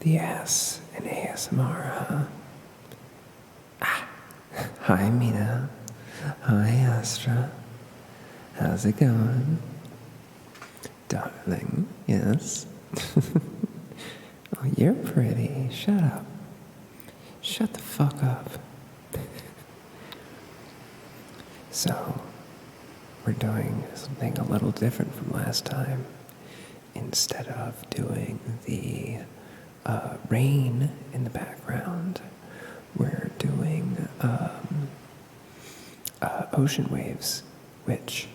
The ass in ASMR, huh? Hi, Mina. Hi, Astra. How's it going? Darling, yes? Oh, you're pretty. Shut up. Shut the fuck up. So, we're doing something a little different from last time. Instead of doing the rain in the background, we're doing ocean waves, which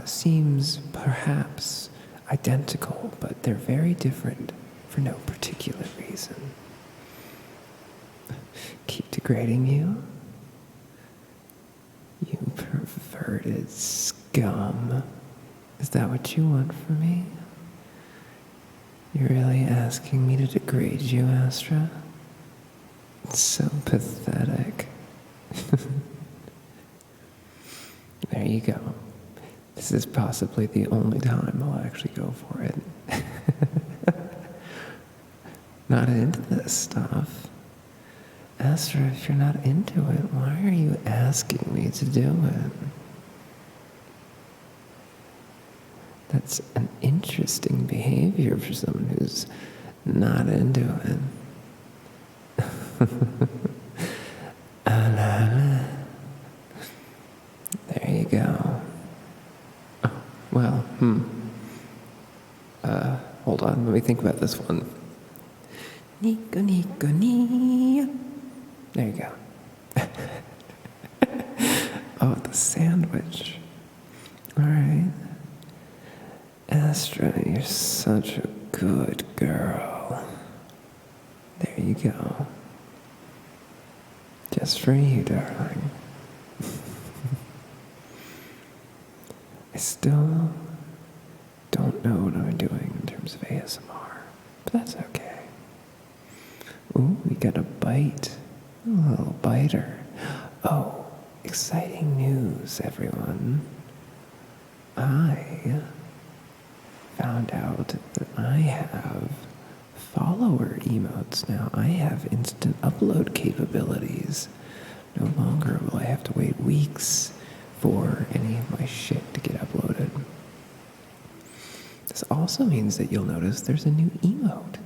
seems perhaps identical, but they're very different for no particular reason. Keep degrading you? You perverted scum. Is that what you want from me? You're really asking me to degrade you, Astra? It's so pathetic. There you go. This is possibly the only time I'll actually go for it. Not into this stuff. Astra, if you're not into it, why are you asking me to do it? That's an interesting behavior for someone who's not into it. There you go. Oh, well, hold on, let me think about this one. Nico, Nico, Nia. There you go. Oh, the sandwich. All right. Astra, you're such a good girl. There you go. Just for you, darling. I still don't know what I'm doing in terms of ASMR, but that's okay. Ooh, we got a bite. A little biter. Oh, exciting news, everyone. I found out that I have follower emotes now. I have instant upload capabilities. No longer will I have to wait weeks for any of my shit to get uploaded. This also means that you'll notice there's a new emote.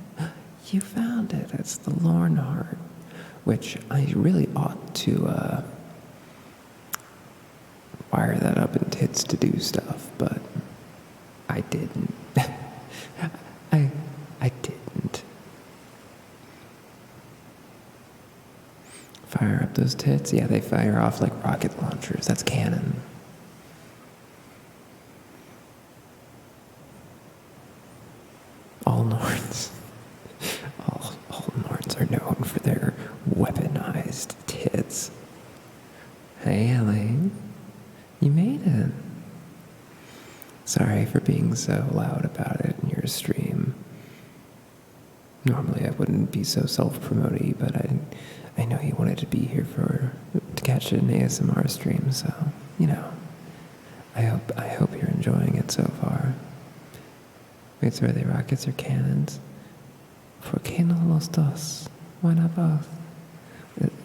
You found it. It's the Lorn Heart, which I really ought to wire that up in tits to do stuff, but I didn't. I didn't. Fire up those tits? Yeah, they fire off like rocket launchers. That's canon. All Norns. All Norns are known for their weaponized tits. Hey, Ellie. You made it. Sorry for being so loud about it in your stream. Normally I wouldn't be so self-promoting, but I know you wanted to be here to catch an ASMR stream, so, you know, I hope you're enjoying it so far. Wait, so are they rockets or cannons? ¿Por qué no los dos? Why not both?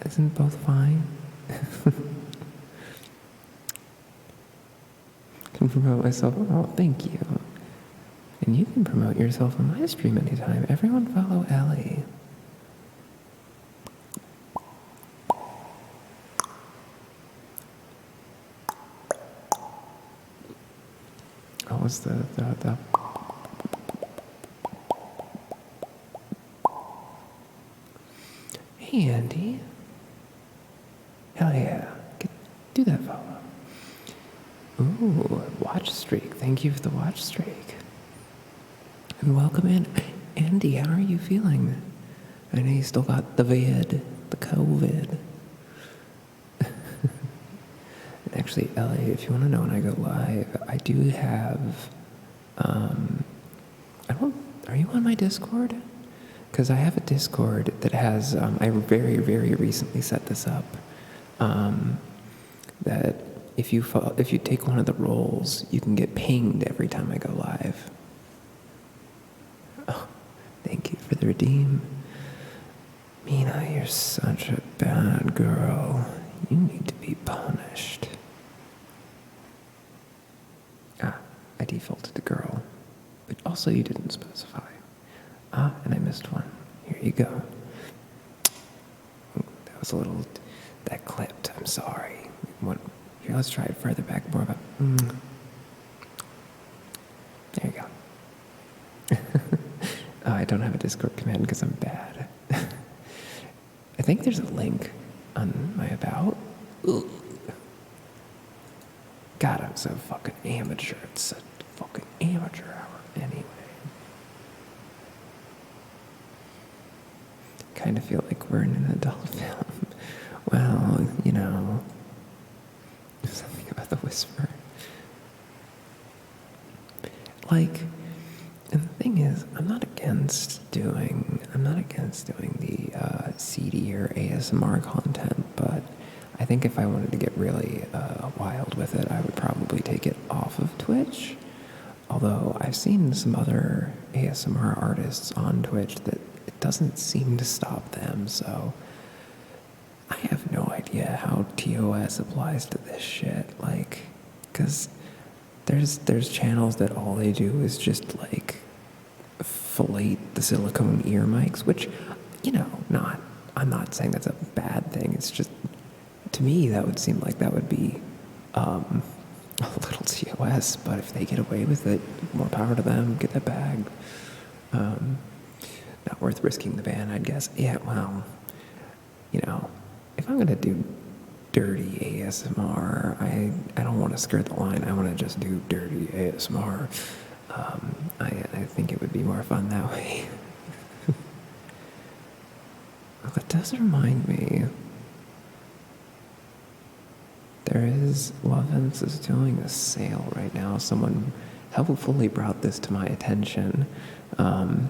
Isn't both fine? Can promote myself. Oh, thank you. And you can promote yourself on my stream anytime. Everyone follow Ellie. Oh, what's the Hey, Andy. Hell yeah. Do that follow. Ooh, watch streak. Thank you for the watch streak. And welcome in. Andy, how are you feeling? I know you still got the COVID. Actually, Ellie, if you want to know when I go live, I do have, are you on my Discord? Because I have a Discord that has, I very, very recently set this up, that if you take one of the roles, you can get pinged every time I go live. Oh, Thank you for the redeem. Mina, you're such a bad girl. You need to be punished. Ah, I defaulted to girl. But also you didn't specify. Ah, and I missed one. Here you go. That was a little... that clipped. I'm sorry. Here, let's try it further back. More about... There you go. I don't have a Discord command because I'm bad. I think there's a link on my about. Ugh. God, I'm so fucking amateur. It's such fucking amateur hour. Anyway. Kind of feel like we're in an adult film. Well, you know, something about the whisper. Like, and the thing is, I'm not against doing the seedier ASMR content, but I think if I wanted to get really wild with it, I would probably take it off of Twitch. Although I've seen some other ASMR artists on Twitch that it doesn't seem to stop them, so I have no idea how TOS applies to this shit. Like, because there's channels that all they do is just like fillet the silicone ear mics, which, you know, I'm not saying that's a bad thing. It's just, to me, that would seem like that would be a little TOS, but if they get away with it, more power to them, get that bag. Not worth risking the ban, I'd guess. Yeah, well, you know, if I'm gonna do dirty ASMR, I don't want to skirt the line. I want to just do dirty ASMR. I think it would be more fun that way. Well, that does remind me. Lovense is doing a sale right now. Someone helpfully brought this to my attention, and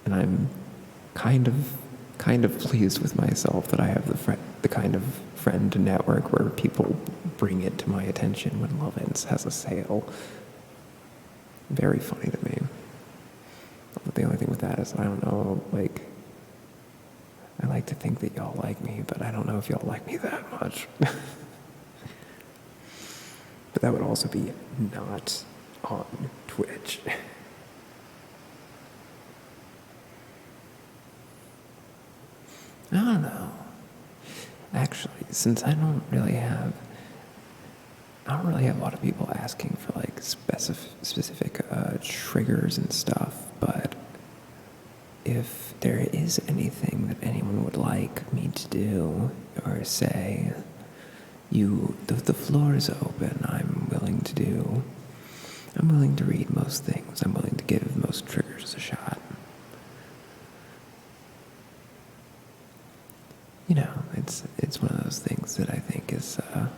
I'm kind of pleased with myself that I have the kind of friend network where people bring it to my attention when Lovense has a sale. Very funny to me. But the only thing with that is I don't know, like, I like to think that y'all like me, but I don't know if y'all like me that much. But that would also be not on Twitch. I don't know. Actually, since I don't really have a lot of people asking for like specific triggers and stuff, but if there is anything that anyone would like me to do or say, the floor is open. I'm willing to read most things. I'm willing to give most triggers a shot. You know, it's one of those things that I think is, I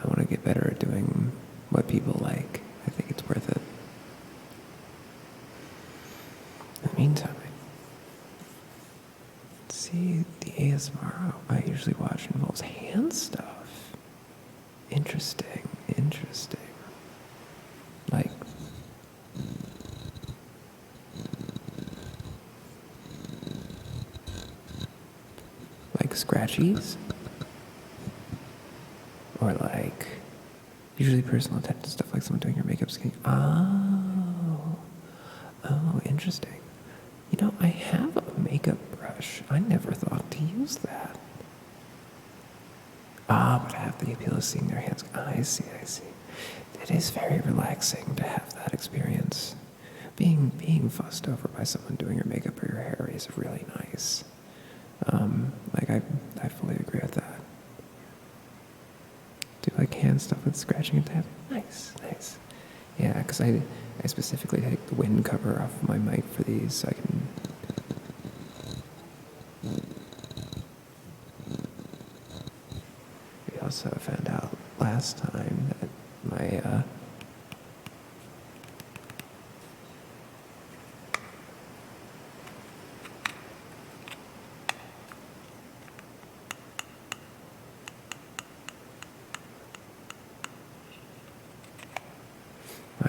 want to get better at doing what people like. I think it's worth it. In the meantime, see, the ASMR I usually watch involves hand stuff. Interesting. Like scratchies? Or like, usually personal attention stuff, like someone doing your makeup, skin. Oh, interesting. You know, I have a makeup brush. I never thought to use that. But I have the appeal of seeing their hands. I see. It is very relaxing to have that experience. Being fussed over by someone doing your makeup or your hair is really nice. I fully agree with that. Do like hand stuff with scratching and tapping? Nice. Yeah, because I specifically take the wind cover off my mic for these so I can... We also found out last time that my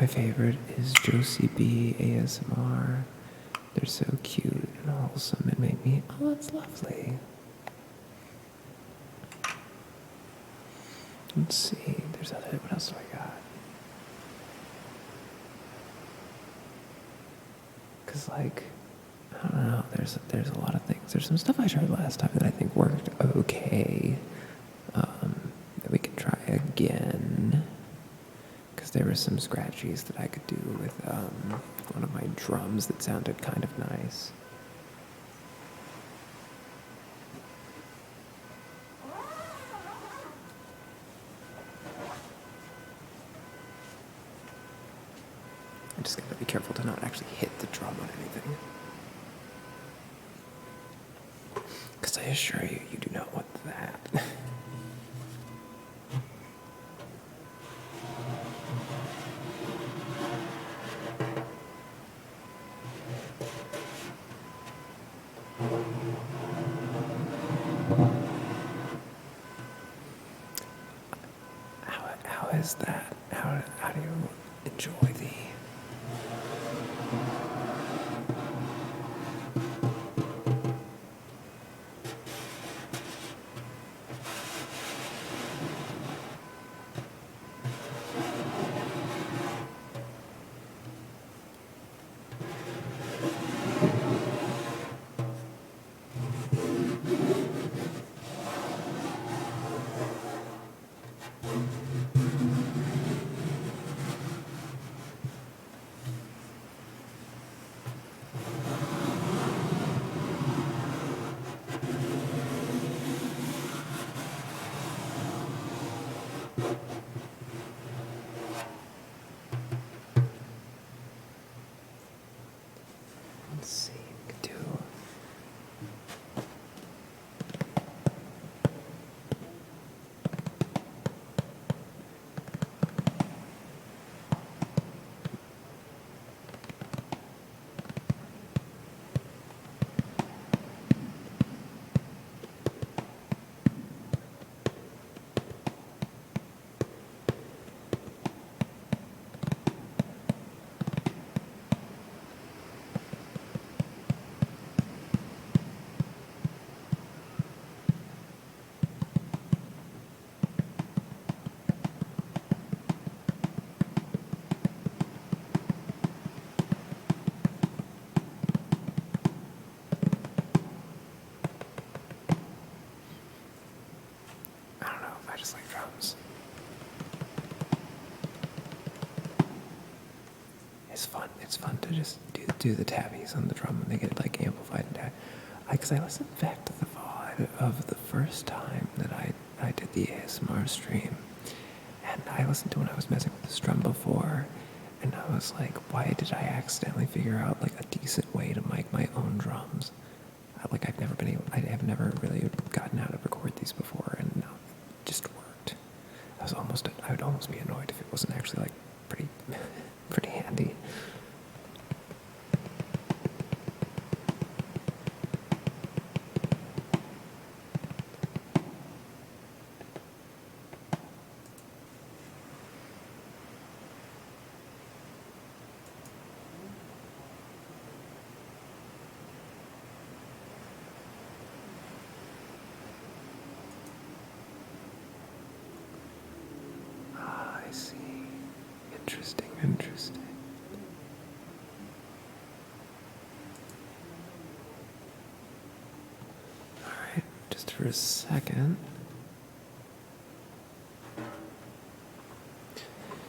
favorite is Josie B ASMR. They're so cute and wholesome. It made me, oh, that's lovely. Let's see. There's other. What else do I got? Cause like, I don't know. There's a lot of things. There's some stuff I tried last time that I think worked okay. That we could try again. Cause there were some scratchies that I could do with one of my drums that sounded kind of nice. I just gotta be careful to not actually hit the drum on anything. Because I assure you, you do not want that. How is that? How do you enjoy the... Let's see, we could do... I don't know, I just like drums. It's fun to just do the tabbies on the drum when they get like amplified and because I listened back to the VOD of the first time that I did the ASMR stream, and I listened to when I was messing with this drum before, and I was like, why did I accidentally figure out like a decent way to mic my own drums? Like I have never really gotten how to record these before, and no, it just worked. I would almost be annoyed if it wasn't actually like pretty handy. I see. Interesting. Alright, just for a second.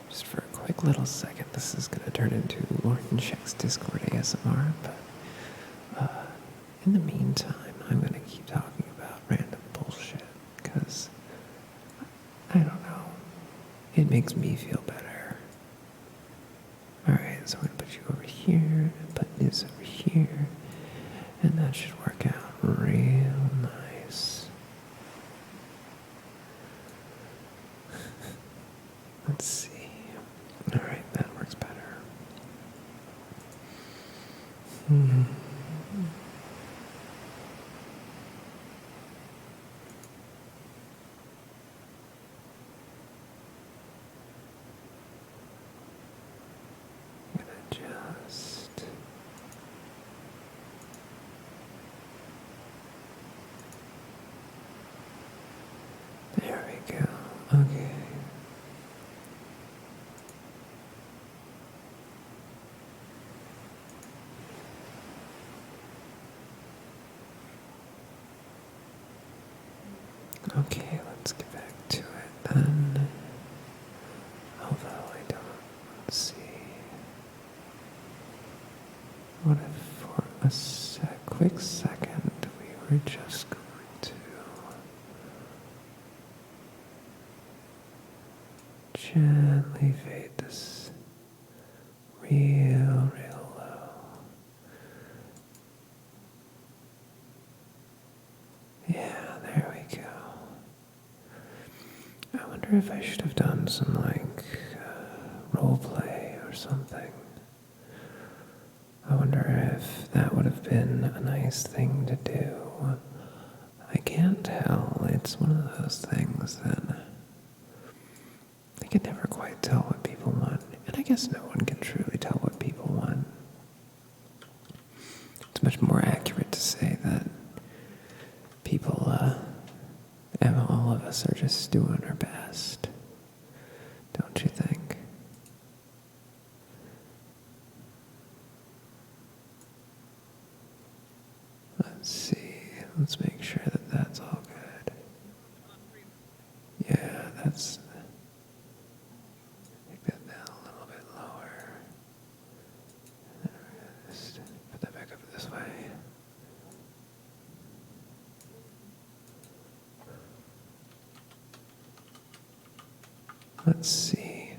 Just for a quick little second, this is going to turn into Lauren Check's Discord ASMR, but in the meantime, I'm going to keep talking about random bullshit, because, I don't know, it makes me feel better. Alright, so I'm going to put you over here, and put this over here, and that should work out real nice. Let's see. Alright, that works better. Okay. Okay, let's get back to it then. Although I don't see. What if for a quick second we were just going to gently fade this real low. Yeah, there we go. I wonder if I should have done some role play or something. I wonder if that would have been a nice thing to do. I can't tell. It's one of those things that I can never quite tell what people want. And I guess no one can truly tell what people want. It's much more accurate to say that people, and all of us are just doing our best. Don't you think? Let's see. Let's make sure that that's all good. Yeah, that's... Make that down a little bit lower. And then we're gonna just put that back up this way. Let's see.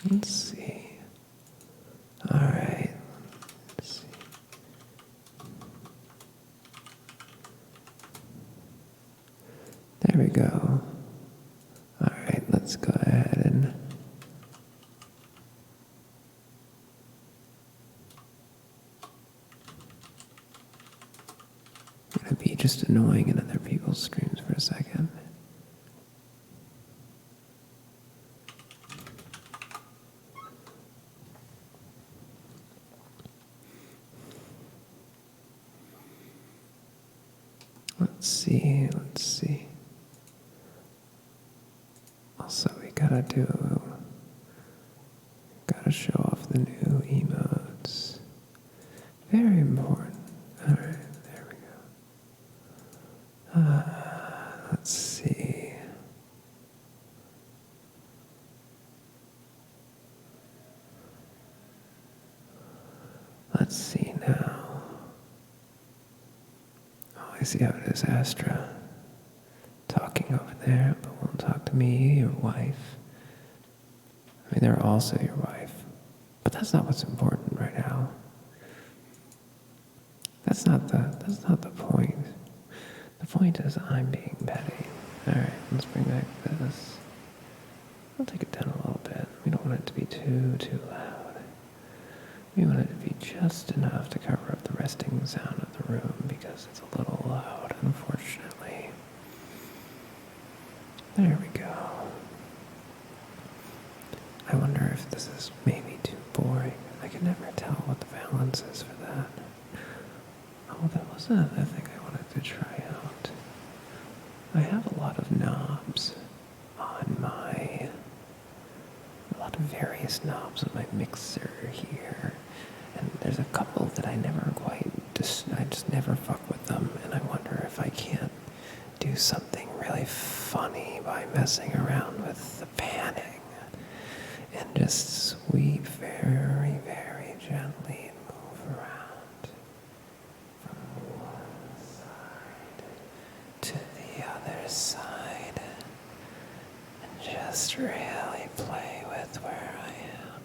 Let's see. All right. Let's see. There we go. All right, let's go ahead and I'm gonna be just annoying in other people's streams for a second. Let's see, let's see. Also, we gotta show off the new emotes. Very important. All right, there we go. Let's see. Let's see now. Oh, I see how it is, Astra. Talking over there, but won't talk to me, your wife. I mean, they're also your wife. But that's not what's important right now. That's not the point. The point is I'm being petty. Alright, let's bring back this. I'll take it down a little bit. We don't want it to be too loud. We want it to be just enough to cover up the resting sound of the room because it's a little loud, unfortunately. There we go. I wonder if this is maybe too boring. I can never tell what the balance is for that. Oh, that was another thing I wanted to try out. I have a lot of knobs on a lot of various knobs on my mixer here. And there's a couple that I just never fuck with them. And I wonder if I can't do something really funny by messing around with the panning. And just sweep very, very gently and move around from one side to the other side. And just really play with where I am.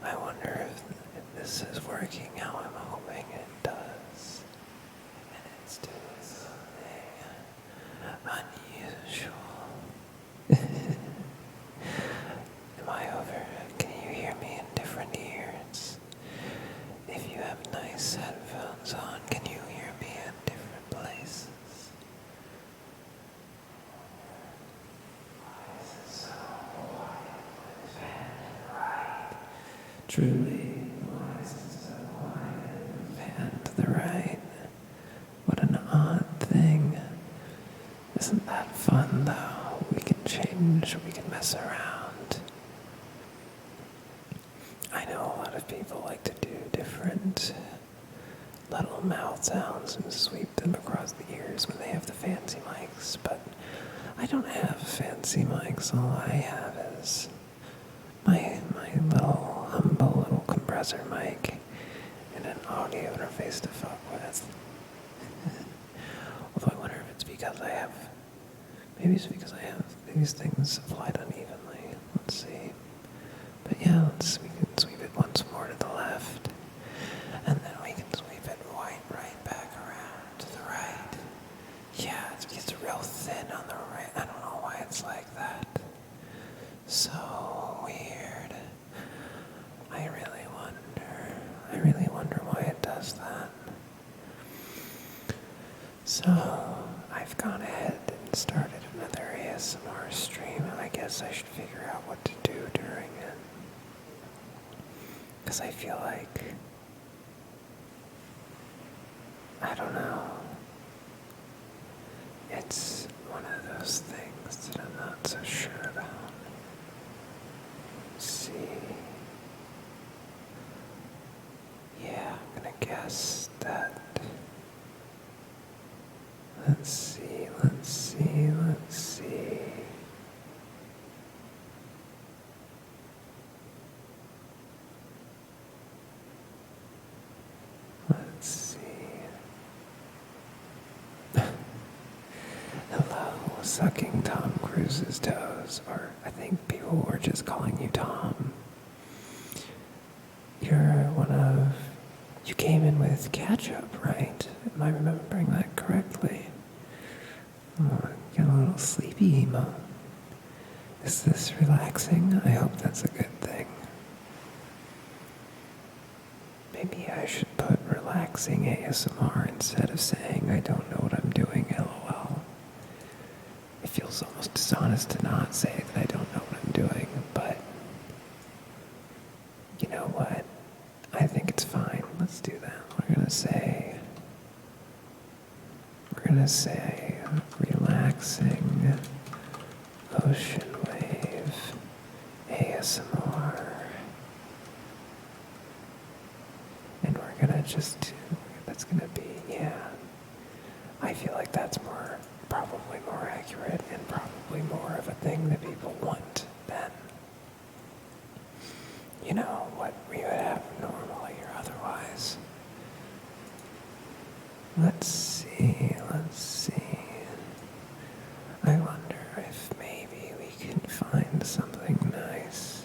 I wonder if this is working how I'm hoping it does. And it's doing something unusual. Truly, wise and so quiet, fan to the right. What an odd thing. Isn't that fun, though? We can change, we can mess around. I know a lot of people like to do different little mouth sounds and sweep them across the ears when they have the fancy mics, but I don't have fancy mics. All I have is my little humble little compressor mic and an audio interface to fuck with. Although I wonder if it's because maybe it's because I have these things applied unevenly. Let's see. But yeah, we can sweep it once more to the left, and then we can sweep it right back around to the right. Yeah, it's real thin on the right. I don't know why it's like that. So weird. I really wonder why it does that. So, I've gone ahead and started another ASMR stream, and I guess I should figure out what to do during it. Because I feel like, I don't know, it's one of those things that I'm not so sure about. Let's see. Yeah, I'm gonna guess that. Let's see. Let's see. Hello, sucking Tom Cruise's toes, or I think people were just calling you Tom. You came in with ketchup, right? Am I remembering that correctly? Oh, got a little sleepy emo. Is this relaxing? I hope that's a good thing. Maybe I should put relaxing ASMR instead of saying I don't know what I'm doing, LOL. It feels almost dishonest to not say that I don't know what I'm doing, but you know what? I think it's fine. Let's do that. We're gonna say relaxing ocean wave ASMR. And we're gonna that's gonna be, yeah. I feel like that's probably more accurate and probably more of a thing that people want than, what we would have normally or otherwise. Let's see. I wonder if maybe we can find something nice.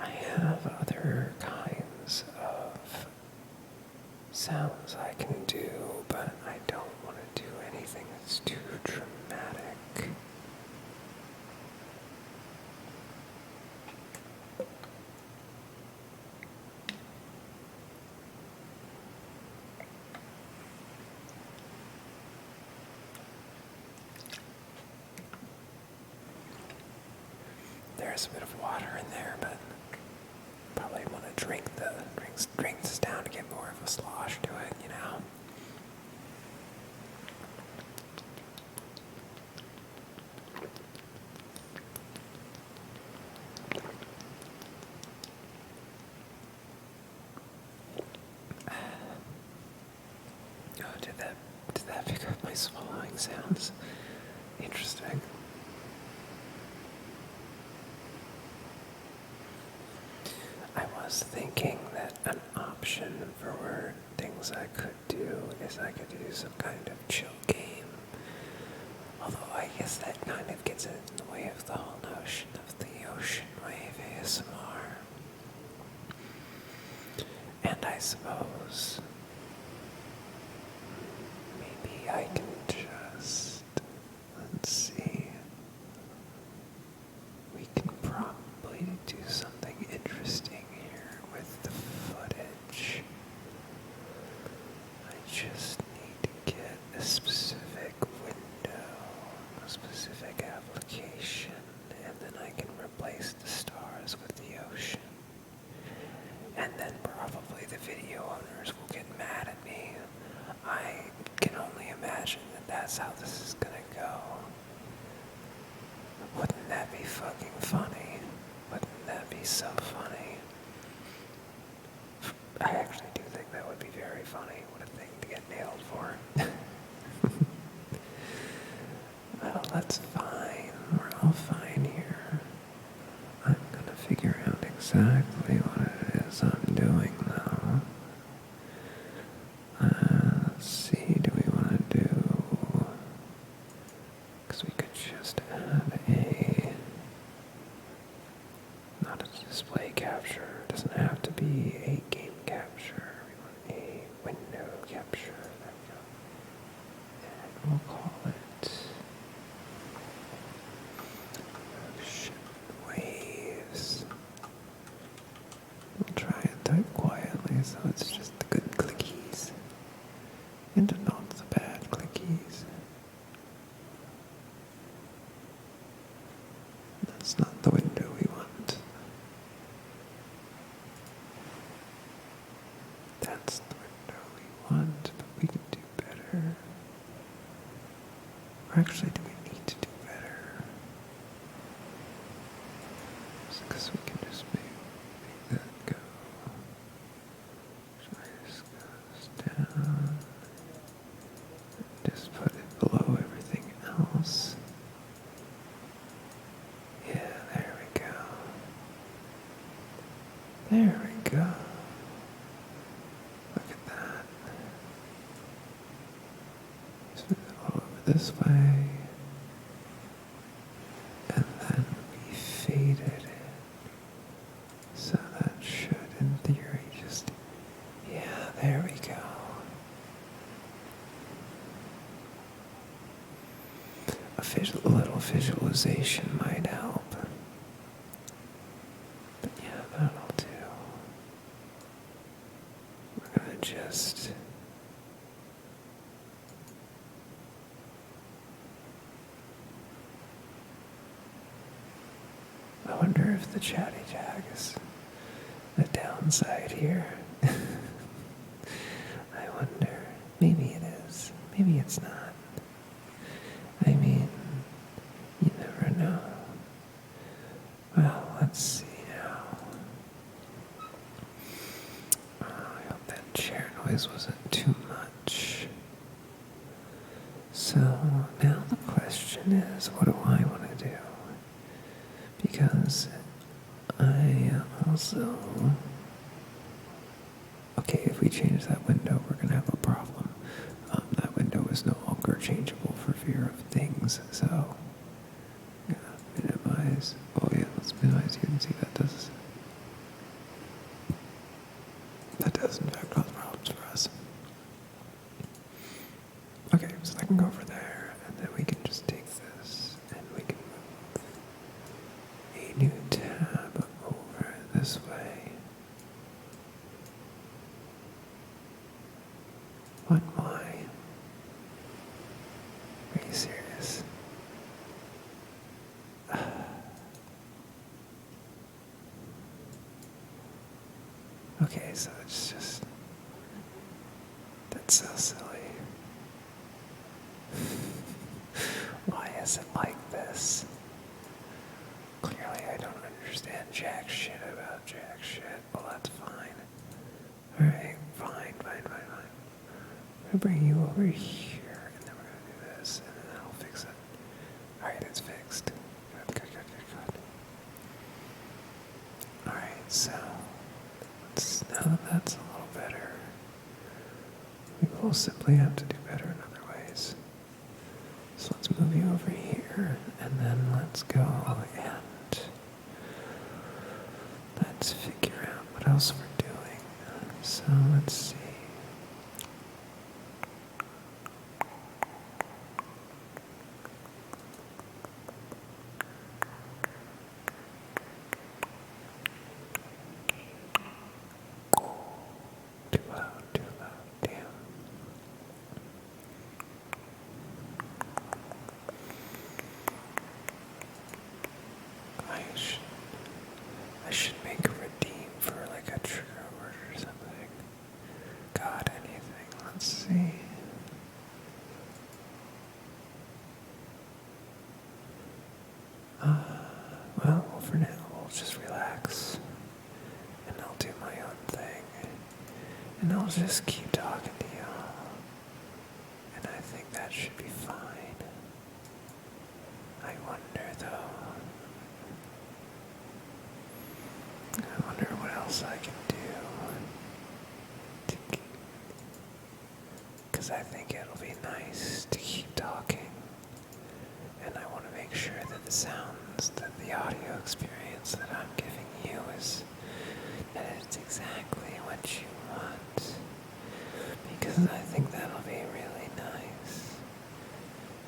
I have other kinds of sounds I can do, but I don't want to do anything that's too dramatic. There's a bit of water in there, but probably want to drink this down to get more of a slosh to it, Oh, did that pick up my swallowing sounds? Interesting. I was thinking that an option for things I could do is I could do some kind of chill game. Although I guess that kind of gets in the way of the whole notion of the ocean wave ASMR. And I suppose maybe I can let's see. We can probably do something interesting here with the footage. I just need to get a specific window, a specific application, and then I can replace the stars with the that's how this is gonna go. Wouldn't that be fucking funny? Wouldn't that be so funny? I actually do think that would be very funny. What a thing to get nailed for. Well, that's fine. We're all fine here. I'm gonna figure out exactly what it is I'm doing now. Let's see, do we want to do... Because we could just add a... Not a display capture. It doesn't have to be a game capture. We want a window capture. There we go. And we'll call it... Ocean Waves. We'll try and type quietly so it's just the good clickies. And not the bad clickies. That's not the window we want. That's the window we want, but we can do better. Or actually, do we need to do better? Because we can just make that go. So this goes down. Just put it below everything else. Yeah, there we go. There we go. Look at that. Just move it all over this way. And then we faded it. So that should, in theory, just... Yeah, there we go. A little visualization might help. But yeah, that'll do. We're gonna just... I wonder if the chatty tag is the downside here. I wonder. Maybe it is. Maybe it's not. I mean, you never know. Well, let's see now. I hope that chair noise wasn't too much. So now the question is, what do I want to do? Because I also... Okay, if we change that window, we're going to have a problem. That window is no longer changeable for fear of things, so... Yeah, minimize. Oh yeah, let's minimize. You can see that does... That does in fact cause problems for us. Okay, so I can go over there, and then we can just take this, and we can move a new tab over this way. What? Why? Are you serious? Okay, so it's just... That's so silly. Why is it like this? Clearly I don't understand jack shit about jack shit. Well, that's fine. Alright, fine. I'm gonna bring you over here, and then we're gonna do this, and then I'll fix it. Alright, it's fixed. Good. Alright, so now that that's a little better, we will simply have to do better in other ways. So let's move you over here, and then let's go and let's figure out what else we're doing. So let's see. Too loud, damn. Well, for now, we'll just relax, and I'll do my own thing, and I'll just keep talking to you, and I think that should be fine. I wonder, though, what else I can do, because I think it'll be nice to keep talking, and I want to make sure that the sounds, that the audio experience that I'm giving you that it's exactly what you want, because I think that'll be really nice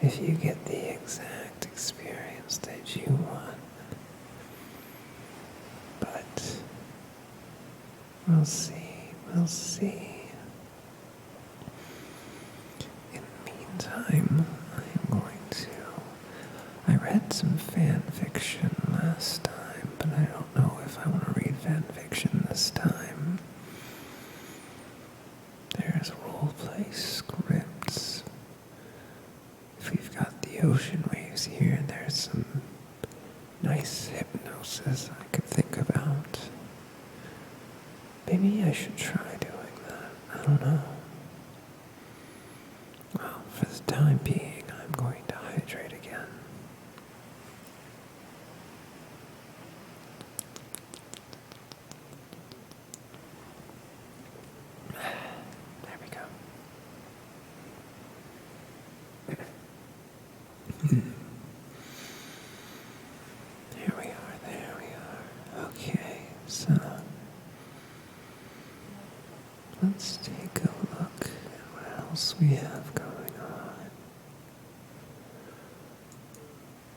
if you get the exact experience that you want. But we'll see, we'll see. In the meantime, I read some fan fiction last time, but I don't know if I want to read fan fiction this time. There's roleplay scripts. If we've got the ocean waves here, there's some nice hypnosis I could think about. Maybe I should try doing that. I don't know. Well, for the time being, I'm going to hydrate again. There we go. There we are. Okay, so let's take a look at what else we have going on.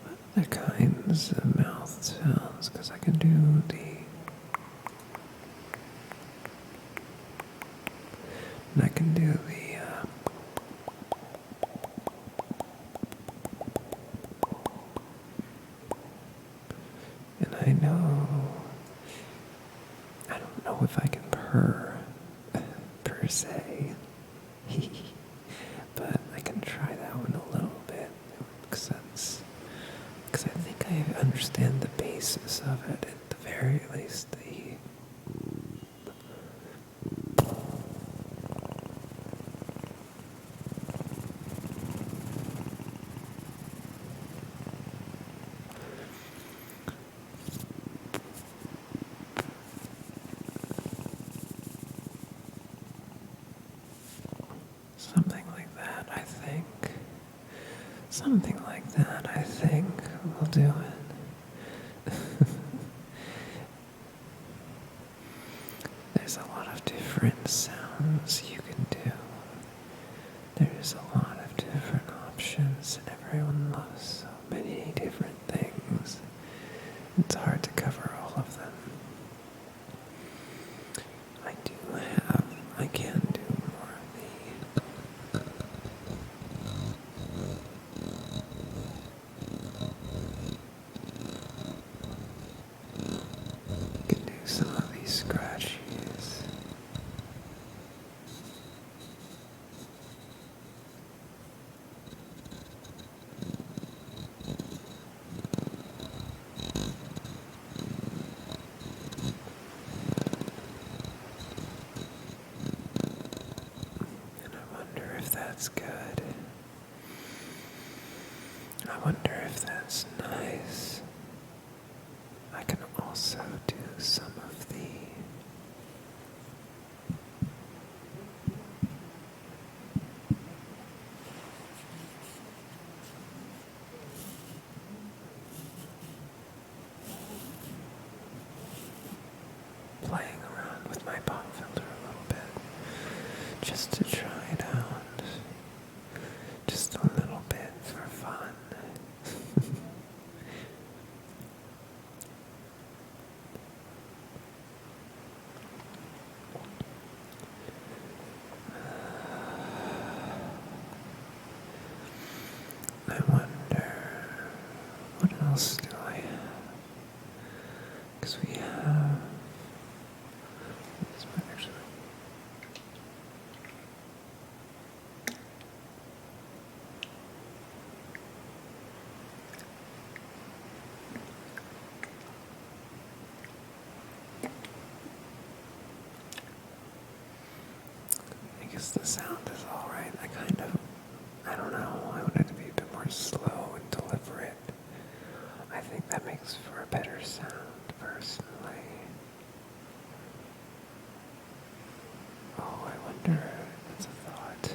What other kinds of mouth sounds? Because I can do and I don't know if I can purr, per se, but I can try that one a little bit, because I think I understand the basis of it, at the very least, Something like that, I think, will do it. There's a lot of different sounds you can do. There's a lot of different options, and everyone loves so many different things. It's hard to cover all of them. I can do more of I can do some of these scratches. That's good. I wonder if that's nice. I can also do some of the playing around with my pop filter a little bit, just to try it out. Just a little bit for fun. I wonder, what else do I have? Because we have... This might actually... as the sound is alright. I don't know, I want it to be a bit more slow and deliberate. I think that makes for a better sound, personally. Oh, I wonder, that's a thought.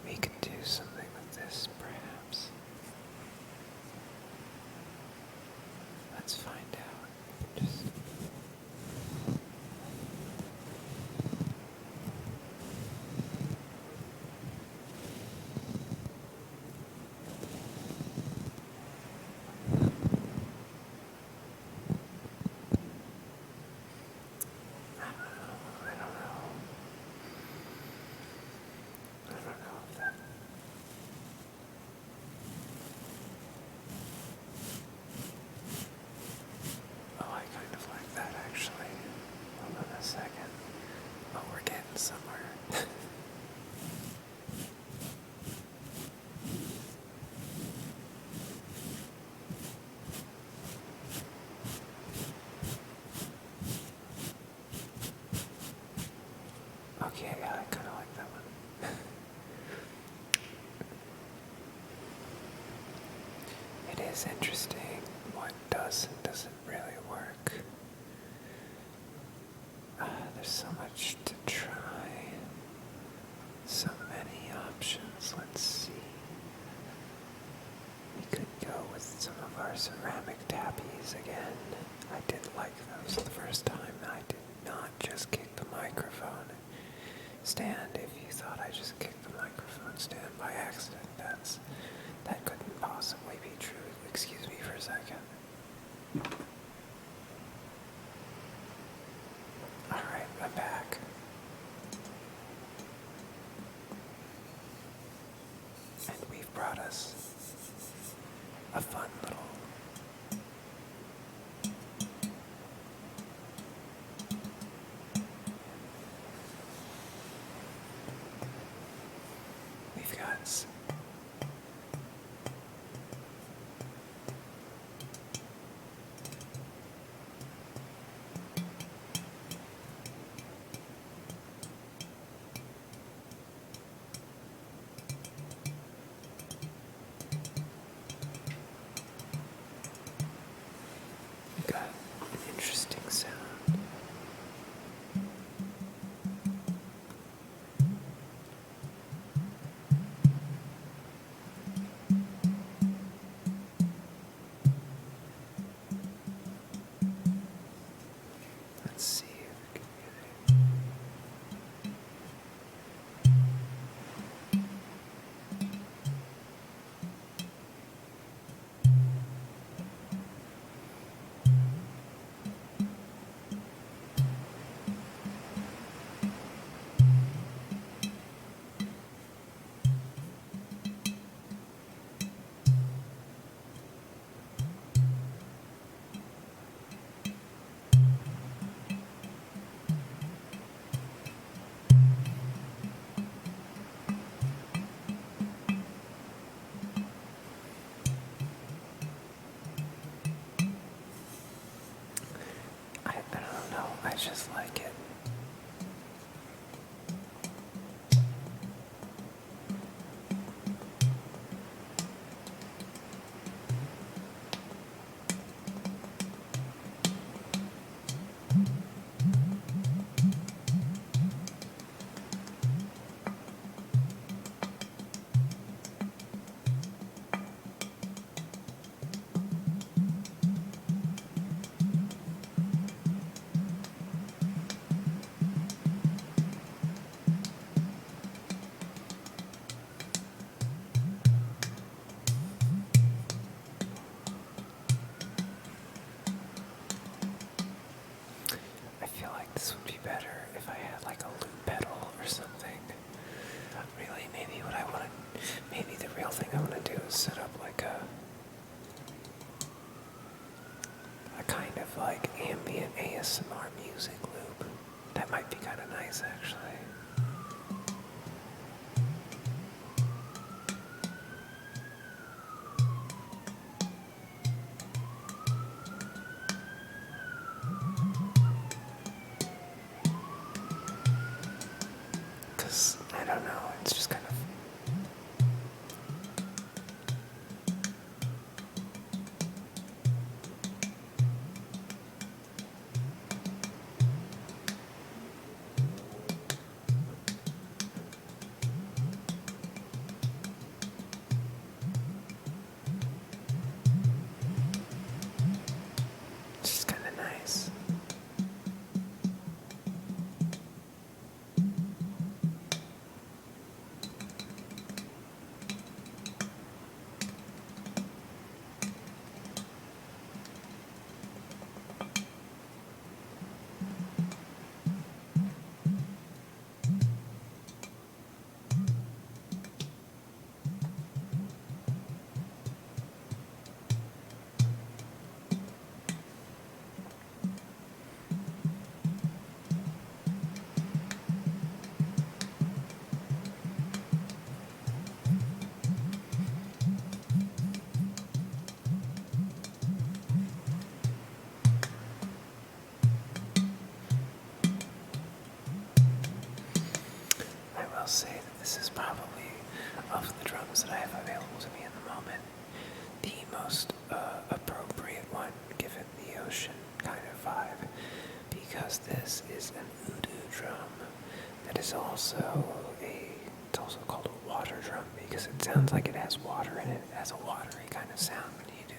We could do something with this, perhaps. Let's find out. Just... I don't know if that... Oh, I kind of like that, actually. Hold on a second. Oh, we're getting somewhere. Okay, yeah, I kind of like that one. It is interesting what does and doesn't really work. There's so much to try. So many options. Let's see. We could go with some of our ceramic tappies again. I did like those the first time. I did not just kick the microphone stand. If you thought I just kicked the microphone stand by accident, that couldn't possibly be true. Excuse me for a second. Alright, I'm back. And we've brought us a fun little... We've got... We've got an interesting sound. Let's see if we can get it. I don't know, I just like it. don't know. It's just kind of. It's just kind of nice. I will say that this is probably, of the drums that I have available to me in the moment, the most appropriate one given the ocean kind of vibe, because this is an voodoo drum that is also it's also called a water drum because it sounds like it has water in it. It has a watery kind of sound when you do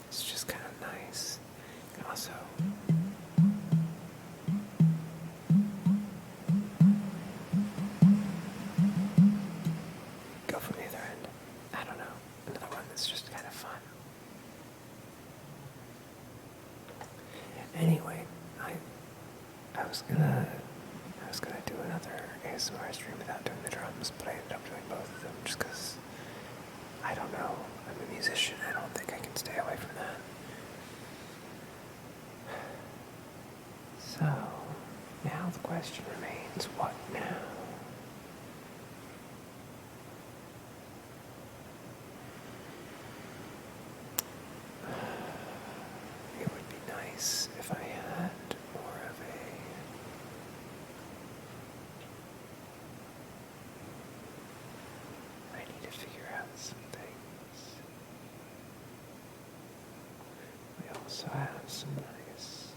it's just kind of nice. And also, go from either end. I don't know. Another one that's just kind of fun. Anyway, I was gonna do another ASMR stream without doing the drums, but I ended up doing both of them just because I don't know. I'm a musician. I don't think I can stay away from that. So now the question remains, what now? It would be nice if I had more of I need to figure out some things. We also have some nice.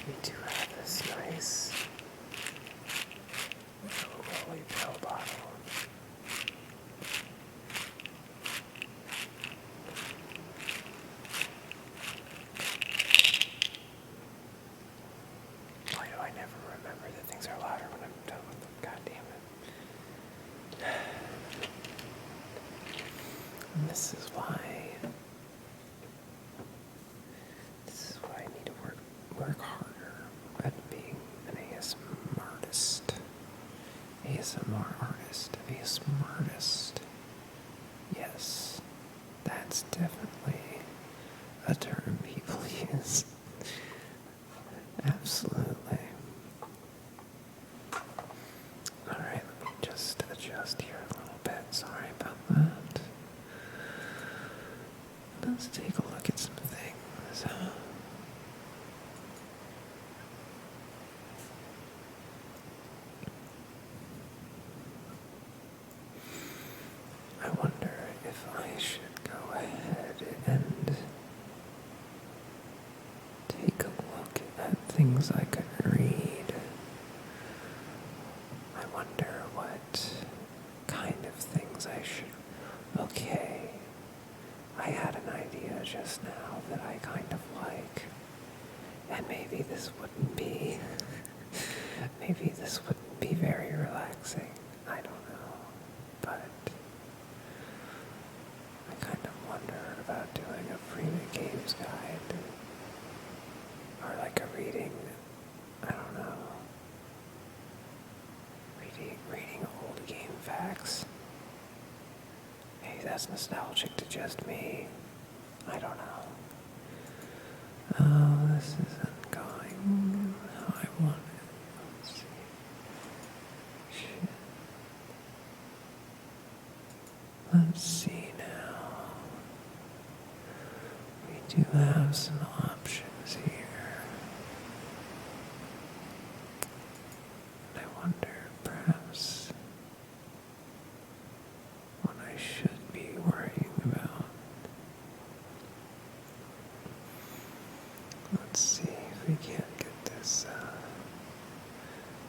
We do have this nice rolly pill bottle. Why do I never remember that things are louder when I'm done with them? God damn it. And this is why I need to work harder at being an ASMR artist. ASMR artist. Yes, that's definitely a term people use. Absolutely. Alright, let me just adjust here a little bit. Sorry about that. Let's take a look at some things. things I could read. I wonder what kind of things I should... Okay, I had an idea just now that I kind of like. And maybe this wouldn't be... maybe this wouldn't be very relaxing. I don't know. But I kind of wonder about doing a Freeman Games guide. Or like a reading, I don't know. Reading old game facts. Maybe that's nostalgic to just me. I don't know. Oh, this isn't going how I want it. Let's see. Shit. Let's see now. We do have some options here. I wonder, perhaps, what I should be worrying about. Let's see if we can't get this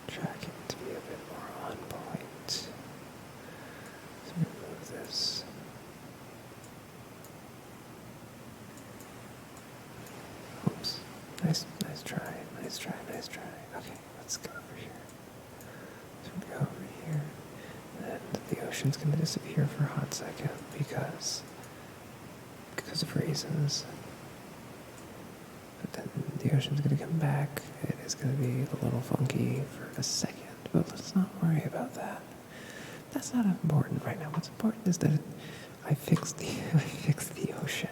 tracking to be a bit more on point. Let's remove this. Oops. Nice try. Okay, let's go over here. So we go over here, and the ocean's gonna disappear for a hot second because of reasons. But then the ocean's gonna come back. It is gonna be a little funky for a second, but let's not worry about that. That's not important right now. What's important is that I fixed the ocean.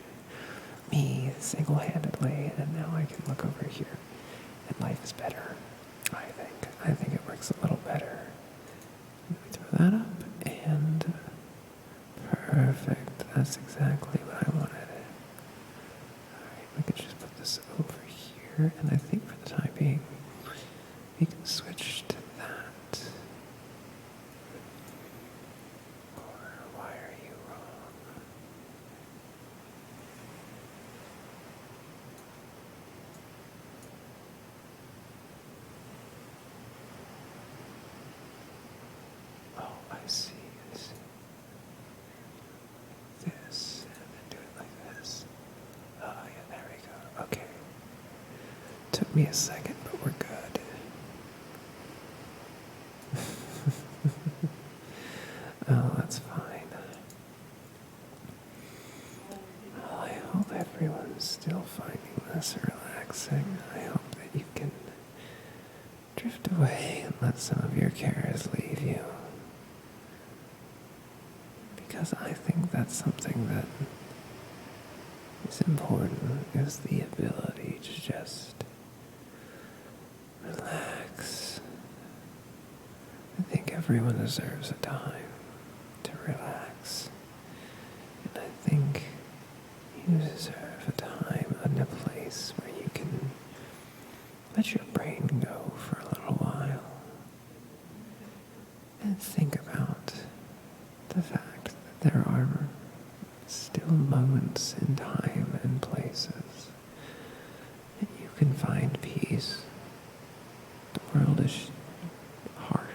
Me, single-handedly, and now I can look over here, and life is better, I think it works a little better. Throw that up, and perfect, that's exactly what I wanted. Alright, we can just put this over here, and I think for the time being, we can switch to that. Or why are you wrong? Oh, I see. This, and then do it like this. Oh, yeah, there we go. Okay. Took me a second, but we're good. Oh, that's fine. Well, I hope everyone's still finding this relaxing. I hope that you can drift away and let some of your cares leave you. Because I think that's something that is important, is the ability to just relax. I think everyone deserves a time to relax. And I think you deserve a time and a place where you can let your brain go for a little while and think about the fact that there are still moments in time and places that you can find peace. The world is harsh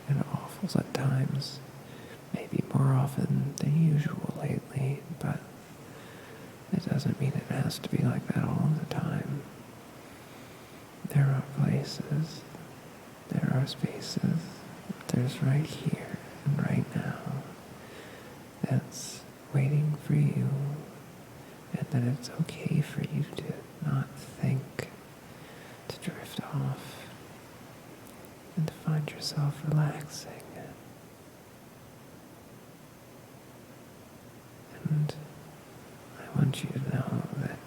and awful at times, maybe more often than usual lately, but it doesn't mean it has to be like that all the time. There are places, there are spaces, there's right here and right now that's waiting for you, and that it's okay for you to not think, to drift off, and to find yourself relaxing. And I want you to know that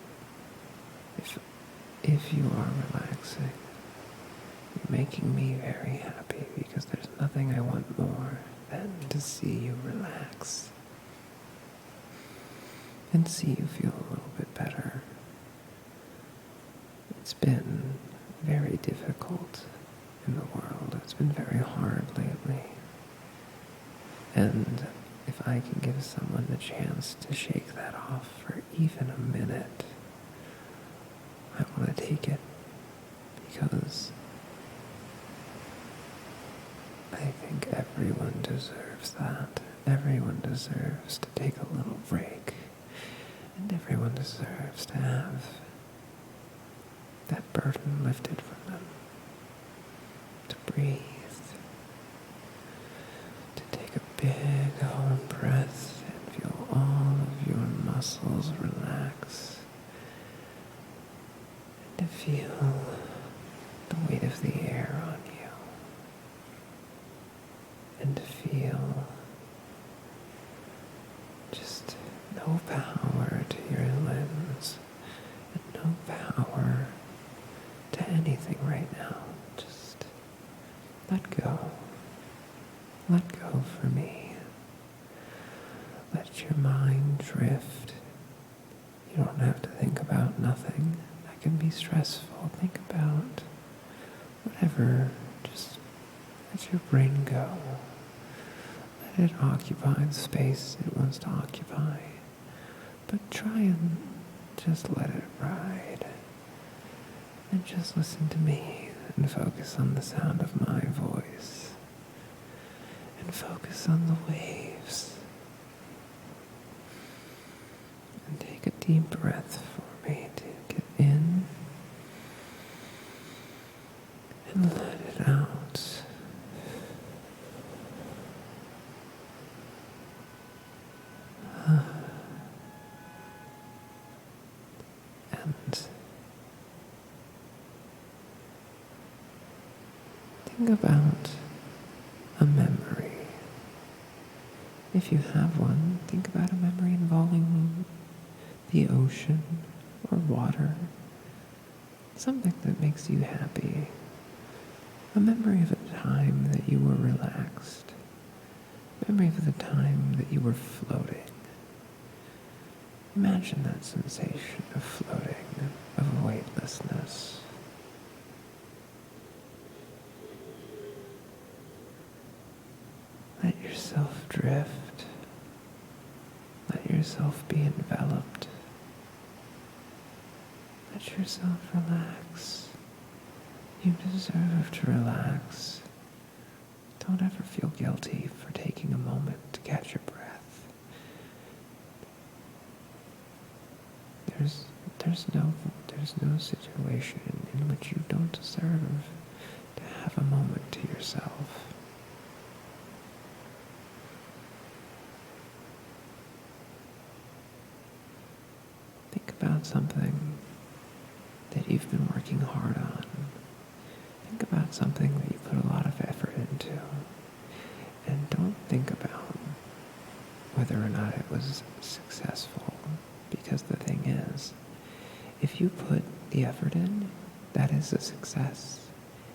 if you are relaxing, you're making me very happy, because there's nothing I want more than to see you relax and see you feel a little bit better. It's been very difficult in the world. It's been very hard lately. And if I can give someone the chance to shake that off for even a minute, I want to take it, because I think everyone deserves that. Everyone deserves to take a little break, and everyone deserves to have that burden lifted from them, to breathe, to take a big hard breath and feel all of your muscles relax, and to feel the weight of the air on you, and to feel just no power to your limbs, and no power to anything right now. Just let go. Let go for me. Let your mind drift. You don't have to think about nothing. That can be stressful. Think about whatever. Just let your brain go. Let it occupy the space it wants to occupy. But try and just let it ride. And just listen to me and focus on the sound of my voice. And focus on the waves. And take a deep breath for me to get in and let it out. And think about a memory. If you have one, think about a memory involving the ocean or water, something that makes you happy, a memory of a time that you were relaxed, a memory of the time that you were floating. Imagine that sensation of floating, of weightlessness. Let yourself drift. Let yourself be enveloped. Let yourself relax. You deserve to relax. Don't ever feel guilty for taking a moment to catch your breath. There's no situation in which you don't deserve to have a moment to yourself. Think about something that you've been working hard on. Think about something that you put a lot of effort into. And don't think about whether or not it was successful, because the thing is, if you put the effort in, that is a success.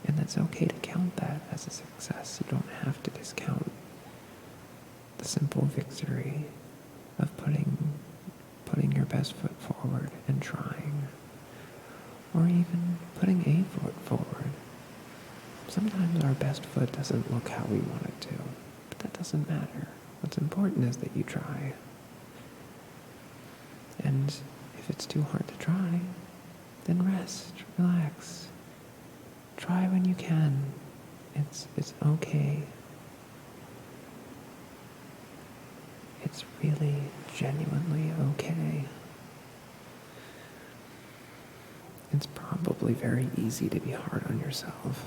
And that's okay to count that as a success. You don't have to discount the simple victory of putting your best foot forward and trying. Or even putting a foot forward. Sometimes our best foot doesn't look how we want it to, but that doesn't matter. What's important is that you try. And if it's too hard to try, then rest, relax. Try when you can. It's okay. It's really, genuinely okay. It's probably very easy to be hard on yourself.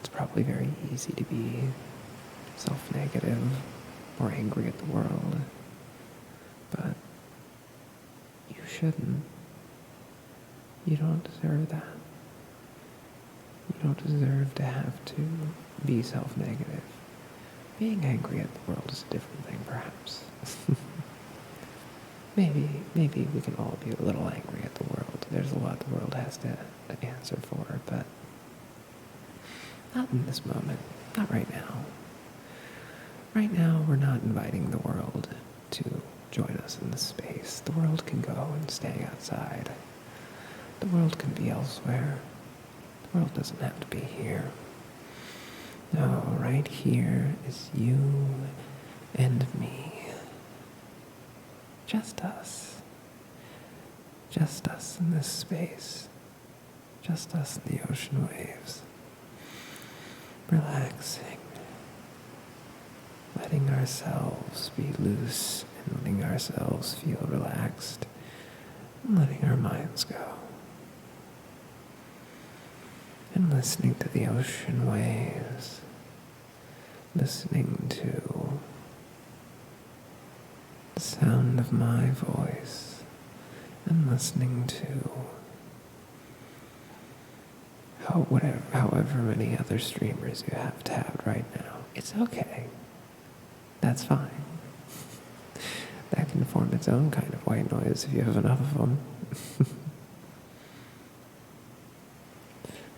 It's probably very easy to be self-negative or angry at the world. But you shouldn't. You don't deserve that. You don't deserve to have to be self-negative. Being angry at the world is a different thing, perhaps. Maybe we can all be a little angry at the world. There's a lot the world has to answer for, but not in this moment. Not right now. Right now, we're not inviting the world to join us in this space. The world can go and stay outside. The world can be elsewhere. The world doesn't have to be here. No, right here is you and me. Just us. Just us in this space. Just us and the ocean waves. Relaxing. Letting ourselves be loose and letting ourselves feel relaxed. And letting our minds go. And listening to the ocean waves. Listening to the sound of my voice. And listening to however many other streamers you have tabbed right now. It's okay. That's fine. That can form its own kind of white noise if you have enough of them.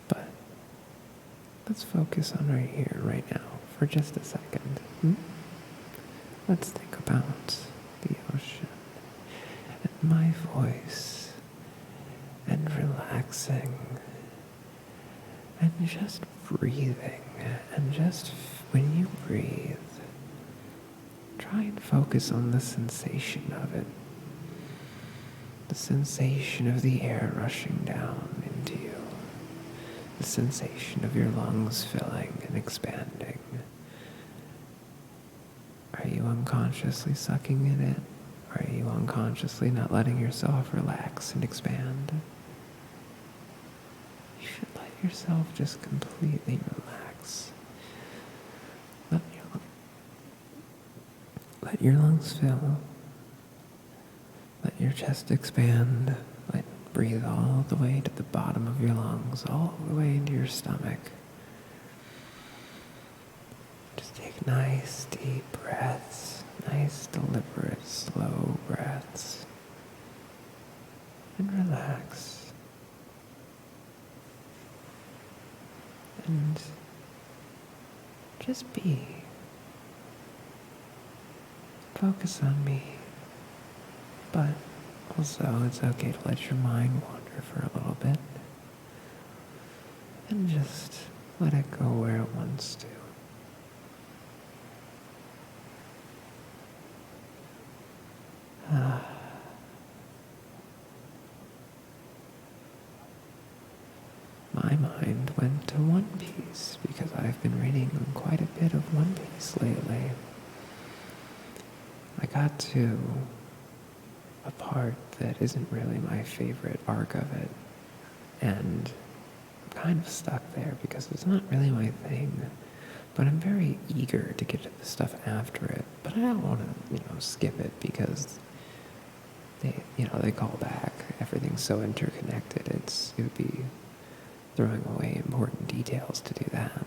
But let's focus on right here, right now, for just a second. Let's think about the ocean and my voice and relaxing and just breathing. And just when you breathe, try and focus on the sensation of it. The sensation of the air rushing down into you. The sensation of your lungs filling and expanding. Are you unconsciously sucking in it? Or are you unconsciously not letting yourself relax and expand? You should let yourself just completely relax. Let your lungs fill. Let your chest expand. Breathe all the way to the bottom of your lungs, all the way into your stomach. Just take nice, deep breaths, nice, deliberate, slow breaths, and relax. And just be. Focus on me. But also, it's okay to let your mind wander for a little bit. And just let it go where it wants to. My mind went to One Piece because I've been reading quite a bit of One Piece lately. I got to a part that isn't really my favorite arc of it, and I'm kind of stuck there because it's not really my thing, but I'm very eager to get to the stuff after it, but I don't want to, skip it because they call back. Everything's so interconnected. It would be throwing away important details to do that.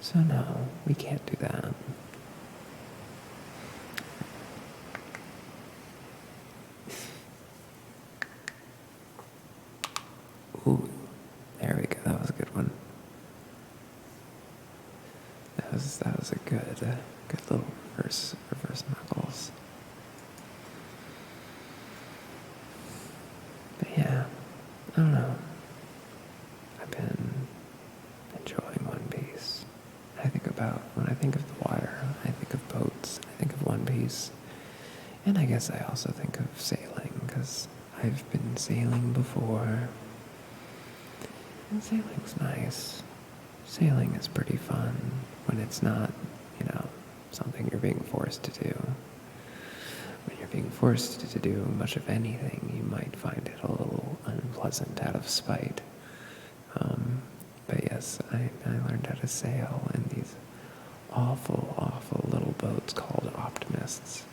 So no, we can't do that. Ooh, there we go. That was a good one. That was a good little reverse knuckles. But yeah, I don't know. I've been enjoying One Piece. When I think of the water, I think of boats, I think of One Piece. And I guess I also think of sailing, because I've been sailing before. And sailing's nice. Sailing is pretty fun when it's not, something you're being forced to do. When you're being forced to do much of anything, you might find it a little unpleasant out of spite. But yes, I learned how to sail in these awful, awful little boats called optimists.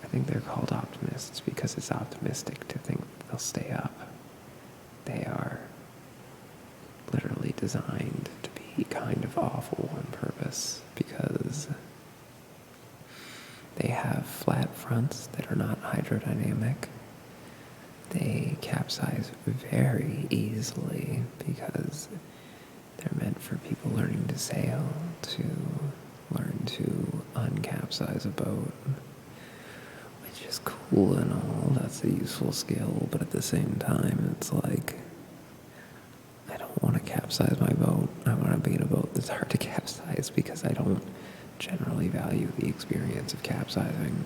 I think they're called optimists because it's optimistic to think they'll stay up. They are literally designed to be kind of awful on purpose because they have flat fronts that are not hydrodynamic. They capsize very easily because they're meant for people learning to sail to learn to uncapsize a boat, which is cool and all. That's a useful skill, but at the same time, it's like, I don't want to capsize my boat. I want to be in a boat that's hard to capsize because I don't generally value the experience of capsizing.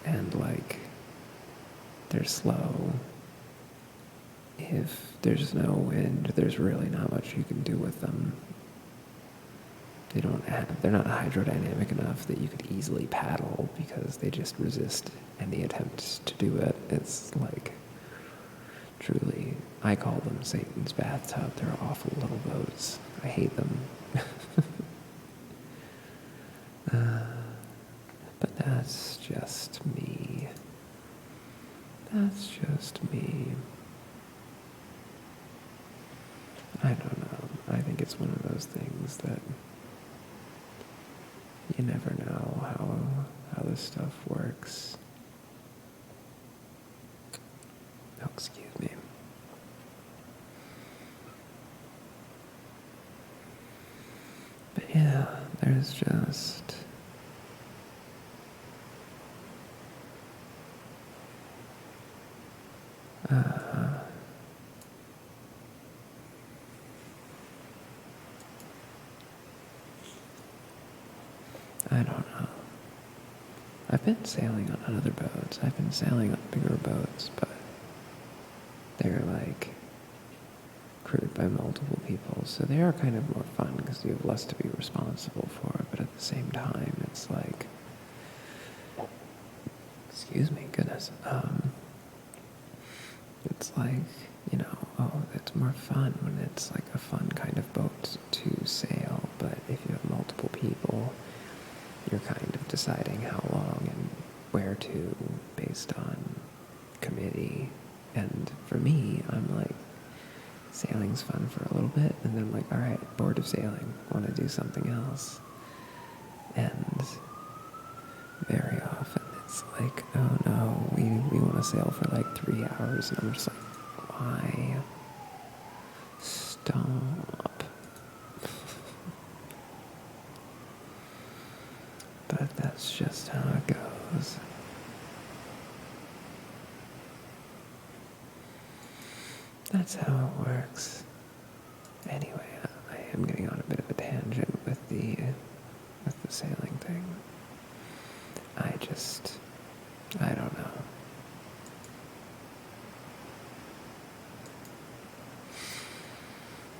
And they're slow, if there's no wind, there's really not much you can do with them. They're not hydrodynamic enough that you could easily paddle because they just resist any attempts to do it. It's like, truly, I call them Satan's bathtub. They're awful little boats. I hate them. But that's just me. That's just me. I don't know. I think it's one of those things that you never know how this stuff works. Oh, excuse me. But yeah, there's just... I don't know. I've been sailing on other boats. I've been sailing on bigger boats, but they're like crewed by multiple people, so they are kind of more fun because you have less to be responsible for, but at the same time, it's like, excuse me, goodness, it's like, it's more fun when it's like a fun kind of boat to sail, but if you have multiple people, you're kind of deciding how long and where to based on committee. And for me, I'm like, sailing's fun for a little bit, and then I'm like, all right, bored of sailing, want to do something else. And very often it's like, oh no, we want to sail for like 3 hours, and I'm just like, why? Stop. But that's just how it goes. That's how it works. Anyway, I am getting on a bit of a tangent with the sailing thing. I don't know.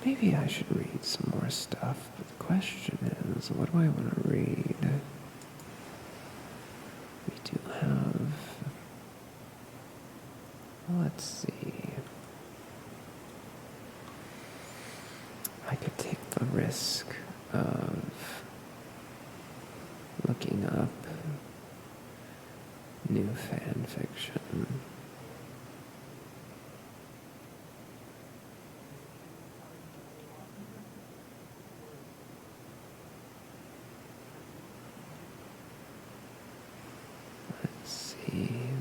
Maybe I should read some more stuff, but the question is, what do I want to read? We do have... Let's see. I could take the risk of looking up new fan fiction.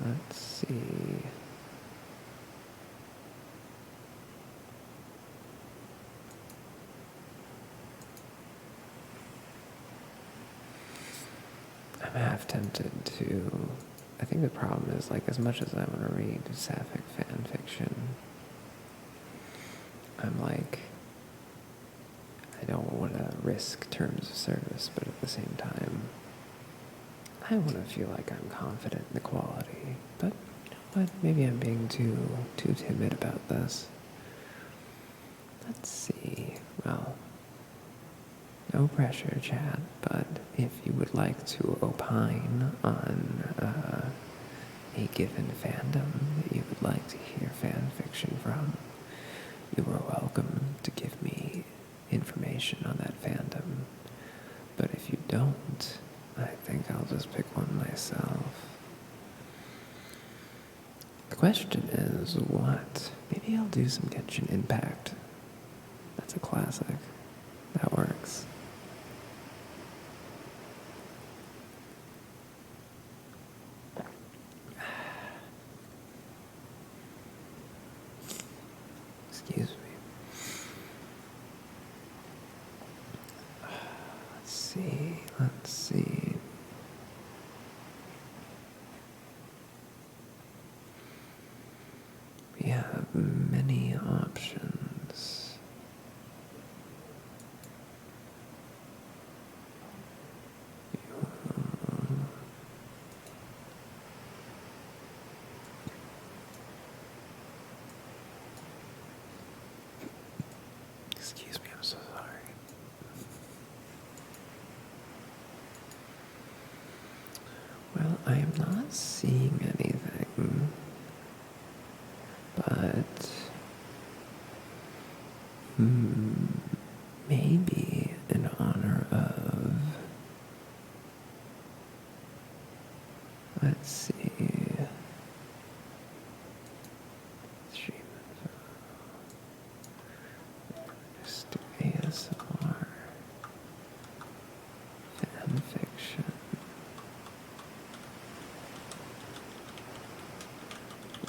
Let's see. I'm half tempted to... I think the problem is, like, as much as I want to read sapphic fan fiction, I'm like, I don't want to risk terms of service, but at the same time, I want to feel like I'm confident in the quality. But, you know what, maybe I'm being too timid about this. Let's see. Well, no pressure, Chad, but if you would like to opine on a given fandom that you would like to hear fan fiction from, you are welcome to give me information on that fandom. But if you don't, I think I'll just pick one myself. The question is, what? Maybe I'll do some Genshin Impact. That's a classic. That works. Excuse me. Let's see. We have many options. not seeing anything, but maybe in honor of, let's see, stream just do ASMR, fan fiction,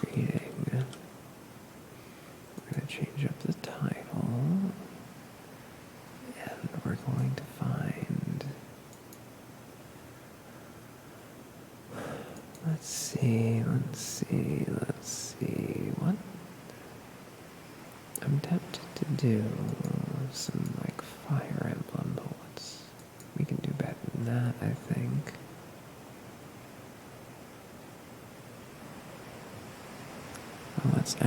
reading. We're going to change up the title, and we're going to find, let's see, what? I'm tempted to do some, like, Fire Emblem bullets. We can do better than that, I think. Well, let's see.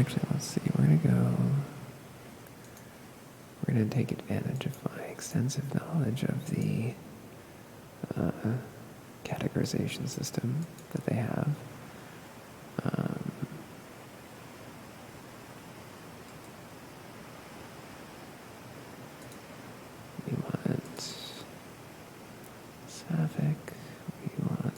We're gonna take advantage of my extensive knowledge of the categorization system that they have. We want Sapphic. We want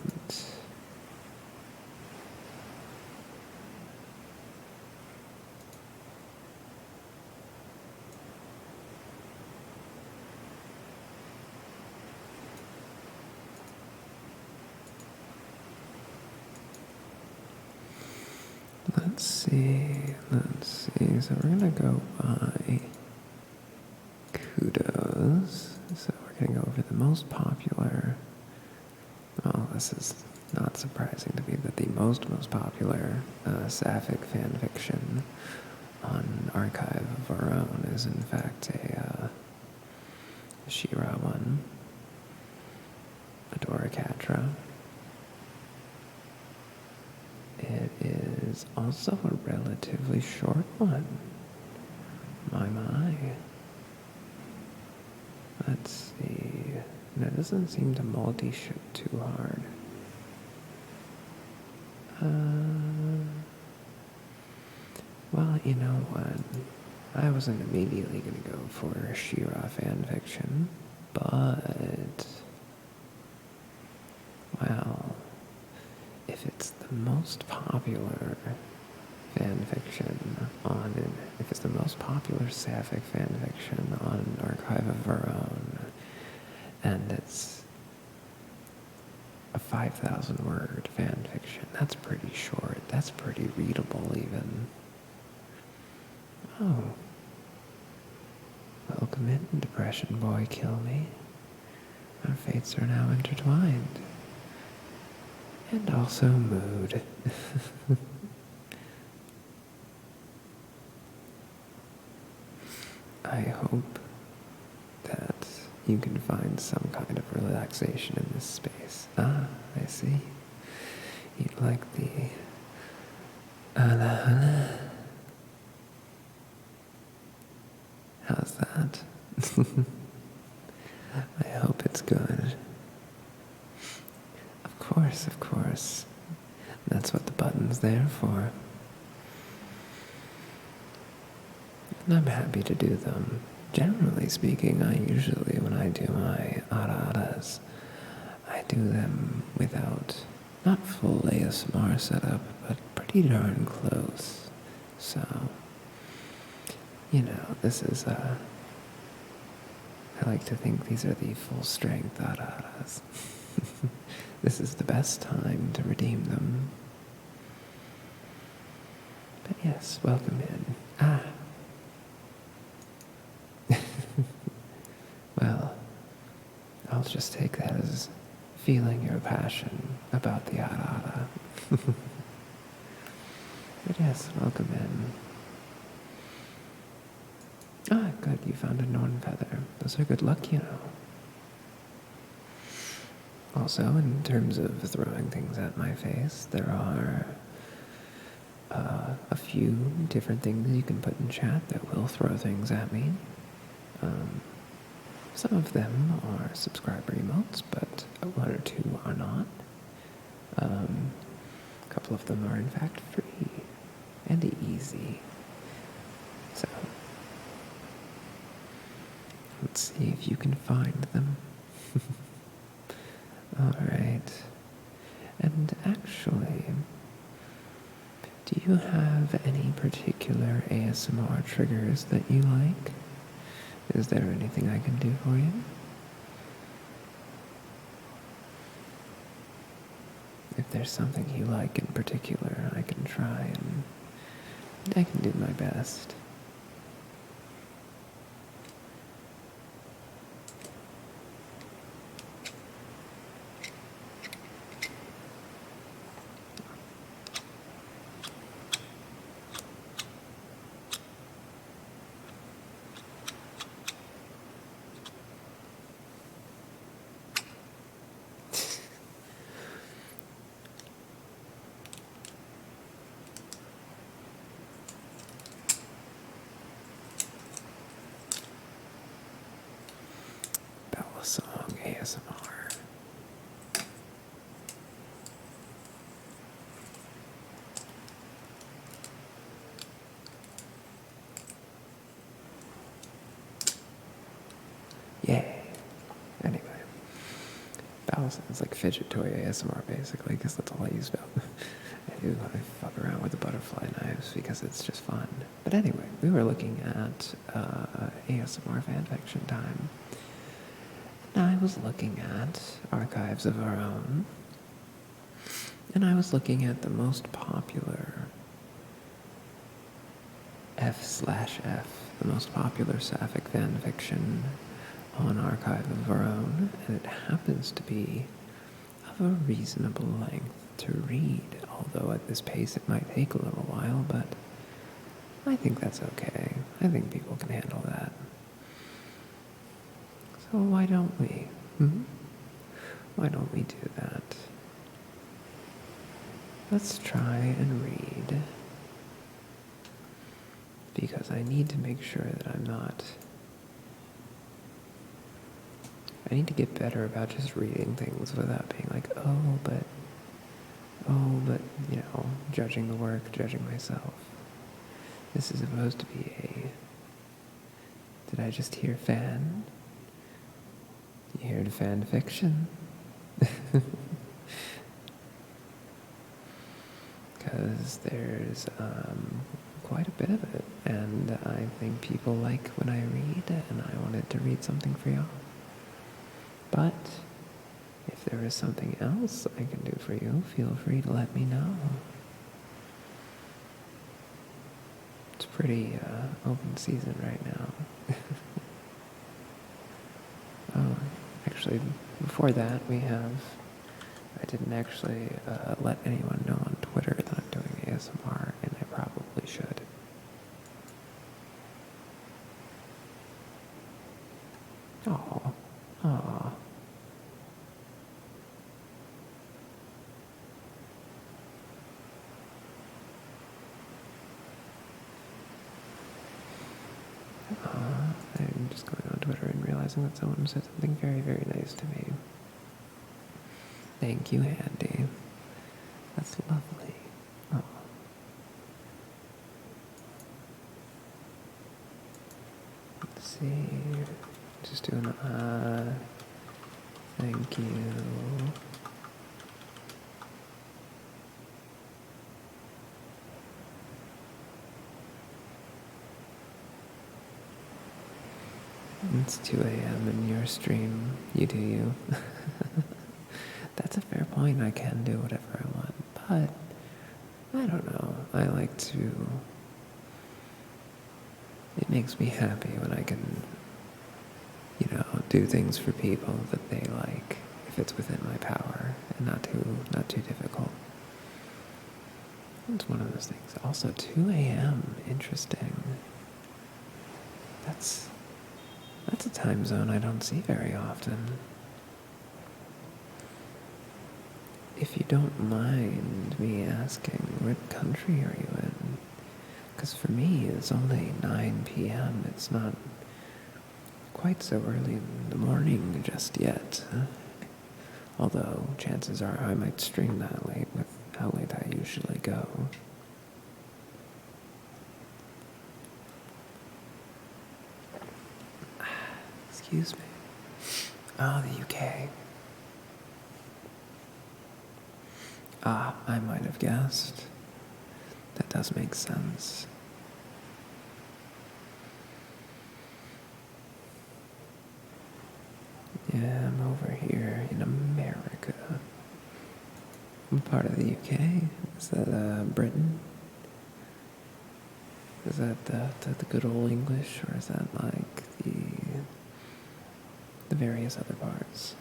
let's see. So we're gonna go by kudos. So we're gonna go over the most popular. Well, this is not surprising to me that the most popular Sapphic fanfiction on Archive of Our Own is in fact a She-Ra one, Adora Catra. It is also a relatively short one. My. Let's see. And it doesn't seem to multi-ship too hard. Well, you know what? I wasn't immediately going to go for a She-Ra fanfiction, but, well, if it's the most popular fanfiction if it's the most popular Sapphic fanfiction on Archive of Our Own, and it's a 5,000 word fanfiction, that's pretty short, that's pretty readable even. Oh. Welcome in, Depression Boy, kill me. Our fates are now intertwined. And also mood. I hope that you can find some kind of relaxation in this space. Ah, I see. You like the ala ala. How's that? I hope it's good. Of course. That's what the button's there for. And I'm happy to do them. Generally speaking, when I do my ara-aras, I do them without, not full ASMR setup, but pretty darn close. So, this is, I like to think these are the full-strength ara-aras. This is the best time to redeem them. But yes, welcome in. Well, I'll just take that as feeling your passion about the ara-ara. But yes, welcome in. Good, you found a Norn feather. Those are good luck, Also, in terms of throwing things at my face, there are a few different things you can put in chat that will throw things at me. Some of them are subscriber emotes, but one or two are not. couple of them are in fact free and easy. So, let's see if you can find them. Alright. And actually, do you have any particular ASMR triggers that you like? Is there anything I can do for you? If there's something you like in particular, I can try and I can do my best. Bella Song ASMR. Yay. Anyway, Bella sounds like fidget toy ASMR basically, because that's all I use about. I fuck around with the butterfly knives because it's just fun. But anyway, we were looking at ASMR fanfiction time. And I was looking at Archives of Our Own. And I was looking at the most popular F/F, the most popular sapphic fanfiction on Archive of Our Own, and it happens to be of a reasonable length to read, although at this pace it might take a little while, but I think that's okay. I think people can handle that. So why don't we? Why don't we do that? Let's try and read, because I need to make sure that I need to get better about just reading things without being like, oh, but, you know, judging the work, judging myself. This is supposed to be did I just hear fan? You heard fan fiction? Because there's quite a bit of it, and I think people like when I read, and I wanted to read something for y'all. But if there is something else I can do for you, feel free to let me know. It's pretty open season right now. Oh, actually, before that I didn't actually let anyone know on Twitter that I'm doing ASMR, and I probably should. Aw. I'm just going on Twitter and realizing that someone said something very, very nice to me. Thank you, Andy. That's lovely. Oh. Let's see. Just doing thank you. It's 2 a.m. in your stream. You do you. That's a fair point. I can do whatever I want, but I don't know. I like to. It makes me happy when I can, do things for people that they like, if it's within my power and not too difficult. It's one of those things. Also, 2 a.m. Interesting. That's a time zone I don't see very often. If you don't mind me asking, what country are you in? Because for me, it's only 9 p.m. It's not quite so early in the morning just yet. Although, chances are I might stream that late with how late I I usually go. Excuse me. Oh, the UK. Ah, I might have guessed. That does make sense. Yeah, I'm over here in America. What part of the UK? Is that Britain? Is that the good old English, or is that like the various other parts?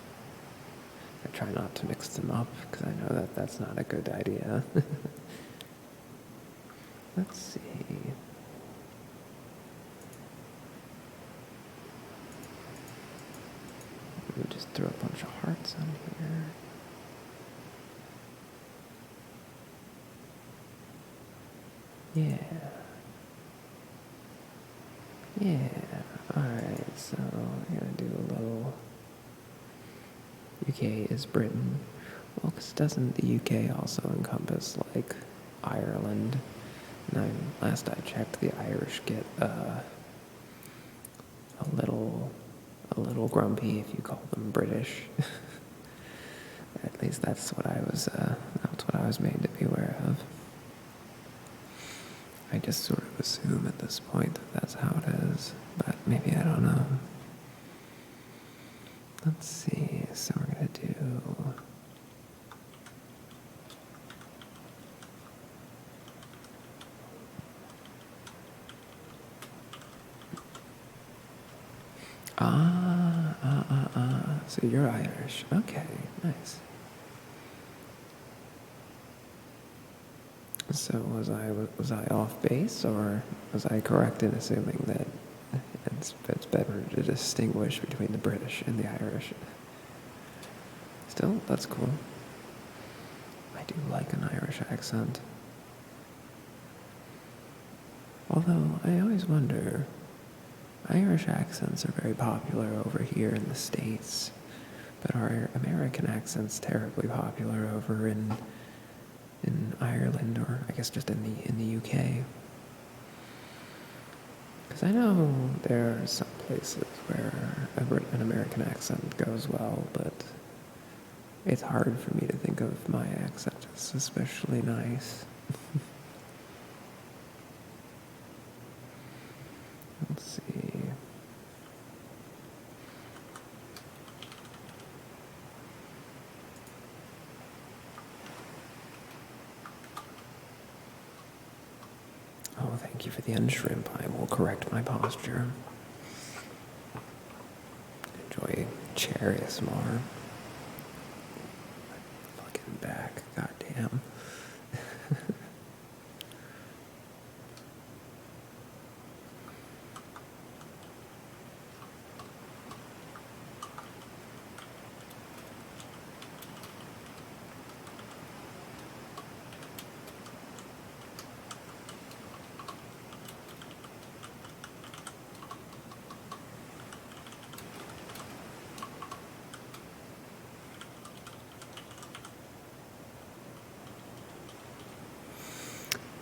I try not to mix them up because I know that that's not a good idea. Let's see. Let me just throw a bunch of hearts on here. Yeah. Yeah. Alright, so we're gonna do a little. UK is Britain. Well, 'cause doesn't the UK also encompass, like, Ireland? And last I checked, the Irish get a little grumpy if you call them British. At least that's what I was made to be aware of. I just sort of assume at this point that that's how it is, but maybe I don't know. Let's see, so we're gonna do. So you're Irish. Okay, nice. So was I off base, or was I correct in assuming that it's better to distinguish between the British and the Irish? Still, that's cool. I do like an Irish accent. Although, I always wonder, Irish accents are very popular over here in the States, but are American accents terribly popular over in Ireland, or I guess just in the UK? Because I know there are some places where an American accent goes well, but it's hard for me to think of my accent as especially nice. Let's see. Oh, thank you for the end shrimp. I will correct my posture. Enjoy chair ASMR. Fucking back, goddamn.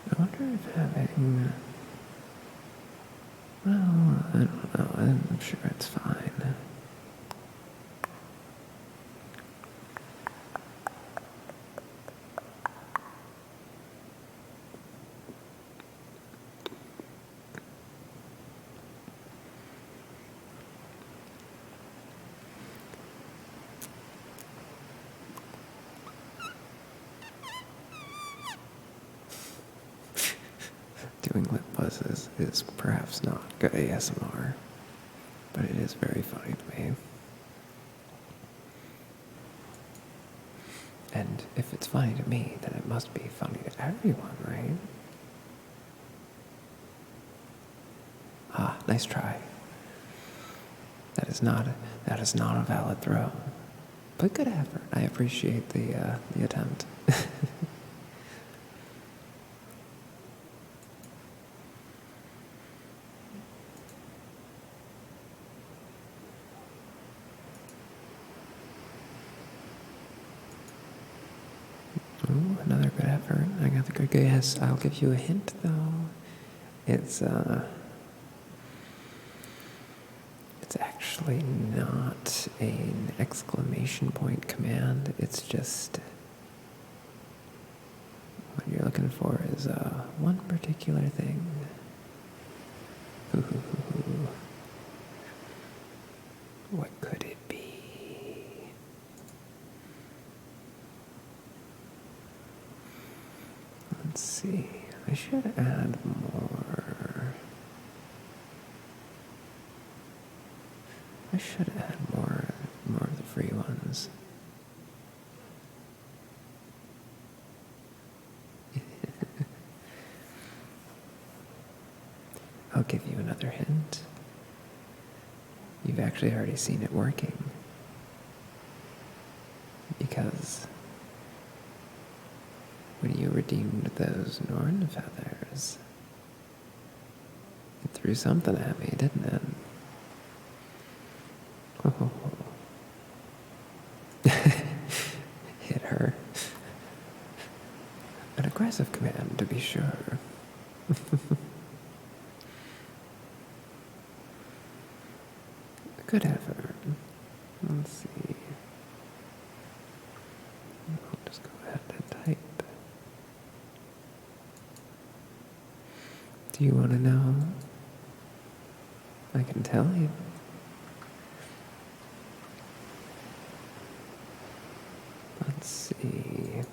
I wonder if having. Well, I don't know. I'm sure it's fine. Doing lip buzzes is perhaps not good ASMR, but it is very funny to me. And if it's funny to me, then it must be funny to everyone, right? Ah, nice try. That is not a valid throw, but good effort. I appreciate the attempt. Ooh, another good effort. I got the good guess. I'll give you a hint, though. It's actually not an exclamation point command. It's just what you're looking for is one particular thing. What could it be? Let's see. I should add more. I should add more of the free ones. I'll give you another hint. You've actually already seen it working. Because when you redeemed those Norn feathers, it threw something at me, didn't it? Oh. Hit her. An aggressive command, to be sure. Good effort. Let's see. I'll just go ahead and type. Do you want to know? I can tell you. Let's see. If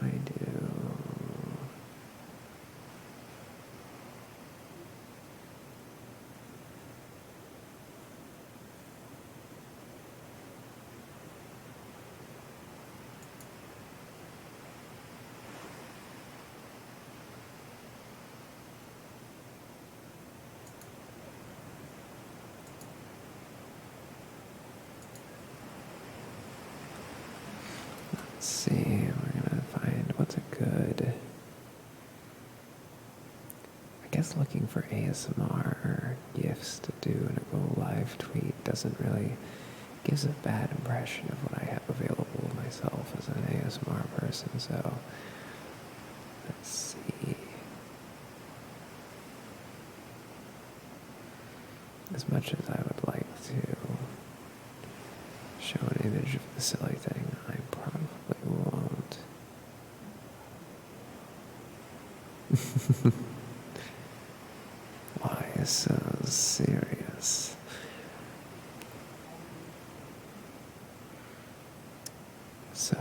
I do. Let's see, we're gonna find what's a good. I guess looking for ASMR gifts to do in a Go Live tweet doesn't really gives a bad impression of what I have available myself as an ASMR person. So let's see. As much as I would like to show an image of the silly thing, I probably won't. Why so serious? So,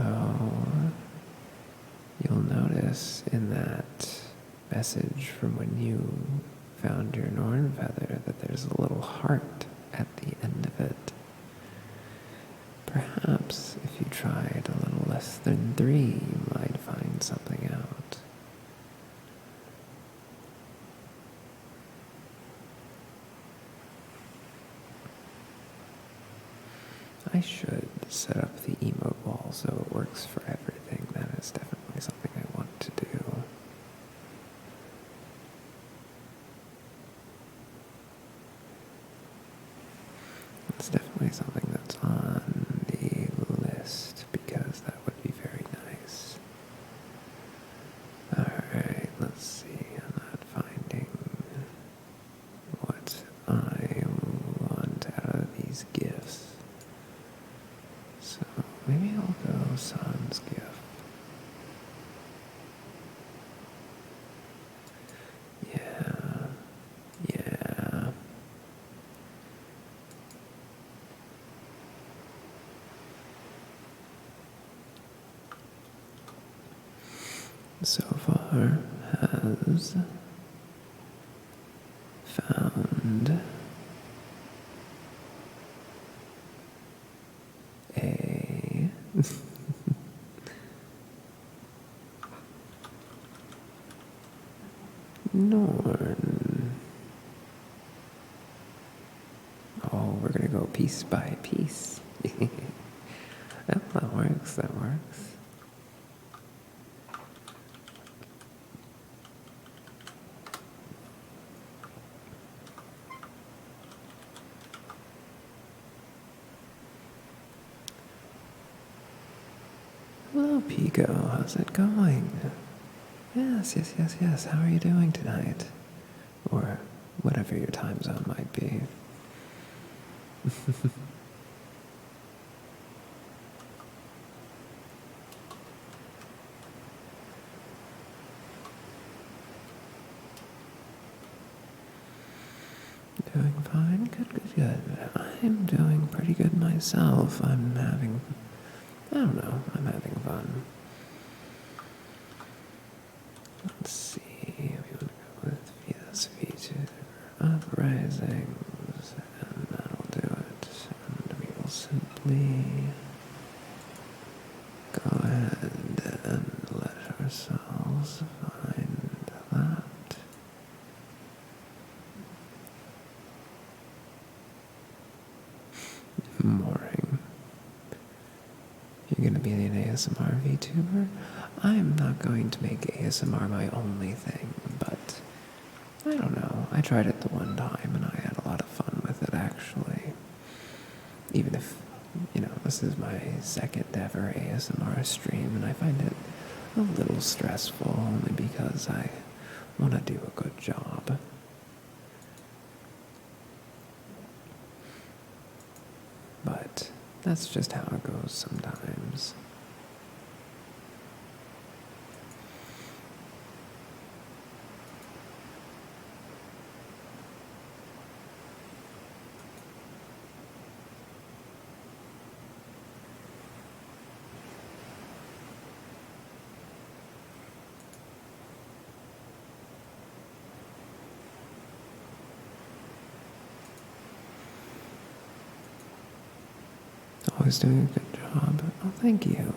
you'll notice in that message from when you found your Norn feather that there's a little heart at the end of it. Perhaps if you tried a little less than 3, you might find something out. I should set up the emote wall so it works for everything. That is definitely something I want to do. It's definitely something that's on the list because that would be very nice. Alright, let's see. I'm not finding what I want out of these gifts. So maybe I'll go Sans gift. Yeah. So far has found a Norn. Oh, we're gonna go piece by piece. That works, that works. Hello, Pico, how's it going? Yes, yes, yes, yes. How are you doing tonight? Or whatever your time zone might be. Doing fine? Good, good, good. I'm doing pretty good myself. I don't know, I'm having fun. Let's see, we want to go with VSV2 uprisings, and that'll do it. And we will simply go ahead and let ourselves find that. Mooring. You're gonna be an ASMR VTuber? I'm not going to make ASMR my only thing, but I don't know. I tried it the one time and I had a lot of fun with it actually. Even if, this is my second ever ASMR stream and I find it a little stressful only because I want to do a good job. But that's just how it goes sometimes. Always doing a good job. Oh, thank you.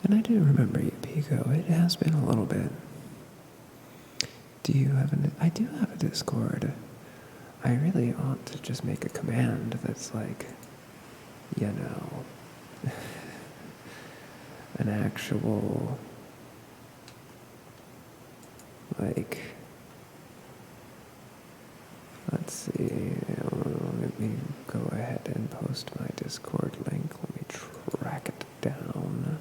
And I do remember you, Pico. It has been a little bit. I do have a Discord. I really ought to just make a command that's like, an actual, like, let's see, let me go ahead and post my Discord link. Let me track it down.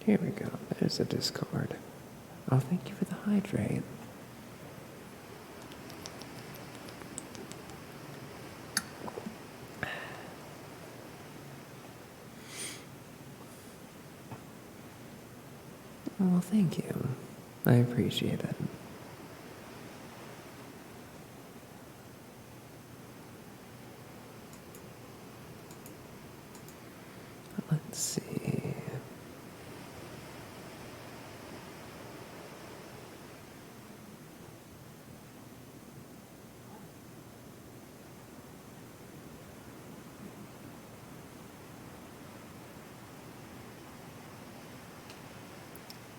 Here we go. There's a Discord. Oh, thank you for the hydrate. Well, thank you. I appreciate it. Let's see.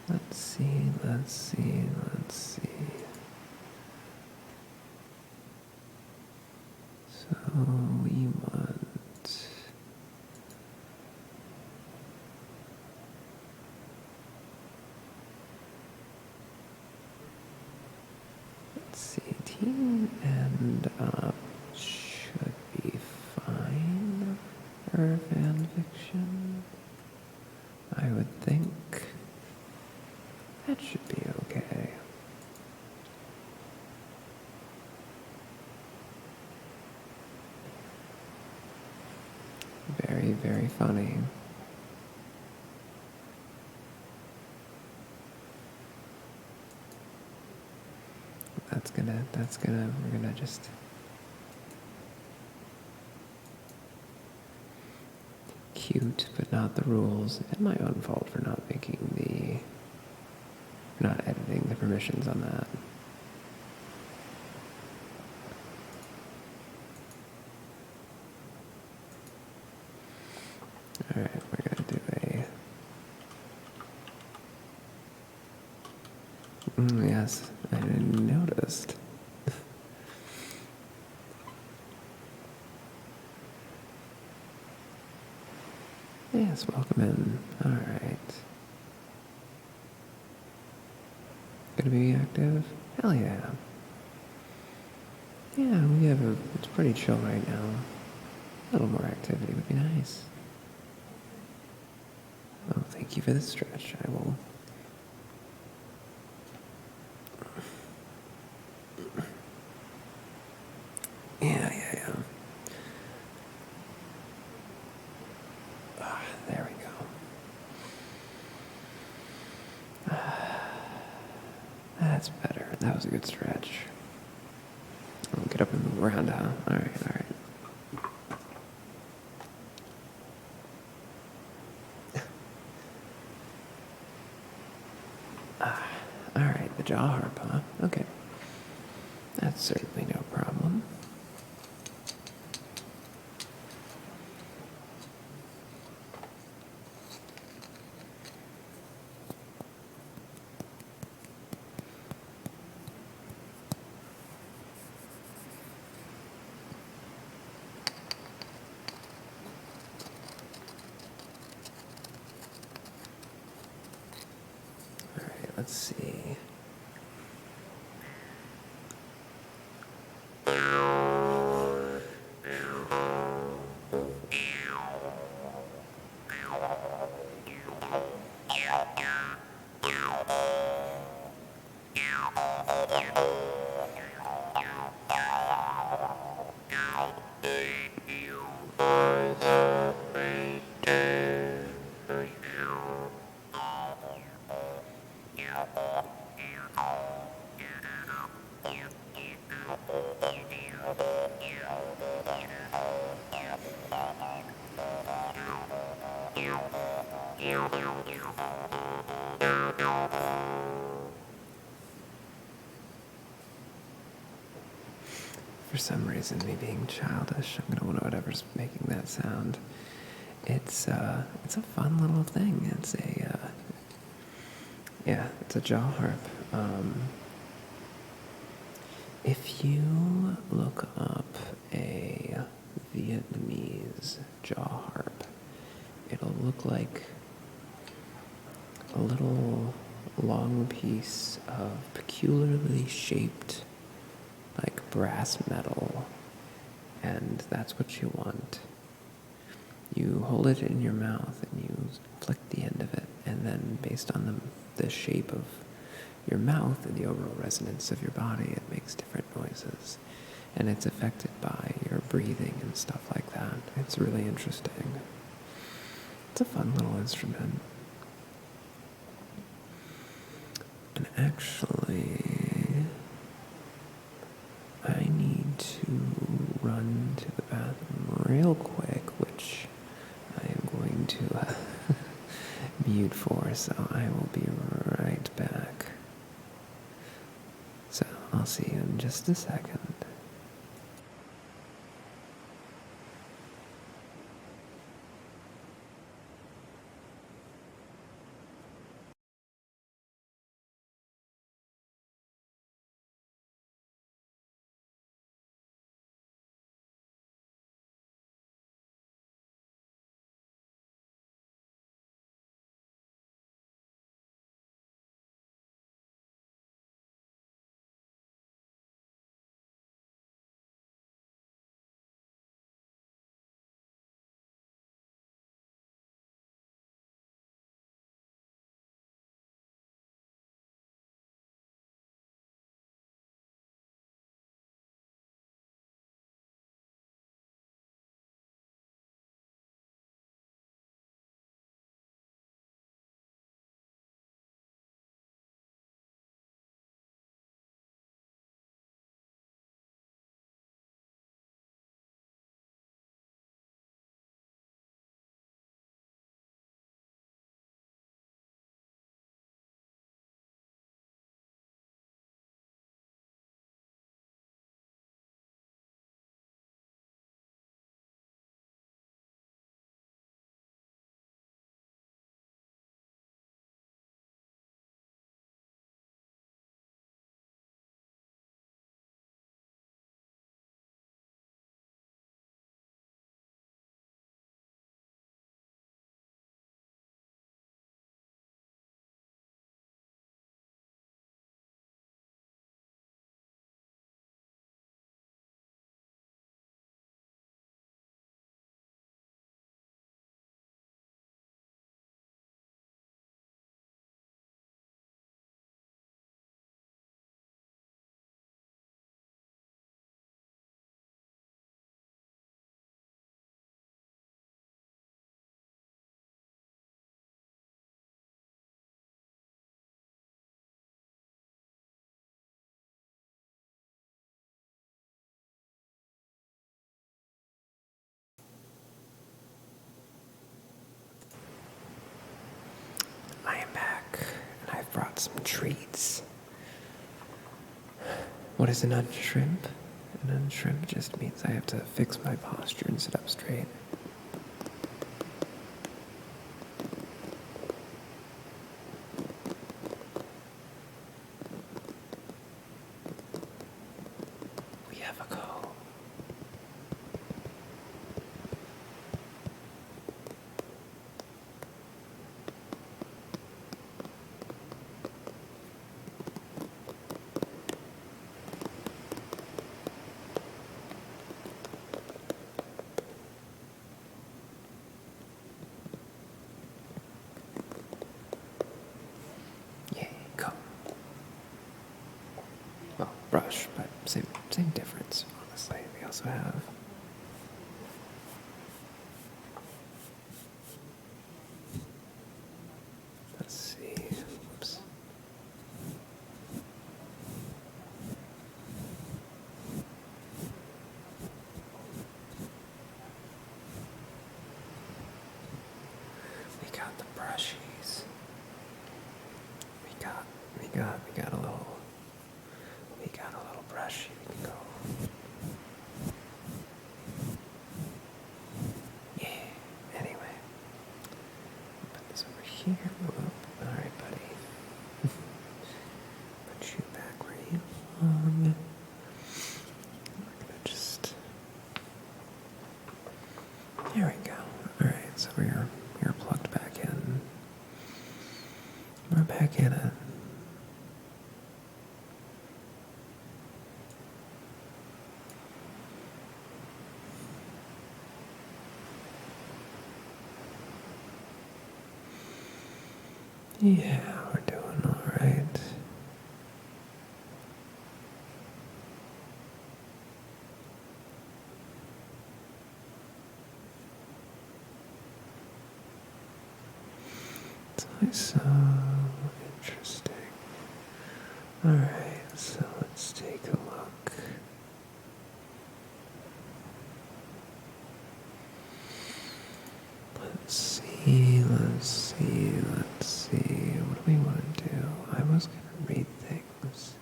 Let's see, let's see, let's see. So we want... Let's see, team and up should be fine for fan fiction. I would think that should be okay. Very, very funny. We're gonna just cute, but not the rules. And my own fault for not not editing the permissions on that. Alright, we're gonna do yes, I didn't notice. breakfast. Yes, welcome in. All right. Gonna be active? Hell yeah. Yeah, it's pretty chill right now. A little more activity would be nice. Oh, thank you for the stretch. I will. Yeah. There we go. That's better. That was a good stretch. I'll get up and move around, huh? All right. All right, the jaw harp, huh? Okay. That's certainly no problem. All right, let's see. For some reason, me being childish, I'm gonna want whatever's making that sound. It's a fun little thing. It's a jaw harp. If you look up a Vietnamese jaw harp, it'll look like a little long piece of peculiarly shaped, like brass metal, and that's what you want. You hold it in your mouth and you flick the end of it, and then based on the shape of your mouth and the overall resonance of your body, it makes different noises. And it's affected by your breathing and stuff like that. It's really interesting. It's a fun little instrument. And actually, I need to run to the bathroom real quick, which I am going to mute for, so I will be right back. So I'll see you in just a second. some treats. What is an unshrimp? An unshrimp just means I have to fix my posture and sit up straight. We have a go. Well, brush, but same difference, honestly. We also have let's see. Oops. We got the brushies. We got a little brushy. We can go. Yeah. Anyway, put this over here. Whoop. All right, buddy. Put you back where you belong. We're gonna just. There we go. All right, so we're plugged back in. We're back in it. Yeah, we're doing all right. It's always so interesting. All right, so let's take a look. Let's see. What do we want to do? I was going to read things.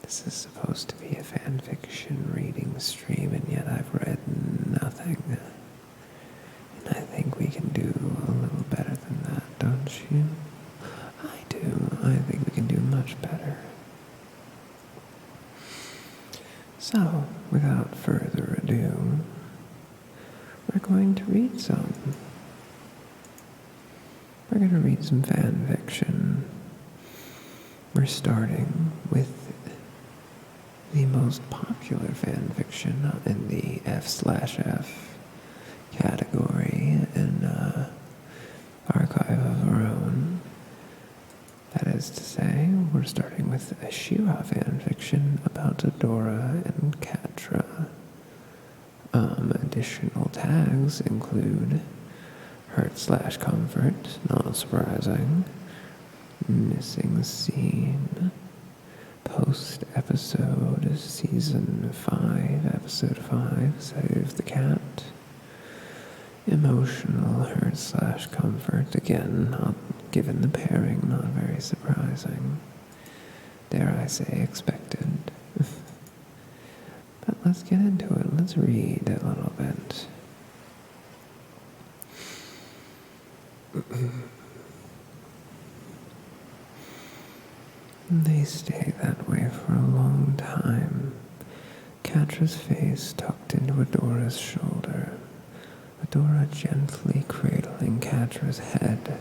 This is supposed to be a fan fiction reading stream, and yet I've read nothing. And I think we can do a little better than that, don't you? I do. I think we can do much better. So, without further ado, we're going to read some. We're going to read some fan fiction. We're starting with the most popular fan fiction in the F/F category in Archive of Our Own. That is to say, we're starting with a She-Ra fan fiction about Adora and Catra. Additional tags include hurt/comfort, not surprising, missing scene, post-episode, season 5, episode 5, Save the Cat, emotional hurt/comfort, again, not given the pairing, not very surprising, dare I say expected. But let's get into it. Let's read a little bit. They stay that way for a long time. Catra's face tucked into Adora's shoulder. Adora gently cradling Catra's head.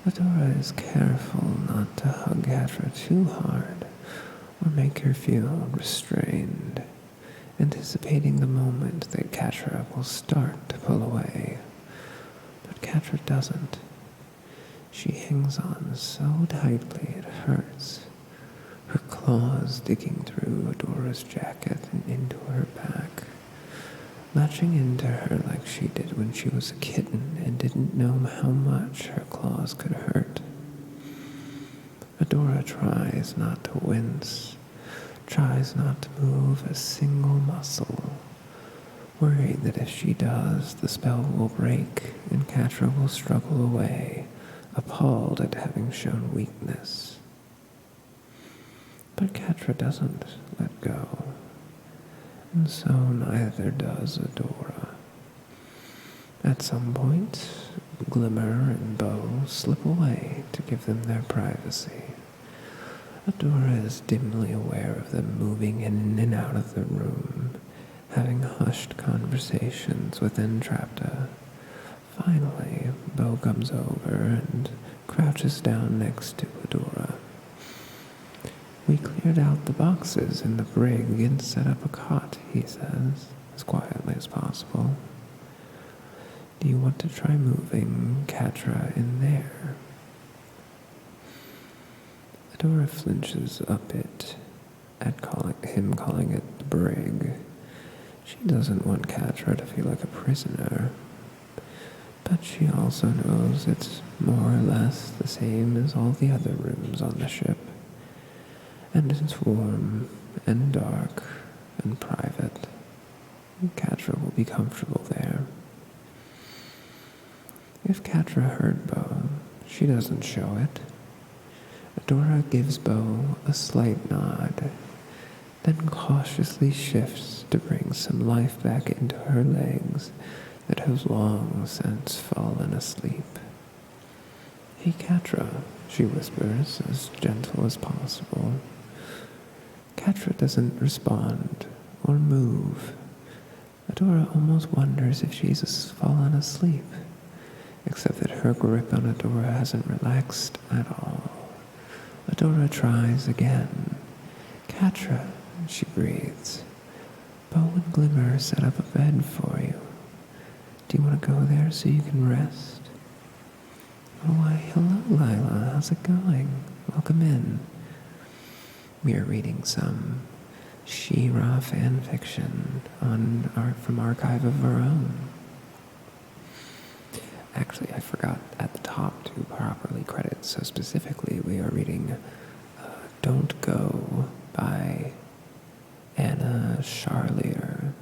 Adora is careful not to hug Catra too hard or make her feel restrained, anticipating the moment that Catra will start to pull away. But Catra doesn't. She hangs on so tightly it hurts, her claws digging through Adora's jacket and into her back, latching into her like she did when she was a kitten and didn't know how much her claws could hurt. Adora tries not to wince, tries not to move a single muscle, worried that if she does, the spell will break and Catra will struggle away, appalled at having shown weakness. But Catra doesn't let go, and so neither does Adora. At some point, Glimmer and Bow slip away to give them their privacy. Adora is dimly aware of them moving in and out of the room, having hushed conversations with Entrapta. Finally, Bow comes over and crouches down next to Adora. "We cleared out the boxes in the brig and set up a cot," he says, as quietly as possible. "Do you want to try moving Catra in there?" Adora flinches a bit at him calling it the brig. She doesn't want Catra to feel like a prisoner, but she also knows it's more or less the same as all the other rooms on the ship, and it's warm and dark and private. Catra will be comfortable there. If Catra heard Bow, she doesn't show it. Adora gives Bow a slight nod, then cautiously shifts to bring some life back into her legs that have long since fallen asleep. "Hey, Catra," she whispers, as gentle as possible. Catra doesn't respond or move. Adora almost wonders if she's fallen asleep, except that her grip on Adora hasn't relaxed at all. Adora tries again. "Catra," she breathes. "Bow and Glimmer set up a bed for you. Do you want to go there so you can rest?" "Oh, why, hello, Lila. How's it going? Welcome in." We are reading some She-Ra fan fiction from Archive of Our Own. Actually, I forgot at the top to properly credit, so specifically we are reading Don't Go by Anna Charlier,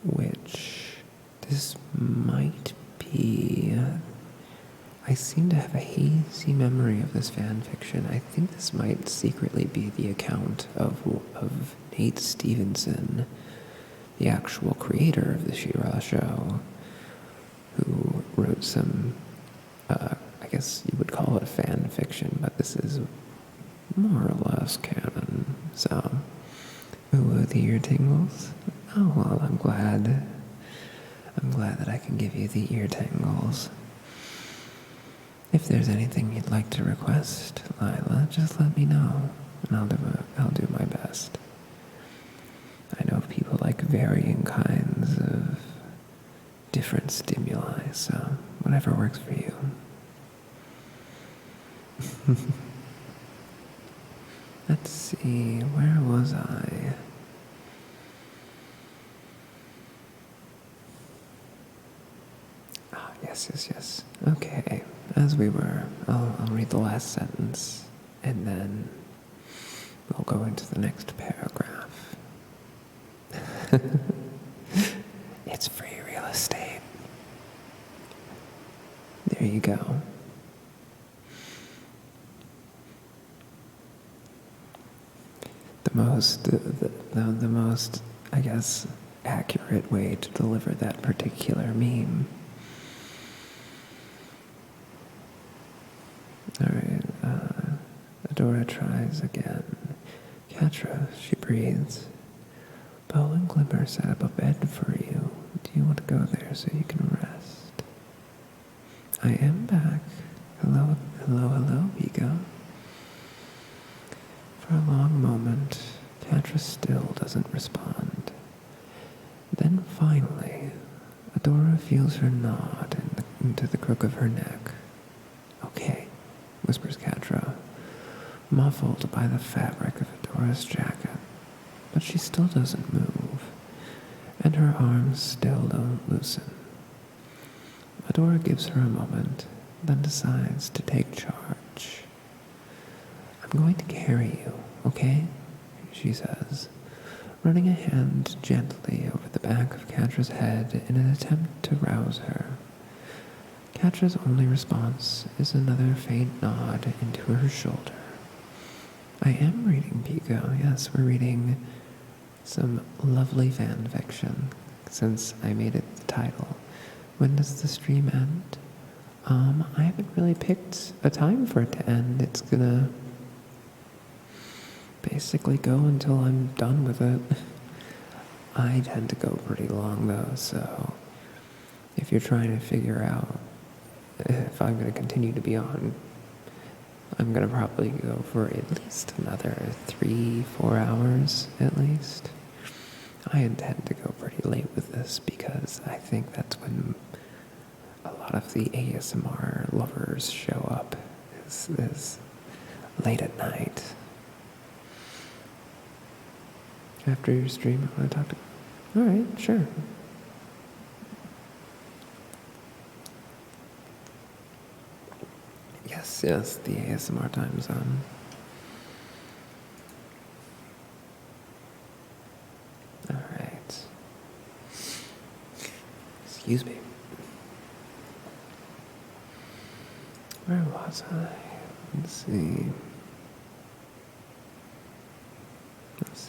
which this might be... I seem to have a hazy memory of this fan fiction. I think this might secretly be the account of Nate Stevenson, the actual creator of the She-Ra show, who wrote some, I guess you would call it fan fiction, but this is more or less canon. So, ooh, the ear tingles. Oh, well, I'm glad that I can give you the ear tingles. If there's anything you'd like to request, Lila, just let me know, and I'll do my best. I know people like varying kinds of different stimuli, so whatever works for you. Let's see, where was I? Ah, yes. Okay, as we were, I'll read the last sentence, and then we'll go into the next paragraph. It's free real estate. There you go. The most, I guess, accurate way to deliver that particular meme. Alright, Adora tries again. "Catra," she breathes. "Bow and Glimmer set up a bed for you. Do you want to go there so you can rest?" "I am back. Hello, Vigo." For a long moment, Catra still doesn't respond. Then finally, Adora feels her nod into the crook of her neck. "Okay," whispers Catra, muffled by the fabric of Adora's jacket. But she still doesn't move, and her arms still don't loosen. Adora gives her a moment, then decides to take charge. "I'm going to carry you, okay?" she says, running a hand gently over the back of Catra's head in an attempt to rouse her. Katra's only response is another faint nod into her shoulder. I am reading Pico. Yes, we're reading some lovely fan fiction since I made it the title. When does the stream end? I haven't really picked a time for it to end. It's gonna basically go until I'm done with it. I tend to go pretty long though, so if you're trying to figure out if I'm gonna continue to be on, I'm gonna probably go for at least another 3-4 hours at least. I intend to go pretty late with this because I think that's when a lot of the ASMR lovers show up, is late at night. After your stream, I want to talk to... Alright, sure. Yes, the ASMR time zone. Alright. Excuse me. Where was I? Let's see.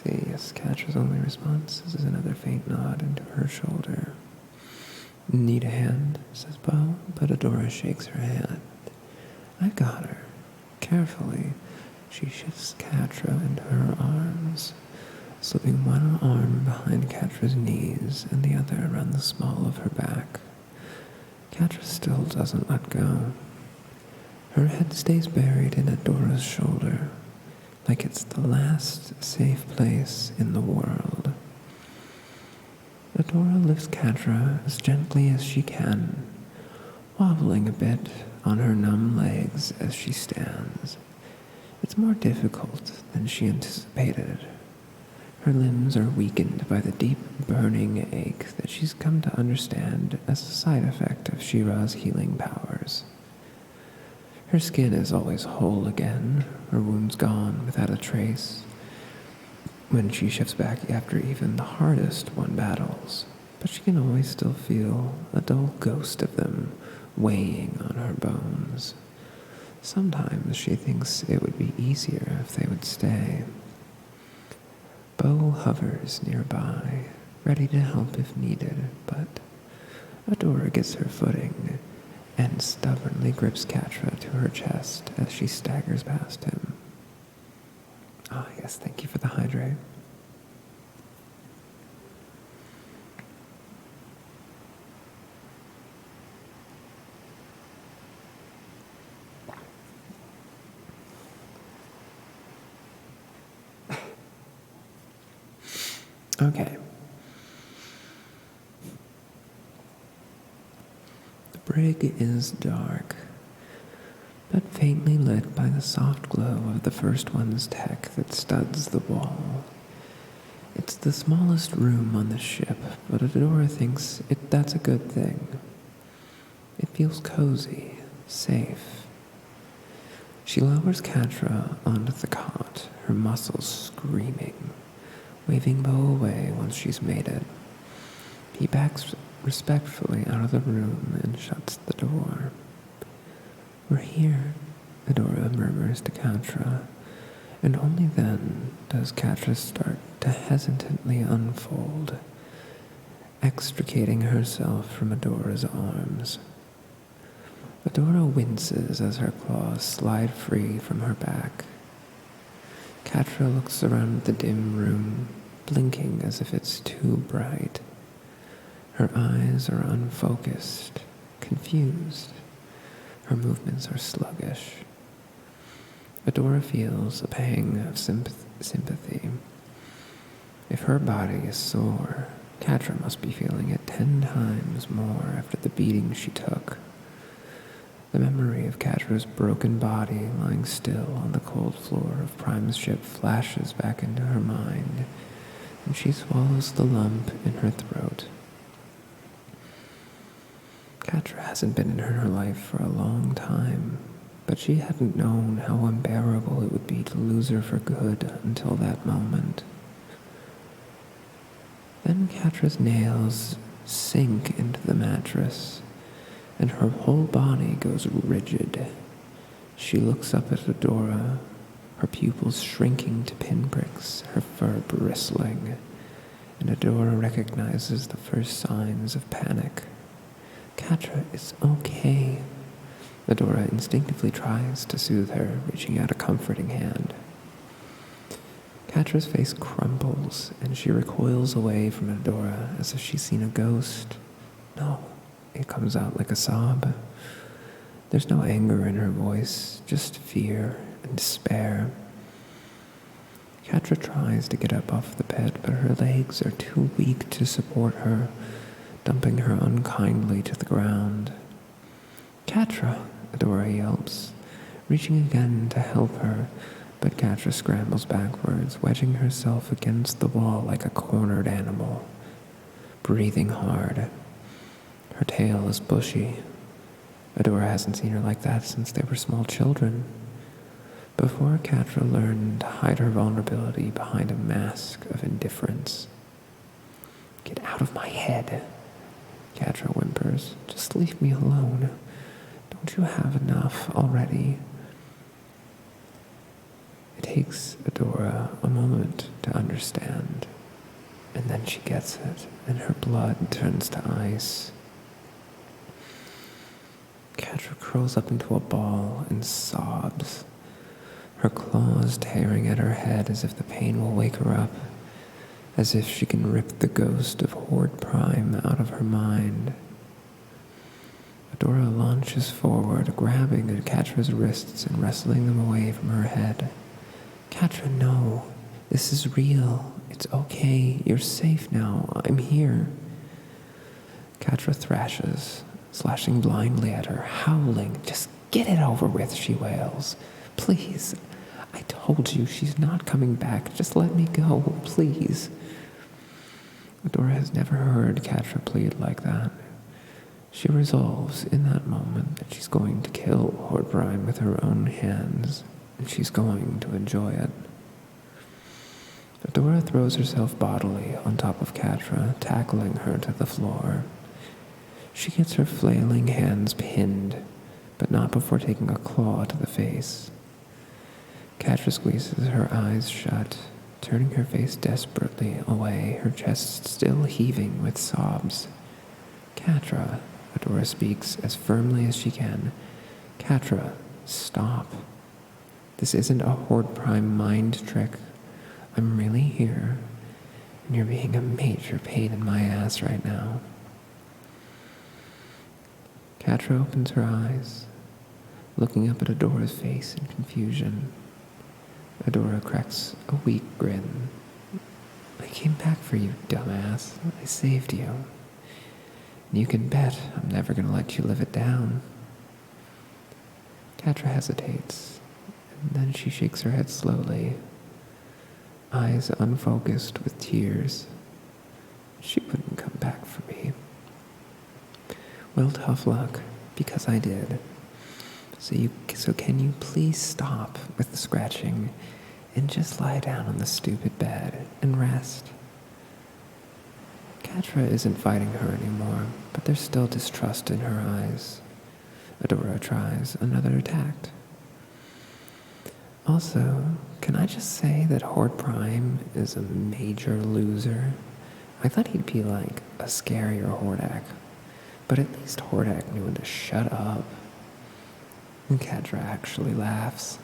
Yes, Katra's only response is another faint nod into her shoulder. Need a hand, says Bo, but Adora shakes her hand. I've got her. Carefully, she shifts Katra into her arms, slipping one arm behind Katra's knees and the other around the small of her back. Katra still doesn't let go. Her head stays buried in Adora's shoulder, like it's the last safe place in the world. Adora lifts Katra as gently as she can, wobbling a bit on her numb legs as she stands. It's more difficult than she anticipated. Her limbs are weakened by the deep burning ache that she's come to understand as a side effect of She-Ra's healing powers. Her skin is always whole again, her wounds gone without a trace, when she shifts back after even the hardest won battles, but she can always still feel a dull ghost of them weighing on her bones. Sometimes she thinks it would be easier if they would stay. Bo hovers nearby, ready to help if needed, but Adora gets her footing and stubbornly grips Katra to her chest as she staggers past him. Ah, yes, thank you for the hydrate. Okay. The brig is dark, but faintly lit by the soft glow of the first one's tech that studs the wall. It's the smallest room on the ship, but Adora thinks that's a good thing. It feels cozy, safe. She lowers Katra onto the cot, her muscles screaming, waving Bo away once she's made it. He backs respectfully out of the room and shuts the door. We're here, Adora murmurs to Katra, and only then does Katra start to hesitantly unfold, extricating herself from Adora's arms. Adora winces as her claws slide free from her back. Katra looks around the dim room, blinking as if it's too bright. Her eyes are unfocused, confused. Her movements are sluggish. Adora feels a pang of sympathy. If her body is sore, Katra must be feeling it 10 times more after the beating she took. The memory of Katra's broken body lying still on the cold floor of Prime's ship flashes back into her mind, and she swallows the lump in her throat. Katra hasn't been in her life for a long time, but she hadn't known how unbearable it would be to lose her for good until that moment. Then Katra's nails sink into the mattress, and her whole body goes rigid. She looks up at Adora, her pupils shrinking to pinpricks, her fur bristling, and Adora recognizes the first signs of panic. Catra, it's okay. Adora instinctively tries to soothe her, reaching out a comforting hand. Catra's face crumbles, and she recoils away from Adora as if she's seen a ghost. No, it comes out like a sob. There's no anger in her voice, just fear and despair. Catra tries to get up off the bed, but her legs are too weak to support her, dumping her unkindly to the ground. Catra, Adora yelps, reaching again to help her, but Catra scrambles backwards, wedging herself against the wall like a cornered animal, breathing hard. Her tail is bushy. Adora hasn't seen her like that since they were small children. Before Catra learned to hide her vulnerability behind a mask of indifference. Get out of my head, Catra whimpers. Just leave me alone. Don't you have enough already? It takes Adora a moment to understand, and then she gets it, and her blood turns to ice. Catra curls up into a ball and sobs, her claws tearing at her head as if the pain will wake her up, as if she can rip the ghost of Horde Prime out of her mind. Adora launches forward, grabbing at Catra's wrists and wrestling them away from her head. Catra, no. This is real. It's okay. You're safe now. I'm here. Catra thrashes, slashing blindly at her, howling. Just get it over with, she wails. Please. I told you she's not coming back. Just let me go, please. Adora has never heard Catra plead like that. She resolves in that moment that she's going to kill Horde Prime with her own hands, and she's going to enjoy it. Adora throws herself bodily on top of Catra, tackling her to the floor. She gets her flailing hands pinned, but not before taking a claw to the face. Catra squeezes her eyes shut, turning her face desperately away, her chest still heaving with sobs. Catra, Adora speaks as firmly as she can. Catra, stop. This isn't a Horde Prime mind trick. I'm really here, and you're being a major pain in my ass right now. Catra opens her eyes, looking up at Adora's face in confusion. Adora cracks a weak grin. I came back for you, dumbass. I saved you. And you can bet I'm never going to let you live it down. Catra hesitates, and then she shakes her head slowly, eyes unfocused with tears. She wouldn't come back for me. Well, tough luck, because I did. So can you please stop with the scratching and just lie down on the stupid bed and rest? Catra isn't fighting her anymore, but there's still distrust in her eyes. Adora tries another attack. Also, can I just say that Horde Prime is a major loser? I thought he'd be like a scarier Hordak, but at least Hordak knew when to shut up. And Catra actually laughs,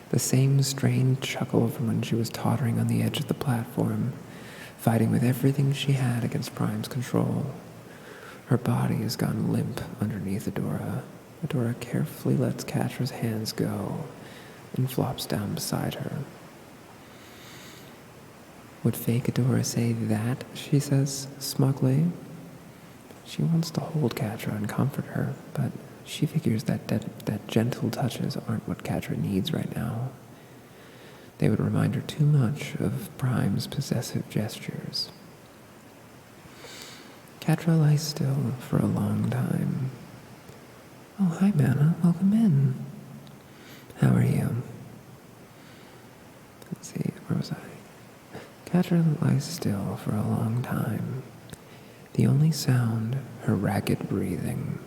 the same strained chuckle from when she was tottering on the edge of the platform, fighting with everything she had against Prime's control. Her body has gone limp underneath Adora. Adora carefully lets Catra's hands go and flops down beside her. Would fake Adora say that? She says smugly. She wants to hold Catra and comfort her, but she figures that gentle touches aren't what Catra needs right now. They would remind her too much of Prime's possessive gestures. Catra lies still for a long time. Oh, hi, Mana. Welcome in. How are you? Let's see, where was I? Catra lies still for a long time. The only sound, her ragged breathing.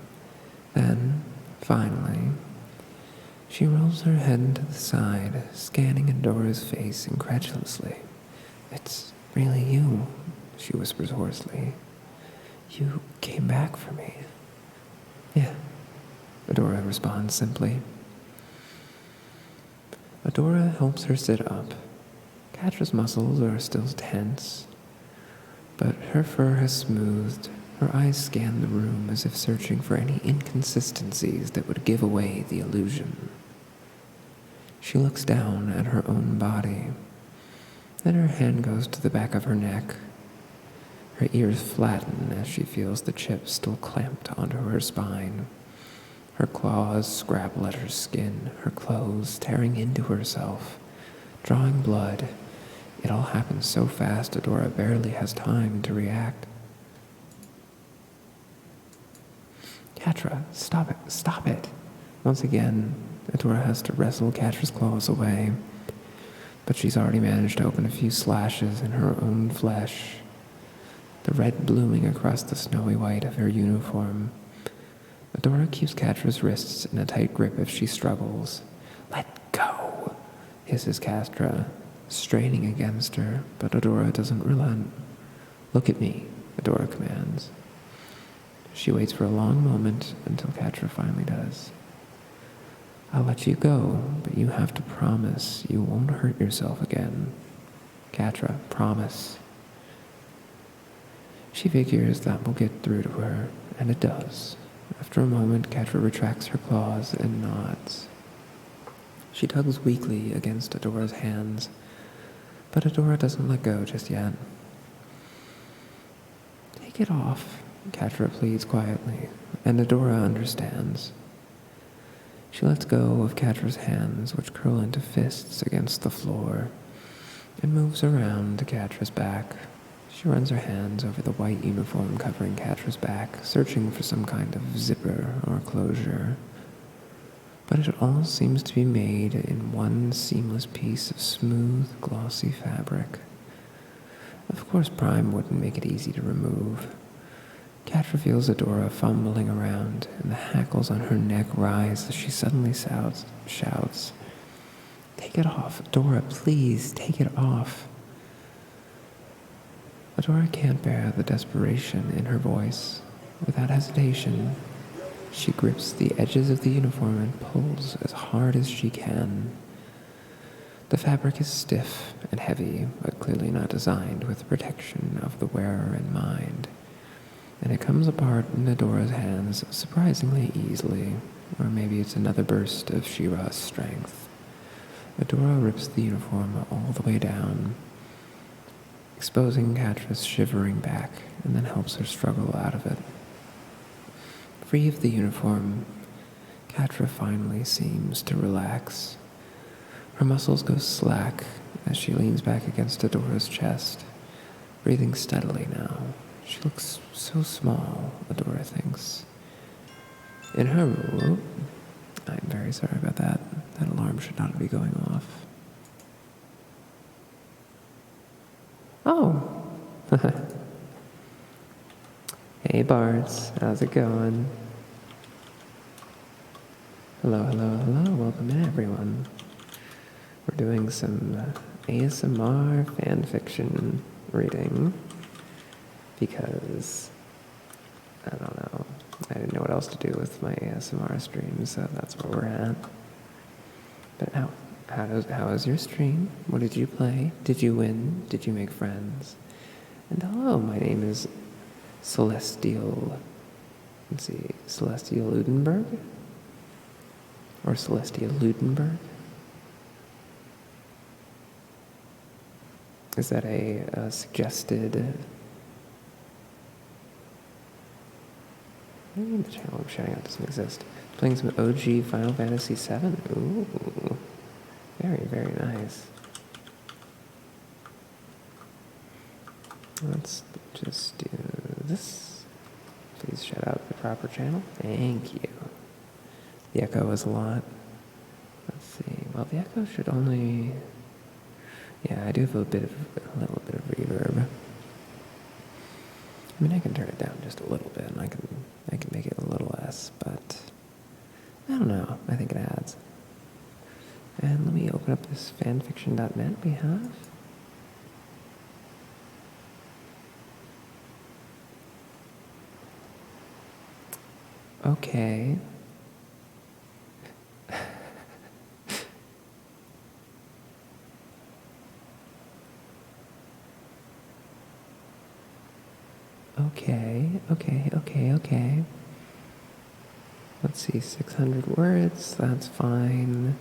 Then, finally, she rolls her head to the side, scanning Adora's face incredulously. "It's really you," she whispers hoarsely. "You came back for me." "Yeah," Adora responds simply. Adora helps her sit up. Catra's muscles are still tense, but her fur has smoothed. Her eyes scan the room as if searching for any inconsistencies that would give away the illusion. She looks down at her own body. Then her hand goes to the back of her neck. Her ears flatten as she feels the chip still clamped onto her spine. Her claws scrabble at her skin, her clothes tearing into herself, drawing blood. It all happens so fast, Adora barely has time to react. "Catra, stop it, stop it." Once again, Adora has to wrestle Catra's claws away, but she's already managed to open a few slashes in her own flesh, the red blooming across the snowy white of her uniform. Adora keeps Catra's wrists in a tight grip if she struggles. "Let go," hisses Catra, straining against her, but Adora doesn't relent. "Look at me," Adora commands. She waits for a long moment until Catra finally does. "I'll let you go, but you have to promise you won't hurt yourself again. Catra, promise." She figures that will get through to her, and it does. After a moment, Catra retracts her claws and nods. She tugs weakly against Adora's hands, but Adora doesn't let go just yet. "Take it off," Catra pleads quietly, and Adora understands. She lets go of Catra's hands, which curl into fists against the floor, and moves around to Catra's back. She runs her hands over the white uniform covering Catra's back, searching for some kind of zipper or closure. But it all seems to be made in one seamless piece of smooth, glossy fabric. Of course, Prime wouldn't make it easy to remove. Catra feels Adora fumbling around, and the hackles on her neck rise as she suddenly shouts, "Take it off, Adora, please, take it off." Adora can't bear the desperation in her voice. Without hesitation, she grips the edges of the uniform and pulls as hard as she can. The fabric is stiff and heavy, but clearly not designed with the protection of the wearer in mind, and it comes apart in Adora's hands surprisingly easily, or maybe it's another burst of She-Ra's strength. Adora rips the uniform all the way down, exposing Catra's shivering back, and then helps her struggle out of it. Free of the uniform, Catra finally seems to relax. Her muscles go slack as she leans back against Adora's chest, breathing steadily now. She looks so small, Adora thinks. In her room, I'm very sorry about that. That alarm should not be going off. Oh! Hey Bards, how's it going? Hello, hello, hello, welcome in everyone. We're doing some ASMR fan fiction reading because, I don't know, I didn't know what else to do with my ASMR streams, so that's where we're at. But how was your stream? What did you play? Did you win? Did you make friends? And hello, my name is Celestial Ludenberg? Or Celestia Ludenberg? Is that a suggested... Maybe the channel I'm shouting out doesn't exist. Playing some OG Final Fantasy VII. Ooh. Very, very nice. Let's just do this. Please shout out the proper channel. Thank you. The echo is a lot. Let's see. Well, the echo should only... Yeah, I do have a little bit of reverb. I mean, I can turn it down just a little bit, and I can make it a little less, but don't know. I think it adds. And let me open up this fanfiction.net we have. Okay. Okay. Let's see, 600 words, that's fine.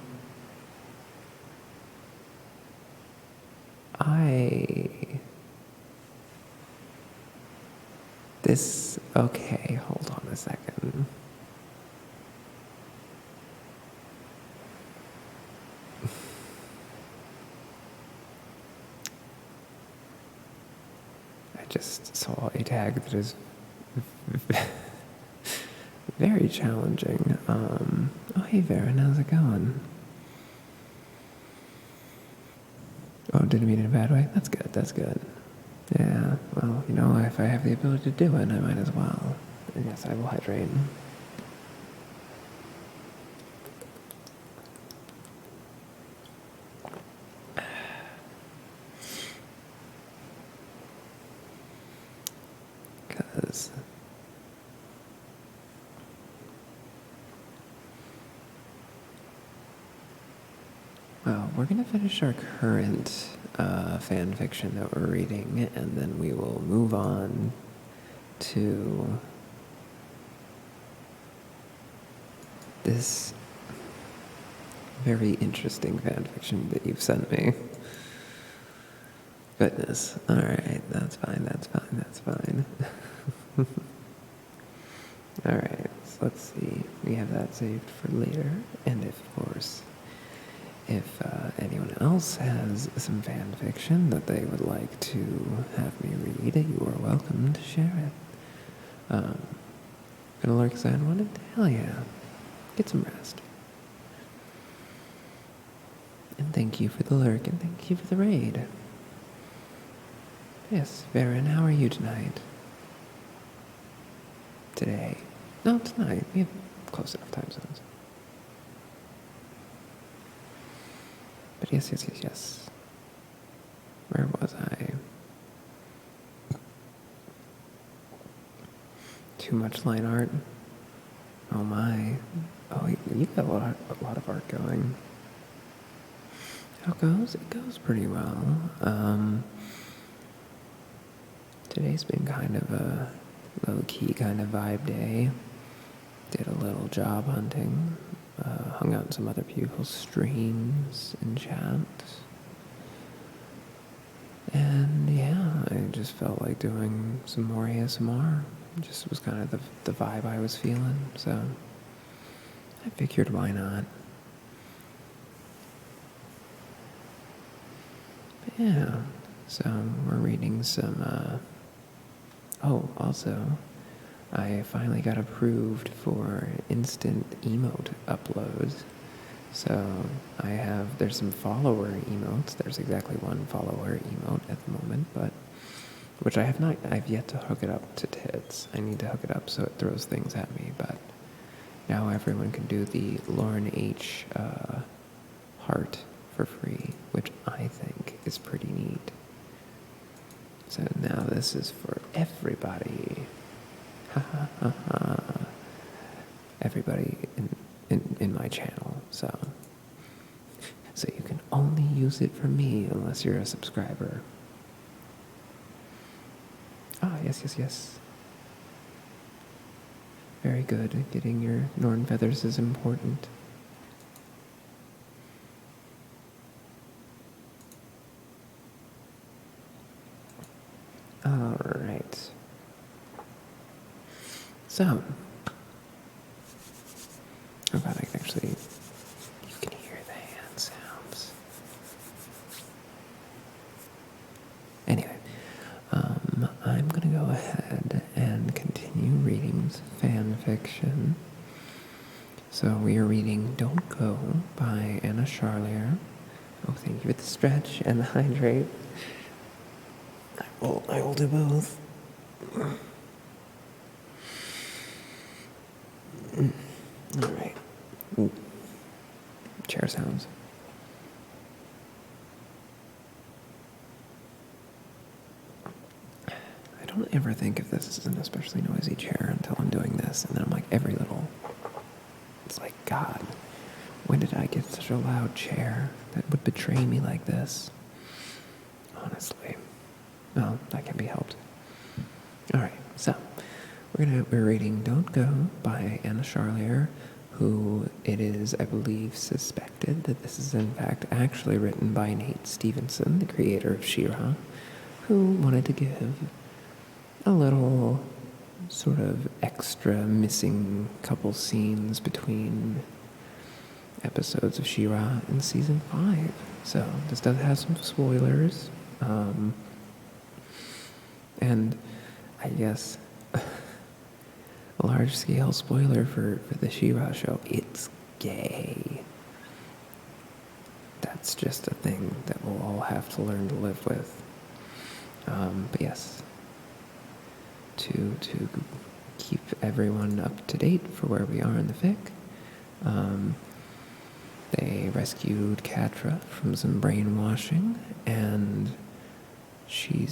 Okay, hold on a second. I just saw a tag that is very challenging. Oh, hey, Varen, how's it going? Oh, didn't mean it in a bad way? That's good. Yeah, well, if I have the ability to do it, I might as well. And yes, I will hydrate. Because... well, we're going to finish our current fan fiction that we're reading, and then we will move on to this very interesting fan fiction that you've sent me. Goodness. Alright, that's fine. Alright, so let's see. We have that saved for later, and of course, if anyone else has some fan fiction that they would like to have me read, you are welcome to share it. Gonna lurk as I unwanted? Hell yeah. Get some rest. And thank you for the lurk, and thank you for the raid. Yes, Varen, how are you tonight? Today? No, tonight. We have close enough time zones. But yes. Where was I? Too much line art? Oh my. Oh, you got a lot of art going. How it goes? It goes pretty well. Today's been kind of a low-key kind of vibe day. Did a little job hunting. Hung out in some other people's streams and chats. And yeah, I just felt like doing some more ASMR. It just was kind of the vibe I was feeling, so I figured why not. But yeah, so we're reading some, oh, also, I finally got approved for instant emote uploads. So there's some follower emotes. There's exactly one follower emote at the moment, but which I've yet to hook it up to tits. I need to hook it up so it throws things at me, but now everyone can do the Lauren H. heart for free, which I think is pretty neat. So now this is for everybody. Everybody in my channel, so you can only use it for me unless you're a subscriber. Ah, yes. Very good. Getting your Norn feathers is important. Alright. So, oh god, I can actually, you can hear the hand sounds. Anyway, I'm gonna go ahead and continue reading fan fiction. So we are reading Don't Go by Anna Charlier. Oh, thank you for the stretch and the hydrate. I will do both. Alright. chair sounds. I don't ever think of this as an especially noisy chair until I'm doing this, and then I'm like, it's like, God, when did I get such a loud chair that would betray me like this? Honestly. Well, that can be helped. Alright, so we're reading Don't Go by Anna Charlier, who it is, I believe, suspected that this is in fact actually written by Nate Stevenson, the creator of She-Ra, who wanted to give a little sort of extra missing couple scenes between episodes of She-Ra in season 5. So this does have some spoilers, and I guess a large-scale spoiler for the She-Ra show, it's gay. That's just a thing that we'll all have to learn to live with. But yes, to keep everyone up to date for where we are in the fic, they rescued Catra from some brainwashing, and she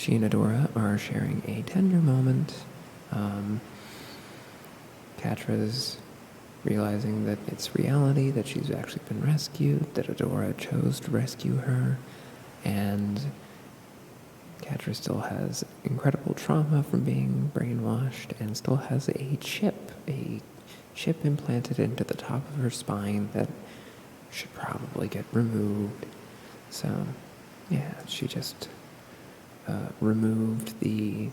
and Adora are sharing a tender moment. Catra's realizing that it's reality, that she's actually been rescued, that Adora chose to rescue her, and Catra still has incredible trauma from being brainwashed and still has a chip implanted into the top of her spine that should probably get removed. So, yeah, she just removed the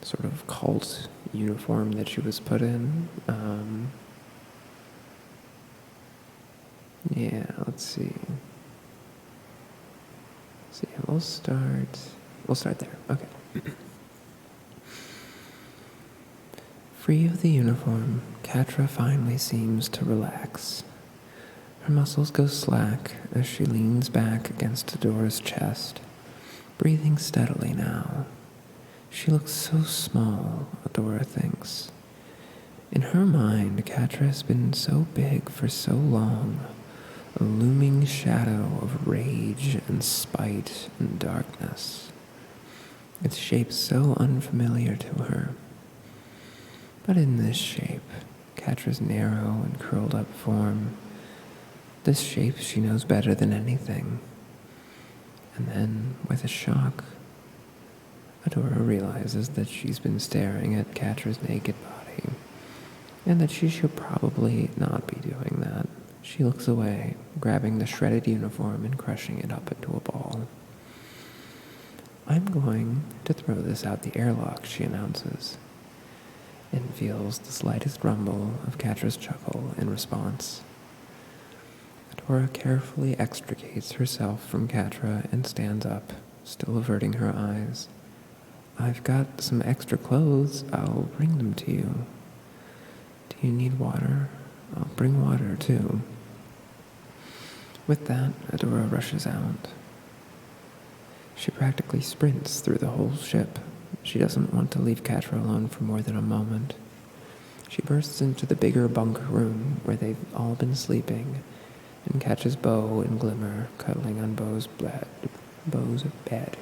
sort of cult uniform that she was put in. Yeah, let's see. So yeah, we'll start there. Okay. Free of the uniform, Catra finally seems to relax. Her muscles go slack as she leans back against Adora's chest, breathing steadily now. She looks so small, Adora thinks. In her mind, Catra has been so big for so long, a looming shadow of rage and spite and darkness. Its shape so unfamiliar to her. But in this shape, Catra's narrow and curled up form, this shape she knows better than anything. And then, with a shock, Adora realizes that she's been staring at Catra's naked body, and that she should probably not be doing that. She looks away, grabbing the shredded uniform and crushing it up into a ball. I'm going to throw this out the airlock, she announces, and feels the slightest rumble of Catra's chuckle in response. Adora carefully extricates herself from Catra and stands up, still averting her eyes. I've got some extra clothes. I'll bring them to you. Do you need water? I'll bring water, too. With that, Adora rushes out. She practically sprints through the whole ship. She doesn't want to leave Catra alone for more than a moment. She bursts into the bigger bunk room where they've all been sleeping and catches Bo and Glimmer cuddling on Bo's bed.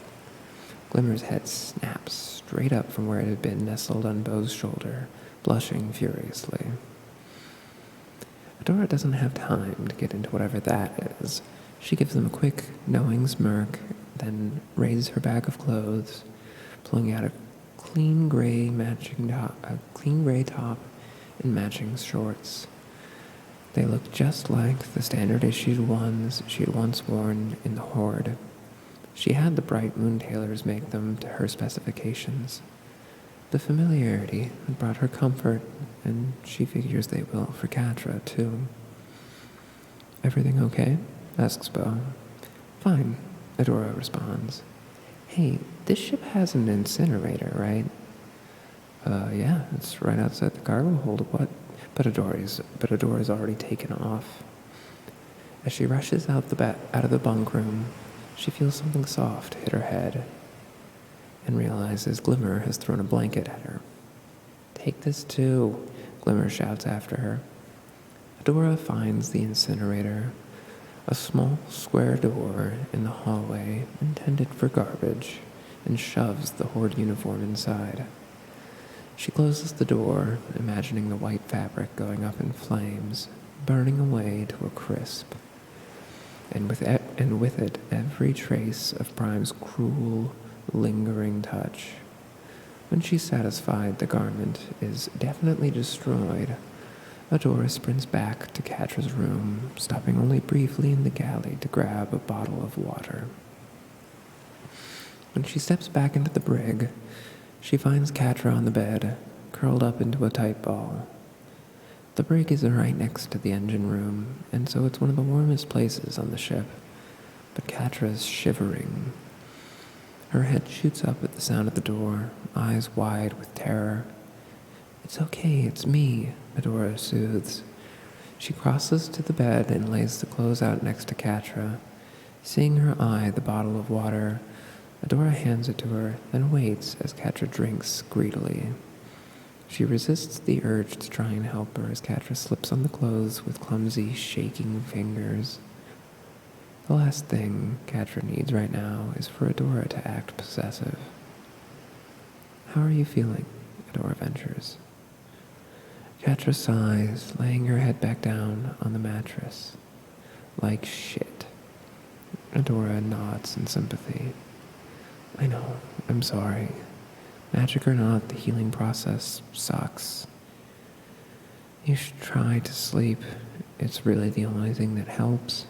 Glimmer's head snaps straight up from where it had been nestled on Bo's shoulder, blushing furiously. Adora doesn't have time to get into whatever that is. She gives them a quick, knowing smirk, then raises her bag of clothes, pulling out a clean gray top and matching shorts. They look just like the standard-issued ones she had once worn in the Horde. She had the Bright Moon tailors make them to her specifications. The familiarity had brought her comfort, and she figures they will for Catra, too. Everything okay? Asks Bo. Fine, Adora responds. Hey, this ship has an incinerator, right? Yeah, it's right outside the cargo hold. What? But Adora's already taken off. As she rushes out of the bunk room, she feels something soft hit her head and realizes Glimmer has thrown a blanket at her. Take this too, Glimmer shouts after her. Adora finds the incinerator, a small square door in the hallway intended for garbage, and shoves the Horde uniform inside. She closes the door, imagining the white fabric going up in flames, burning away to a crisp. And with it, every trace of Prime's cruel, lingering touch. When she's satisfied the garment is definitely destroyed, Adora sprints back to Catra's room, stopping only briefly in the galley to grab a bottle of water. When she steps back into the brig, she finds Catra on the bed, curled up into a tight ball. The brig is right next to the engine room, and so it's one of the warmest places on the ship. But Catra's shivering. Her head shoots up at the sound of the door, eyes wide with terror. "It's okay, it's me," Adora soothes. She crosses to the bed and lays the clothes out next to Catra. Seeing her eye the bottle of water, Adora hands it to her, then waits as Catra drinks greedily. She resists the urge to try and help her as Catra slips on the clothes with clumsy, shaking fingers. The last thing Catra needs right now is for Adora to act possessive. "How are you feeling?" Adora ventures. Catra sighs, laying her head back down on the mattress. "Like shit." Adora nods in sympathy. "I know, I'm sorry. Magic or not, the healing process sucks. You should try to sleep. It's really the only thing that helps."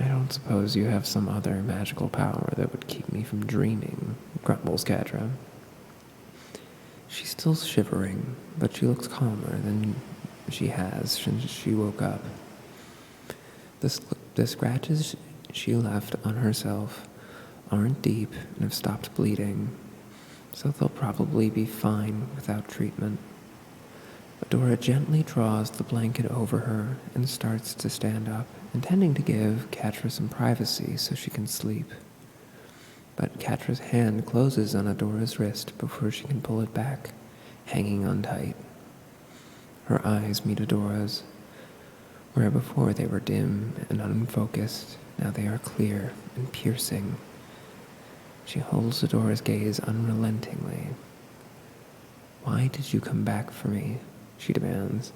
"I don't suppose you have some other magical power that would keep me from dreaming," grumbles Catra. She's still shivering, but she looks calmer than she has since she woke up. The scratches she left on herself aren't deep and have stopped bleeding, so they'll probably be fine without treatment. Adora gently draws the blanket over her and starts to stand up, intending to give Catra some privacy so she can sleep. But Catra's hand closes on Adora's wrist before she can pull it back, hanging on tight. Her eyes meet Adora's. Where before they were dim and unfocused, now they are clear and piercing. She holds Adora's gaze unrelentingly. "Why did you come back for me?" she demands.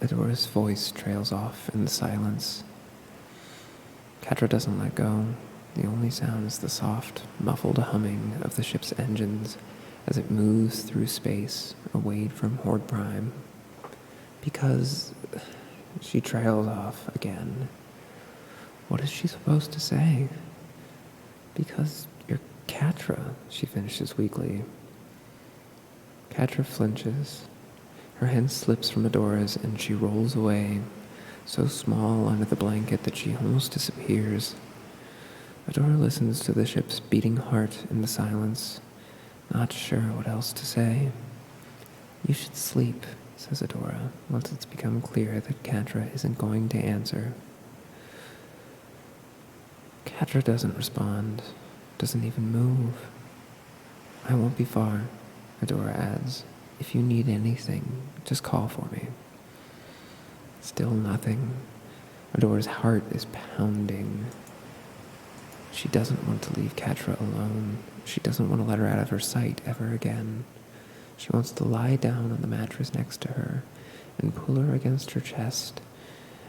Adora's voice trails off in the silence. Catra doesn't let go. The only sound is the soft, muffled humming of the ship's engines as it moves through space, away from Horde Prime. "Because..." She trails off again. What is she supposed to say? "Because you're Catra," she finishes weakly. Catra flinches. Her hand slips from Adora's and she rolls away, so small under the blanket that she almost disappears. Adora listens to the ship's beating heart in the silence, not sure what else to say. "You should sleep," says Adora, once it's become clear that Catra isn't going to answer. Catra doesn't respond, doesn't even move. "I won't be far," Adora adds. "If you need anything, just call for me." Still nothing. Adora's heart is pounding. She doesn't want to leave Catra alone. She doesn't want to let her out of her sight ever again. She wants to lie down on the mattress next to her and pull her against her chest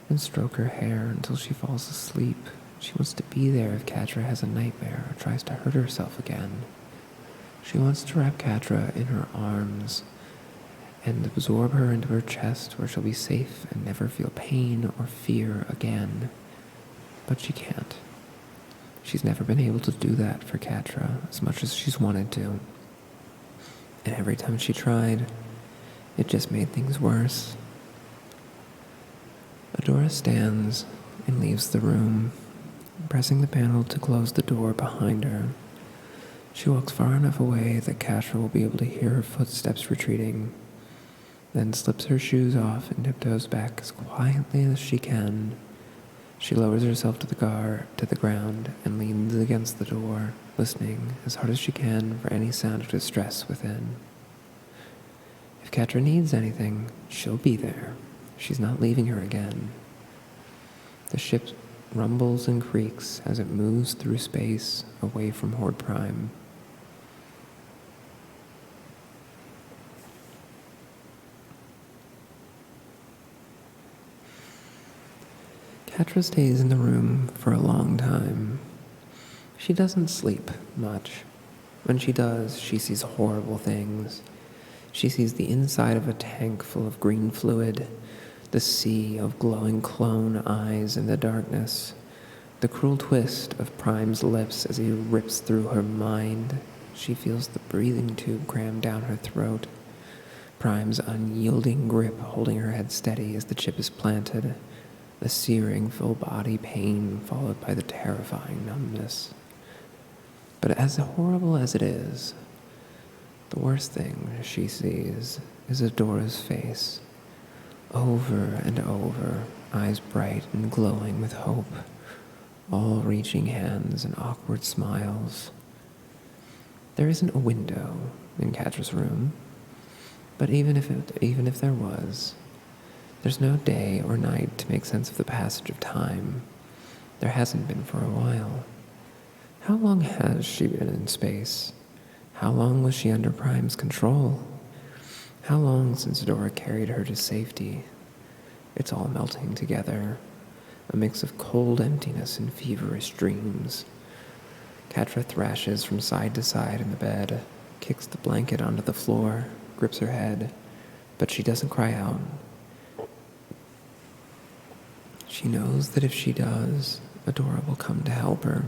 and stroke her hair until she falls asleep. She wants to be there if Catra has a nightmare or tries to hurt herself again. She wants to wrap Catra in her arms and absorb her into her chest where she'll be safe and never feel pain or fear again. But she can't. She's never been able to do that for Catra as much as she's wanted to. And every time she tried, it just made things worse. Adora stands and leaves the room, pressing the panel to close the door behind her. She walks far enough away that Catra will be able to hear her footsteps retreating, then slips her shoes off and tiptoes back as quietly as she can. She lowers herself to the ground and leans against the door, listening as hard as she can for any sound of distress within. If Catra needs anything, she'll be there. She's not leaving her again. The ship rumbles and creaks as it moves through space away from Horde Prime. Catra stays in the room for a long time. She doesn't sleep much. When she does, she sees horrible things. She sees the inside of a tank full of green fluid, the sea of glowing clone eyes in the darkness, the cruel twist of Prime's lips as he rips through her mind. She feels the breathing tube cram down her throat, Prime's unyielding grip holding her head steady as the chip is planted, the searing full-body pain followed by the terrifying numbness. But as horrible as it is, the worst thing she sees is Adora's face. Over and over, eyes bright and glowing with hope, all reaching hands and awkward smiles. There isn't a window in Catra's room, but even if there was, there's no day or night to make sense of the passage of time. There hasn't been for a while. How long has she been in space? How long was she under Prime's control? How long since Adora carried her to safety? It's all melting together, a mix of cold emptiness and feverish dreams. Catra thrashes from side to side in the bed, kicks the blanket onto the floor, grips her head, but she doesn't cry out. She knows that if she does, Adora will come to help her,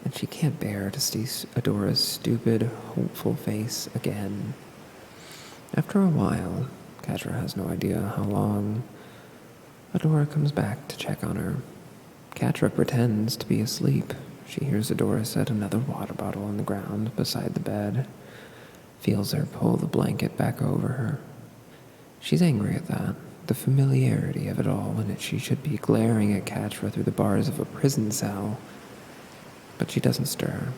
and she can't bear to see Adora's stupid, hopeful face again. After a while, Catra has no idea how long, Adora comes back to check on her. Catra pretends to be asleep. She hears Adora set another water bottle on the ground beside the bed, feels her pull the blanket back over her. She's angry at that, the familiarity of it all when she should be glaring at Catra through the bars of a prison cell. But she doesn't stir.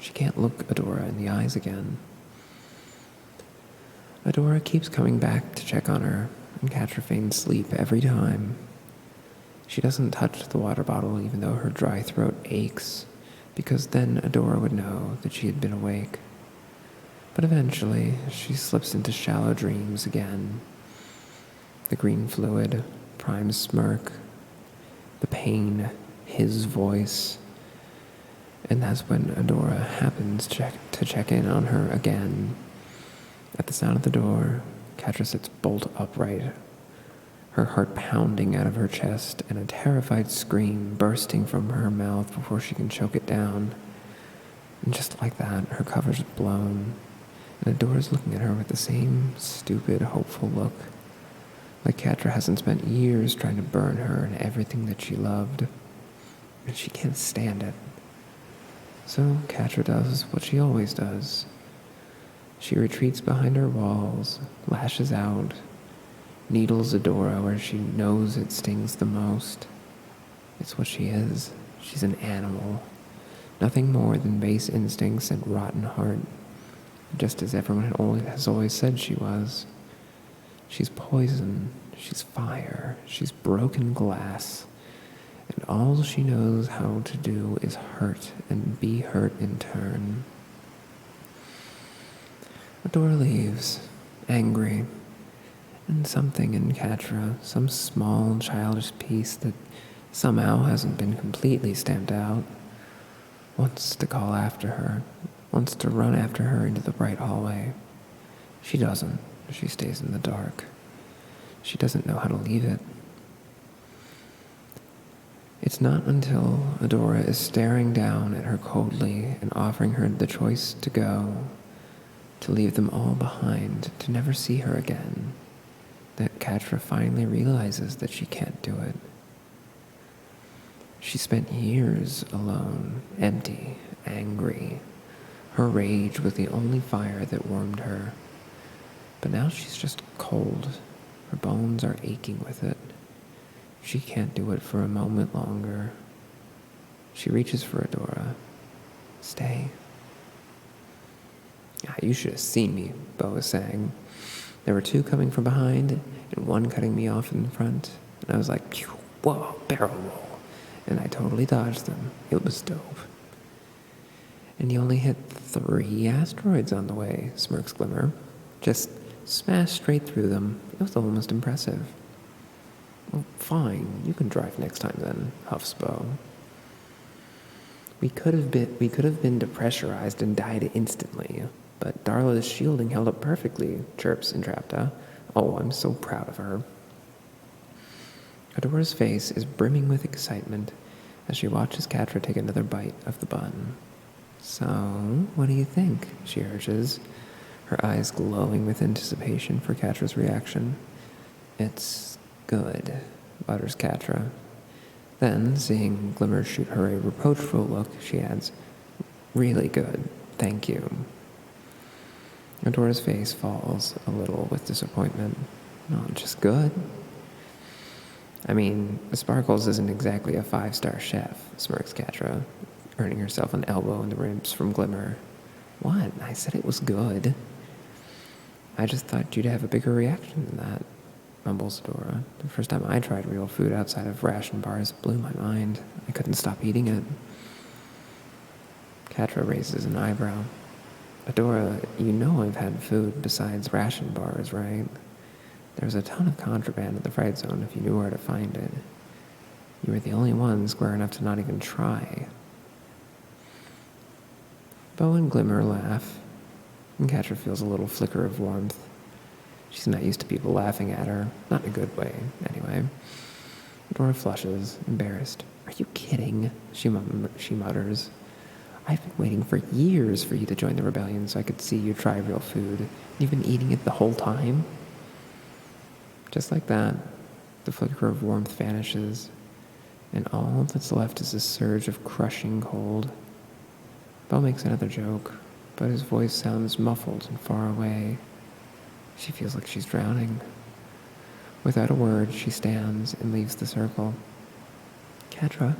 She can't look Adora in the eyes again. Adora keeps coming back to check on her, and Catra feigns sleep every time. She doesn't touch the water bottle even though her dry throat aches, because then Adora would know that she had been awake. But eventually, she slips into shallow dreams again. The green fluid, Prime's smirk, the pain, his voice. And that's when Adora happens to check in on her again. At the sound of the door, Catra sits bolt upright, her heart pounding out of her chest and a terrified scream bursting from her mouth before she can choke it down. And just like that, her cover's blown, and Adora's looking at her with the same stupid, hopeful look, like Catra hasn't spent years trying to burn her and everything that she loved, and she can't stand it. So Catra does what she always does. She retreats behind her walls, lashes out, needles Adora where she knows it stings the most. It's what she is. She's an animal. Nothing more than base instincts and rotten heart, just as everyone has always said she was. She's poison, she's fire, she's broken glass, and all she knows how to do is hurt and be hurt in turn. Adora leaves, angry, and something in Catra, some small childish piece that somehow hasn't been completely stamped out, wants to call after her, wants to run after her into the bright hallway. She doesn't. She stays in the dark. She doesn't know how to leave it. It's not until Adora is staring down at her coldly and offering her the choice to go, to leave them all behind, to never see her again, that Catra finally realizes that she can't do it. She spent years alone, empty, angry. Her rage was the only fire that warmed her. But now she's just cold. Her bones are aching with it. She can't do it for a moment longer. She reaches for Adora. Stay. You should have seen me, Bo was saying. There were two coming from behind and one cutting me off in front. And I was like, phew, whoa, barrel roll. And I totally dodged them. It was dope. And you only hit 3 asteroids on the way, smirks Glimmer. Just smashed straight through them. It was almost impressive. Well, fine, you can drive next time then, huffs Bo. We could have been depressurized and died instantly, but Darla's shielding held up perfectly, chirps Entrapta. Oh, I'm so proud of her. Adora's face is brimming with excitement as she watches Catra take another bite of the bun. So, what do you think? She urges, her eyes glowing with anticipation for Catra's reaction. It's good, mutters Catra. Then, seeing Glimmer shoot her a reproachful look, she adds, really good, thank you. Adora's face falls a little with disappointment. Not just good. I mean, Sparkles isn't exactly a 5-star chef, smirks Catra, earning herself an elbow in the ribs from Glimmer. What? I said it was good. I just thought you'd have a bigger reaction than that, mumbles Adora. The first time I tried real food outside of ration bars blew my mind. I couldn't stop eating it. Catra raises an eyebrow. Adora, you know I've had food besides ration bars, right? There's a ton of contraband in the Fright Zone if you knew where to find it. You were the only one square enough to not even try. Bo and Glimmer laugh, and Catra feels a little flicker of warmth. She's not used to people laughing at her, not in a good way, anyway. Adora flushes, embarrassed. Are you kidding? She mutters. I've been waiting for years for you to join the rebellion so I could see you try real food. You've been eating it the whole time? Just like that, the flicker of warmth vanishes, and all that's left is a surge of crushing cold. Bo makes another joke, but his voice sounds muffled and far away. She feels like she's drowning. Without a word, she stands and leaves the circle. Catra?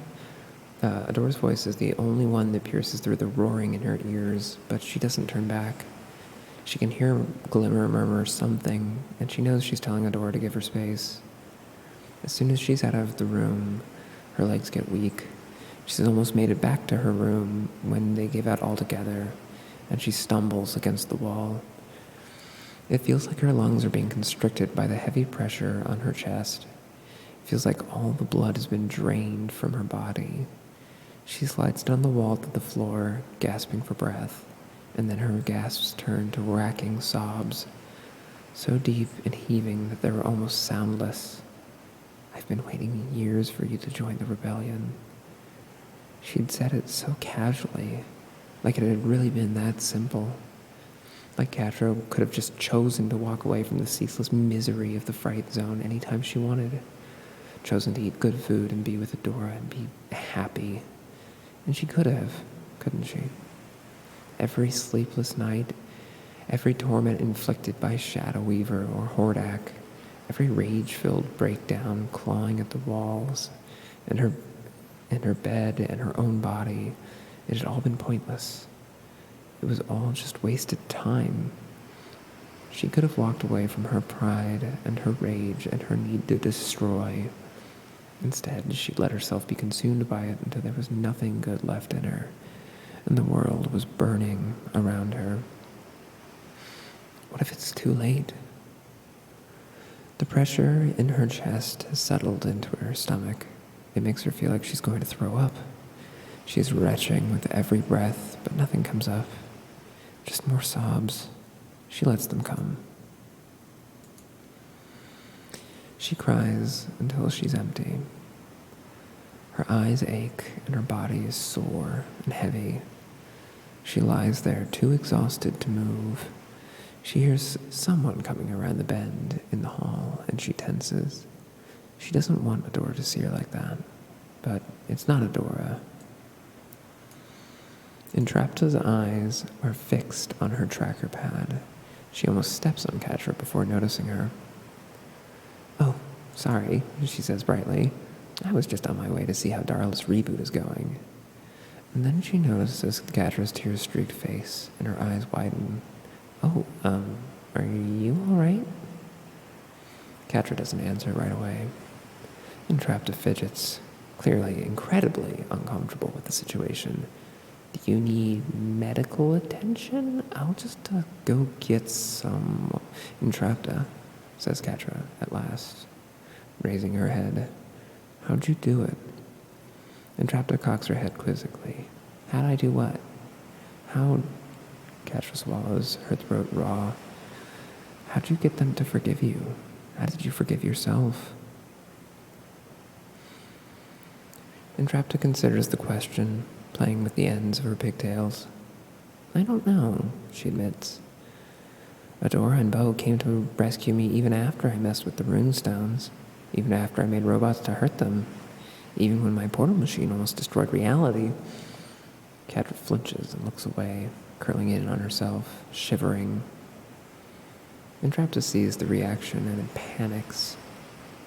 Adora's voice is the only one that pierces through the roaring in her ears, but she doesn't turn back. She can hear Glimmer murmur something, and she knows she's telling Adora to give her space. As soon as she's out of the room, her legs get weak. She's almost made it back to her room when they give out altogether, and she stumbles against the wall. It feels like her lungs are being constricted by the heavy pressure on her chest. It feels like all the blood has been drained from her body. She slides down the wall to the floor, gasping for breath, and then her gasps turn to racking sobs, so deep and heaving that they were almost soundless. I've been waiting years for you to join the rebellion. She'd said it so casually, like it had really been that simple. Like Catra could have just chosen to walk away from the ceaseless misery of the Fright Zone anytime she wanted. Chosen to eat good food and be with Adora and be happy. And she could have, couldn't she? Every sleepless night, every torment inflicted by Shadow Weaver or Hordak, every rage-filled breakdown clawing at the walls, and her bed and her own body, it had all been pointless. It was all just wasted time. She could have walked away from her pride and her rage and her need to destroy. Instead, she let herself be consumed by it until there was nothing good left in her, and the world was burning around her. What if it's too late? The pressure in her chest has settled into her stomach. It makes her feel like she's going to throw up. She is retching with every breath, but nothing comes up. Just more sobs. She lets them come. She cries until she's empty. Her eyes ache and her body is sore and heavy. She lies there too exhausted to move. She hears someone coming around the bend in the hall and she tenses. She doesn't want Adora to see her like that, but it's not Adora. Entrapta's eyes are fixed on her tracker pad. She almost steps on Catra before noticing her. Oh, sorry, she says brightly. I was just on my way to see how Darla's reboot is going. And then she notices Catra's tear-streaked face, and her eyes widen. Oh, Are you alright? Catra doesn't answer right away. Entrapta fidgets, clearly incredibly uncomfortable with the situation. Do you need medical attention? I'll just go get some. Entrapta, says Catra at last, raising her head. How'd you do it? Entrapta cocks her head quizzically. How'd I do what? How? Catra swallows, her throat raw. How'd you get them to forgive you? How did you forgive yourself? Entrapta considers the question, playing with the ends of her pigtails. I don't know, she admits. Adora and Bo came to rescue me even after I messed with the runestones, even after I made robots to hurt them, even when my portal machine almost destroyed reality. Catra flinches and looks away, curling in on herself, shivering. Entrapta sees the reaction and then panics.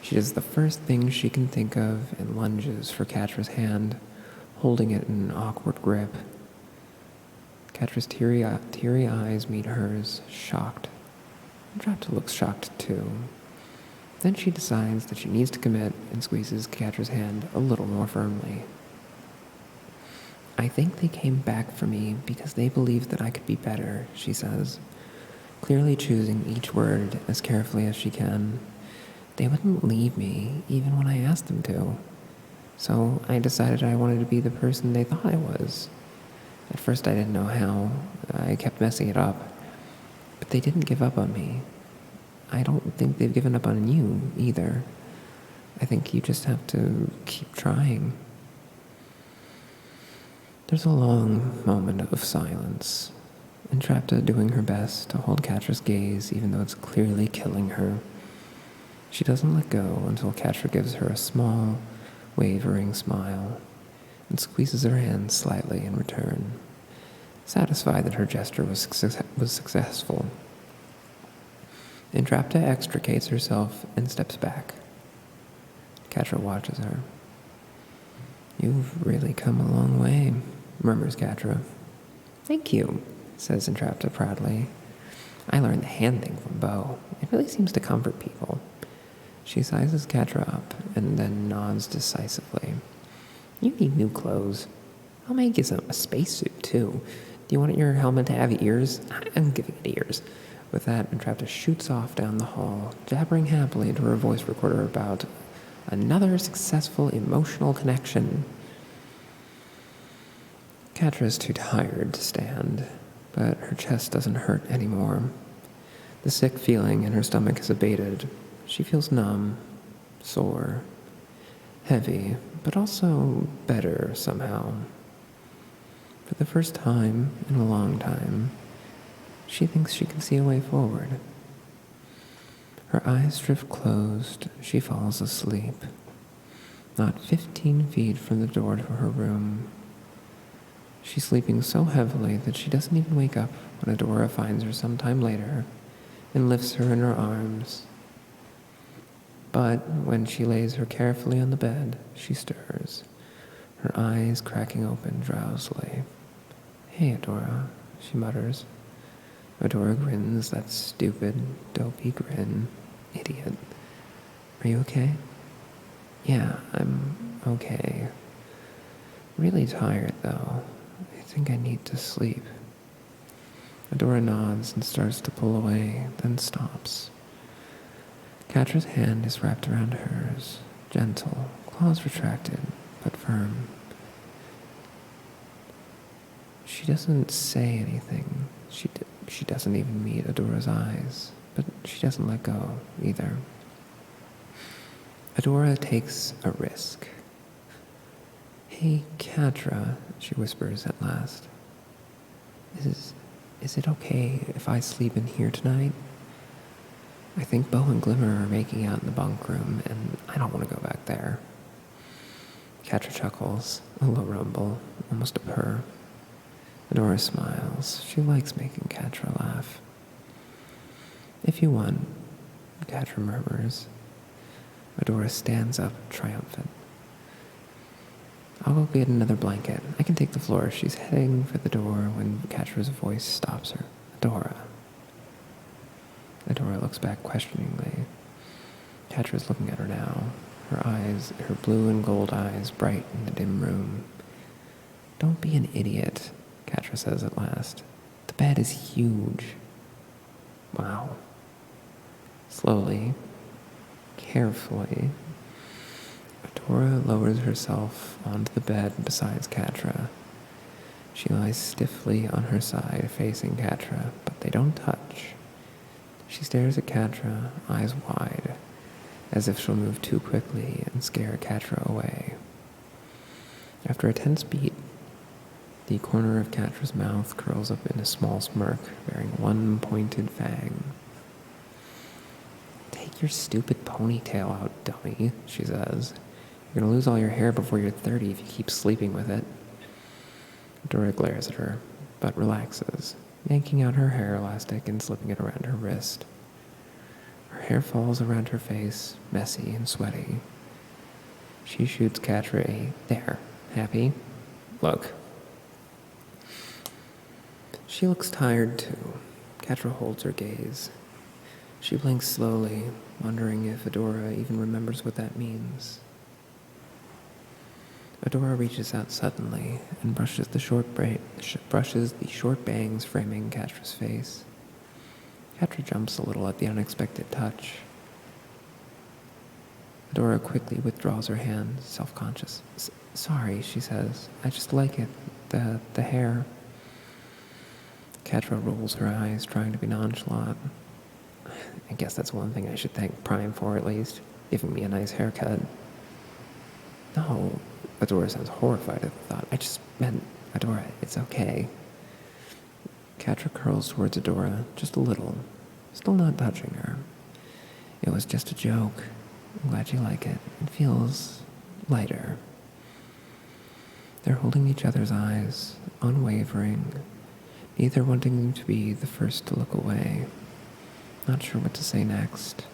She does the first thing she can think of and lunges for Catra's hand, holding it in an awkward grip. Catra's teary eyes meet hers, shocked. Entrapta looks shocked too. Then she decides that she needs to commit and squeezes Catra's hand a little more firmly. I think they came back for me because they believed that I could be better, she says, clearly choosing each word as carefully as she can. They wouldn't leave me, even when I asked them to. So I decided I wanted to be the person they thought I was. At first I didn't know how. I kept messing it up. But they didn't give up on me. I don't think they've given up on you, either. I think you just have to keep trying. There's a long moment of silence. Entrapta doing her best to hold Catra's gaze, even though it's clearly killing her. She doesn't let go until Catra gives her a small, wavering smile and squeezes her hand slightly in return, satisfied that her gesture was successful. Entrapta extricates herself and steps back. Catra watches her. You've really come a long way, murmurs Catra. Thank you, says Entrapta proudly. I learned the hand thing from Bo. It really seems to comfort people. She sizes Catra up and then nods decisively. You need new clothes. I'll make you a spacesuit, too. Do you want your helmet to have ears? I'm giving it ears. With that, Entrapta shoots off down the hall, jabbering happily into her voice recorder about another successful emotional connection. Catra is too tired to stand, but her chest doesn't hurt anymore. The sick feeling in her stomach has abated. She feels numb, sore, heavy, but also better somehow. For the first time in a long time, she thinks she can see a way forward. Her eyes drift closed, she falls asleep, not 15 feet from the door to her room. She's sleeping so heavily that she doesn't even wake up when Adora finds her sometime later and lifts her in her arms. But when she lays her carefully on the bed, she stirs, her eyes cracking open drowsily. Hey, Adora, she mutters. Adora grins that stupid, dopey grin. Idiot. Are you okay? Yeah, I'm okay. Really tired, though. I think I need to sleep. Adora nods and starts to pull away, then stops. Catra's hand is wrapped around hers, gentle, claws retracted, but firm. She doesn't say anything. She doesn't even meet Adora's eyes, but she doesn't let go either. Adora takes a risk. Hey, Catra, she whispers at last. Is it okay if I sleep in here tonight? I think Bo and Glimmer are making out in the bunk room, and I don't want to go back there. Catra chuckles, a low rumble, almost a purr. Adora smiles. She likes making Catra laugh. If you want, Catra murmurs. Adora stands up, triumphant. I'll go get another blanket. I can take the floor. She's heading for the door when Catra's voice stops her. Adora. looks back questioningly. Catra's looking at her now, her blue and gold eyes bright in the dim room. Don't be an idiot, Catra says at last. The bed is huge. Wow. Slowly, carefully, Adora lowers herself onto the bed beside Catra. She lies stiffly on her side, facing Catra, but they don't touch. She stares at Catra, eyes wide, as if she'll move too quickly and scare Catra away. After a tense beat, the corner of Catra's mouth curls up in a small smirk, bearing one pointed fang. Take your stupid ponytail out, dummy, she says. You're gonna lose all your hair before you're 30 if you keep sleeping with it. Dora glares at her, but relaxes, yanking out her hair elastic and slipping it around her wrist. Her hair falls around her face, messy and sweaty. She shoots Catra a, there, happy? Look. She looks tired, too. Catra holds her gaze. She blinks slowly, wondering if Adora even remembers what that means. Adora reaches out suddenly and brushes the short bangs framing Catra's face. Catra jumps a little at the unexpected touch. Adora quickly withdraws her hand, self-conscious. Sorry, she says. I just like it. The hair. Catra rolls her eyes, trying to be nonchalant. I guess that's one thing I should thank Prime for, at least. Giving me a nice haircut. No, Adora sounds horrified at the thought. I just meant, Adora, it's okay. Catra curls towards Adora, just a little, still not touching her. It was just a joke. I'm glad you like it. It feels lighter. They're holding each other's eyes, unwavering, neither wanting to be the first to look away. Not sure what to say next.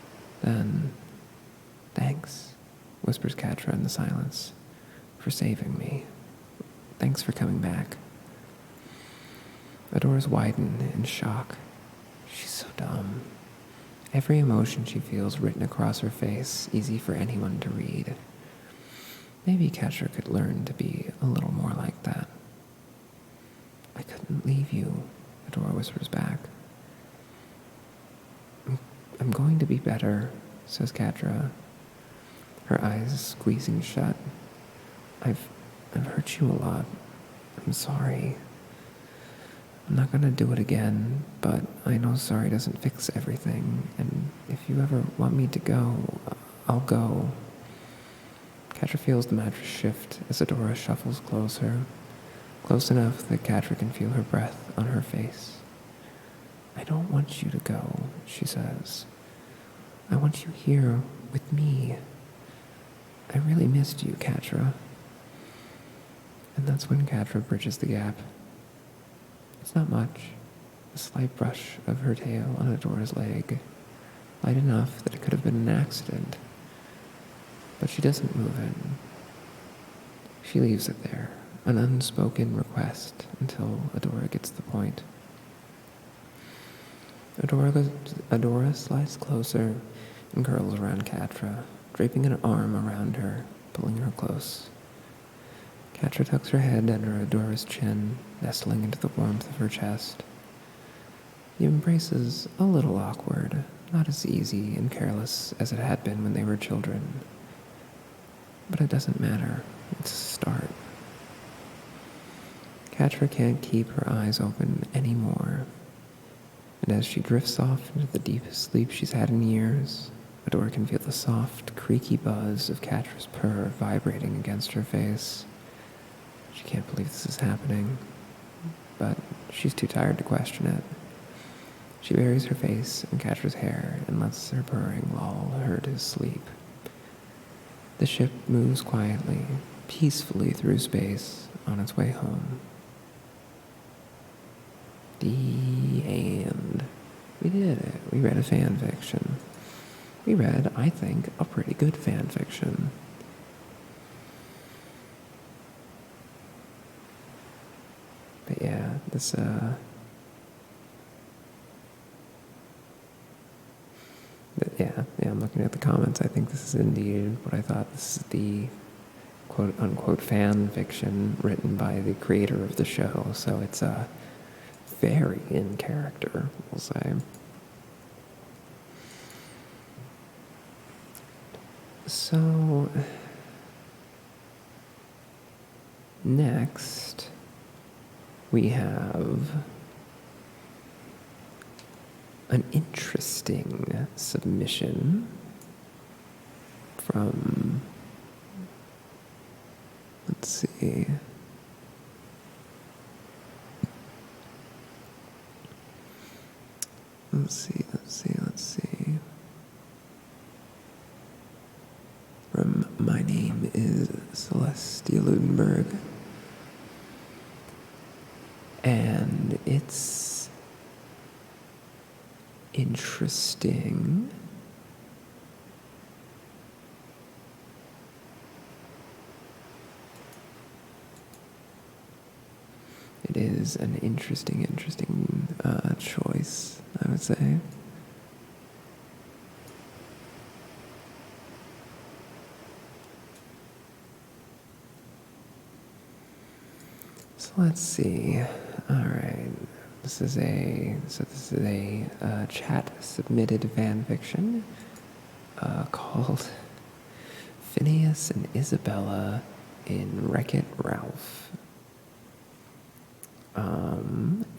Then, thanks, whispers Catra in the silence, for saving me. Thanks for coming back. Adora's widen in shock. She's so dumb. Every emotion she feels written across her face, easy for anyone to read. Maybe Catra could learn to be a little more like that. I couldn't leave you, Adora whispers back. I'm going to be better, says Catra, her eyes squeezing shut. I've hurt you a lot. I'm sorry. I'm not gonna do it again, but I know sorry doesn't fix everything, and if you ever want me to go, I'll go. Catra feels the mattress shift as Adora shuffles closer, close enough that Catra can feel her breath on her face. I don't want you to go, she says. I want you here with me. I really missed you, Catra. And that's when Catra bridges the gap. It's not much. A slight brush of her tail on Adora's leg. Light enough that it could have been an accident. But she doesn't move it. She leaves it there, an unspoken request, until Adora gets the point. Adora slides closer and curls around Catra, draping an arm around her, pulling her close. Catra tucks her head under Adora's chin, nestling into the warmth of her chest. The embrace is a little awkward, not as easy and careless as it had been when they were children. But it doesn't matter. It's a start. Catra can't keep her eyes open anymore. And as she drifts off into the deepest sleep she's had in years, Adora can feel the soft, creaky buzz of Catra's purr vibrating against her face. She can't believe this is happening, but she's too tired to question it. She buries her face in Catra's hair and lets her purring lull her to sleep. The ship moves quietly, peacefully through space on its way home. The end. We did it. We read a fan fiction. We read, I think, a pretty good fan fiction. But yeah, this I'm looking at the comments. I think this is indeed what I thought. This is the quote-unquote fan fiction written by the creator of the show, so it's very in character, we'll say. So, next, we have an interesting submission from, let's see. Let's see. From My Name is Celestia Ludenberg. And it's interesting. It is an interesting choice, I would say. So let's see. All right. This is a chat submitted fan fiction called Phineas and Isabella in Wreck-It Ralph.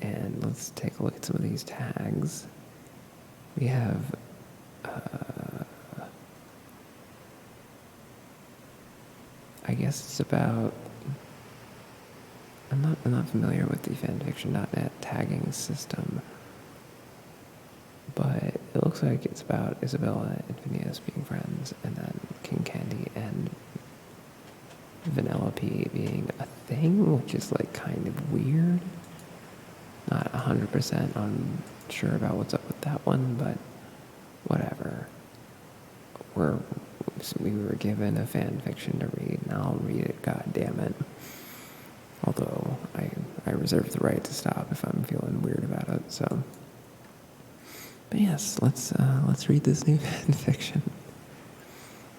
And let's take a look at some of these tags. We have I guess it's about, I'm not familiar with the fanfiction.net tagging system, but it looks like it's about Isabella and Phineas being friends, and then King Candy and Vanellope being a thing, which is like kind of weird. Not 100% unsure about what's up with that one, but whatever. We were given a fan fiction to read, and I'll read it, god damn it. Although I reserve the right to stop if I'm feeling weird about it, so. But yes, let's read this new fan fiction.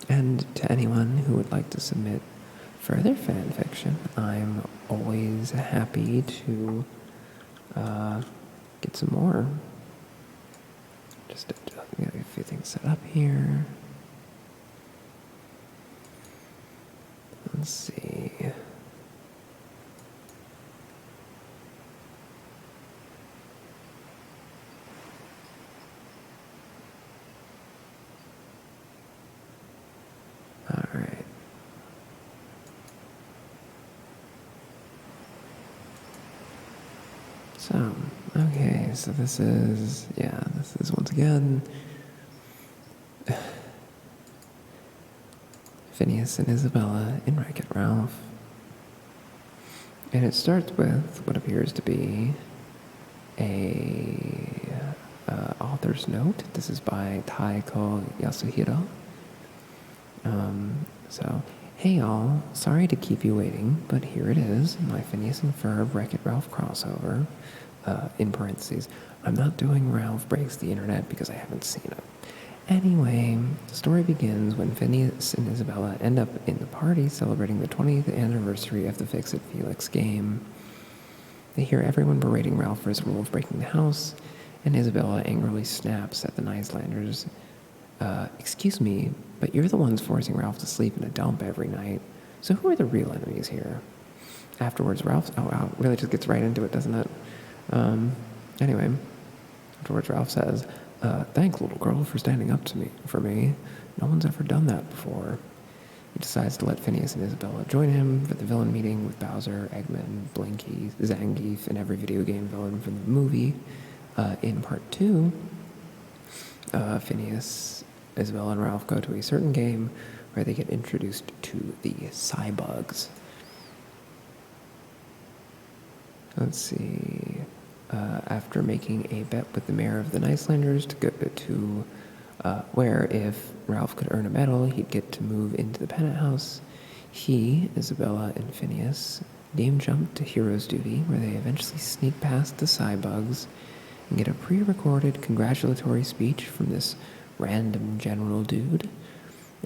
And to anyone who would like to submit further fan fiction, I'm always happy to get some more. Just get a few things set up here. Let's see. All right. So, okay, so this is once again Phineas and Isabella in Wreck-It Ralph. And it starts with what appears to be a author's note. This is by Taiko Yasuhiro. So, hey y'all, sorry to keep you waiting, but here it is, my Phineas and Ferb Wreck-It Ralph crossover. In parentheses, I'm not doing Ralph Breaks the Internet because I haven't seen it. Anyway, the story begins when Phineas and Isabella end up in the party celebrating the 20th anniversary of the Fix-It Felix game. They hear everyone berating Ralph for his rule of breaking the house, and Isabella angrily snaps at the Nicelanders. Excuse me, but you're the ones forcing Ralph to sleep in a dump every night, so who are the real enemies here? Afterwards, Ralph really just gets right into it, doesn't it? Anyway, afterwards Ralph says, thanks, little girl, for standing up for me. No one's ever done that before. He decides to let Phineas and Isabella join him for the villain meeting with Bowser, Eggman, Blinky, Zangief, and every video game villain from the movie. In part 2, Phineas, Isabella, and Ralph go to a certain game where they get introduced to the Cybugs. Let's see. After making a bet with the mayor of the Nicelanders to go to where if Ralph could earn a medal, he'd get to move into the Pennant House, he, Isabella, and Phineas game jump to Hero's Duty, where they eventually sneak past the Cybugs and get a pre-recorded congratulatory speech from this random general dude.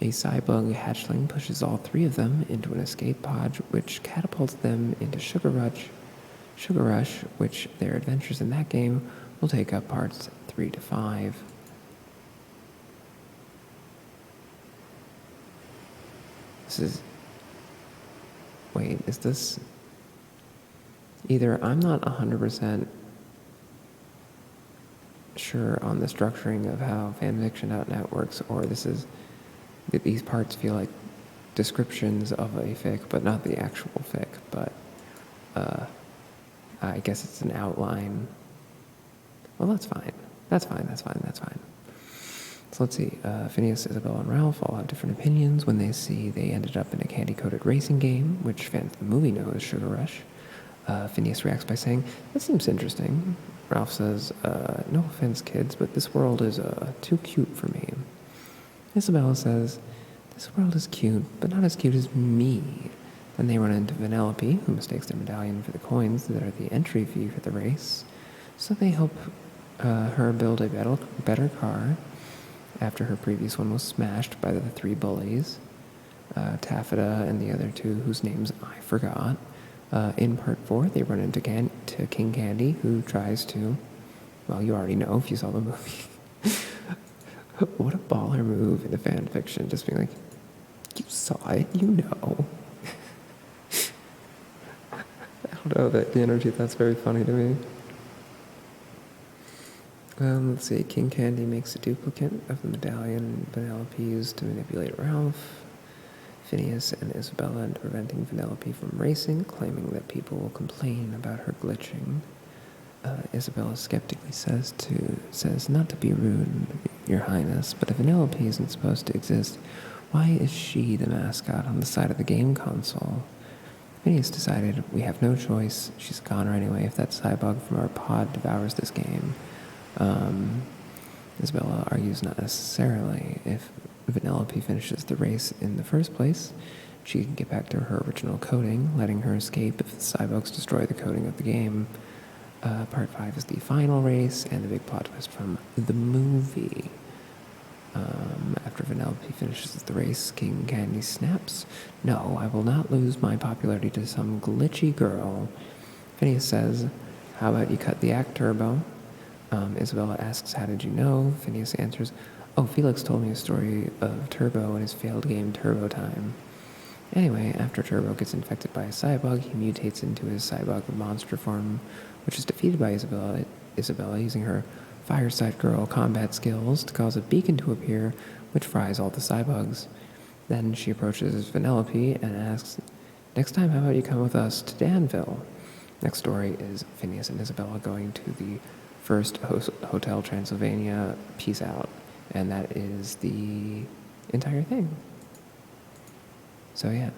A Cybug hatchling pushes all three of them into an escape pod, which catapults them into Sugar Rush, which their adventures in that game will take up parts 3 to 5. Wait, is this... Either I'm not 100% sure on the structuring of how fanfiction.net works, or these parts feel like descriptions of a fic, but not the actual fic, but I guess it's an outline. Well, that's fine. That's fine. So let's see. Phineas, Isabella, and Ralph all have different opinions when they see they ended up in a candy-coated racing game, which fans of the movie know as Sugar Rush. Phineas reacts by saying, "That seems interesting." Ralph says, "No offense, kids, but this world is too cute for me." Isabella says, "This world is cute, but not as cute as me." Then they run into Vanellope, who mistakes their medallion for the coins that are the entry fee for the race. So they help her build a better car after her previous one was smashed by the three bullies, Taffeta and the other two whose names I forgot. In part 4, they run into King Candy, who tries to, well, you already know if you saw the movie. What a baller move in a fan fiction, just being like, you saw it, you know. I don't know, the energy, that's very funny to me. Let's see, King Candy makes a duplicate of the medallion Vanellope used to manipulate Ralph. Phineas and Isabella into preventing Vanellope from racing, claiming that people will complain about her glitching. Isabella skeptically says not to be rude, Your Highness, but if Vanellope isn't supposed to exist, why is she the mascot on the side of the game console? Phineas decided, we have no choice, she's a goner anyway if that Cybug from our pod devours this game. Isabella argues not necessarily. If Vanellope finishes the race in the first place, she can get back to her original coding, letting her escape if the Cybugs destroy the coding of the game. Part 5 is the final race, and the big plot twist from the movie. After Vanellope finishes the race, King Candy snaps, "No, I will not lose my popularity to some glitchy girl." Phineas says, "How about you cut the act, Turbo?" Isabella asks, "How did you know?" Phineas answers, "Oh, Felix told me a story of Turbo and his failed game Turbo Time." Anyway, after Turbo gets infected by a Cybug, he mutates into his Cybug monster form, which is defeated by Isabella using her Fireside Girl combat skills to cause a beacon to appear, which fries all the Cybugs. Then she approaches Vanellope and asks, "Next time, how about you come with us to Danville?" Next story is Phineas and Isabella going to the first Hotel Transylvania, peace out, and that is the entire thing. So yeah,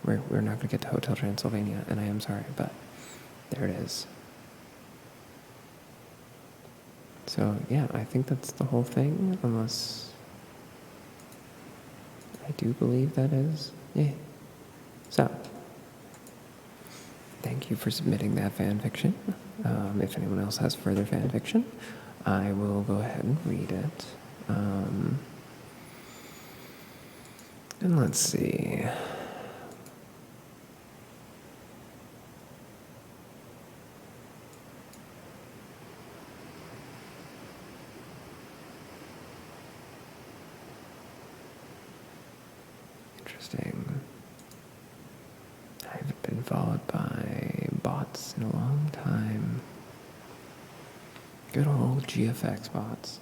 we're not going to get to Hotel Transylvania, and I am sorry, but there it is. So yeah, I think that's the whole thing, unless I do believe that is. Yeah. So, thank you for submitting that fan fiction. If anyone else has further fan fiction, I will go ahead and read it. And let's see. Interesting. I haven't been followed by bots in a long time. Good old GFX bots.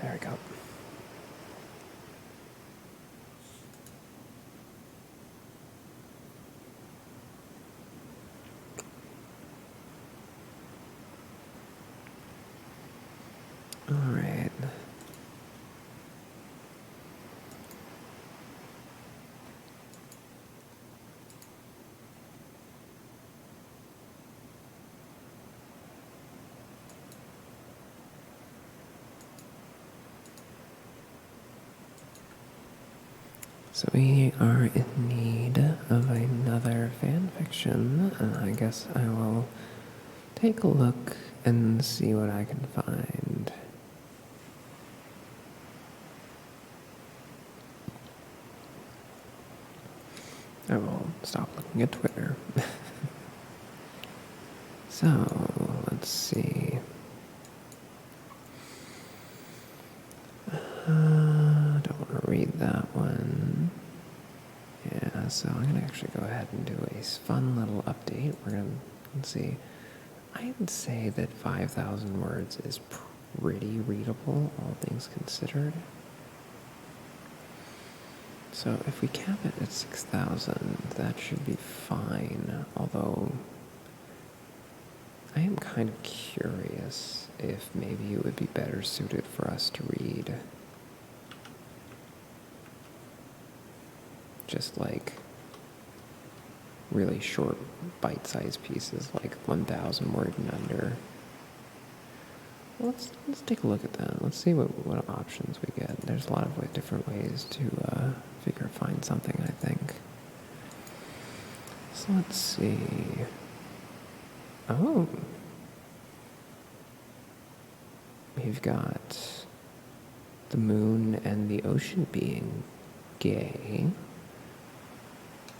There we go. All right. So we are in need of another fan fiction. fiction, and I guess I will take a look and see what I can find. I will stop looking at Twitter. So, let's see. Don't want to read that one. Yeah, so I'm going to actually go ahead and do a fun little update. We're going to see. I would say that 5,000 words is pretty readable, all things considered. So if we cap it at 6,000, that should be fine, although I am kind of curious if maybe it would be better suited for us to read just like really short bite-sized pieces, like 1,000 word and under. Well, let's take a look at that. Let's see what options we get. There's a lot of different ways to find something, I think. So let's see. Oh. We've got the moon and the ocean being gay.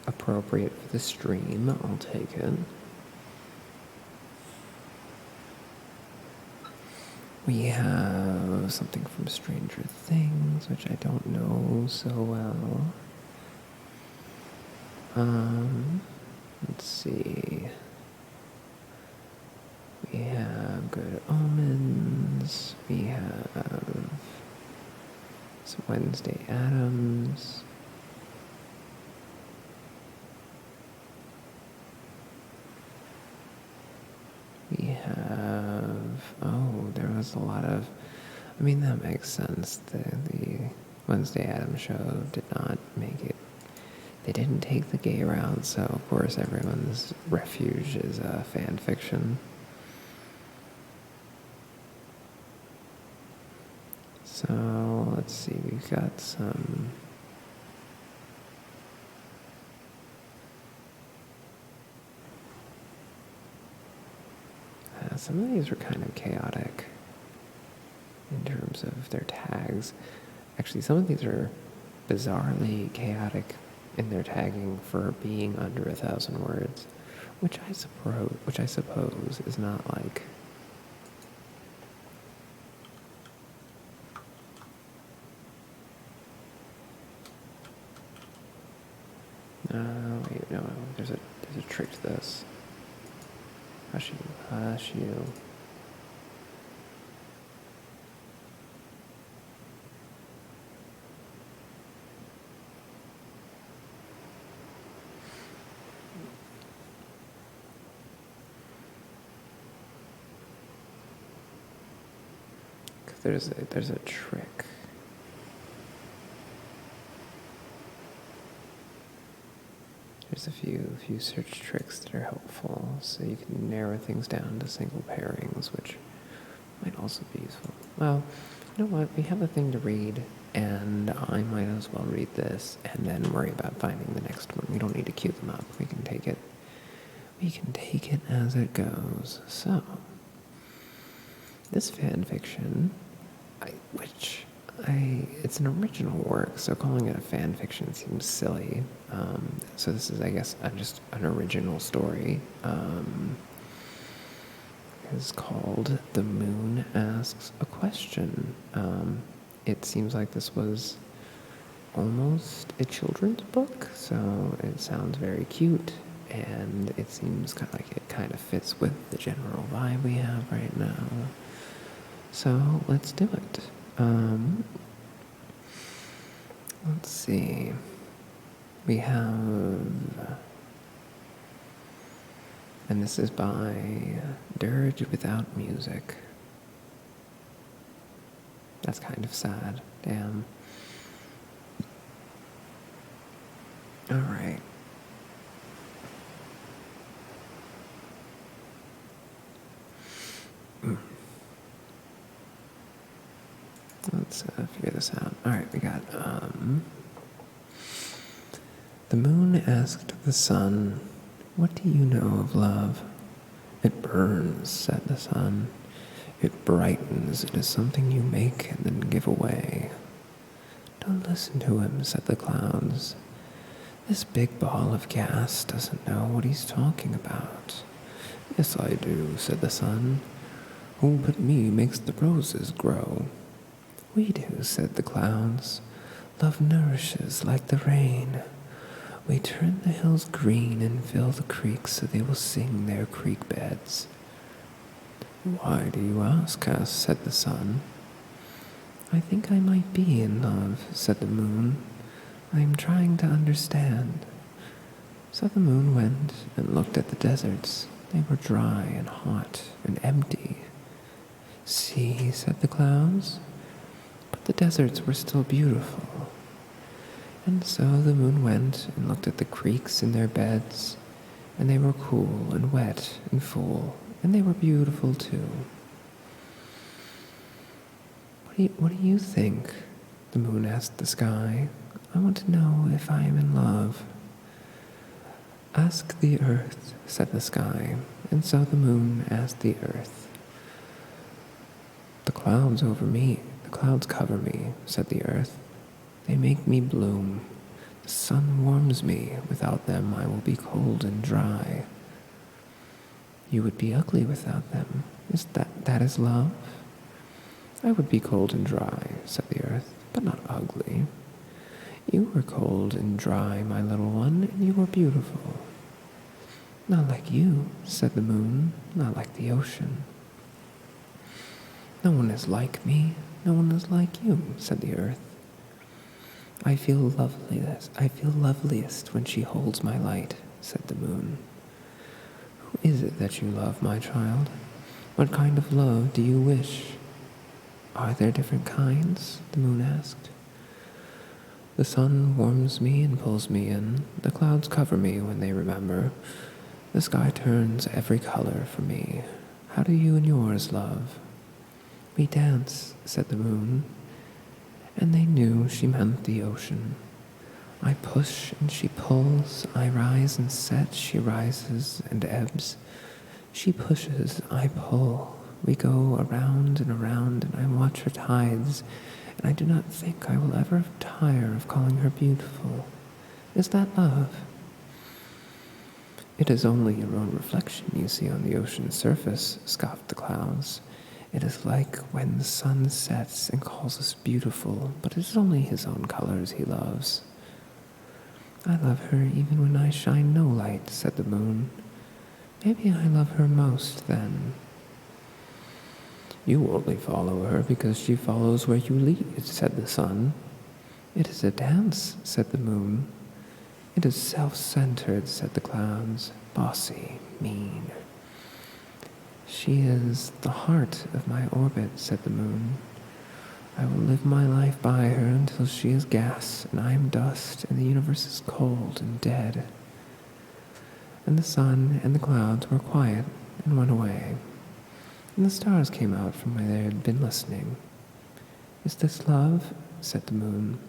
Appropriate for the stream, I'll take it. We have something from Stranger Things, which I don't know so well. Let's see. We have Good Omens. We have some Wednesday Addams. We have, there was a lot of, I mean, that makes sense. The Wednesday Addams show did not make it, they didn't take the gay route, so of course everyone's refuge is fan fiction. So, let's see, we've got some... some of these are kind of chaotic in terms of their tags. Actually, some of these are bizarrely chaotic in their tagging for being under 1,000 words, which I suppose is not like... wait, no, there's a trick to this. Hush you. There's a trick. There's a few search tricks that are helpful, so you can narrow things down to single pairings, which might also be useful. Well, you know what? We have a thing to read, and I might as well read this and then worry about finding the next one. We don't need to queue them up. We can take it as it goes. So, this fan fiction, it's an original work, so calling it a fan fiction seems silly. So this is, I guess, just an original story. It's called The Moon Asks a Question. It seems like this was almost a children's book, so it sounds very cute, and it seems like it kind of fits with the general vibe we have right now. So let's do it. Let's see. We have, and this is by Dirge Without Music. That's kind of sad. Damn. All right. Let's figure this out. All right, we got, the moon asked the sun, What do you know of love? It burns, said the sun. It brightens. It is something you make and then give away. Don't listen to him, said the clouds. This big ball of gas doesn't know what he's talking about. Yes, I do, said the sun. Who but me makes the roses grow? We do, said the clouds. Love nourishes like the rain. We turn the hills green and fill the creeks so they will sing their creek beds. Why do you ask, said the sun. I think I might be in love, said the moon. I am trying to understand. So the moon went and looked at the deserts. They were dry and hot and empty. See, said the clouds, but the deserts were still beautiful. And so the moon went and looked at the creeks in their beds, and they were cool and wet and full, and they were beautiful too. What do you think? The moon asked the sky. I want to know if I am in love. Ask the earth, said the sky, and so the moon asked the earth. The clouds cover me, said the earth. They make me bloom. The sun warms me. Without them I will be cold and dry. You would be ugly without them. That is love? I would be cold and dry, said the earth, but not ugly. You were cold and dry, my little one, and you were beautiful. Not like you, said the moon, not like the ocean. No one is like me, no one is like you, said the earth. I feel loveliest when she holds my light, said the moon. Who is it that you love, my child? What kind of love do you wish? Are there different kinds? The moon asked. The sun warms me and pulls me in. The clouds cover me when they remember. The sky turns every color for me. How do you and yours love? We dance, said the moon. And they knew she meant the ocean. I push and she pulls. I rise and set. She rises and ebbs. She pushes, I pull. We go around and around, and I watch her tides, and I do not think I will ever tire of calling her beautiful. Is that love? It is only your own reflection you see on the ocean's surface, scoffed the clouds. It is like when the sun sets and calls us beautiful, but it is only his own colors he loves. I love her even when I shine no light, said the moon. Maybe I love her most then. You only follow her because she follows where you lead, said the sun. It is a dance, said the moon. It is self-centered, said the clouds, bossy, mean. She is the heart of my orbit, said the moon. I will live my life by her until she is gas and I am dust and the universe is cold and dead. And the sun and the clouds were quiet and went away. And the stars came out from where they had been listening. Is this love? Said the moon.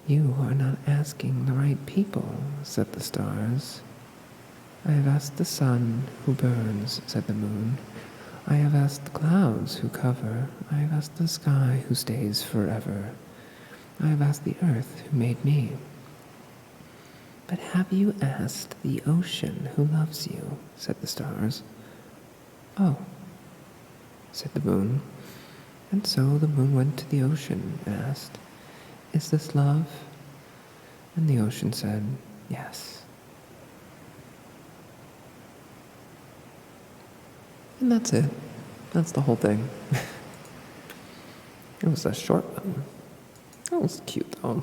You are not asking the right people, said the stars. I have asked the sun who burns, said the moon. I have asked the clouds who cover. I have asked the sky who stays forever. I have asked the earth who made me. But have you asked the ocean who loves you, said the stars. Oh, said the moon. And so the moon went to the ocean and asked, Is this love? And the ocean said, Yes. And that's it. That's the whole thing. It was a short one. That was cute though.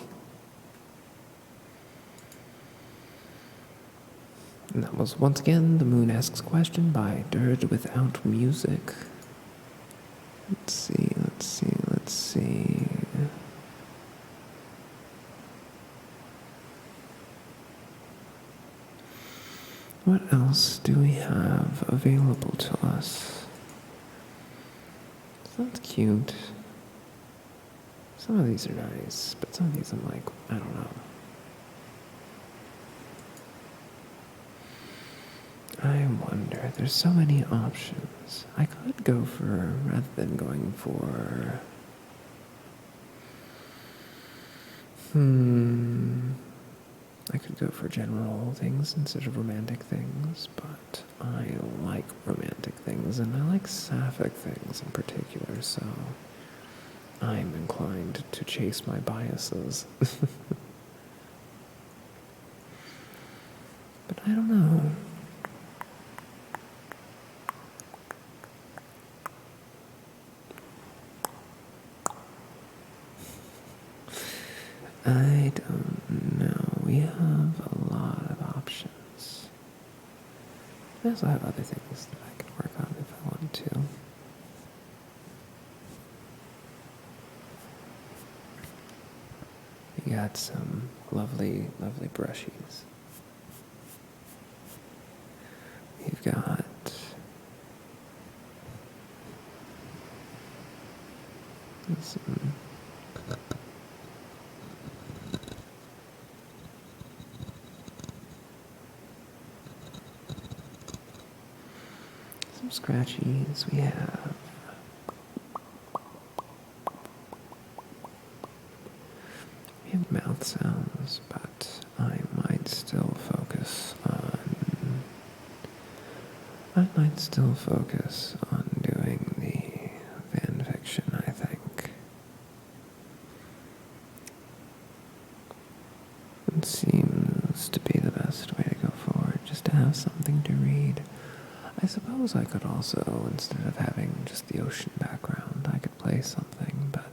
And that was once again The Moon Asks Question by Dirge Without Music. Let's see. What else do we have available to us? So that's cute. Some of these are nice, but some of these I'm like, I don't know. I wonder, there's so many options. I could go for, rather than going for, I could go for general things instead of romantic things, but I like romantic things, and I like sapphic things in particular, so I'm inclined to chase my biases. But I don't know. I don't know. We have a lot of options. I also have other things that I could work on if I want to. We got some lovely, lovely brushies. We've got some scratchies. We have mouth sounds, but I might still focus on doing the fan fiction, I think. It seems to be the best way to go forward, just to have something to read. I suppose I could also, instead of having just the ocean background, I could play something, but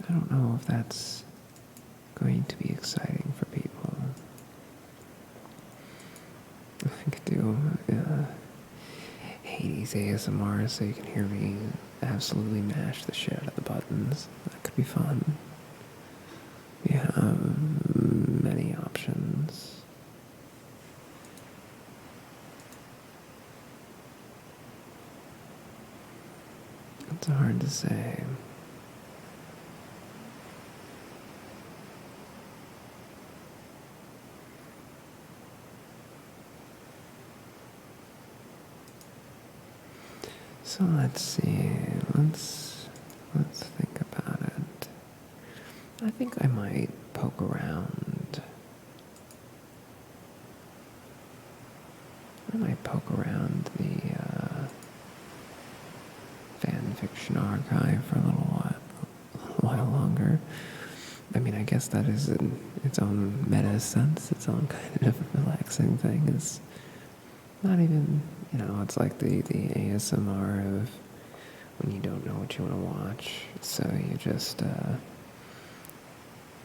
I don't know if that's going to be exciting for people. I could do Hades ASMR so you can hear me absolutely mash the shit out of the buttons. That could be fun. We have many options. It's hard to say. So let's see. Let's think about it. I think I might poke around. The fan fiction archive for a little while longer. I mean, I guess that is in its own meta sense, its own kind of relaxing thing. It's not even, it's like the ASMR of when you don't know what you want to watch. So you just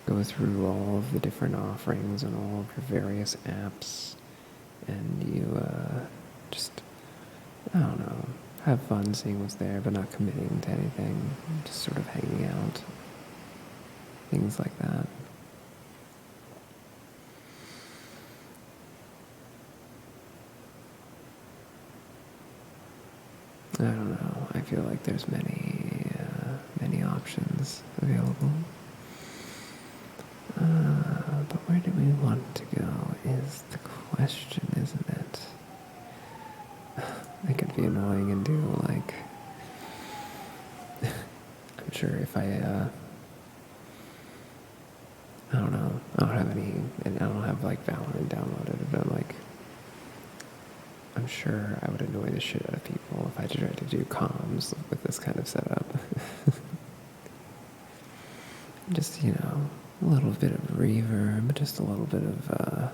go through all of the different offerings and all of your various apps, and you just, I don't know, have fun seeing what's there, but not committing to anything, just sort of hanging out, things like that. I don't know. I feel like there's many options available. But where do we want to go is the question, isn't it? It could be annoying and do like, I'm sure if I don't know, I don't have like Valorant downloaded, but I'm sure I would annoy the shit out of people if I tried to do comms with this kind of setup. Just, a little bit of reverb, just a little bit of,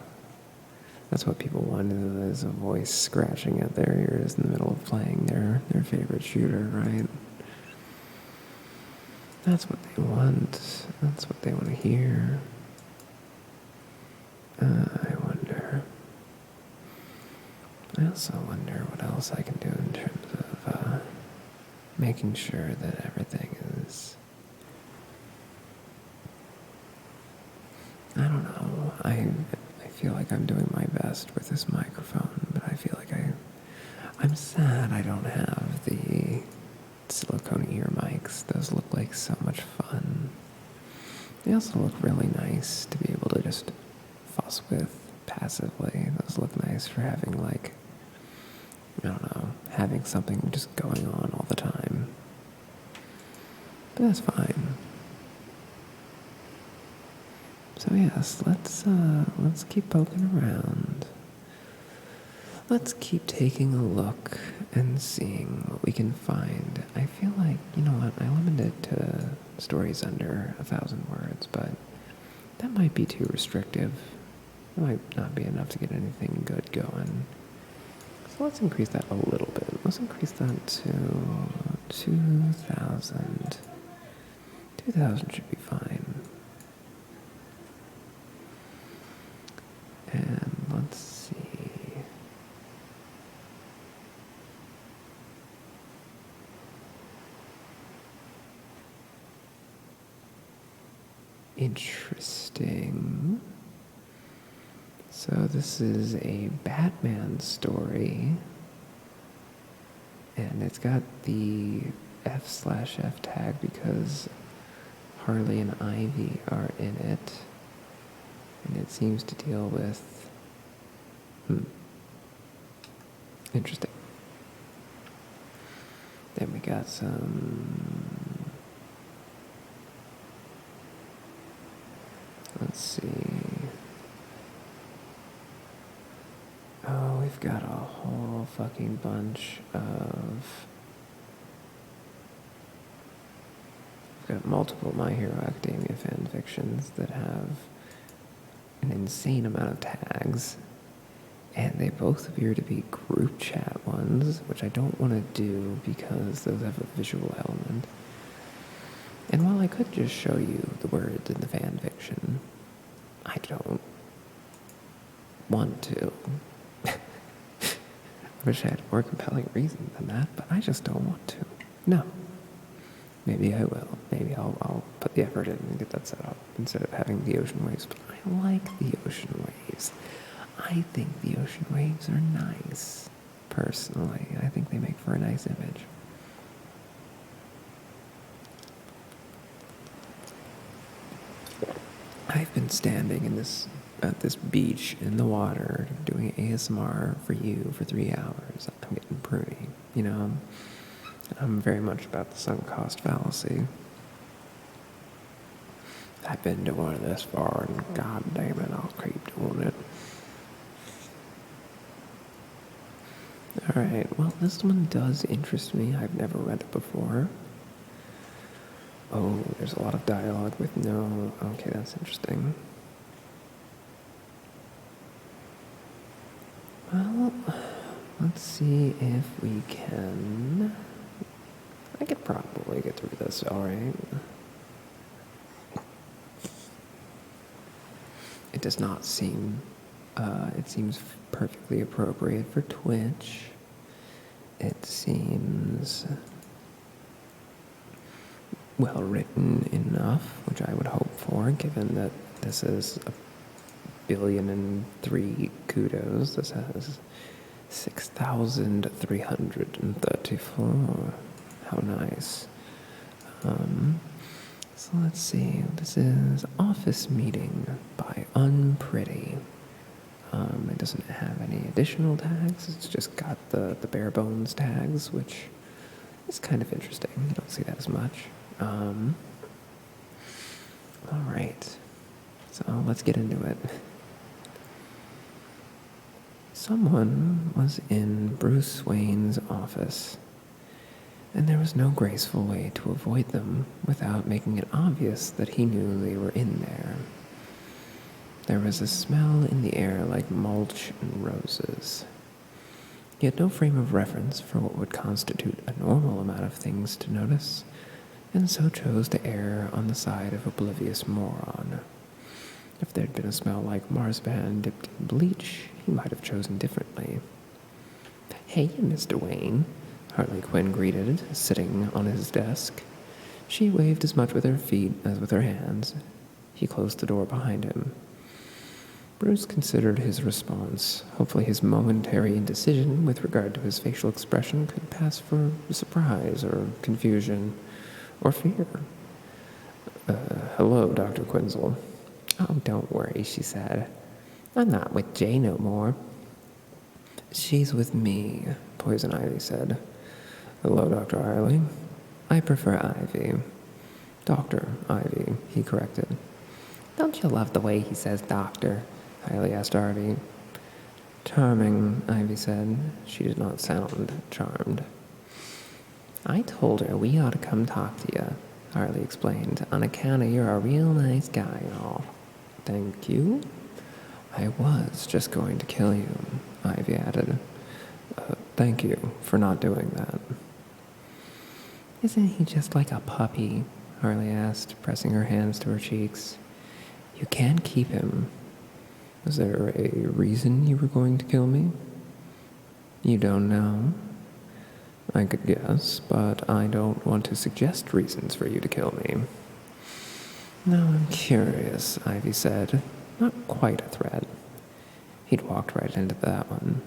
that's what people want, is a voice scratching at their ears in the middle of playing their favorite shooter, right? That's what they want. That's what they want to hear. I wonder. I also wonder what else I can do in terms of making sure that everything is, I don't know, I feel like I'm doing my best with this microphone, but I feel like I'm sad I don't have the silicone ear mics. Those look like so much fun. They also look really nice to be able to just fuss with, passively. Those look nice for having, like, I don't know, having something just going on all the time. But that's fine. So yes, let's keep poking around. Let's keep taking a look and seeing what we can find. I feel like, you know what, I limited to stories under 1,000 words, but that might be too restrictive. It might not be enough to get anything good going. So let's increase that a little bit. Let's increase that to 2,000. 2,000 should be fine. And let's see. Interesting. So this is a Batman story, and it's got the F/F tag because Harley and Ivy are in it, and it seems to deal with, interesting. Then we got some, let's see. Oh, we've got a whole fucking bunch of, we've got multiple My Hero Academia fan fictions that have an insane amount of tags, and they both appear to be group chat ones, which I don't want to do because those have a visual element. And while I could just show you the words in the fan fiction, I don't want to. I wish I had a more compelling reason than that, but I just don't want to. No. Maybe I will. Maybe I'll put the effort in and get that set up instead of having the ocean waves. But I like the ocean waves. I think the ocean waves are nice, personally. I think they make for a nice image. I've been standing at this beach in the water doing ASMR for you for 3 hours. I'm getting pruny, you know? I'm very much about the sunk cost fallacy. I've been doing this far, and god damn it, I'll keep doing it. Alright, well, this one does interest me. I've never read it before. Oh, there's a lot of dialogue with no... Okay, that's interesting. Well, let's see if we can... I could probably get through this, alright. It does not seem... it seems perfectly appropriate for Twitch. It seems well written enough, which I would hope for, given that this is 1,000,000,003 kudos. This has 6,334. How nice. So let's see. This is Office Meeting by Unpretty. It doesn't have any additional tags. It's just got the bare bones tags, which is kind of interesting. You don't see that as much. All right. So let's get into it. Someone was in Bruce Wayne's office, and there was no graceful way to avoid them without making it obvious that he knew they were in there. There was a smell in the air like mulch and roses. He had no frame of reference for what would constitute a normal amount of things to notice, and so chose to err on the side of oblivious moron. If there'd been a smell like marzipan dipped in bleach, he might have chosen differently. "Hey, Mr. Wayne," Harley Quinn greeted, sitting on his desk. She waved as much with her feet as with her hands. He closed the door behind him. Bruce considered his response. Hopefully his momentary indecision with regard to his facial expression could pass for surprise or confusion or fear. Hello, Dr. Quinzel." "Oh, don't worry," she said. I'm not with Jay no more. She's with me, Poison Ivy said. Hello, Dr. Harley. I prefer Ivy. Dr. Ivy, he corrected. Don't you love the way he says doctor? Riley asked Ivy. Charming, Ivy said. She did not sound charmed. I told her we ought to come talk to you, Harley explained, on account of you're a real nice guy and all. Thank you. I was just going to kill you, Ivy added. Thank you for not doing that. Isn't he just like a puppy? Harley asked, pressing her hands to her cheeks. You can't keep him. Was there a reason you were going to kill me? You don't know? I could guess, but I don't want to suggest reasons for you to kill me. No, I'm curious, Ivy said. Not quite a threat. He'd walked right into that one.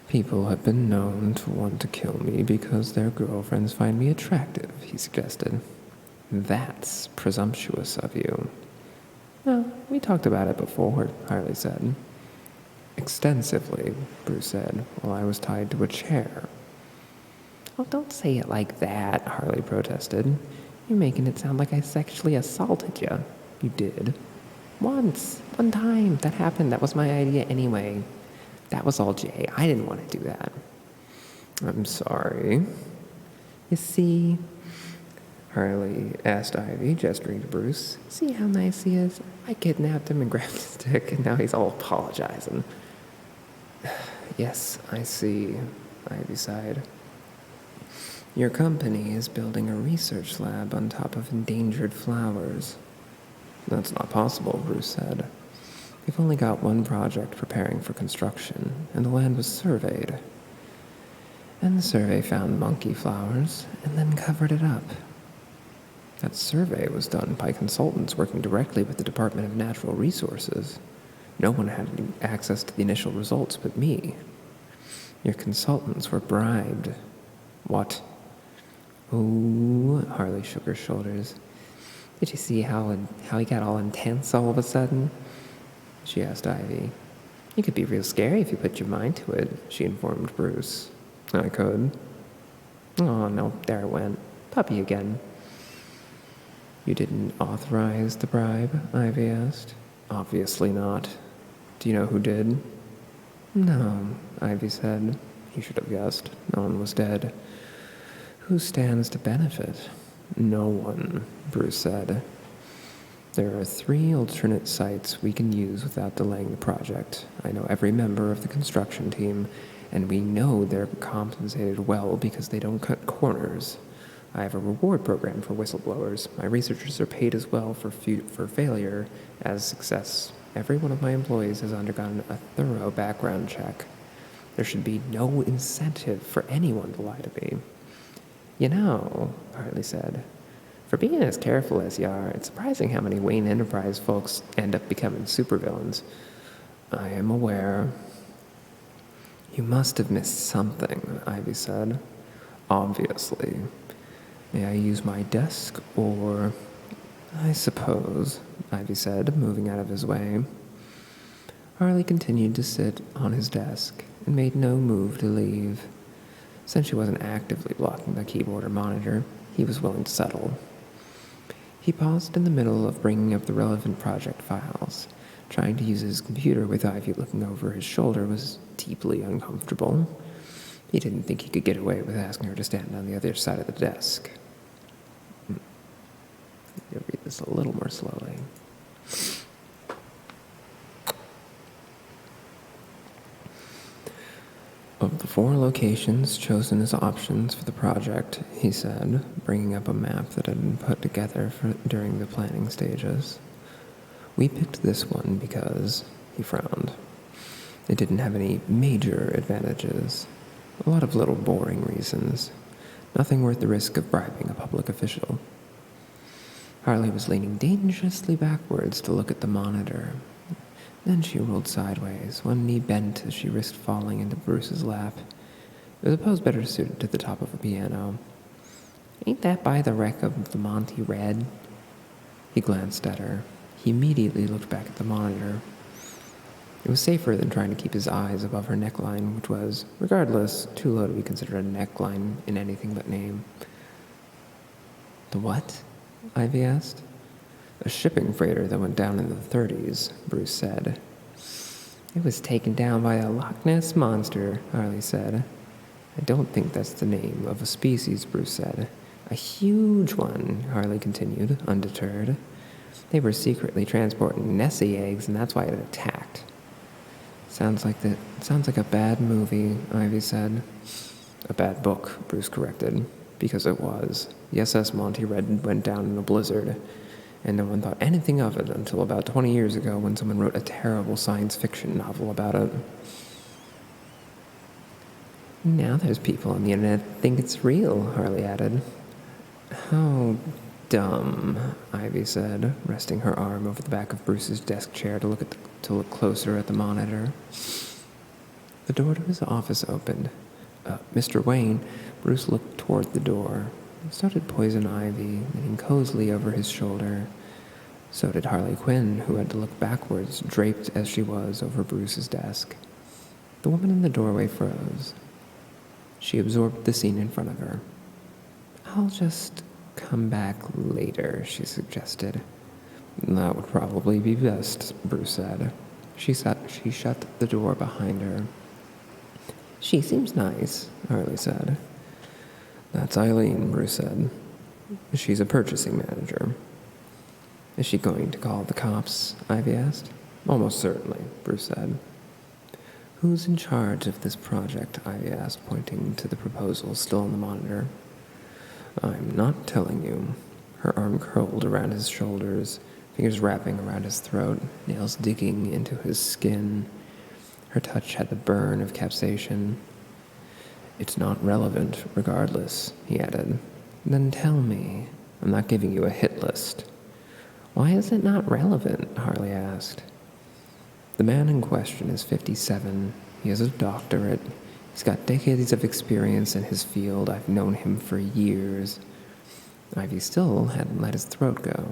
People have been known to want to kill me because their girlfriends find me attractive, he suggested. That's presumptuous of you. No, we talked about it before, Harley said. Extensively, Bruce said, while I was tied to a chair. Oh, don't say it like that, Harley protested. You're making it sound like I sexually assaulted you. You did. Once. One time. That happened. That was my idea anyway. That was all Jay. I didn't want to do that. I'm sorry. You see, Harley asked Ivy, gesturing to Bruce. See how nice he is? I kidnapped him and grabbed his dick, and now he's all apologizing. Yes, I see, Ivy sighed. Your company is building a research lab on top of endangered flowers. That's not possible, Bruce said. We've only got one project preparing for construction, and the land was surveyed. And the survey found monkey flowers, and then covered it up. That survey was done by consultants working directly with the Department of Natural Resources. No one had any access to the initial results but me. Your consultants were bribed. What? Ooh, Harley shook her shoulders. Did you see how he got all intense all of a sudden? She asked Ivy. You could be real scary if you put your mind to it, she informed Bruce. I could. Oh, no, there it went. Puppy again. You didn't authorize the bribe? Ivy asked. Obviously not. Do you know who did? No, Ivy said. You should have guessed. No one was dead. Who stands to benefit? No one, Bruce said. There are 3 alternate sites we can use without delaying the project. I know every member of the construction team, and we know they're compensated well because they don't cut corners. I have a reward program for whistleblowers. My researchers are paid as well for failure as success. Every one of my employees has undergone a thorough background check. There should be no incentive for anyone to lie to me. You know, Harley said, for being as careful as you are, it's surprising how many Wayne Enterprise folks end up becoming supervillains. I am aware. You must have missed something, Ivy said. Obviously. May I use my desk, or... I suppose, Ivy said, moving out of his way. Harley continued to sit on his desk and made no move to leave. Since she wasn't actively blocking the keyboard or monitor, he was willing to settle. He paused in the middle of bringing up the relevant project files. Trying to use his computer with Ivy looking over his shoulder was deeply uncomfortable. He didn't think he could get away with asking her to stand on the other side of the desk. I'll read this a little more slowly. Of the 4 locations chosen as options for the project, he said, bringing up a map that had been put together during the planning stages, we picked this one because, he frowned, it didn't have any major advantages. A lot of little boring reasons. Nothing worth the risk of bribing a public official. Harley was leaning dangerously backwards to look at the monitor. Then she rolled sideways, one knee bent as she risked falling into Bruce's lap. It was a pose better suited to the top of a piano. Ain't that by the wreck of the Monty Red? He glanced at her. He immediately looked back at the monitor. It was safer than trying to keep his eyes above her neckline, which was, regardless, too low to be considered a neckline in anything but name. The what? Ivy asked. A shipping freighter that went down in the 30s, Bruce said. It was taken down by a Loch Ness monster, Harley said. I don't think that's the name of a species, Bruce said. A huge one, Harley continued, undeterred. They were secretly transporting Nessie eggs, and that's why it attacked. Sounds like a bad movie, Ivy said. A bad book, Bruce corrected, because it was. The SS Monty Red went down in a blizzard, and no one thought anything of it until about 20 years ago when someone wrote a terrible science fiction novel about it. Now there's people on the internet that think it's real, Harley added. How dumb, Ivy said, resting her arm over the back of Bruce's desk chair to look closer at the monitor. The door to his office opened. Mr. Wayne, Bruce looked toward the door. So did Poison Ivy, leaning cozily over his shoulder. So did Harley Quinn, who had to look backwards, draped as she was over Bruce's desk. The woman in the doorway froze. She absorbed the scene in front of her. I'll just come back later, she suggested. That would probably be best, Bruce said. She shut the door behind her. She seems nice, Harley said. That's Eileen, Bruce said. She's a purchasing manager. Is she going to call the cops? Ivy asked. Almost certainly, Bruce said. Who's in charge of this project? Ivy asked, pointing to the proposal still on the monitor. I'm not telling you. Her arm curled around his shoulders, fingers wrapping around his throat, nails digging into his skin. Her touch had the burn of capsaicin. It's not relevant, regardless, he added. Then tell me. I'm not giving you a hit list. Why is it not relevant? Harley asked. The man in question is 57. He has a doctorate. He's got decades of experience in his field. I've known him for years. Ivy still hadn't let his throat go.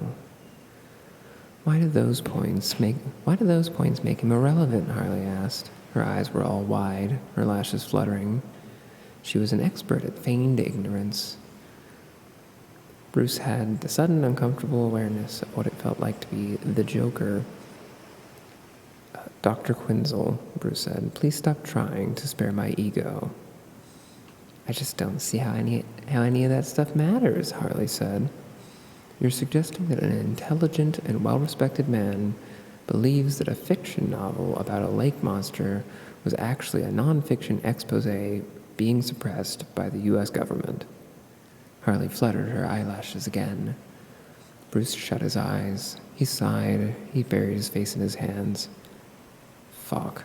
Why do those points make him irrelevant? Harley asked. Her eyes were all wide, her lashes fluttering. She was an expert at feigned ignorance. Bruce had the sudden uncomfortable awareness of what it felt like to be the Joker. Dr. Quinzel, Bruce said, please stop trying to spare my ego. I just don't see how any of that stuff matters, Harley said. You're suggesting that an intelligent and well-respected man believes that a fiction novel about a lake monster was actually a non-fiction expose being suppressed by the U.S. government. Harley fluttered her eyelashes again. Bruce shut his eyes. He sighed. He buried his face in his hands. Fuck.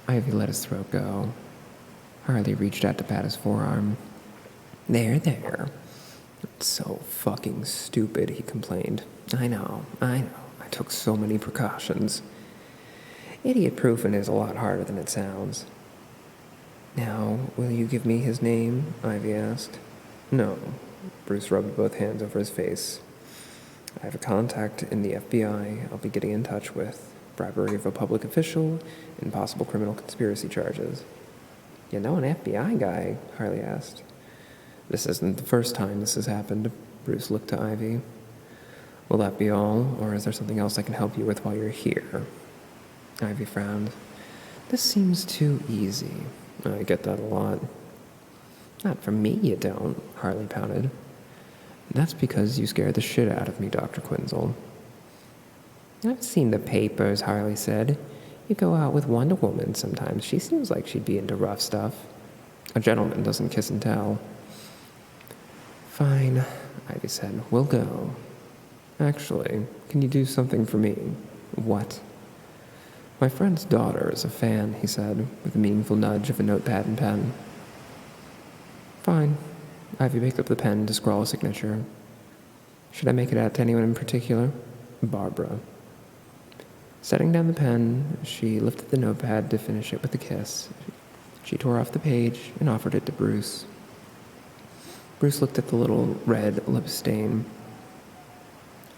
Ivy let his throat go. Harley reached out to pat his forearm. There. It's so fucking stupid, he complained. I know. I took so many precautions. Idiot-proofing is a lot harder than it sounds. Now, will you give me his name? Ivy asked. No. Bruce rubbed both hands over his face. I have a contact in the FBI I'll be getting in touch with. Bribery of a public official and possible criminal conspiracy charges. You know an FBI guy? Harley asked. This isn't the first time this has happened. Bruce looked to Ivy. Will that be all, or is there something else I can help you with while you're here? Ivy frowned. This seems too easy. I get that a lot. Not from me, you don't, Harley pouted. That's because you scared the shit out of me, Dr. Quinzel. I've seen the papers, Harley said. You go out with Wonder Woman sometimes. She seems like she'd be into rough stuff. A gentleman doesn't kiss and tell. Fine, Ivy said. We'll go. Actually, can you do something for me? What? My friend's daughter is a fan, he said, with a meaningful nudge of a notepad and pen. Fine. Ivy picked up the pen to scrawl a signature. Should I make it out to anyone in particular? Barbara. Setting down the pen, she lifted the notepad to finish it with a kiss. She tore off the page and offered it to Bruce. Bruce looked at the little red lip stain.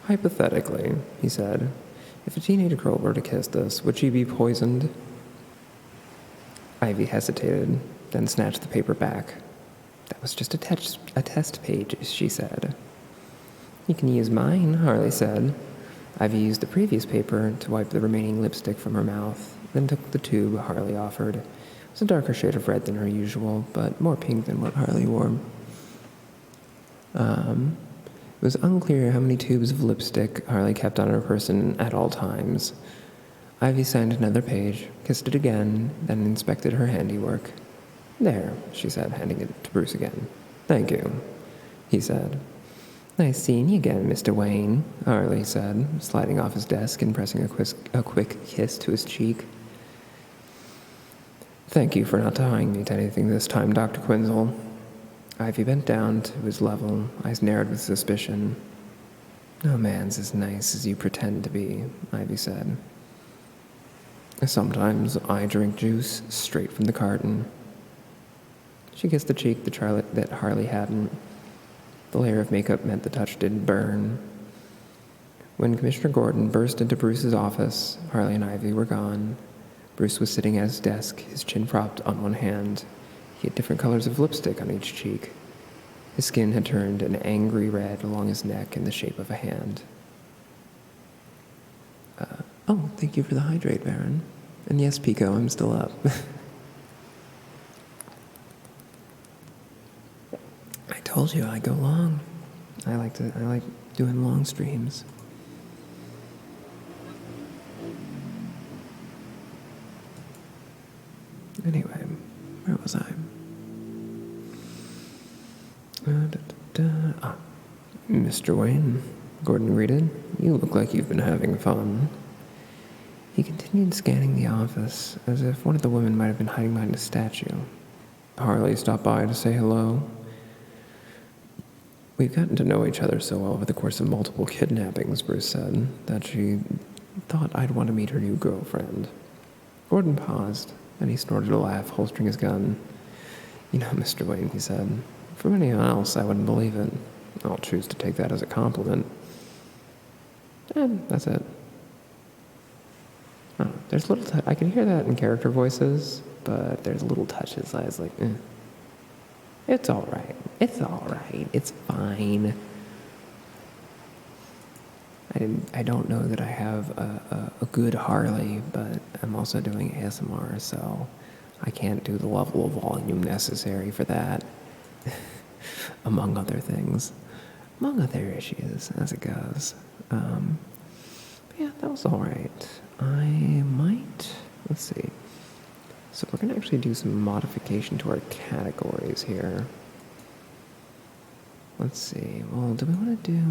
Hypothetically, he said, If a teenage girl were to kiss this, would she be poisoned? Ivy hesitated, then snatched the paper back. That was just a test page, she said. You can use mine, Harley said. Ivy used the previous paper to wipe the remaining lipstick from her mouth, then took the tube Harley offered. It was a darker shade of red than her usual, but more pink than what Harley wore. It was unclear how many tubes of lipstick Harley kept on her person at all times. Ivy signed another page, kissed it again, then inspected her handiwork. There, she said, handing it to Bruce again. Thank you, he said. Nice seeing you again, Mr. Wayne, Harley said, sliding off his desk and pressing a quick kiss to his cheek. Thank you for not tying me to anything this time, Dr. Quinzel. Ivy bent down to his level, eyes narrowed with suspicion. No man's as nice as you pretend to be, Ivy said. Sometimes I drink juice straight from the carton. She kissed the cheek that Harley hadn't. The layer of makeup meant the touch didn't burn. When Commissioner Gordon burst into Bruce's office, Harley and Ivy were gone. Bruce was sitting at his desk, his chin propped on one hand. He had different colors of lipstick on each cheek. His skin had turned an angry red along his neck in the shape of a hand. Oh, thank you for the hydrate, Baron. And yes, Pico, I'm still up. I told you I go long. I like doing long streams. Anyway, where was I? Mr. Wayne, Gordon greeted. You look like you've been having fun. He continued scanning the office, as if one of the women might have been hiding behind a statue. Harley stopped by to say hello. We've gotten to know each other so well over the course of multiple kidnappings, Bruce said, that she thought I'd want to meet her new girlfriend. Gordon paused, then he snorted a laugh, holstering his gun. You know, Mr. Wayne, he said, from anyone else, I wouldn't believe it. I'll choose to take that as a compliment. And that's it. Oh, there's little I can hear that in character voices, but there's little touches. I was like, It's all right. It's all right. It's fine. I don't know that I have a good Harley, but I'm also doing ASMR, so I can't do the level of volume necessary for that, among other things, among other issues, as it goes. Yeah, that was all right. Let's see. So we're going to actually do some modification to our categories here. Let's see. Well, do we want to do...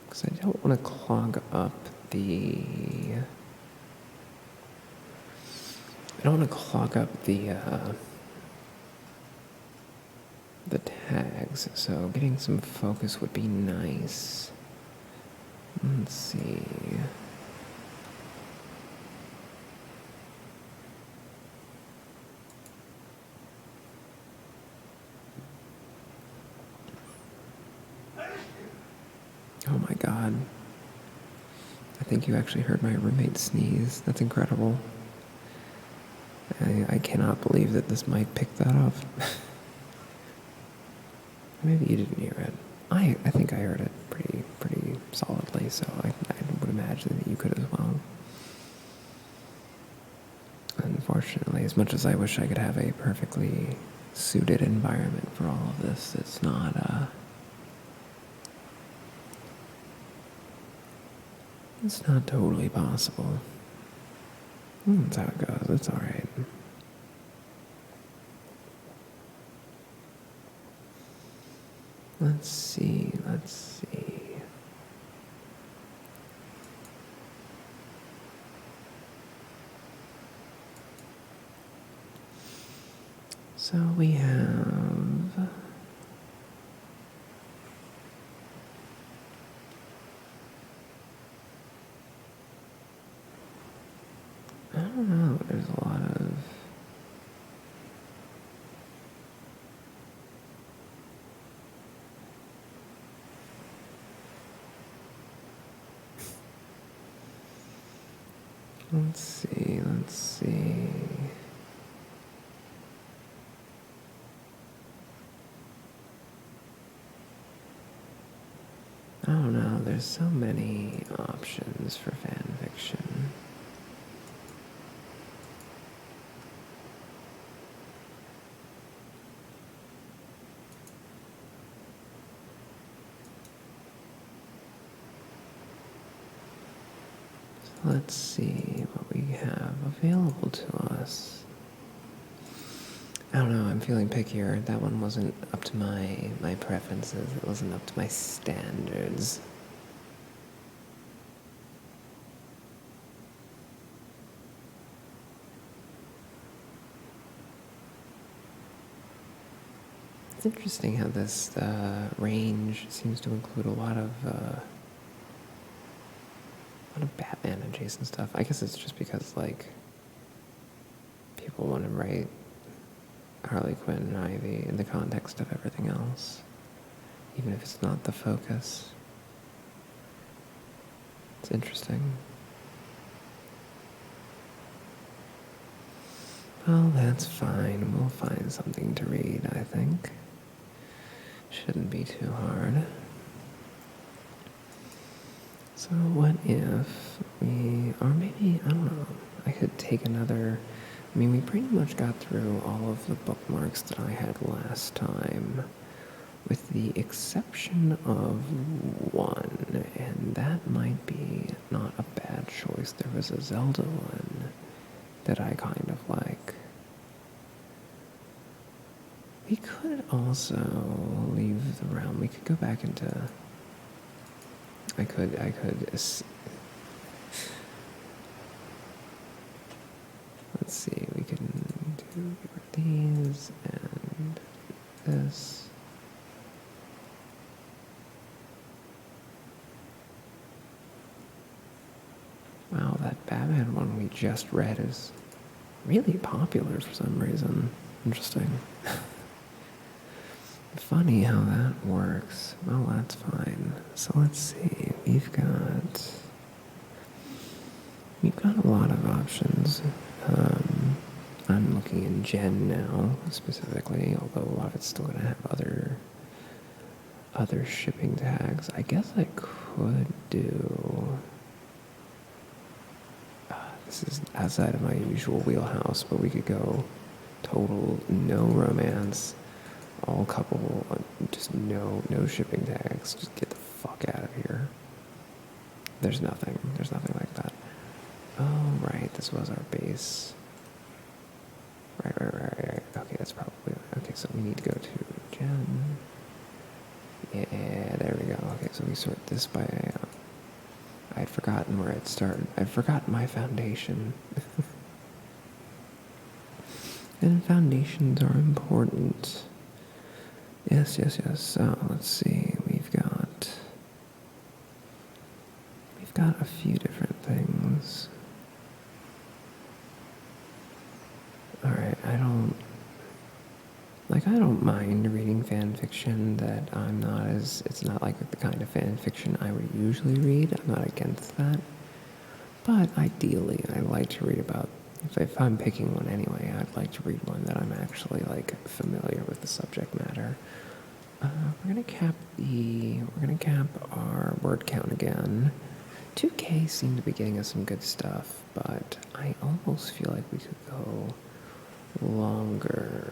Because I don't want to clog up the... the tags, so getting some focus would be nice. Let's see. Oh my god. I think you actually heard my roommate sneeze. That's incredible. I cannot believe that this might pick that up. Maybe you didn't hear it. I think I heard it pretty solidly, so I would imagine that you could as well. Unfortunately, as much as I wish I could have a perfectly suited environment for all of this, it's not, it's not totally possible. That's how it goes. It's all right. Let's see. So we have... I don't know, there's a lot of... Let's see, let's see. I don't know, there's so many options for fan fiction. Let's see what we have available to us. I don't know, I'm feeling pickier. That one wasn't up to my preferences. It wasn't up to my standards. It's interesting how this range seems to include a lot of Batman adjacent stuff. I guess it's just because, like, people want to write Harley Quinn and Ivy in the context of everything else, even if it's not the focus. It's interesting. Well, that's fine. We'll find something to read, I think. Shouldn't be too hard. So what if we, or maybe, I don't know, I could take another, I mean, we pretty much got through all of the bookmarks that I had last time, with the exception of one, and that might be not a bad choice. There was a Zelda one that I kind of like. We could also leave the realm. We could go back into, I could, let's see, we can do these and this. Wow, that Batman one we just read is really popular for some reason. Interesting. Funny how that works. Well, that's fine. So let's see. We've got a lot of options. I'm looking in Gen now specifically, although a lot of it's still going to have other shipping tags. I guess I could do. This is outside of my usual wheelhouse, but we could go total no romance, all couple, just no shipping tags. Just get the fuck out of here. There's nothing like that. Oh, right, this was our base. Right. Okay, that's probably, okay, so we need to go to Gen. Yeah, there we go. Okay, so we sort this by, I'd forgotten where it started. I'd forgotten my foundation. And foundations are important. Yes. So let's see. We've got a few different things. All right. I don't mind reading fan fiction that it's not like the kind of fan fiction I would usually read. I'm not against that. But ideally, I like to read about, if I'm picking one anyway, I'd like to read one that I'm actually, like, familiar with the subject matter. We're gonna cap our word count again. 2K seemed to be getting us some good stuff, but I almost feel like we could go longer.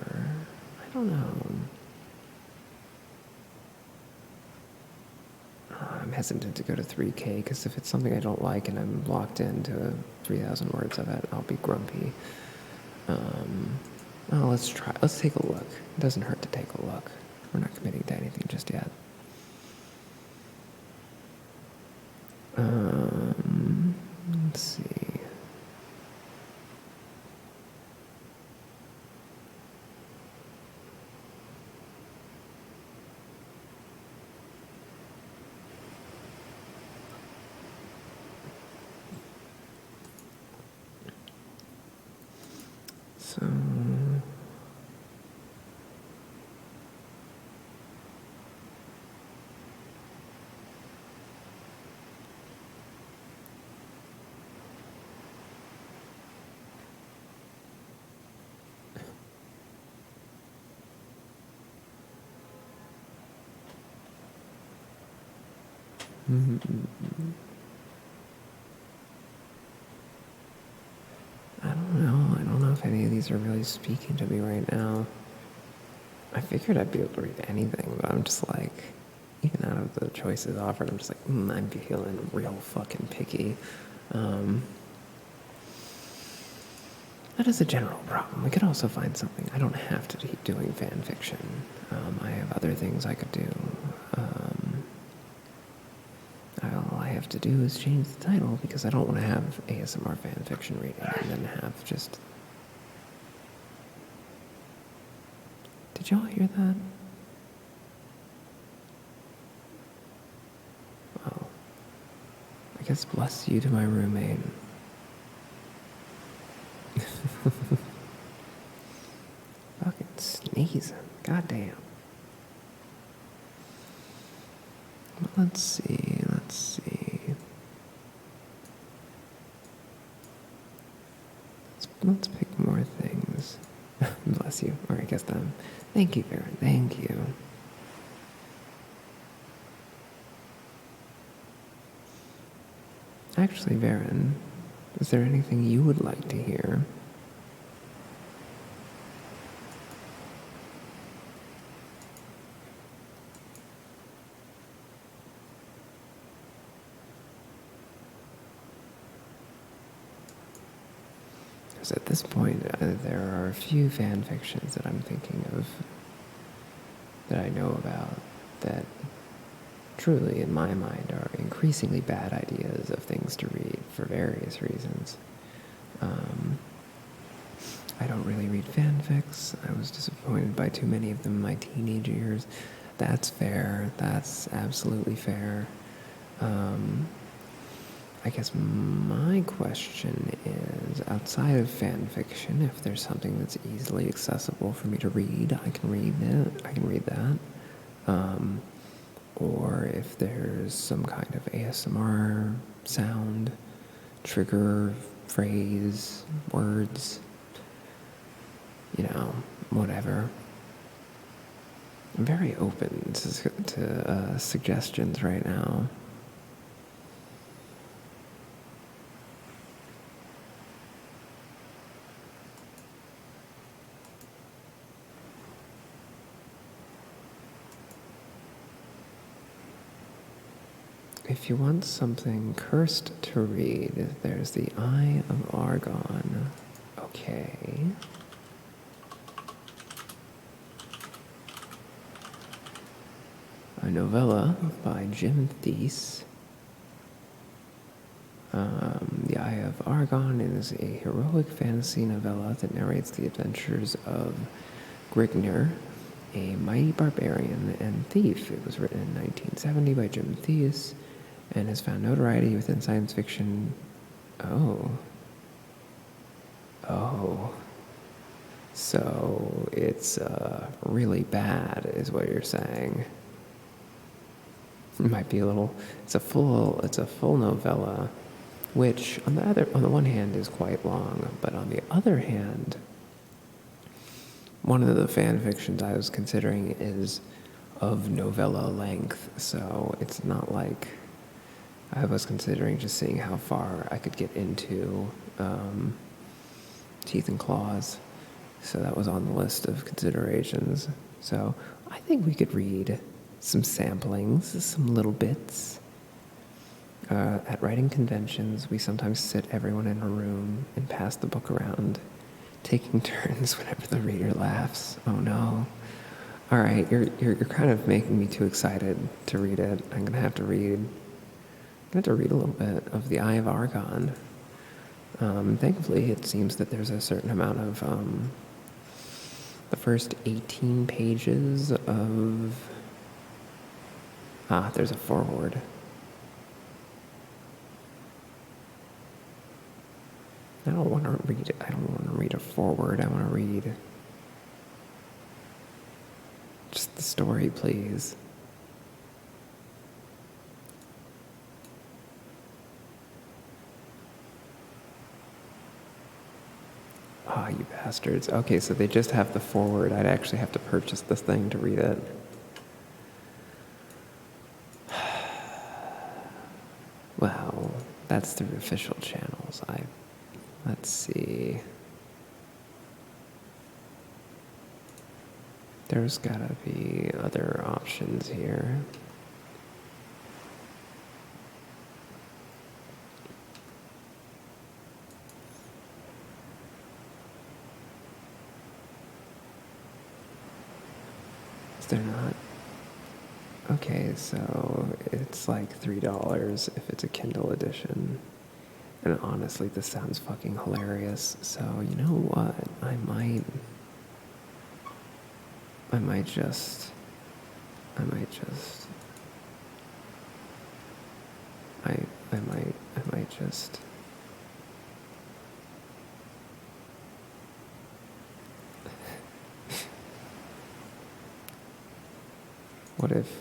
I don't know. I'm hesitant to go to 3K because if it's something I don't like and I'm locked into 3,000 words of it, I'll be grumpy. Well, let's try. Let's take a look. It doesn't hurt to take a look. We're not committing to anything just yet. Let's see. So, I don't know. I don't know if any of these are really speaking to me right now. I figured I'd be able to read anything, but I'm just like, even out of the choices offered, I'm just like, I'm feeling real fucking picky. That is a general problem. We could also find something. I don't have to keep doing fan fiction. I have other things I could do. All I have to do is change the title because I don't want to have ASMR fan fiction reading and then have just... Did y'all hear that? Well, I guess bless you to my roommate. Fucking sneezing. Goddamn. Let's see. Let's pick more things. Bless you. Or I guess them. Thank you, Baron. Thank you. Actually, Baron, is there anything you would like to hear? Because at this point, there are a few fan fictions that I'm thinking of that I know about that truly, in my mind, are increasingly bad ideas of things to read for various reasons. I don't really read fanfics. I was disappointed by too many of them in my teenage years. That's fair. That's absolutely fair. I guess my question is, outside of fan fiction, if there's something that's easily accessible for me to read, I can read it. I can read that. Or if there's some kind of ASMR sound, trigger, phrase, words, whatever. I'm very open to suggestions right now. If you want something cursed to read, there's The Eye of Argon. Okay. A novella by Jim Thies. The Eye of Argon is a heroic fantasy novella that narrates the adventures of Grignr, a mighty barbarian and thief. It was written in 1970 by Jim Thies and has found notoriety within science fiction. Oh. So it's really bad, is what you're saying. It might be it's a full novella, which on the one hand is quite long, but on the other hand, one of the fan fictions I was considering is of novella length, so it's not like I was considering just seeing how far I could get into Teeth and Claws. So that was on the list of considerations. So I think we could read some samplings, some little bits. At writing conventions, we sometimes sit everyone in a room and pass the book around, taking turns whenever the reader laughs. Oh no. All right, you're kind of making me too excited to read it. I'm gonna have to read a little bit of The Eye of Argon. Thankfully, it seems that there's a certain amount of the first 18 pages of... there's a foreword. I don't want to read a foreword. I want to read just the story, please. You bastards. Okay, so they just have the foreword. I'd actually have to purchase this thing to read it. that's through official channels. Let's see. There's gotta be other options here. Is there not? Okay, so it's like $3 if it's a Kindle edition. And honestly, this sounds fucking hilarious. So, you know what? I might just, I might just, what if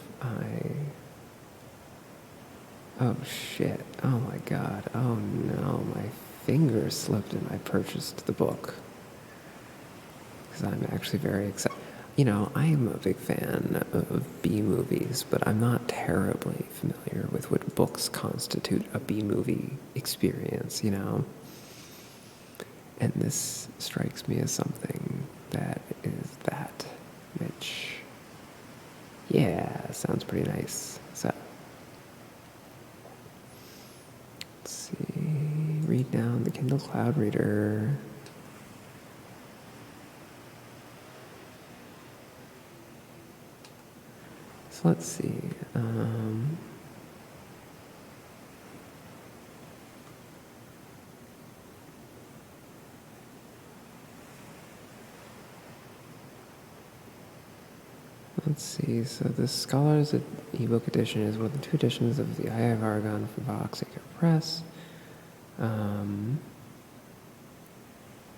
oh shit, oh my god, oh no, my finger slipped and I purchased the book. Because I'm actually very excited. You know, I am a big fan of B movies, but I'm not terribly familiar with what books constitute a B movie experience, you know? And this strikes me as something that is that, which, yeah, sounds pretty nice. So, let's see, read down the Kindle Cloud Reader. So let's see. Let's see. So the Scholars ebook edition is one of the 2 editions of the Eye of Aragon from Vox Acre Press.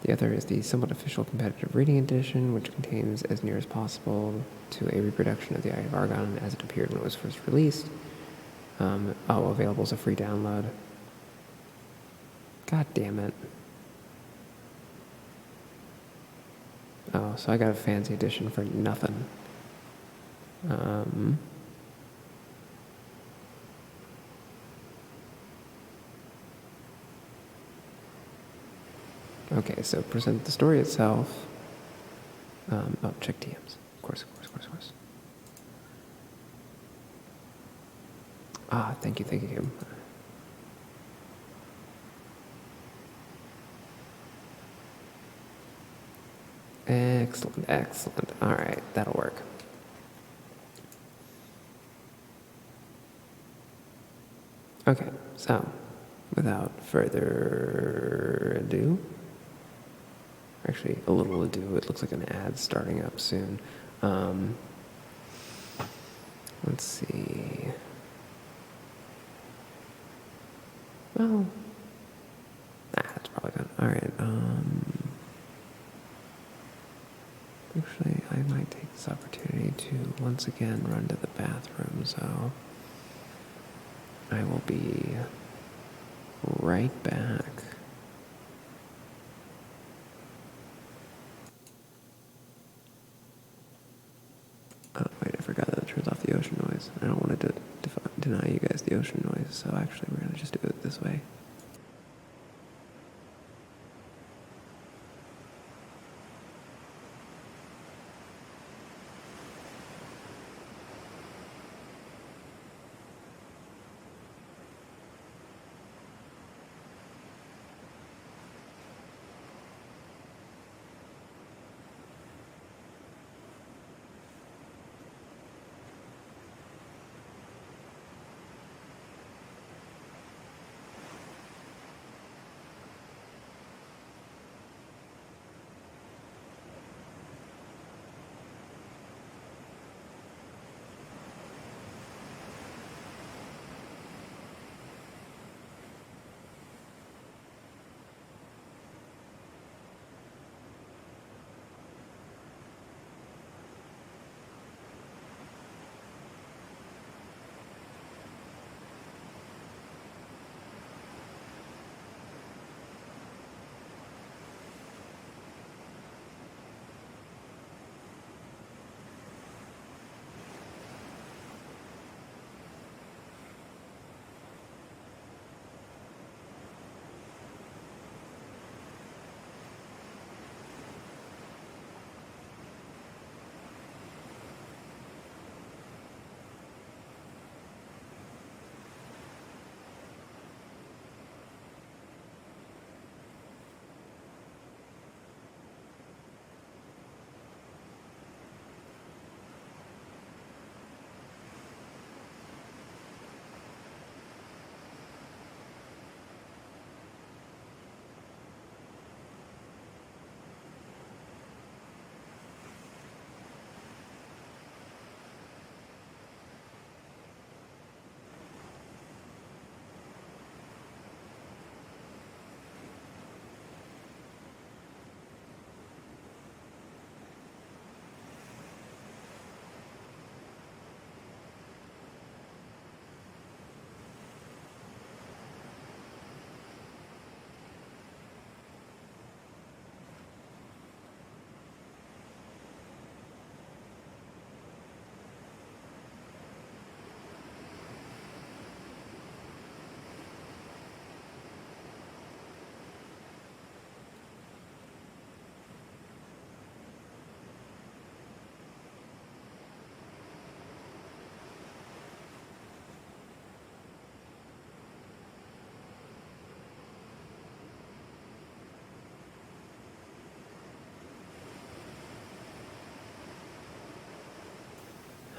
The other is the somewhat official competitive reading edition, which contains as near as possible to a reproduction of the Eye of Aragon as it appeared when it was first released. Available as a free download. God damn it. Oh, so I got a fancy edition for nothing. Okay, so present the story itself. Check DMs. Of course. Thank you, Kim. Excellent. All right, that'll work. Okay, so without further ado, actually a little ado, it looks like an ad starting up soon. Let's see. Well, that's probably good. All right. Actually, I might take this opportunity to once again run to the bathroom, so I will be right back. Oh, wait, I forgot that it turns off the ocean noise. I don't want to deny you guys the ocean noise, so actually we're going to just do it this way.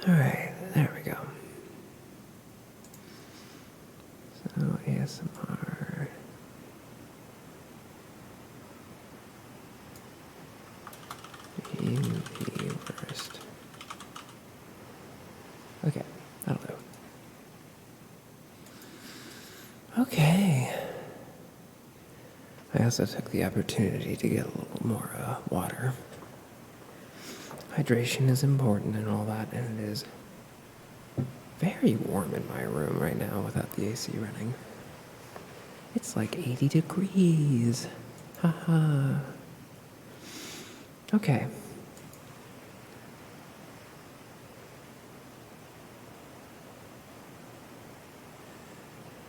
All right, there we go. So ASMR. In the worst. Okay, that'll do. Okay. I also took the opportunity to get a little more water. Hydration is important and all that, and it is very warm in my room right now without the AC running. It's like 80 degrees. Haha. Okay.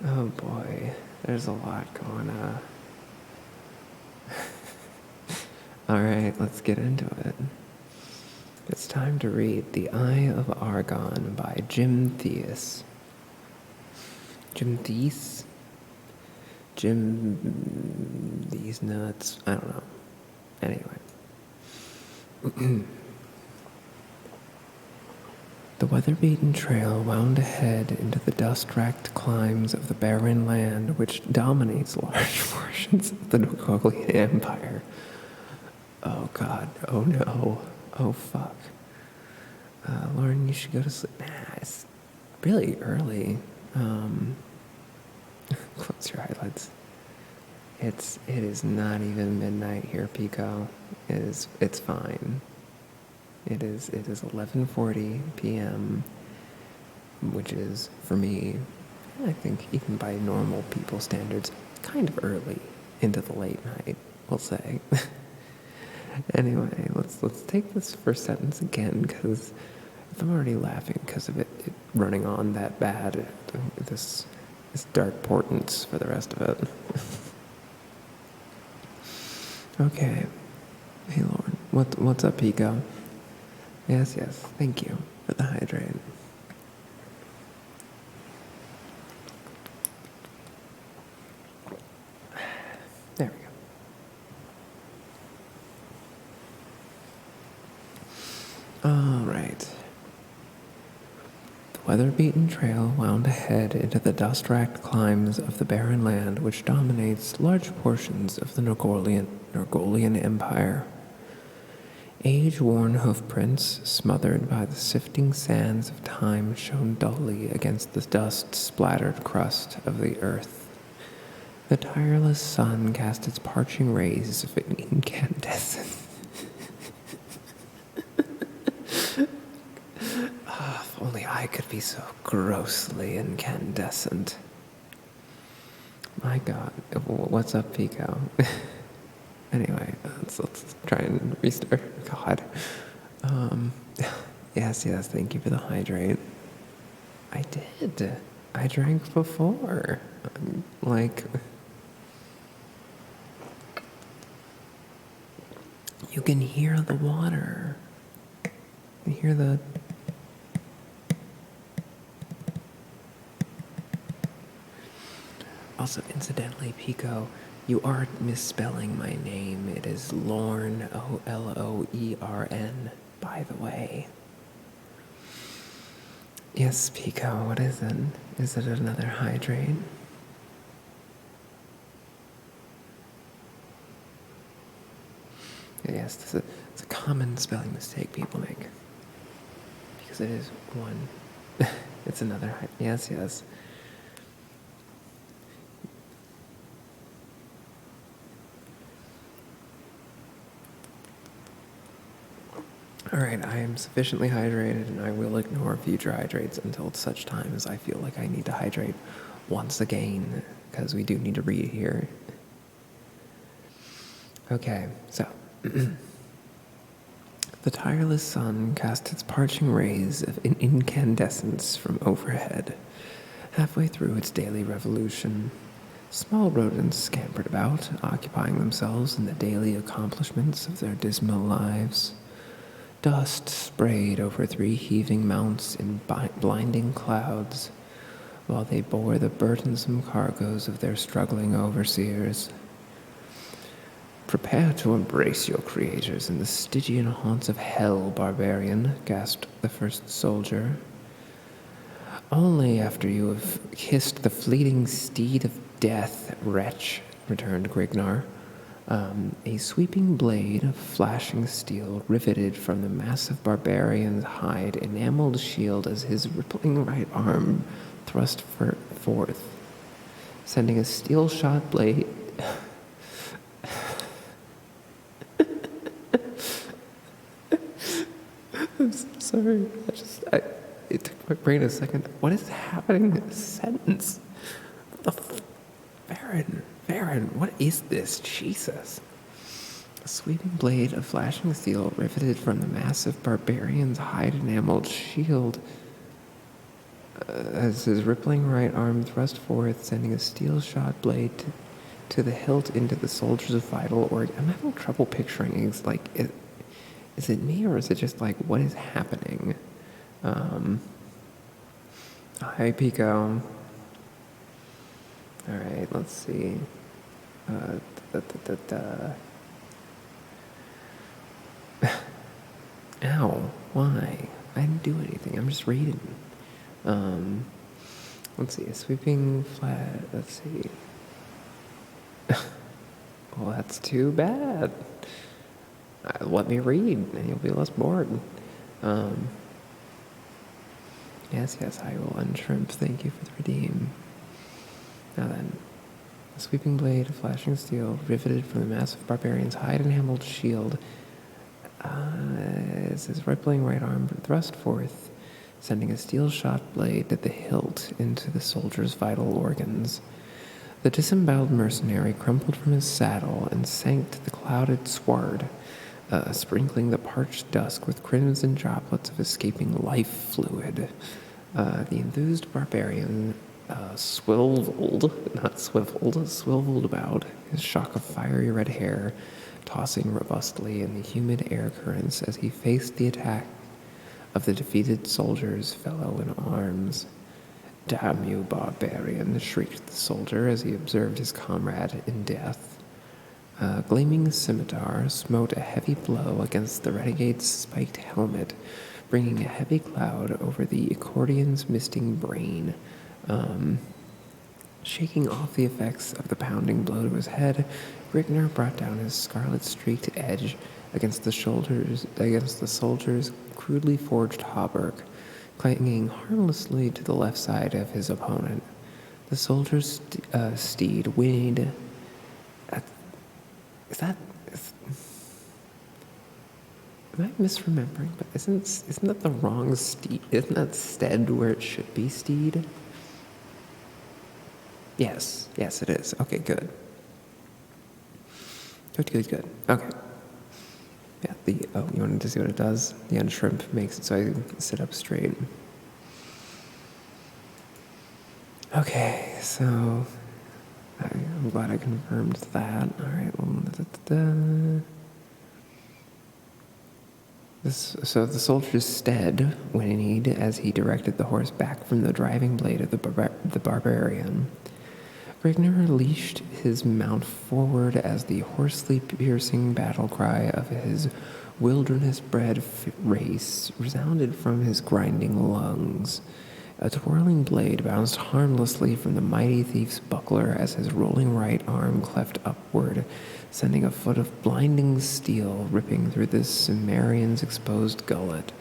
Oh boy, there's a lot going on. Alright, let's get into it. It's time to read The Eye of Argon by Jim Theus. Jim Theus? Jim... These nuts? I don't know. Anyway. The weather-beaten trail wound ahead into the dust-racked climes of the barren land which dominates large portions of the Nogolian Empire. Oh god, oh no, oh fuck. Lauren, you should go to sleep. Nah, it's really early. Close your eyelids. It is not even midnight here, Pico. It's fine. It is 11:40 p.m., which is, for me, I think even by normal people standards, kind of early into the late night, we'll say. Anyway, let's take this first sentence again, because if I'm already laughing because of it running on that bad, this dark portents for the rest of it. Okay. Hey, Lauren. What's up, Pico? Yes, thank you for the hydrate. There we go. All right. The weather-beaten trail wound ahead into the dust-racked climes of the barren land which dominates large portions of the Nogolian Empire. Age-worn hoofprints, smothered by the sifting sands of time, shone dully against the dust-splattered crust of the earth. The tireless sun cast its parching rays of incandescent. If only I could be so grossly incandescent. My god, what's up, Pico? Anyway, let's try and restart. God. Yes, thank you for the hydrate. I did. I drank before. You can hear the water. You can hear the... Also, incidentally, Pico, you are misspelling my name. It is Lorn, Loern, by the way. Yes, Pico, what is it? Is it another hydrate? Yes, it's a common spelling mistake people make. Because it is one. It's another hydrate. Yes. All right, I am sufficiently hydrated, and I will ignore future hydrates until such time as I feel like I need to hydrate once again, because we do need to read here. Okay, so. The tireless sun cast its parching rays of incandescence from overhead. Halfway through its daily revolution, small rodents scampered about, occupying themselves in the daily accomplishments of their dismal lives. Dust sprayed over 3 heaving mounts in blinding clouds, while they bore the burdensome cargoes of their struggling overseers. Prepare to embrace your creators in the Stygian haunts of hell, barbarian, gasped the first soldier. Only after you have kissed the fleeting steed of death, wretch, returned Grignar. A sweeping blade of flashing steel riveted from the massive barbarian's hide enameled shield as his rippling right arm thrust forth, sending a steel-shot blade... I'm so sorry. It took my brain a second. What is happening in this sentence? Baron, what is this? Jesus. A sweeping blade of flashing steel riveted from the massive barbarian's hide-enameled shield as his rippling right arm thrust forth, sending a steel-shot blade to the hilt into the soldier's vital organ. I'm having trouble picturing it. It's like, is it me or is it just like, what is happening? Hi, Pico. All right, let's see. Ow, why? I didn't do anything. I'm just reading. Let's see. A sweeping flat. Let's see. Well, that's too bad. Let me read, and you'll be less bored. Yes, I will unshrimp. Thank you for the redeem. Now then, a sweeping blade of flashing steel riveted from the massive barbarian's hide-enameled shield as his rippling right arm thrust forth, sending a steel-shot blade at the hilt into the soldier's vital organs. The disemboweled mercenary crumpled from his saddle and sank to the clouded sward, sprinkling the parched dusk with crimson droplets of escaping life fluid. The enthused barbarian swiveled about, his shock of fiery red hair tossing robustly in the humid air currents as he faced the attack of the defeated soldier's fellow in arms. "Damn you, barbarian!" shrieked the soldier as he observed his comrade in death. A gleaming scimitar smote a heavy blow against the renegade's spiked helmet, bringing a heavy cloud over the accordion's misting brain. Shaking off the effects of the pounding blow to his head, Grignar brought down his scarlet-streaked edge against the soldier's crudely forged hauberk, clanging harmlessly to the left side of his opponent. The soldier's steed whinnied. Am I misremembering? But isn't that the wrong steed? Isn't that stead where it should be steed? Yes, it is. Okay, good. Good. Okay. Yeah, you wanted to see what it does? The unshrimp makes it so I can sit up straight. Okay, so I'm glad I confirmed that. All right, So the soldier's stead whinnied as he directed the horse back from the driving blade of the barbarian. Grignar leashed his mount forward as the hoarsely piercing battle cry of his wilderness-bred race resounded from his grinding lungs. A twirling blade bounced harmlessly from the mighty thief's buckler as his rolling right arm cleft upward, sending a foot of blinding steel ripping through the Cimmerian's exposed gullet.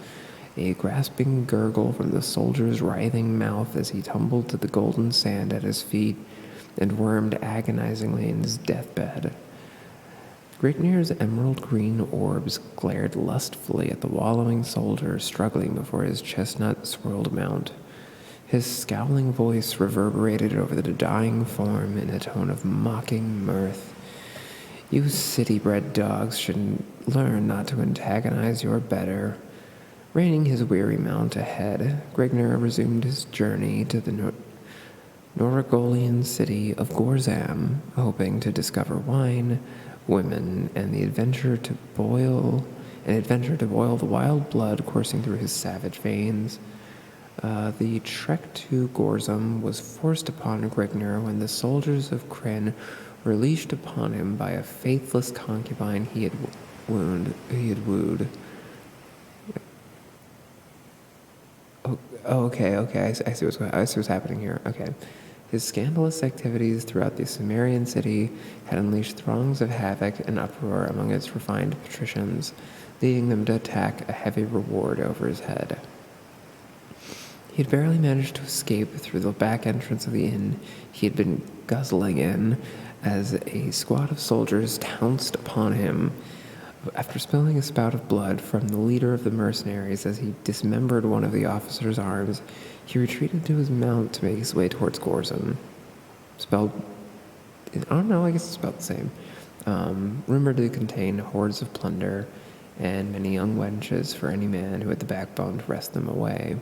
A grasping gurgle from the soldier's writhing mouth as he tumbled to the golden sand at his feet and wormed agonizingly in his deathbed. Grignar's emerald green orbs glared lustfully at the wallowing soldier struggling before his chestnut-swirled mount. His scowling voice reverberated over the dying form in a tone of mocking mirth. "You city-bred dogs should learn not to antagonize your better." Reining his weary mount ahead, Grignar resumed his journey to the Noragolian city of Gorzam, hoping to discover wine, women, and the adventure to boil the wild blood coursing through his savage veins. The trek to Gorzam was forced upon Grignar when the soldiers of Krynn were leashed upon him by a faithless concubine he had wooed. Oh, okay. I see what's happening here. Okay. His scandalous activities throughout the Sumerian city had unleashed throngs of havoc and uproar among its refined patricians, leading them to attack a heavy reward over his head. He had barely managed to escape through the back entrance of the inn he had been guzzling in as a squad of soldiers pounced upon him. After spilling a spout of blood from the leader of the mercenaries as he dismembered one of the officer's arms, he retreated to his mount to make his way towards Gorzum. Spelled, I don't know, I guess it's spelled the same. Rumored to contain hordes of plunder and many young wenches for any man who had the backbone to wrest them away.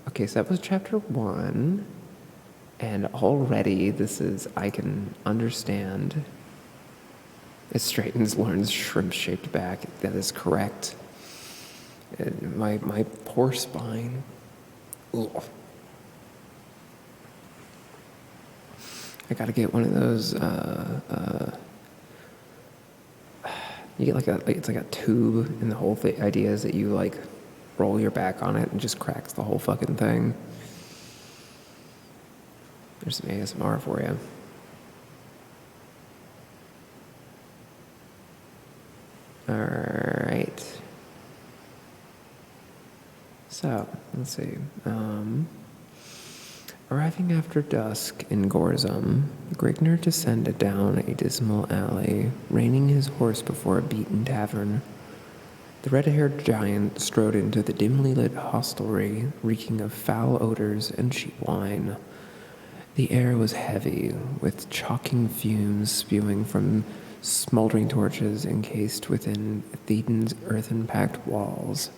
Okay, so that was chapter 1, and already I can understand. It straightens Lauren's shrimp-shaped back. That is correct. My poor spine. Ugh. I gotta get one of those. You get it's like a tube, and the whole idea is that you like roll your back on it and just cracks the whole fucking thing. There's some ASMR for you. All right. So, let's see. Arriving after dusk in Gorzum, Grigner descended down a dismal alley, reining his horse before a beaten tavern. The red-haired giant strode into the dimly lit hostelry, reeking of foul odors and cheap wine. The air was heavy, with choking fumes spewing from smoldering torches encased within Thetan's earthen-packed walls.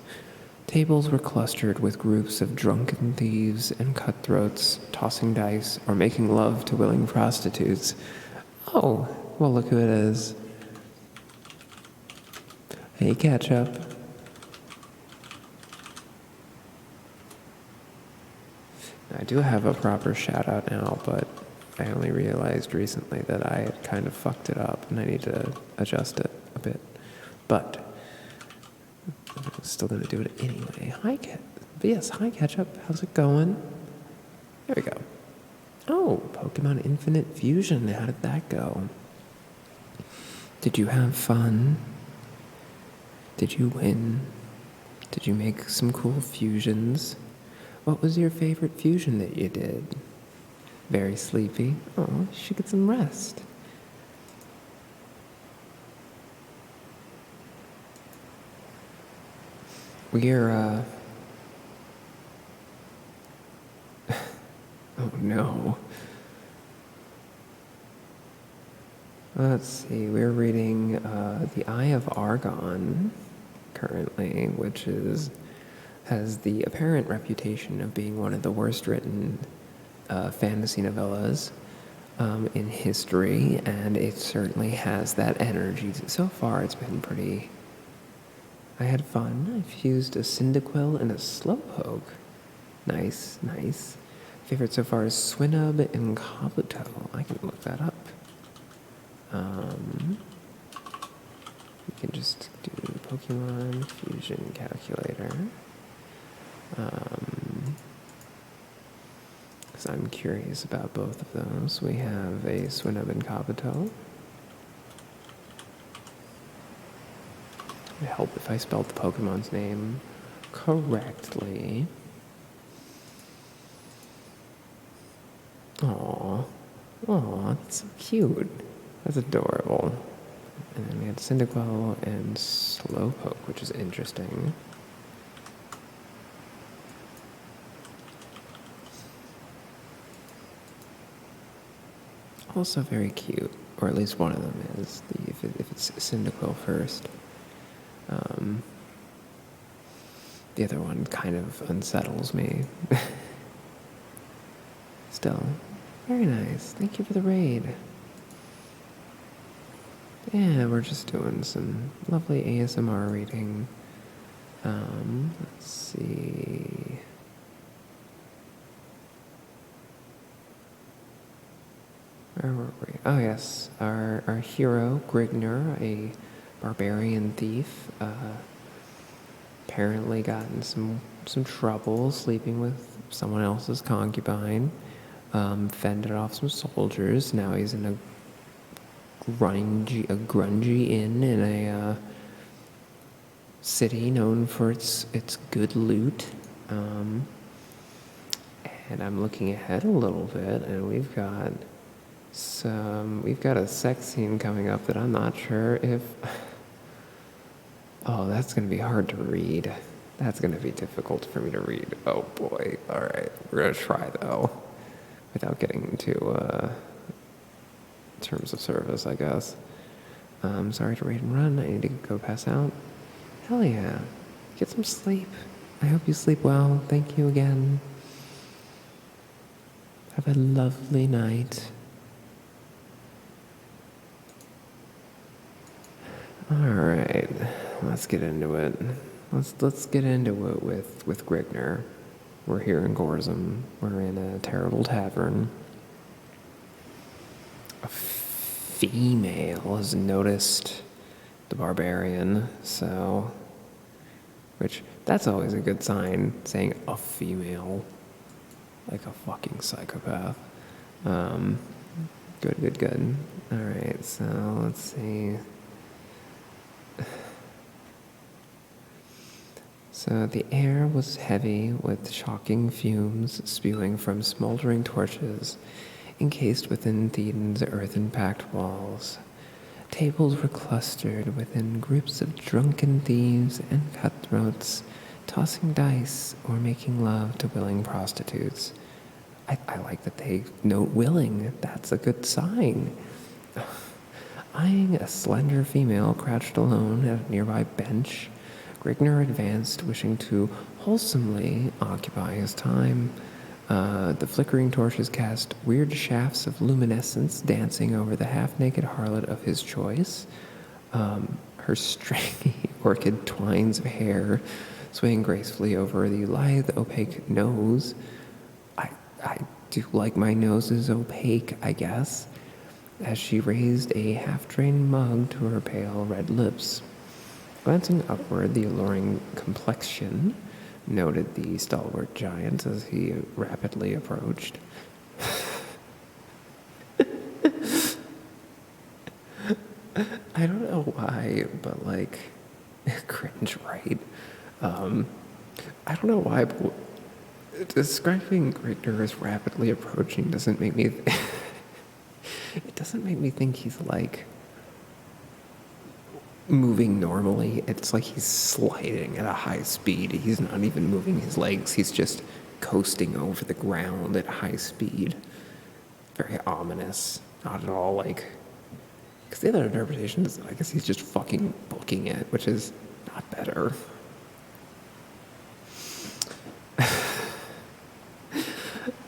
Tables were clustered with groups of drunken thieves and cutthroats, tossing dice or making love to willing prostitutes. Oh, well, look who it is. Hey, Ketchup. I do have a proper shout-out now, but I only realized recently that I had kind of fucked it up, and I need to adjust it a bit. But I'm still going to do it anyway. Hi, Ketchup. How's it going? There we go. Oh, Pokemon Infinite Fusion. How did that go? Did you have fun? Did you win? Did you make some cool fusions? What was your favorite fusion that you did? Very sleepy? Oh, you should get some rest. We're, oh no. Let's see, we're reading The Eye of Argon currently, which has the apparent reputation of being one of the worst written fantasy novellas in history, and it certainly has that energy. So far, it's been pretty... I had fun. I fused a Cyndaquil and a Slowpoke. Nice. Favorite so far is Swinub and Kabuto. I can look that up. We can just do Pokemon Fusion Calculator. Because I'm curious about both of those. We have a Swinub and Kabuto. It would help if I spelled the Pokemon's name correctly. Aww, that's so cute. That's adorable. And then we had Cyndaquil and Slowpoke, which is interesting. Also very cute, or at least one of them is. If it's Cyndaquil first. The other one kind of unsettles me. Still, very nice. Thank you for the raid. Yeah, we're just doing some lovely ASMR reading. Let's see. Where were we? Oh yes, our hero Grignr, a barbarian thief, apparently got in some trouble sleeping with someone else's concubine. Fended off some soldiers. Now he's in a grungy inn in a city known for its good loot. And I'm looking ahead a little bit, and we've got a sex scene coming up that I'm not sure if. Oh, that's gonna be hard to read. That's gonna be difficult for me to read. Oh boy. All right, we're gonna try though, without getting into terms of service, I guess. Sorry to read and run. I need to go pass out. Hell yeah. Get some sleep. I hope you sleep well. Thank you again. Have a lovely night. All right, let's get into it. Let's get into it with Grignr. We're here in Gorzum. We're in a terrible tavern. A female has noticed the barbarian, which that's always a good sign, saying a female, like a fucking psychopath. Good. All right, so let's see. So the air was heavy with shocking fumes spewing from smoldering torches encased within Thedan's earthen-packed walls. Tables were clustered within groups of drunken thieves and cutthroats, tossing dice or making love to willing prostitutes. I like that they note willing. That's a good sign. Eyeing a slender female crouched alone at a nearby bench, Grignr advanced, wishing to wholesomely occupy his time. The flickering torches cast weird shafts of luminescence dancing over the half-naked harlot of his choice. Her stringy orchid twines of hair swaying gracefully over the lithe, opaque nose. I do like my noses opaque, I guess, as she raised a half-drained mug to her pale red lips. Glancing upward, the alluring complexion noted the stalwart giant as he rapidly approached. I don't know why, but like, cringe, right? I don't know why, but describing Grignr as rapidly approaching doesn't make me. It doesn't make me think he's like moving normally. It's like he's sliding at a high speed. He's not even moving his legs. He's just coasting over the ground at high speed. Very ominous. Not at all like. Because the other interpretation is, I guess he's just fucking booking it, which is not better.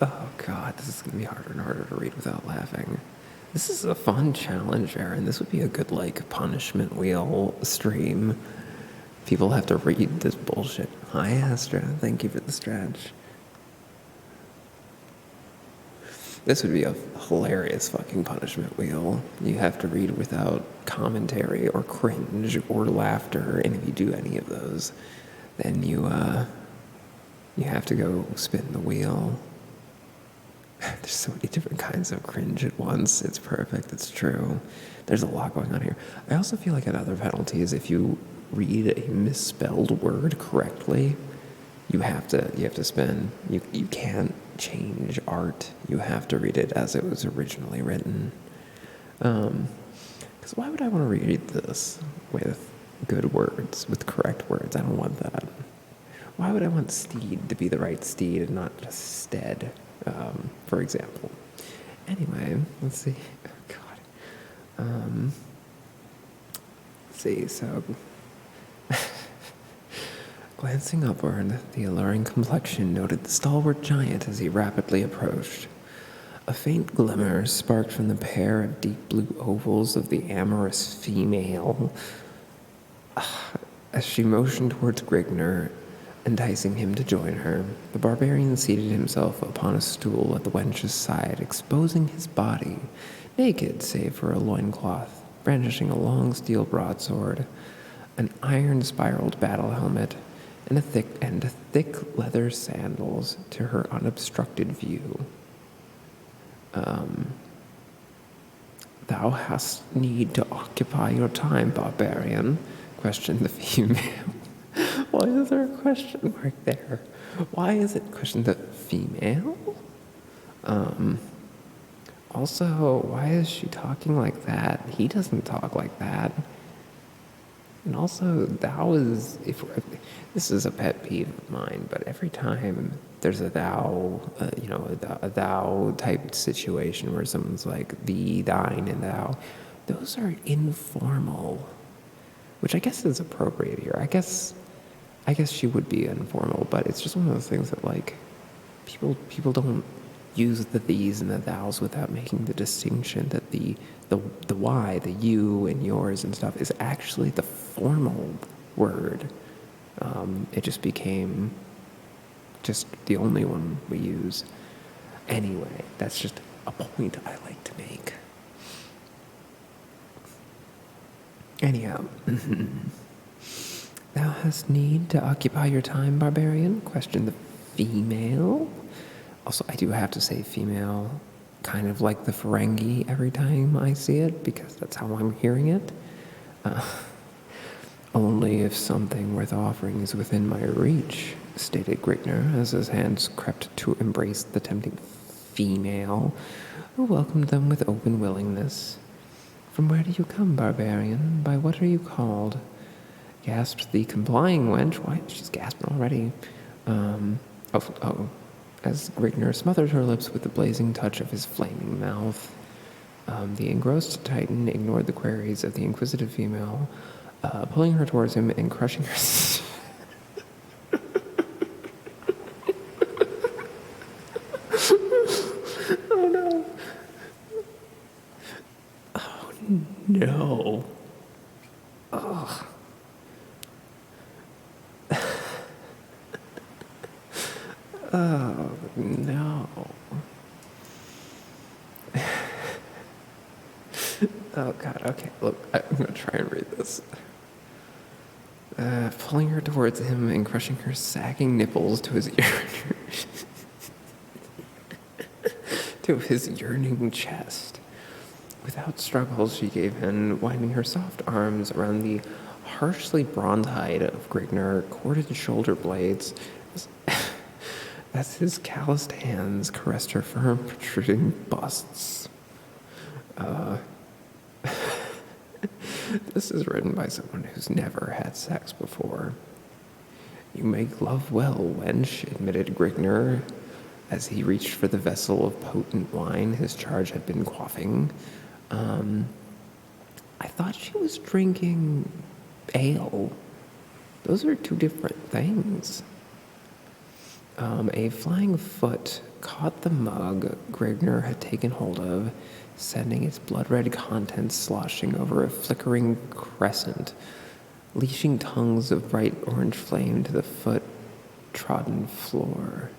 Oh god, this is going to be harder and harder to read without laughing. This is a fun challenge, Aaron. This would be a good, like, punishment wheel stream. People have to read this bullshit. Hi, Astra. Thank you for the stretch. This would be a hilarious fucking punishment wheel. You have to read without commentary or cringe or laughter, and if you do any of those, then you have to go spin the wheel. There's so many different kinds of cringe at once. It's perfect. It's true. There's a lot going on here. I also feel like another penalty is if you read a misspelled word correctly, you have to spin. You can't change art. You have to read it as it was originally written. Because why would I want to read this with good words, with correct words? I don't want that. Why would I want steed to be the right steed and not just stead? For example. Anyway, let's see. Oh, God. Let's see, so... Glancing upward, the alluring complexion noted the stalwart giant as he rapidly approached. A faint glimmer sparked from the pair of deep blue ovals of the amorous female. As she motioned towards Grignr, enticing him to join her, the barbarian seated himself upon a stool at the wench's side, exposing his body naked save for a loincloth, brandishing a long steel broadsword, an iron-spiraled battle helmet, and thick leather sandals to her unobstructed view. Thou hast need to occupy your time, barbarian, questioned the female. Why is there a question mark there? Why is it questioned the female? Also, why is she talking like that? He doesn't talk like that. And also, this is a pet peeve of mine, but every time there's a thou, a thou type situation where someone's like thee, thine, and thou, those are informal, which I guess is appropriate here. I guess she would be informal, but it's just one of those things that like people don't use the these and the thous without making the distinction that the why, the you and yours and stuff is actually the formal word. It just became just the only one we use. Anyway, that's just a point I like to make. Anyhow, thou hast need to occupy your time, barbarian? Questioned the female. Also, I do have to say female, kind of like the Ferengi every time I see it, because that's how I'm hearing it. Only if something worth offering is within my reach, stated Grigner, as his hands crept to embrace the tempting female, who welcomed them with open willingness. From where do you come, barbarian? By what are you called? Gasped the complying wench. Why? She's gasping already. As Grigner smothered her lips with the blazing touch of his flaming mouth. The engrossed Titan ignored the queries of the inquisitive female, pulling her towards him and crushing her. Oh no. Oh no. Ugh. Oh, no. Oh, God, okay, look, I'm going to try and read this. Pulling her towards him and crushing her sagging nipples to his to his yearning chest. Without struggle, she gave in, winding her soft arms around the harshly bronze hide of Grigner, corded shoulder blades, as his calloused hands caressed her firm, protruding busts. This is written by someone who's never had sex before. You make love well, wench, admitted Grigner, as he reached for the vessel of potent wine his charge had been quaffing. I thought she was drinking ale. Those are two different things. A flying foot caught the mug Grigner had taken hold of, sending its blood-red contents sloshing over a flickering crescent, leashing tongues of bright orange flame to the foot-trodden floor.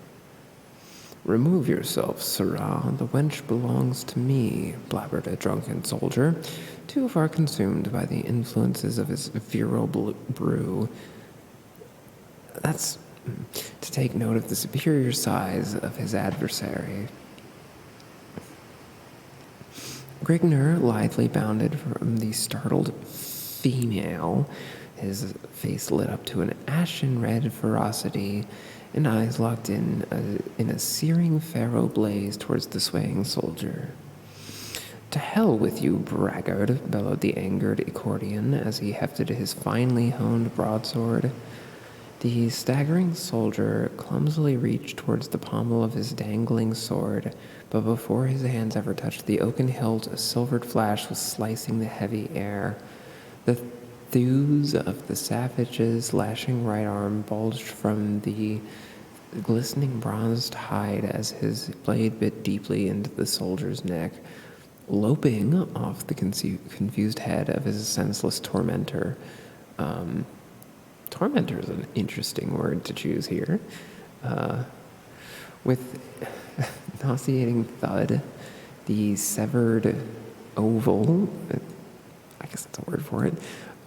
Remove yourself, sirrah, the wench belongs to me, blabbered a drunken soldier, too far consumed by the influences of his virile brew. That's to take note of the superior size of his adversary. Grigner lithely bounded from the startled female, his face lit up to an ashen red ferocity, and eyes locked in a searing pharaoh blaze towards the swaying soldier. To hell with you, braggart, bellowed the angered Accordion as he hefted his finely honed broadsword. The staggering soldier clumsily reached towards the pommel of his dangling sword, but before his hands ever touched the oaken hilt, a silvered flash was slicing the heavy air. The thews of the savage's lashing right arm bulged from the glistening bronzed hide as his blade bit deeply into the soldier's neck, loping off the confused head of his senseless tormentor. Tormentor is an interesting word to choose here. With nauseating thud, the severed oval, I guess that's a word for it,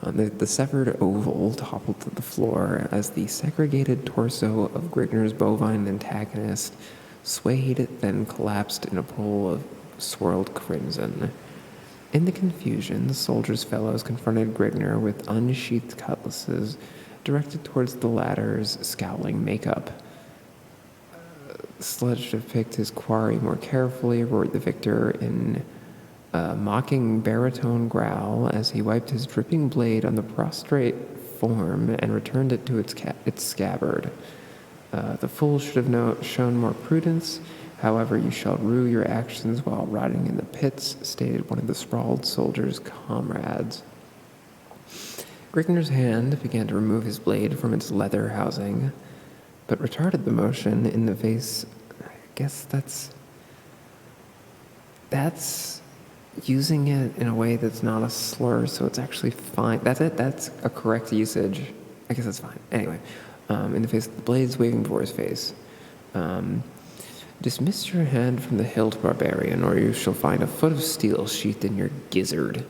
the severed oval toppled to the floor as the segregated torso of Grigner's bovine antagonist swayed, then collapsed in a pool of swirled crimson. In the confusion, the soldiers' fellows confronted Grigner with unsheathed cutlasses directed towards the latter's scowling makeup. Sledge to depict his quarry more carefully, roared the victor in a mocking baritone growl as he wiped his dripping blade on the prostrate form and returned it to its scabbard. The fool should have shown more prudence. However, you shall rue your actions while rotting in the pits, stated one of the sprawled soldier's comrades. Grigner's hand began to remove his blade from its leather housing, but retarded the motion in the face. I guess that's using it in a way that's not a slur, so it's actually fine. That's it. That's a correct usage. I guess that's fine. Anyway, in the face, the blade's waving before his face. Dismiss your hand from the hilt, barbarian, or you shall find a foot of steel sheathed in your gizzard.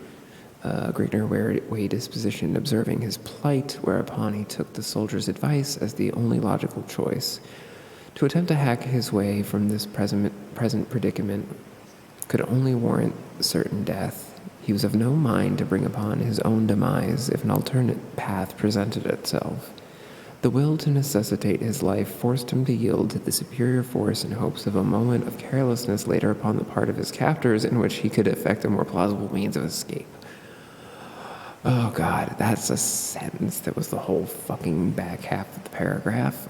Grigner weighed his position, observing his plight, whereupon he took the soldier's advice as the only logical choice. To attempt to hack his way from this present predicament could only warrant certain death. He was of no mind to bring upon his own demise if an alternate path presented itself. The will to necessitate his life forced him to yield to the superior force in hopes of a moment of carelessness later upon the part of his captors in which he could effect a more plausible means of escape. Oh God, that's a sentence that was the whole fucking back half of the paragraph.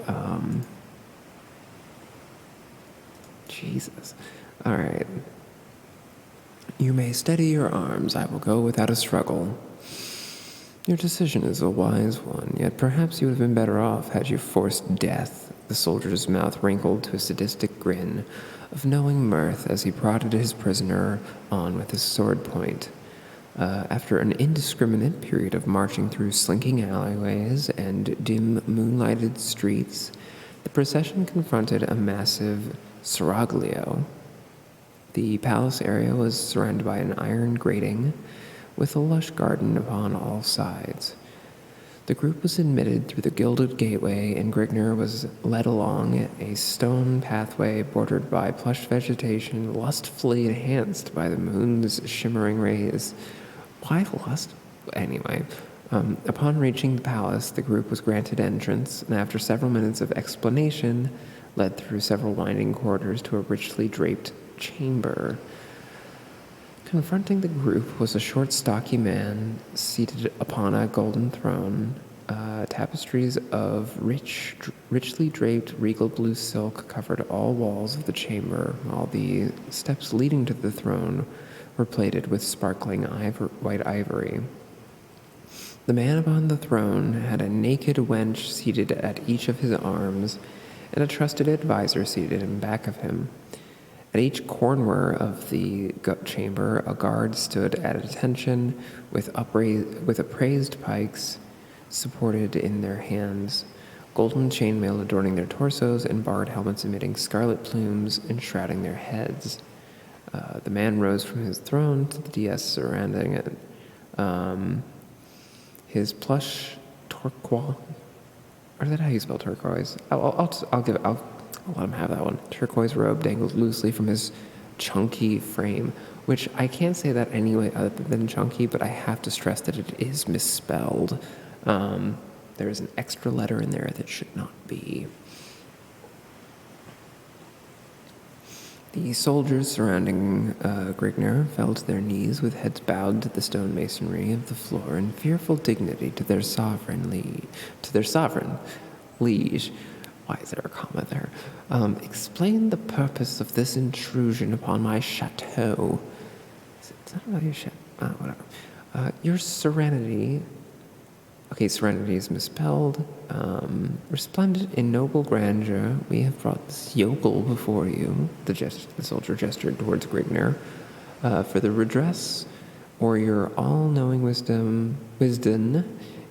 Jesus. All right. You may steady your arms. I will go without a struggle. Your decision is a wise one, yet perhaps you would have been better off had you forced death. The soldier's mouth wrinkled to a sadistic grin of knowing mirth as he prodded his prisoner on with his sword point. After an indiscriminate period of marching through slinking alleyways and dim moonlighted streets, the procession confronted a massive seraglio. The palace area was surrounded by an iron grating, with a lush garden upon all sides. The group was admitted through the gilded gateway, and Grigner was led along a stone pathway bordered by plush vegetation, lustfully enhanced by the moon's shimmering rays. Why lust? Anyway, upon reaching the palace, the group was granted entrance, and after several minutes of explanation, led through several winding corridors to a richly draped chamber. Confronting the group was a short, stocky man seated upon a golden throne. Tapestries of richly draped regal blue silk covered all walls of the chamber, while the steps leading to the throne were plated with sparkling white ivory. The man upon the throne had a naked wench seated at each of his arms, and a trusted advisor seated in back of him. At each corner of the chamber, a guard stood at attention with upraised pikes supported in their hands, golden chainmail adorning their torsos, and barred helmets emitting scarlet plumes enshrouding their heads. The man rose from his throne to the dais surrounding it. His plush turquoise, or is that how you spell turquoise? I'll let him have that one. Turquoise robe dangled loosely from his chunky frame, which I can't say that any way other than chunky, but I have to stress that it is misspelled. There is an extra letter in there that should not be. The soldiers surrounding Grigner fell to their knees with heads bowed to the stone masonry of the floor in fearful dignity to their sovereign liege. Why is there a comma there? Explain the purpose of this intrusion upon my chateau. It's not about your chateau. Whatever. Your serenity. Okay, serenity is misspelled. Resplendent in noble grandeur, we have brought this yokel before you. The soldier gestured towards Grigner. For the redress, or your all-knowing wisdom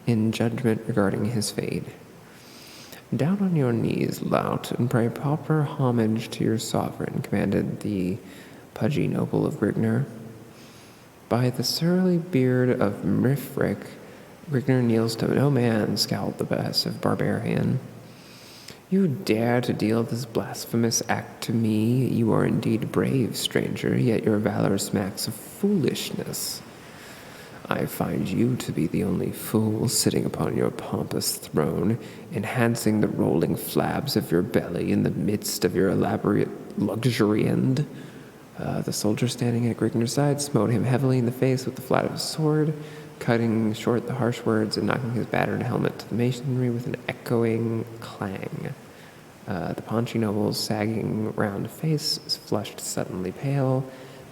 in judgment regarding his fate. Down on your knees, lout, and pray proper homage to your sovereign, commanded the pudgy noble of Grigner. By the surly beard of Mrifric, Rigner kneels to no man, scowled the massive barbarian. You dare to deal this blasphemous act to me? You are indeed brave, stranger, yet your valor smacks of foolishness. I find you to be the only fool sitting upon your pompous throne, enhancing the rolling flabs of your belly in the midst of your elaborate luxury. And the soldier standing at Grigner's side smote him heavily in the face with the flat of his sword, cutting short the harsh words and knocking his battered helmet to the masonry with an echoing clang. The paunchy noble's sagging round face flushed suddenly pale,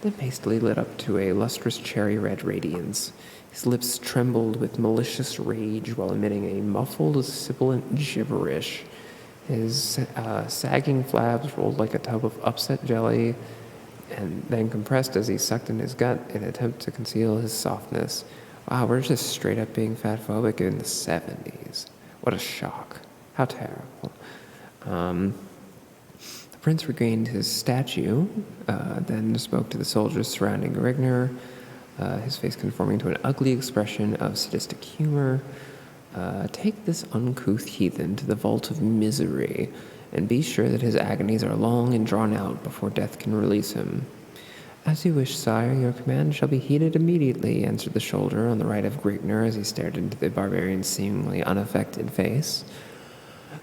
then hastily lit up to a lustrous cherry-red radiance. His lips trembled with malicious rage while emitting a muffled, sibilant gibberish. His sagging flabs rolled like a tub of upset jelly and then compressed as he sucked in his gut in an attempt to conceal his softness. Wow, we're just straight up being fatphobic in the 70s. What a shock. How terrible. The prince regained his statue, then spoke to the soldiers surrounding Rigner, his face conforming to an ugly expression of sadistic humor. Take this uncouth heathen to the vault of misery, and be sure that his agonies are long and drawn out before death can release him. As you wish, sire, your command shall be heeded immediately, answered the soldier on the right of Grigner as he stared into the barbarian's seemingly unaffected face.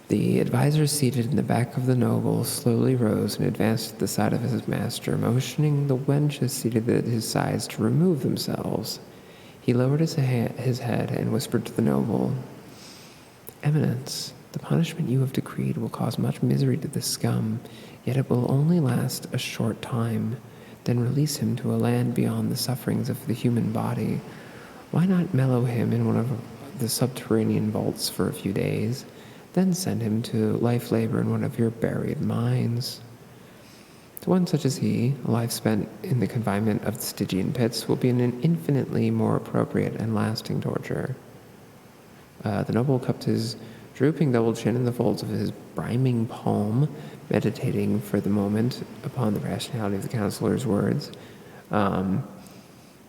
The advisor seated in the back of the noble slowly rose and advanced to the side of his master, motioning the wenches seated at his sides to remove themselves. He lowered his head and whispered to the noble, Eminence, the punishment you have decreed will cause much misery to this scum, yet it will only last a short time. Then release him to a land beyond the sufferings of the human body. Why not mellow him in one of the subterranean vaults for a few days? Then send him to life labor in one of your buried mines. To one such as he, a life spent in the confinement of the Stygian pits will be an infinitely more appropriate and lasting torture. The noble cupped his drooping double chin in the folds of his briming palm, meditating for the moment upon the rationality of the counselor's words. Then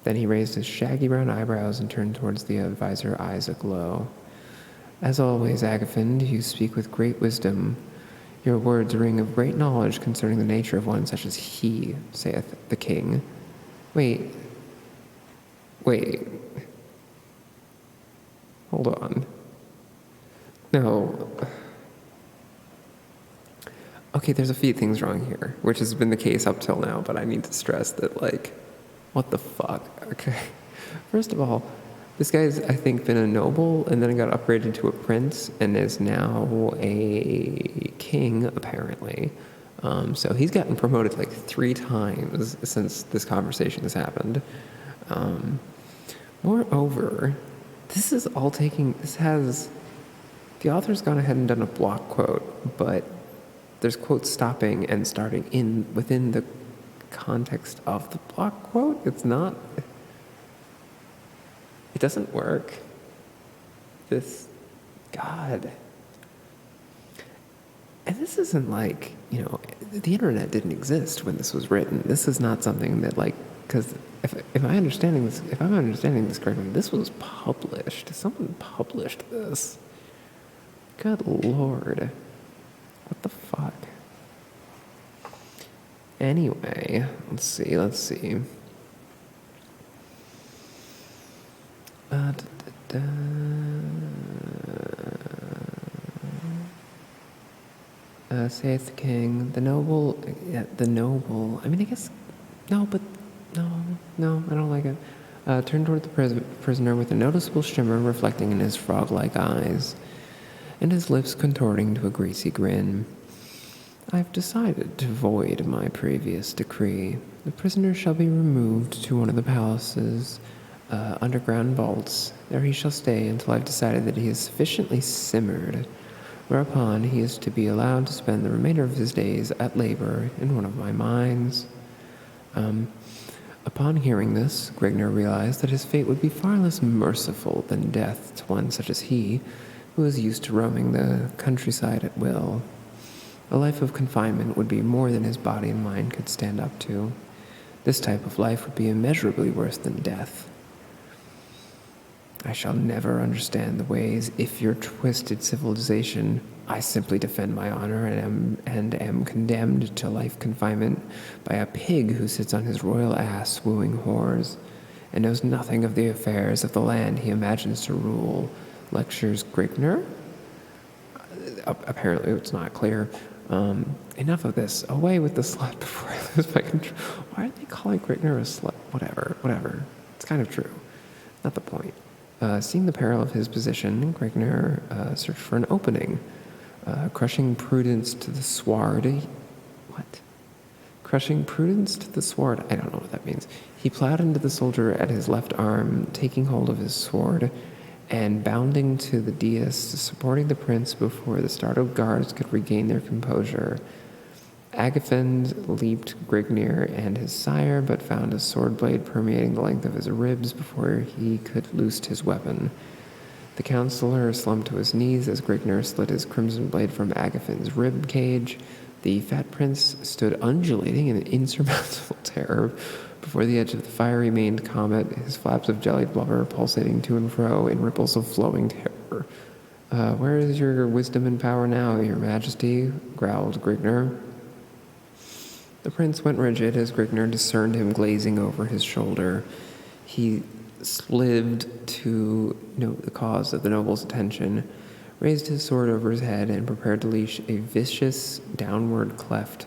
he raised his shaggy brown eyebrows and turned towards the advisor, eyes aglow. As always, Agathon, you speak with great wisdom. Your words ring of great knowledge concerning the nature of one such as he, saith the king. Wait. Hold on. No. Okay, there's a few things wrong here, which has been the case up till now, but I need to stress that, what the fuck? Okay. First of all, this guy's, I think, been a noble and then got upgraded to a prince and is now a king, apparently. So he's gotten promoted 3 times since this conversation has happened. Moreover, the author's gone ahead and done a block quote, but there's quotes stopping and starting within the context of the block quote. It doesn't work. God. And this isn't the internet didn't exist when this was written. This is not something that because if I'm understanding this correctly, this was published. Someone published this. Good Lord. What the fuck? Anyway, let's see. Saith the king, the noble, I mean, I guess, no, I don't like it. Turned toward the prisoner with a noticeable shimmer reflecting in his frog-like eyes, and his lips contorting to a greasy grin. I've decided to void my previous decree. The prisoner shall be removed to one of the palace's underground vaults. There he shall stay until I've decided that he is sufficiently simmered, whereupon he is to be allowed to spend the remainder of his days at labor in one of my mines. Upon hearing this, Grigner realized that his fate would be far less merciful than death to one such as he, who is used to roaming the countryside at will. A life of confinement would be more than his body and mind could stand up to. This type of life would be immeasurably worse than death. I shall never understand the ways if your twisted civilization. I simply defend my honor and am condemned to life confinement by a pig who sits on his royal ass wooing whores and knows nothing of the affairs of the land he imagines to rule. Lectures Grigner? Apparently it's not clear. Enough of this. Away with the slut before I lose my control. Why are they calling Grigner a slut? Whatever. It's kind of true. Not the point. Seeing the peril of his position, Grigner searched for an opening. Crushing Prudence to the sward. What? Crushing Prudence to the sword. I don't know what that means. He plowed into the soldier at his left arm, taking hold of his sword, and bounding to the dais, supporting the prince before the startled guards could regain their composure. Agathend leaped Grignir and his sire, but found a sword blade permeating the length of his ribs before he could loose his weapon. The counselor slumped to his knees as Grignir slid his crimson blade from Agathen's rib cage. The fat prince stood undulating in insurmountable terror before the edge of the fiery maned comet, his flaps of jellied blubber pulsating to and fro in ripples of flowing terror. Where is your wisdom and power now, your majesty? Growled Grignir. The prince went rigid as Grignir discerned him glazing over his shoulder. He slived to note the cause of the noble's attention, raised his sword over his head, and prepared to leash a vicious downward cleft,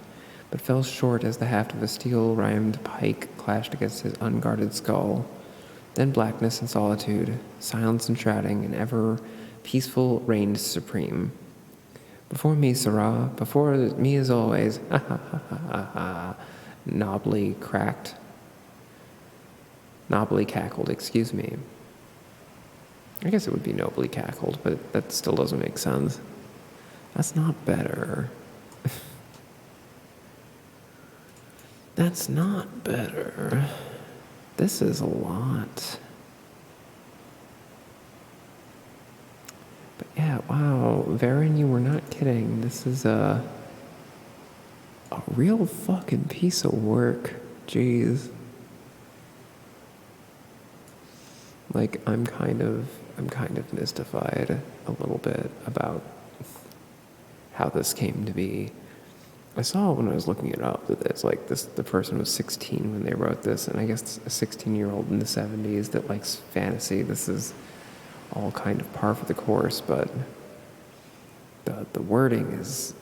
but fell short as the haft of a steel-rimed pike clashed against his unguarded skull. Then blackness and solitude, silence and shouting, and ever peaceful reigned supreme. Before me, Sirrah, before me as always, ha ha ha ha ha ha, Nobly cackled, excuse me. I guess it would be nobly cackled, but that still doesn't make sense. That's not better. That's not better. This is a lot. But yeah, wow, Varen, you were not kidding. This is a real fucking piece of work. Jeez. Like, I'm kind of mystified a little bit about how this came to be. I saw when I was looking it up that it's like the person was 16 when they wrote this, and I guess a 16-year-old in the 70s that likes fantasy, this is all kind of par for the course, but the wording is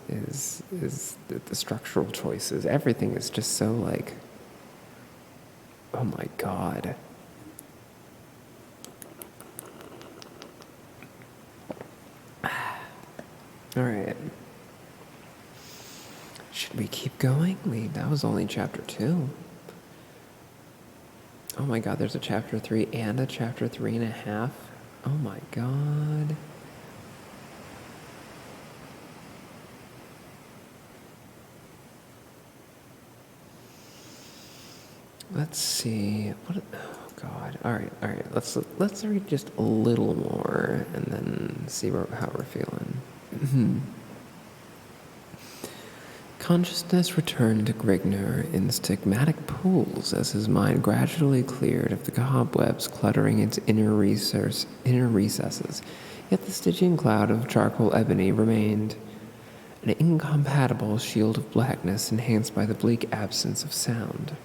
the structural choices, everything is just so like, oh my god. All right. Should we keep going? That was only chapter 2. Oh my god, there's a chapter 3 and a chapter 3.5. Oh my god. Let's see. Oh god. All right. Let's read just a little more and then see how we're feeling. Consciousness returned to Grignir in stigmatic pools as his mind gradually cleared of the cobwebs cluttering its inner recesses. Yet the Stygian cloud of charcoal ebony remained, an incompatible shield of blackness enhanced by the bleak absence of sound.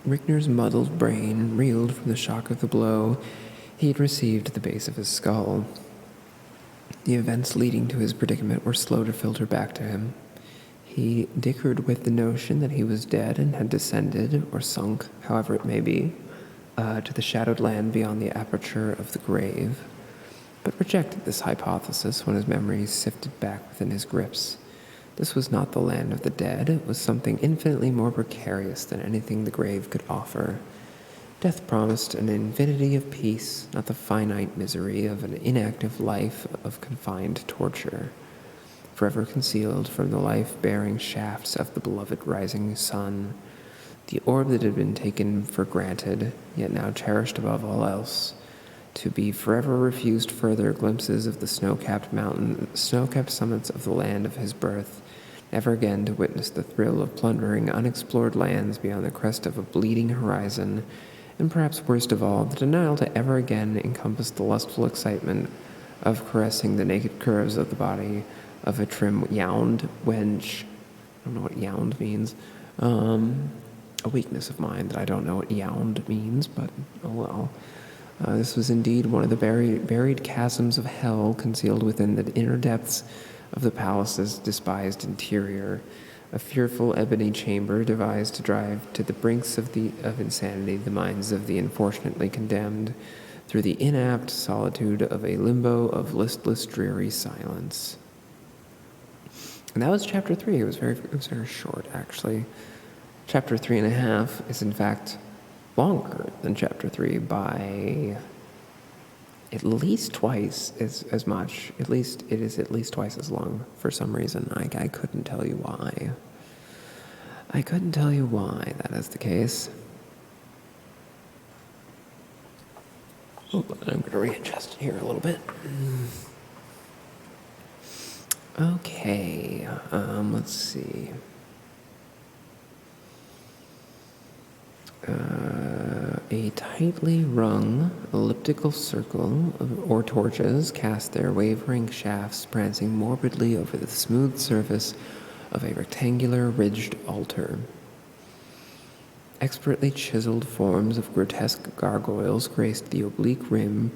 Grignir's muddled brain reeled from the shock of the blow he had received at the base of his skull. The events leading to his predicament were slow to filter back to him. He dickered with the notion that he was dead and had descended, or sunk, however it may be, to the shadowed land beyond the aperture of the grave, but rejected this hypothesis when his memories sifted back within his grips. This was not the land of the dead. It was something infinitely more precarious than anything the grave could offer. Death promised an infinity of peace, not the finite misery of an inactive life of confined torture, forever concealed from the life-bearing shafts of the beloved rising sun, the orb that had been taken for granted, yet now cherished above all else, to be forever refused further glimpses of the snow-capped summits of the land of his birth, never again to witness the thrill of plundering unexplored lands beyond the crest of a bleeding horizon, and perhaps worst of all, the denial to ever again encompass the lustful excitement of caressing the naked curves of the body of a trim yound wench. I don't know what yound means. A weakness of mine that I don't know what yound means, but oh well. This was indeed one of the buried chasms of hell concealed within the inner depths of the palace's despised interior, a fearful ebony chamber devised to drive to the brinks of insanity the minds of the unfortunately condemned through the inapt solitude of a limbo of listless, dreary silence. And that was chapter 3. It was very short, actually. Chapter 3.5 is, in fact, longer than chapter 3 by at least twice as much. At least it is at least twice as long for some reason. I couldn't tell you why. I couldn't tell you why that is the case. Oh, I'm going to readjust here a little bit. Okay, let's see. A tightly wrung elliptical circle or torches cast their wavering shafts prancing morbidly over the smooth surface of a rectangular ridged altar. Expertly chiseled forms of grotesque gargoyles graced the oblique rim,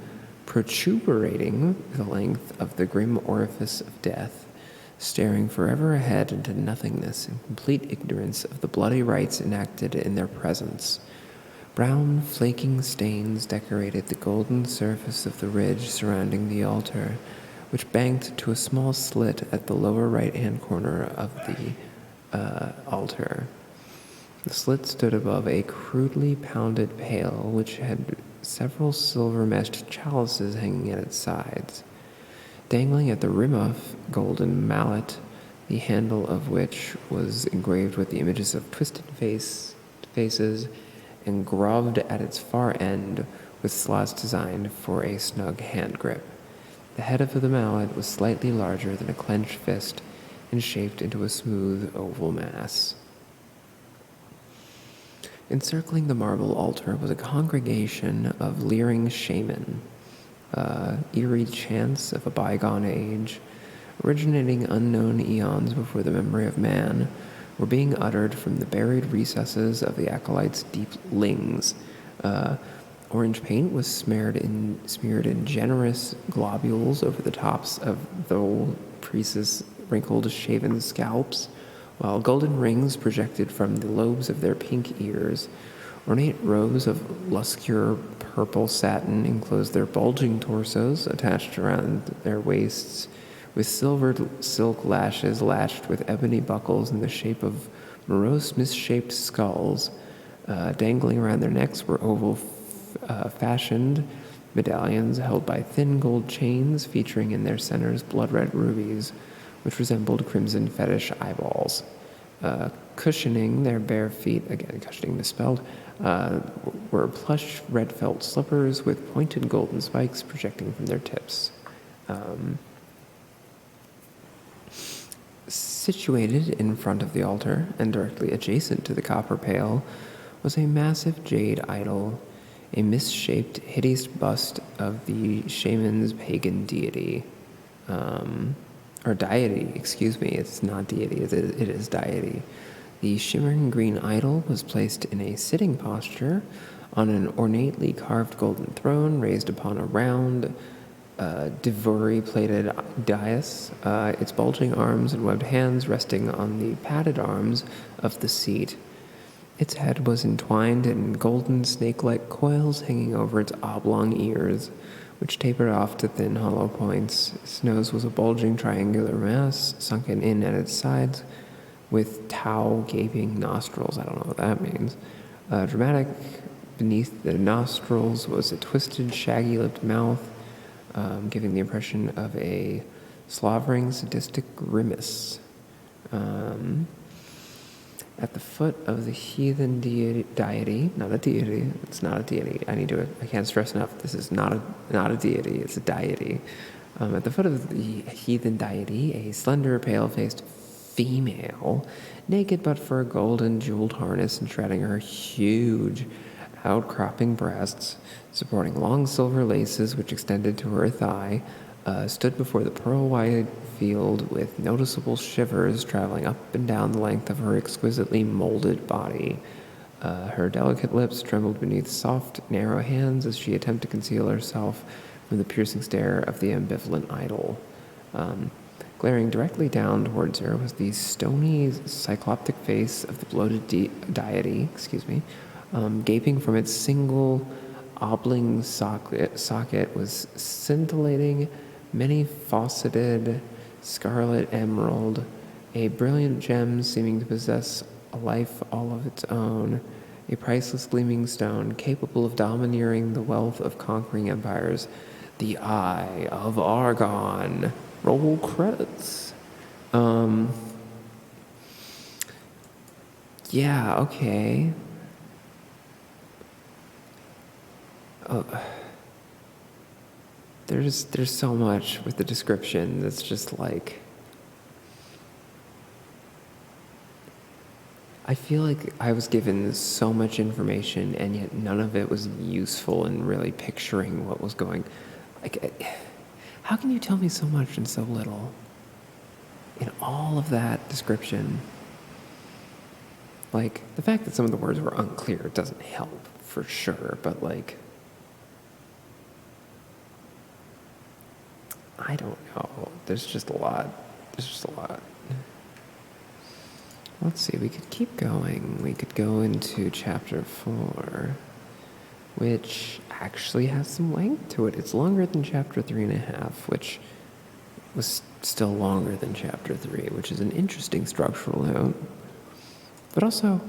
protuberating the length of the grim orifice of death, staring forever ahead into nothingness in complete ignorance of the bloody rites enacted in their presence. Brown, flaking stains decorated the golden surface of the ridge surrounding the altar, which banked to a small slit at the lower right-hand corner of the altar. The slit stood above a crudely pounded pail, which had several silver-meshed chalices hanging at its sides. Dangling at the rim of golden mallet, the handle of which was engraved with the images of twisted faces, and groved at its far end with slots designed for a snug hand grip. The head of the mallet was slightly larger than a clenched fist and shaped into a smooth oval mass. Encircling the marble altar was a congregation of leering shaman, eerie chants of a bygone age, originating unknown eons before the memory of man, were being uttered from the buried recesses of the acolytes' deep lings. Orange paint was smeared in generous globules over the tops of the old priests' wrinkled, shaven scalps, while golden rings projected from the lobes of their pink ears. Ornate rows of luscious purple satin enclosed their bulging torsos, attached around their waists, with silvered silk lashes latched with ebony buckles in the shape of morose, misshaped skulls. Dangling around their necks were oval-fashioned medallions held by thin gold chains featuring in their centers blood-red rubies, which resembled crimson fetish eyeballs. Cushioning their bare feet, again, cushioning misspelled, were plush red felt slippers with pointed golden spikes projecting from their tips. Situated in front of the altar and directly adjacent to the copper pail was a massive jade idol, a misshaped, hideous bust of the shaman's pagan deity. Or deity, excuse me, it's not deity, it is deity. The shimmering green idol was placed in a sitting posture on an ornately carved golden throne raised upon a round, Devory-plated dais, its bulging arms and webbed hands resting on the padded arms of the seat. Its head was entwined in golden snake-like coils hanging over its oblong ears, which tapered off to thin hollow points. Its nose was a bulging triangular mass sunken in at its sides with tau gaping nostrils. I don't know what that means. Dramatic beneath the nostrils was a twisted, shaggy-lipped mouth, giving the impression of a slavering, sadistic grimace. At the foot of the heathen deity, not a deity, it's not a deity, I can't stress enough, this is not a deity, it's a deity. At the foot of the heathen deity, a slender, pale-faced female, naked but for a golden jeweled harness enshrouding her huge outcropping breasts, supporting long silver laces which extended to her thigh, stood before the pearl-white field with noticeable shivers traveling up and down the length of her exquisitely molded body. Her delicate lips trembled beneath soft, narrow hands as she attempted to conceal herself from the piercing stare of the ambivalent idol. Glaring directly down towards her was the stony, cycloptic face of the bloated deity, gaping from its single oblong socket was scintillating, many-faceted scarlet emerald, a brilliant gem seeming to possess a life all of its own, a priceless gleaming stone capable of domineering the wealth of conquering empires, the Eye of Argon. Roll credits. Yeah, okay. There's so much with the description that's just like, I feel like I was given so much information and yet none of it was useful in really picturing what was going. Like, how can you tell me so much in so little? In all of that description, like the fact that some of the words were unclear doesn't help for sure, but like, I don't know. There's just a lot. Let's see, we could keep going. We could go into chapter 4, which actually has some length to it. It's longer than chapter 3.5, which was still longer than chapter 3, which is an interesting structural note. But also,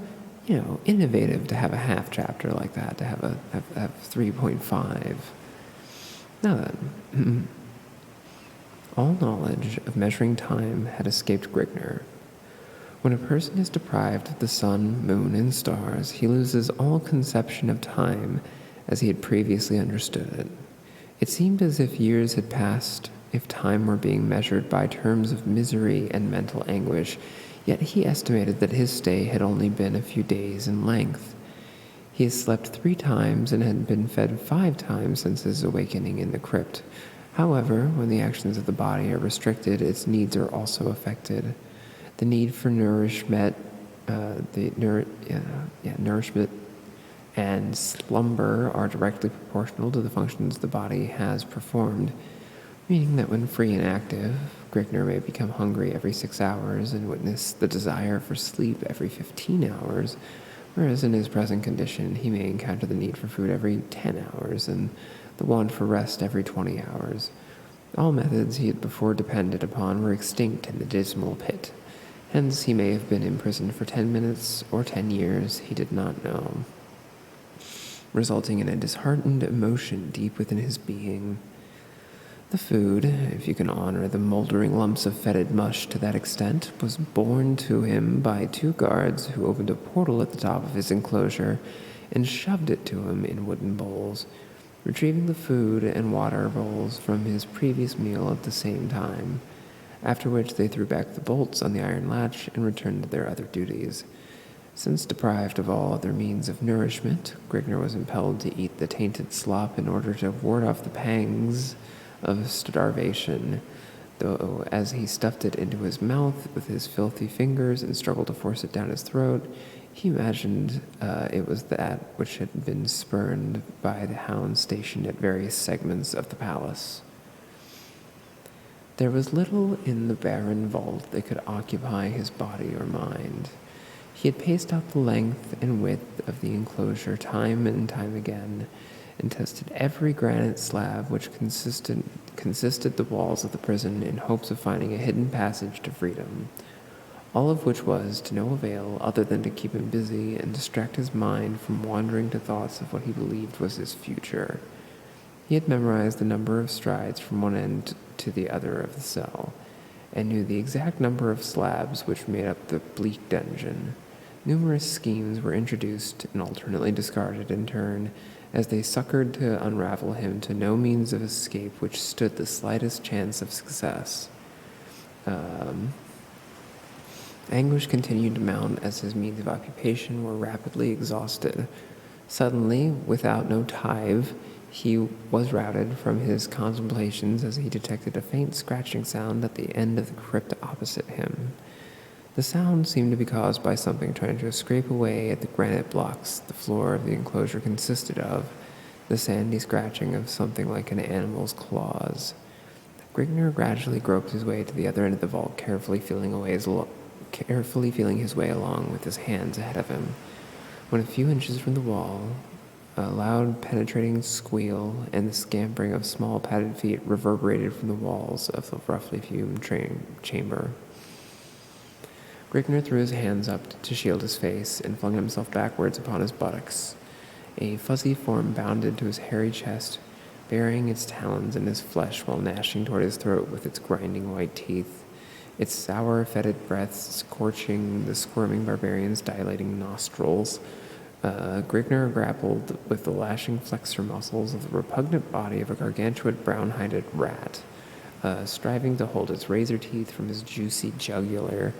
innovative to have a half chapter like that, to have 3.5. Now then, all knowledge of measuring time had escaped Grigner. When a person is deprived of the sun, moon, and stars, he loses all conception of time as he had previously understood it. It seemed as if years had passed, if time were being measured by terms of misery and mental anguish, yet he estimated that his stay had only been a few days in length. He had slept 3 times and had been fed 5 times since his awakening in the crypt. However, when the actions of the body are restricted, its needs are also affected. The need for nourishment, nourishment and slumber are directly proportional to the functions the body has performed, meaning that when free and active, Grigner may become hungry every 6 hours and witness the desire for sleep every 15 hours, whereas in his present condition he may encounter the need for food every 10 hours and the want for rest every 20 hours. All methods he had before depended upon were extinct in the dismal pit. Hence he may have been imprisoned for 10 minutes or 10 years, he did not know, resulting in a disheartened emotion deep within his being. The food, if you can honor the moldering lumps of fetid mush to that extent, was borne to him by 2 guards who opened a portal at the top of his enclosure and shoved it to him in wooden bowls, retrieving the food and water bowls from his previous meal at the same time, after which they threw back the bolts on the iron latch and returned to their other duties. Since deprived of all other means of nourishment, Grigner was impelled to eat the tainted slop in order to ward off the pangs of starvation, though as he stuffed it into his mouth with his filthy fingers and struggled to force it down his throat, he imagined it was that which had been spurned by the hounds stationed at various segments of the palace. There was little in the barren vault that could occupy his body or mind. He had paced out the length and width of the enclosure time and time again, and tested every granite slab which consisted the walls of the prison in hopes of finding a hidden passage to freedom, all of which was to no avail other than to keep him busy and distract his mind from wandering to thoughts of what he believed was his future. He had memorized the number of strides from one end to the other of the cell, and knew the exact number of slabs which made up the bleak dungeon. Numerous schemes were introduced and alternately discarded in turn, as they succored to unravel him to no means of escape which stood the slightest chance of success. Anguish continued to mount as his means of occupation were rapidly exhausted. Suddenly, without notive, he was routed from his contemplations as he detected a faint scratching sound at the end of the crypt opposite him. The sound seemed to be caused by something trying to scrape away at the granite blocks the floor of the enclosure consisted of, the sandy scratching of something like an animal's claws. Grigner gradually groped his way to the other end of the vault, carefully feeling his way along with his hands ahead of him. When a few inches from the wall, a loud penetrating squeal and the scampering of small padded feet reverberated from the walls of the roughly fumed chamber. Grigner threw his hands up to shield his face and flung himself backwards upon his buttocks. A fuzzy form bounded to his hairy chest, burying its talons in his flesh while gnashing toward his throat with its grinding white teeth, its sour, fetid breath scorching the squirming barbarian's dilating nostrils. Grigner grappled with the lashing flexor muscles of the repugnant body of a gargantuan brown-hided rat, striving to hold its razor teeth from his juicy jugular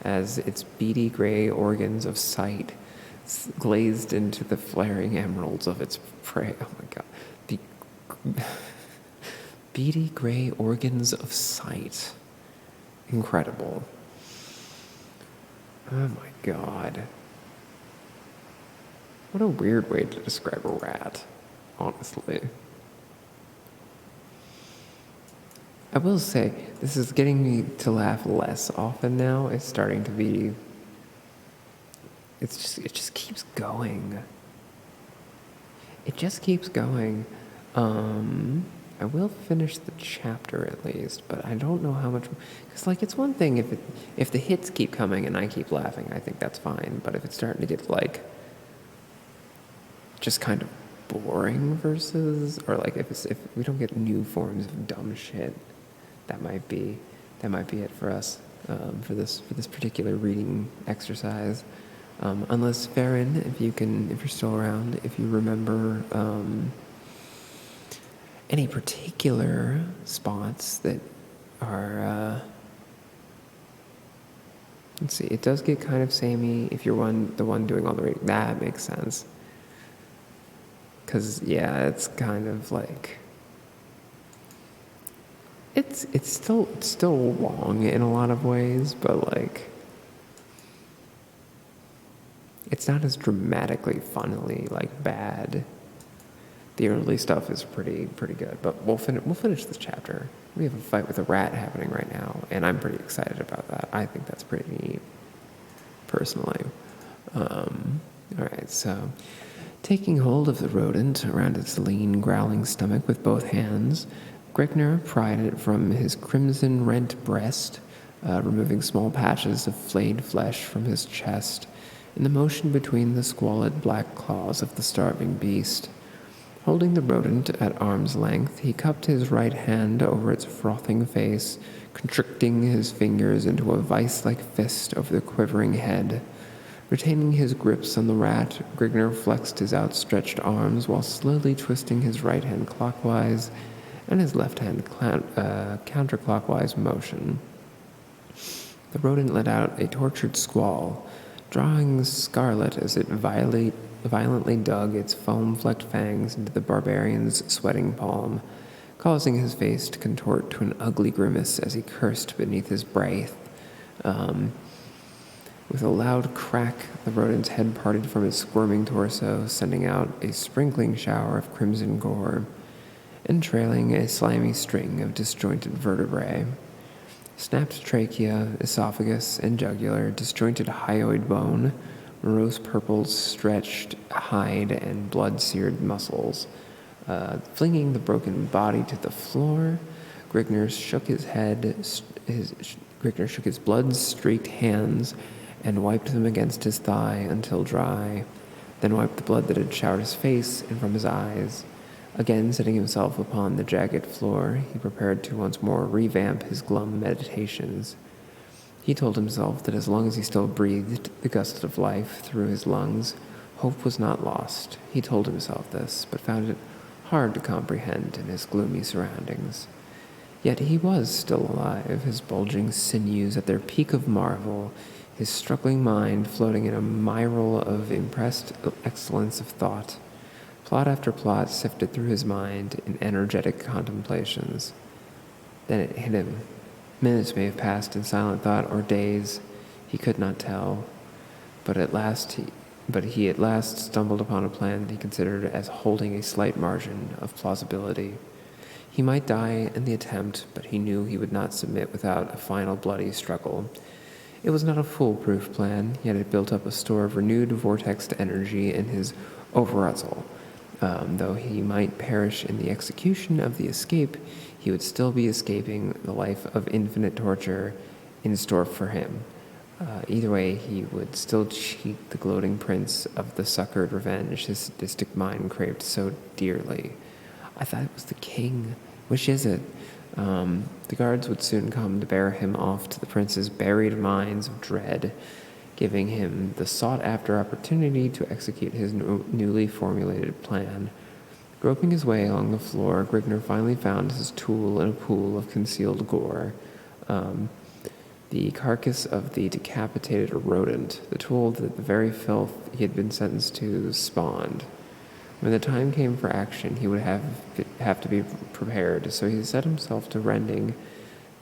as its beady gray organs of sight glazed into the flaring emeralds of its prey. Oh my god. The beady gray organs of sight. Incredible. Oh my god. What a weird way to describe a rat, honestly. I will say, this is getting me to laugh less often now. It's starting to be... it just keeps going. It just keeps going. I will finish the chapter at least, but I don't know how much... because, like, it's one thing if the hits keep coming and I keep laughing, I think that's fine. But if it's starting to get, like, just kind of boring versus... or, like, if we don't get new forms of dumb shit, that might be it for us, for this particular reading exercise. Unless, Farron, if you're still around, if you remember any particular spots that are, let's see, it does get kind of samey if you're the one doing all the reading. That makes sense. Because, yeah, it's kind of like... It's still long in a lot of ways, but, like... it's not as dramatically, funnily, like, bad. The early stuff is pretty good, but we'll finish this chapter. We have a fight with a rat happening right now, and I'm pretty excited about that. I think that's pretty neat, personally. All right, so taking hold of the rodent around its lean, growling stomach with both hands, Grigner pried it from his crimson-rent breast, removing small patches of flayed flesh from his chest, in the motion between the squalid black claws of the starving beast. Holding the rodent at arm's length, he cupped his right hand over its frothing face, constricting his fingers into a vice-like fist over the quivering head. Retaining his grips on the rat, Grigner flexed his outstretched arms while slowly twisting his right hand clockwise and his left hand counterclockwise motion. The rodent let out a tortured squall, drawing scarlet as it violently dug its foam-flecked fangs into the barbarian's sweating palm, causing his face to contort to an ugly grimace as he cursed beneath his breath. With a loud crack, the rodent's head parted from its squirming torso, sending out a sprinkling shower of crimson gore, and trailing a slimy string of disjointed vertebrae. Snapped trachea, esophagus, and jugular, disjointed hyoid bone, morose purple stretched hide, and blood-seared muscles. Flinging the broken body to the floor, Grigner shook his blood-streaked hands and wiped them against his thigh until dry, then wiped the blood that had showered his face and from his eyes. Again, sitting himself upon the jagged floor, he prepared to once more revamp his glum meditations. He told himself that as long as he still breathed the gust of life through his lungs, hope was not lost. He told himself this, but found it hard to comprehend in his gloomy surroundings. Yet he was still alive, his bulging sinews at their peak of marvel, his struggling mind floating in a myriad of impressed excellence of thought. Plot after plot sifted through his mind in energetic contemplations. Then it hit him. Minutes may have passed in silent thought, or days. He could not tell. But he at last stumbled upon a plan that he considered as holding a slight margin of plausibility. He might die in the attempt, but he knew he would not submit without a final bloody struggle. It was not a foolproof plan, yet it built up a store of renewed vortexed energy in his overruzzle. Though he might perish in the execution of the escape, he would still be escaping the life of infinite torture in store for him. Either way, he would still cheat the gloating prince of the succored revenge his sadistic mind craved so dearly. I thought it was the king. Which is it? The guards would soon come to bear him off to the prince's buried mines of dread, giving him the sought-after opportunity to execute his newly formulated plan. Groping his way along the floor, Grigner finally found his tool in a pool of concealed gore. The carcass of the decapitated rodent, the tool that the very filth he had been sentenced to spawned. When the time came for action, he would have to be prepared, so he set himself to rending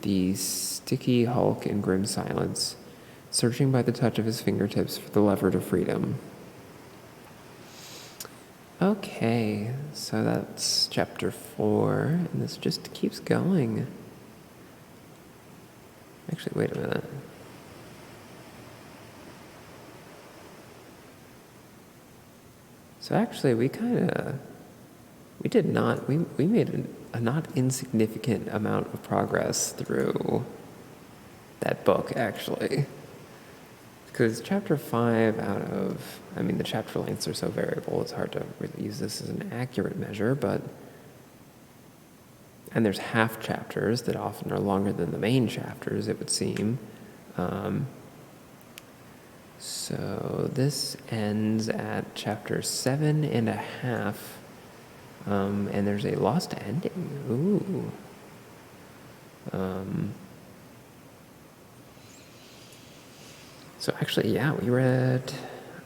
the sticky hulk in grim silence, searching by the touch of his fingertips for the lever to freedom. Okay, so that's chapter 4, and this just keeps going. Actually, wait a minute. So actually, we made a not insignificant amount of progress through that book, actually. Because chapter 5 the chapter lengths are so variable, it's hard to really use this as an accurate measure, and there's half chapters that often are longer than the main chapters, it would seem. So this ends at chapter 7.5, and there's a lost ending. Ooh. So actually, yeah, we read,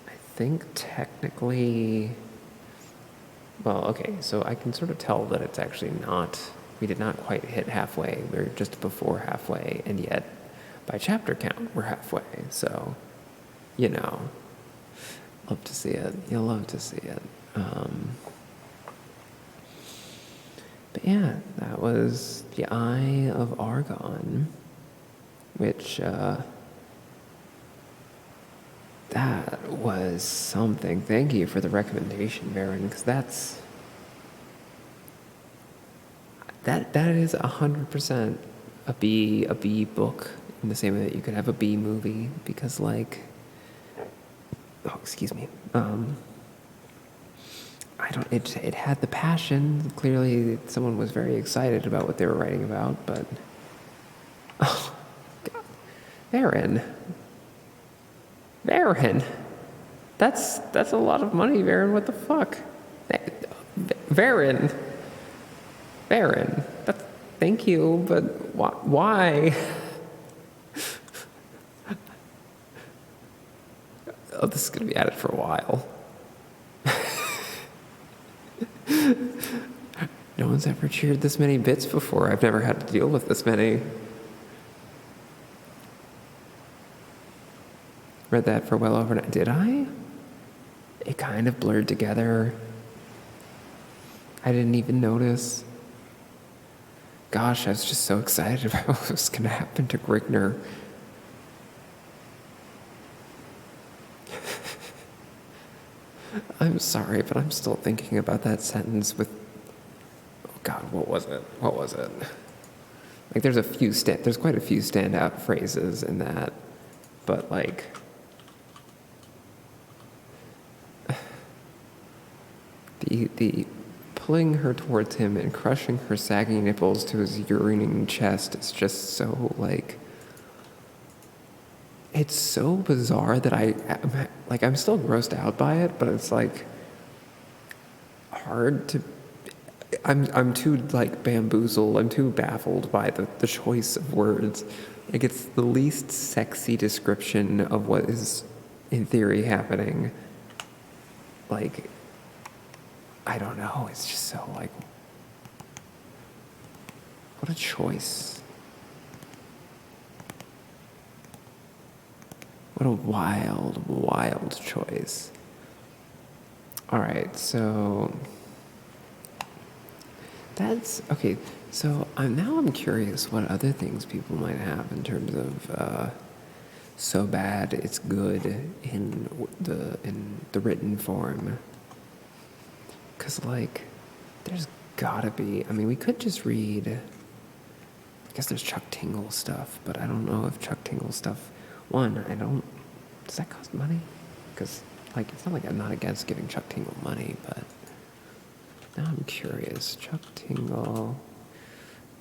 I think technically, well, okay, so I can sort of tell that it's actually we did not quite hit halfway. We're just before halfway, and yet by chapter count, we're halfway. So, love to see it. You'll love to see it. But yeah, that was The Eye of Argon, which, that was something. Thank you for the recommendation, Baron, because that is 100% a B book, in the same way that you could have a B movie, because it had the passion. Clearly someone was very excited about what they were writing about, but oh God. Baron, that's a lot of money, Baron. What the fuck? Baron, thank you, but why? Oh, this is going to be at it for a while. No one's ever cheered this many bits before. I've never had to deal with this many. Read that for well over did I? It kind of blurred together. I didn't even notice. Gosh, I was just so excited about what was going to happen to Grigner. I'm sorry, but I'm still thinking about that sentence with, oh God, what was it? There's quite a few standout phrases in that, but the pulling her towards him and crushing her sagging nipples to his urinating chest is just so it's so bizarre that I'm still grossed out by it, but it's hard to, I'm too like bamboozled. I'm too baffled by the choice of words. Like it's the least sexy description of what is in theory happening. Like I don't know. It's just so like what a choice. What a wild, wild choice. All right, so that's okay. So I'm curious what other things people might have in terms of so bad it's good in the written form. Cause like, there's gotta be. I mean, we could just read. I guess there's Chuck Tingle stuff, but I don't know if Chuck Tingle stuff. One, I don't. Does that cost money? Because like, it's not like I'm not against giving Chuck Tingle money, but now I'm curious. Chuck Tingle.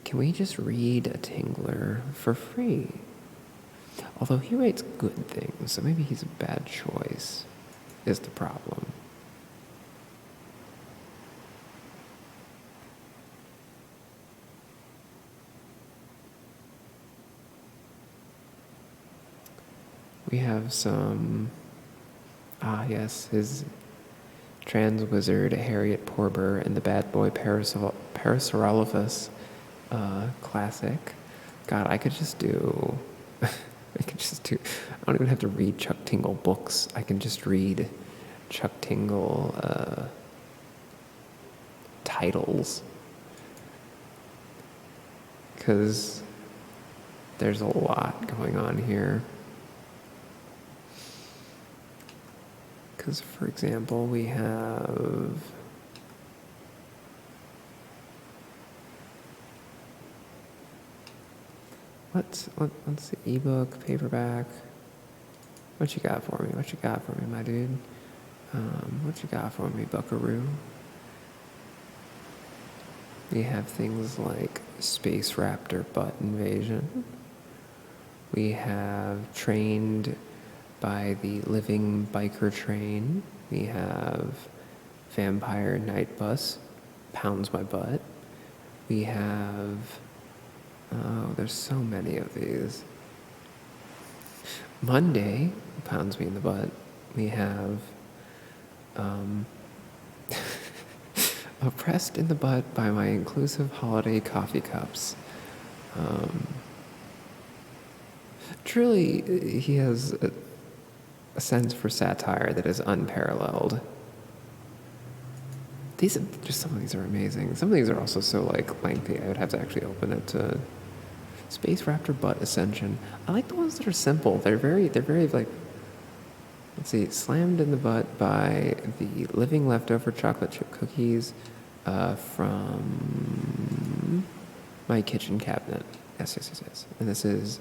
Can we just read a Tingler for free? Although he writes good things, so maybe he's a bad choice, is the problem. We have some, yes, his trans wizard Harriet Porber and the bad boy Parasaurolophus classic. God, I could just do, I don't even have to read Chuck Tingle books. I can just read Chuck Tingle titles. Because there's a lot going on here. Because, for example, we have what's the ebook, paperback? What you got for me? What you got for me, my dude? What you got for me, Buckaroo? We have things like Space Raptor Butt Invasion. We have Trained by the Living Biker Train. We have Vampire Night Bus, Pounds My Butt. We have, oh, there's so many of these. Monday, Pounds Me in the Butt. We have, Oppressed in the Butt by My Inclusive Holiday Coffee Cups. Truly, he has a sense for satire that is unparalleled. Some of these are amazing. Some of these are also so like lengthy. I would have to actually open it to Space Raptor Butt Ascension. I like the ones that are simple. They're very like. Let's see, Slammed in the Butt by the Living Leftover Chocolate Chip Cookies from My Kitchen Cabinet. Yes. And this is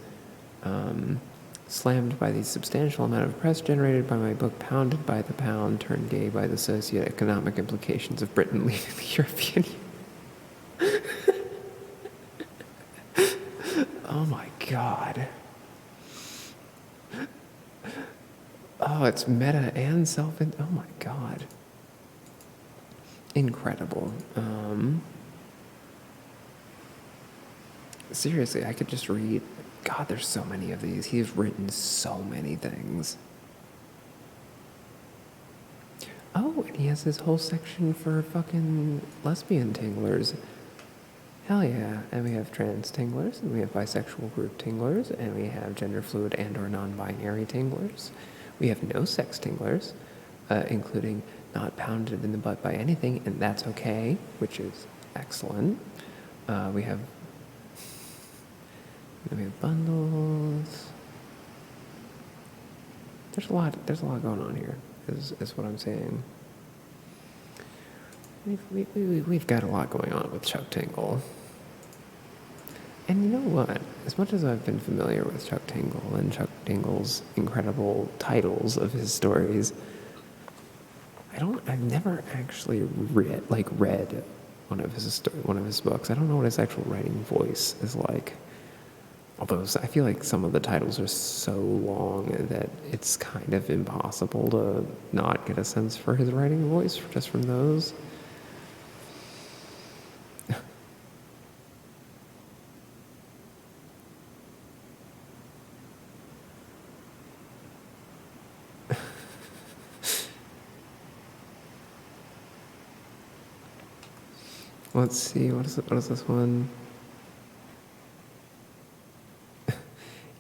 Slammed by the substantial amount of press generated by my book Pounded by the Pound, Turned Gay by the Socioeconomic Implications of Britain Leaving the European Union. Oh my God. Oh, it's meta and oh my God. Incredible. Seriously, I could just read. God, there's so many of these. He's written so many things. Oh, and he has this whole section for fucking lesbian tinglers. Hell yeah. And we have trans tinglers, and we have bisexual group tinglers, and we have gender fluid and or non-binary tinglers. We have no sex tinglers, including not pounded in the butt by anything, and that's okay, which is excellent. We have bundles. There's a lot going on here, is what I'm saying. We've got a lot going on with Chuck Tingle. And you know what? As much as I've been familiar with Chuck Tingle and Chuck Tingle's incredible titles of his stories, I've never actually read one of his books. I don't know what his actual writing voice is like. Although I feel like some of the titles are so long that it's kind of impossible to not get a sense for his writing voice just from those. Let's see, what is this one?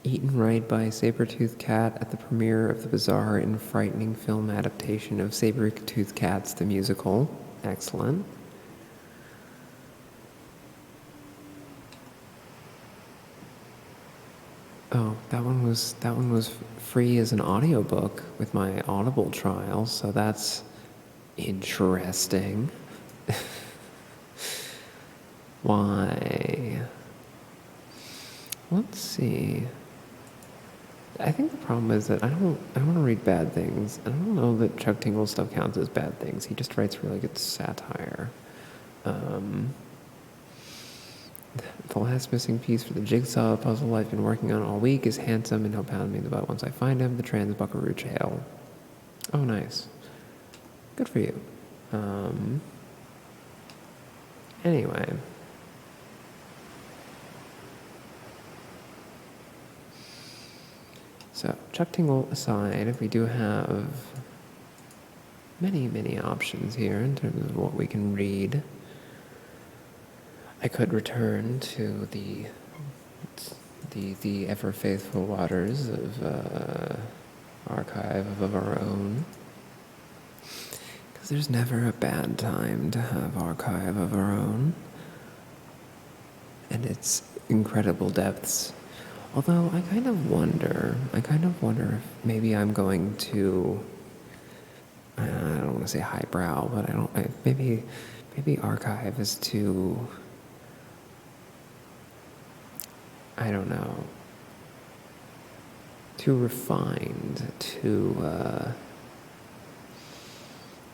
Eaten right by a saber-toothed cat at the premiere of the bizarre and frightening film adaptation of Saber-Toothed Cats the musical. Excellent. Oh, that one was free as an audiobook with my Audible trial, so that's interesting. Why? Let's see. I think the problem is that I don't want to read bad things. I don't know that Chuck Tingle stuff counts as bad things. He just writes really good satire. The last missing piece for the jigsaw puzzle I've been working on all week is handsome and he'll pound me in the butt once I find him, the trans buckaroo trail. Oh, nice. Good for you. Anyway. So, Chuck Tingle aside, we do have many, many options here in terms of what we can read. I could return to the ever faithful waters of Archive of Our Own, because there's never a bad time to have Archive of Our Own and its incredible depths. Although I kind of wonder if maybe I'm going to, I don't want to say highbrow, but maybe Archive is too, I don't know, too refined,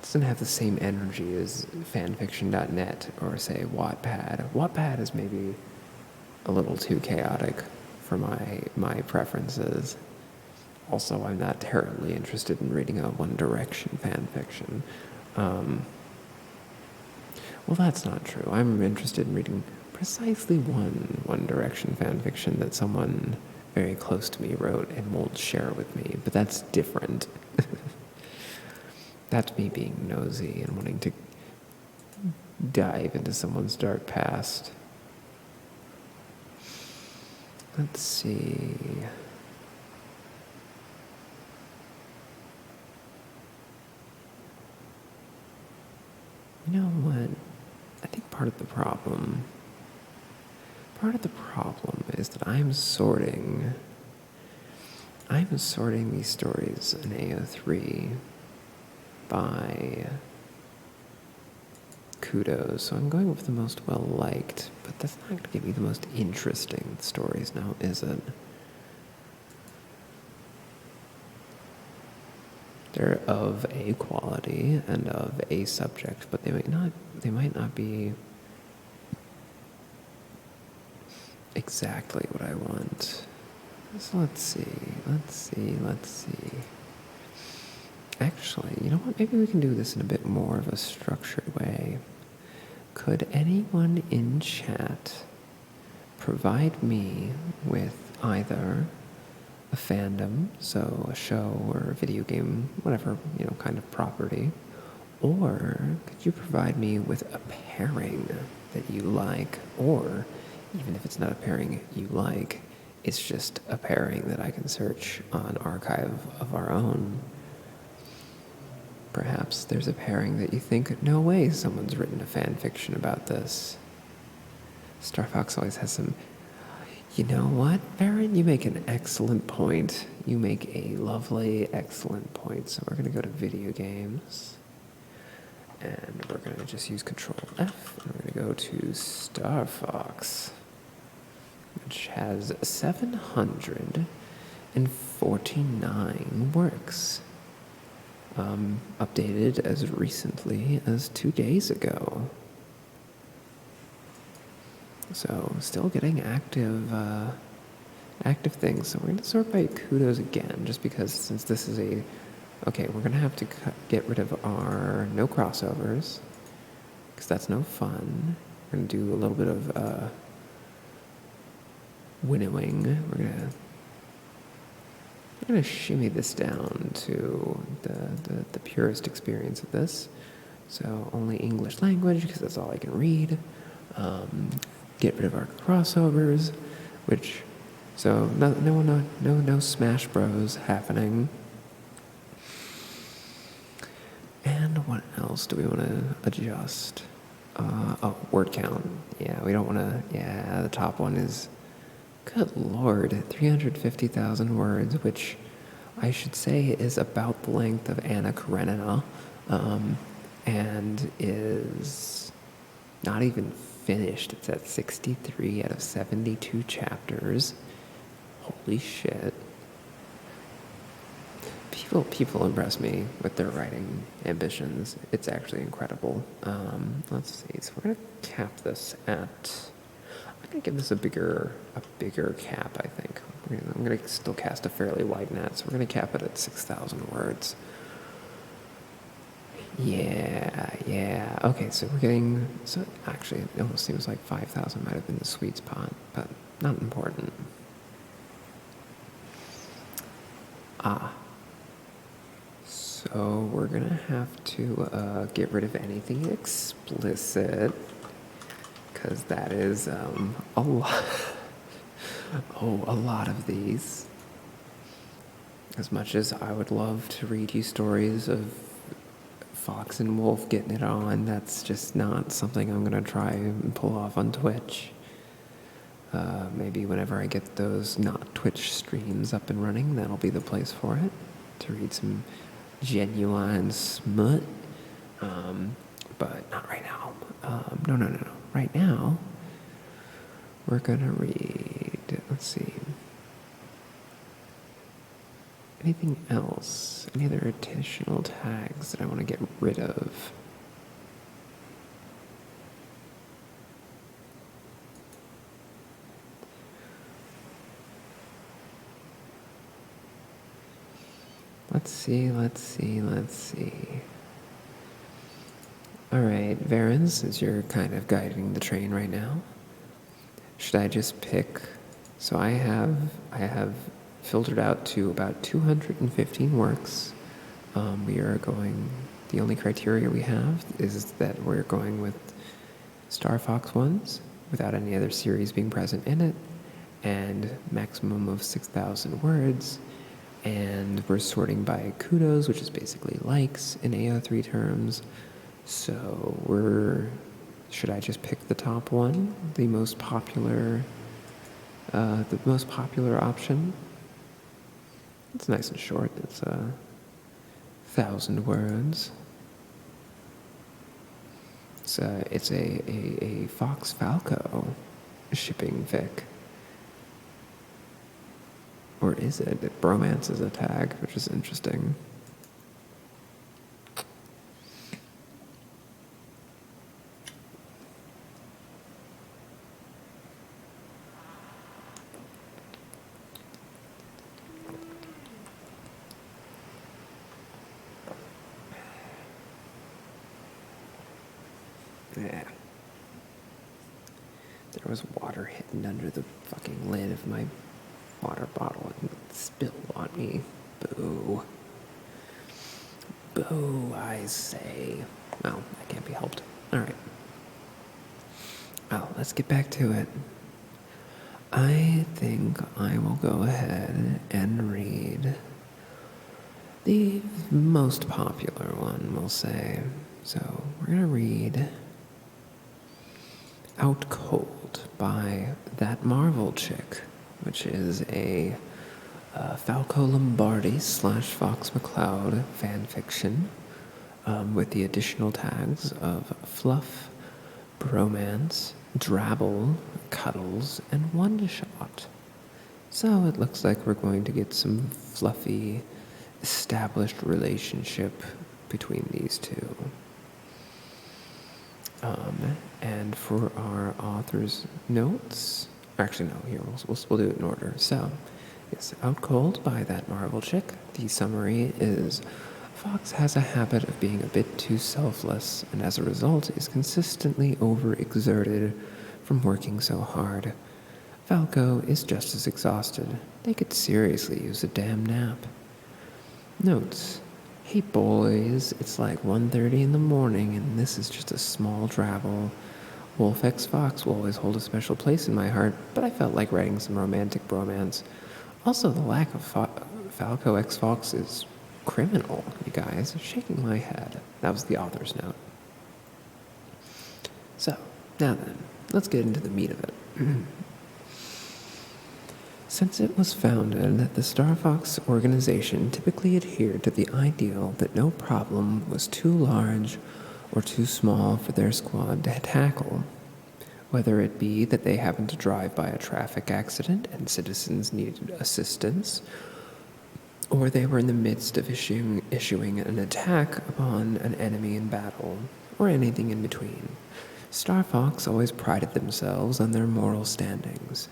doesn't have the same energy as fanfiction.net or say Wattpad. Wattpad is maybe a little too chaotic for my preferences. Also, I'm not terribly interested in reading a One Direction fan fiction. Well, that's not true. I'm interested in reading precisely One Direction fan fiction that someone very close to me wrote and won't share with me, but that's different. That's me being nosy and wanting to dive into someone's dark past. Let's see. You know what? I think part of the problem is that I'm sorting these stories in AO3 by kudos. So I'm going with the most well-liked, but that's not going to give me the most interesting stories now, is it? They're of a quality and of a subject, but they might not be exactly what I want. So let's see. Actually, you know what? Maybe we can do this in a bit more of a structured way. Could anyone in chat provide me with either a fandom, so a show or a video game, whatever, kind of property, or could you provide me with a pairing that you like, or even if it's not a pairing you like, it's just a pairing that I can search on Archive of Our Own. Perhaps there's a pairing that you think, no way someone's written a fan fiction about this. Star Fox always has some. You know what, Baron? You make an excellent point. You make a lovely, excellent point. So we're going to go to video games. And we're going to just use Control F. And we're going to go to Star Fox, which has 749 works. Updated as recently as 2 days ago. So still getting active things. So we're going to sort by kudos again, just because since this is okay, we're going to have to get rid of our no crossovers, because that's no fun. We're going to do a little bit of winnowing. We're going to shimmy this down to the purest experience of this. So only English language, because that's all I can read. Get rid of our crossovers, which, so no Smash Bros happening. And what else do we want to adjust? Word count. Yeah, we don't want to, yeah, the top one is, good lord, 350,000 words, which I should say is about the length of Anna Karenina, and is not even finished. It's at 63 out of 72 chapters. Holy shit. People impress me with their writing ambitions. It's actually incredible. Let's see. So we're gonna cap this at. I'm gonna give this a bigger cap. I think I'm gonna still cast a fairly wide net, so we're gonna cap it at 6,000 words. Yeah. Okay, so we're getting. So actually, it almost seems like 5,000 might have been the sweet spot, but not important. So we're gonna have to get rid of anything explicit, because that is a lot. A lot of these. As much as I would love to read you stories of Fox and Wolf getting it on, that's just not something I'm gonna try and pull off on Twitch. Maybe whenever I get those not Twitch streams up and running, that'll be the place for it, to read some genuine smut. But not right now. No. Right now, we're gonna read, let's see. Anything else? Any other additional tags that I want to get rid of? Let's see. All right, Varen, since you're kind of guiding the train right now, should I just pick? So I have filtered out to about 215 works. We are going. The only criteria we have is that we're going with Star Fox ones without any other series being present in it, and maximum of 6,000 words. And we're sorting by kudos, which is basically likes in AO3 terms. So should I just pick the top one, the most popular option? It's nice and short. It's 1,000 words. It's a Fox Falco shipping fic. Or is it? Bromance is a tag, which is interesting. Yeah. There was water hidden under the fucking lid of my water bottle and it spilled on me. Boo. Boo, I say. Well, that can't be helped. Alright. Well, let's get back to it. I think I will go ahead and read the most popular one, we'll say. So, we're going to read Out Cold by That Marvel Chick, which is a Falco Lombardi / Fox McCloud fanfiction with the additional tags of fluff, bromance, drabble, cuddles, and one shot. So it looks like we're going to get some fluffy, established relationship between these two. And for our author's notes, actually no, here, we'll do it in order. So, yes, Out Cold by That Marvel Chick. The summary is, Fox has a habit of being a bit too selfless, and as a result is consistently overexerted from working so hard. Falco is just as exhausted. They could seriously use a damn nap. Notes. Hey boys, it's like 1:30 in the morning and this is just a small travel. Wolf X Fox will always hold a special place in my heart, but I felt like writing some romantic bromance. Also, the lack of Falco X Fox is criminal, you guys. Shaking my head. That was the author's note. So, now then, let's get into the meat of it. Since it was founded, the Star Fox organization typically adhered to the ideal that no problem was too large or too small for their squad to tackle. Whether it be that they happened to drive by a traffic accident and citizens needed assistance, or they were in the midst of issuing an attack upon an enemy in battle, or anything in between, Star Fox always prided themselves on their moral standings.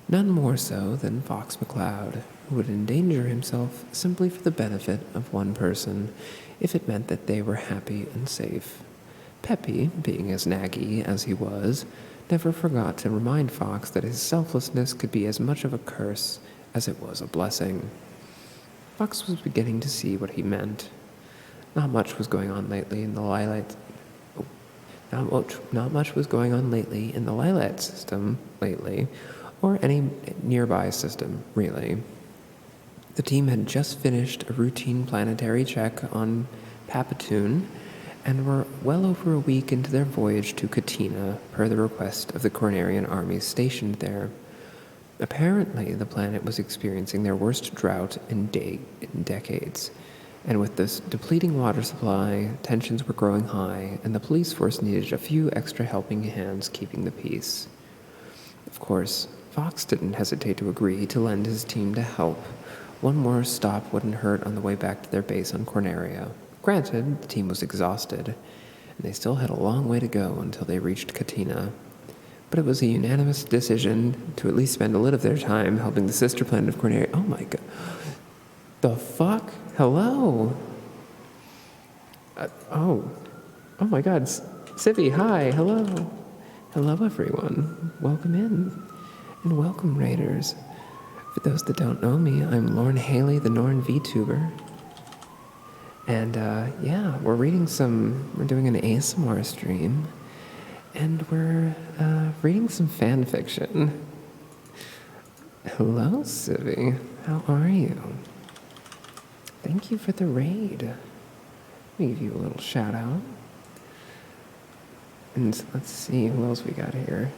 None more so than Fox McCloud, who would endanger himself simply for the benefit of one person, if it meant that they were happy and safe. Peppy, being as naggy as he was, never forgot to remind Fox that his selflessness could be as much of a curse as it was a blessing. Fox was beginning to see what he meant. Not much was going on lately in the Lilat. Not much was going on lately in the Lilat system lately, or any nearby system, really. The team had just finished a routine planetary check on Papatoon and were well over a week into their voyage to Katina, per the request of the Cornerian armies stationed there. Apparently, the planet was experiencing their worst drought in decades, and with this depleting water supply, tensions were growing high, and the police force needed a few extra helping hands keeping the peace. Of course, Fox didn't hesitate to agree to lend his team to help. One more stop wouldn't hurt on the way back to their base on Corneria. Granted, the team was exhausted, and they still had a long way to go until they reached Katina. But it was a unanimous decision to at least spend a little of their time helping the sister planet of Corneria. Oh my god. The fuck? Hello? Oh my god. Civvy, hi, hello. Hello, everyone. Welcome in. And welcome, Raiders. For those that don't know me, I'm Lorne Haley, the Norn VTuber. And yeah, we're doing an ASMR stream. And we're reading some fan fiction. Hello, Civvy. How are you? Thank you for the raid. Let me give you a little shout out. And let's see, who else we got here?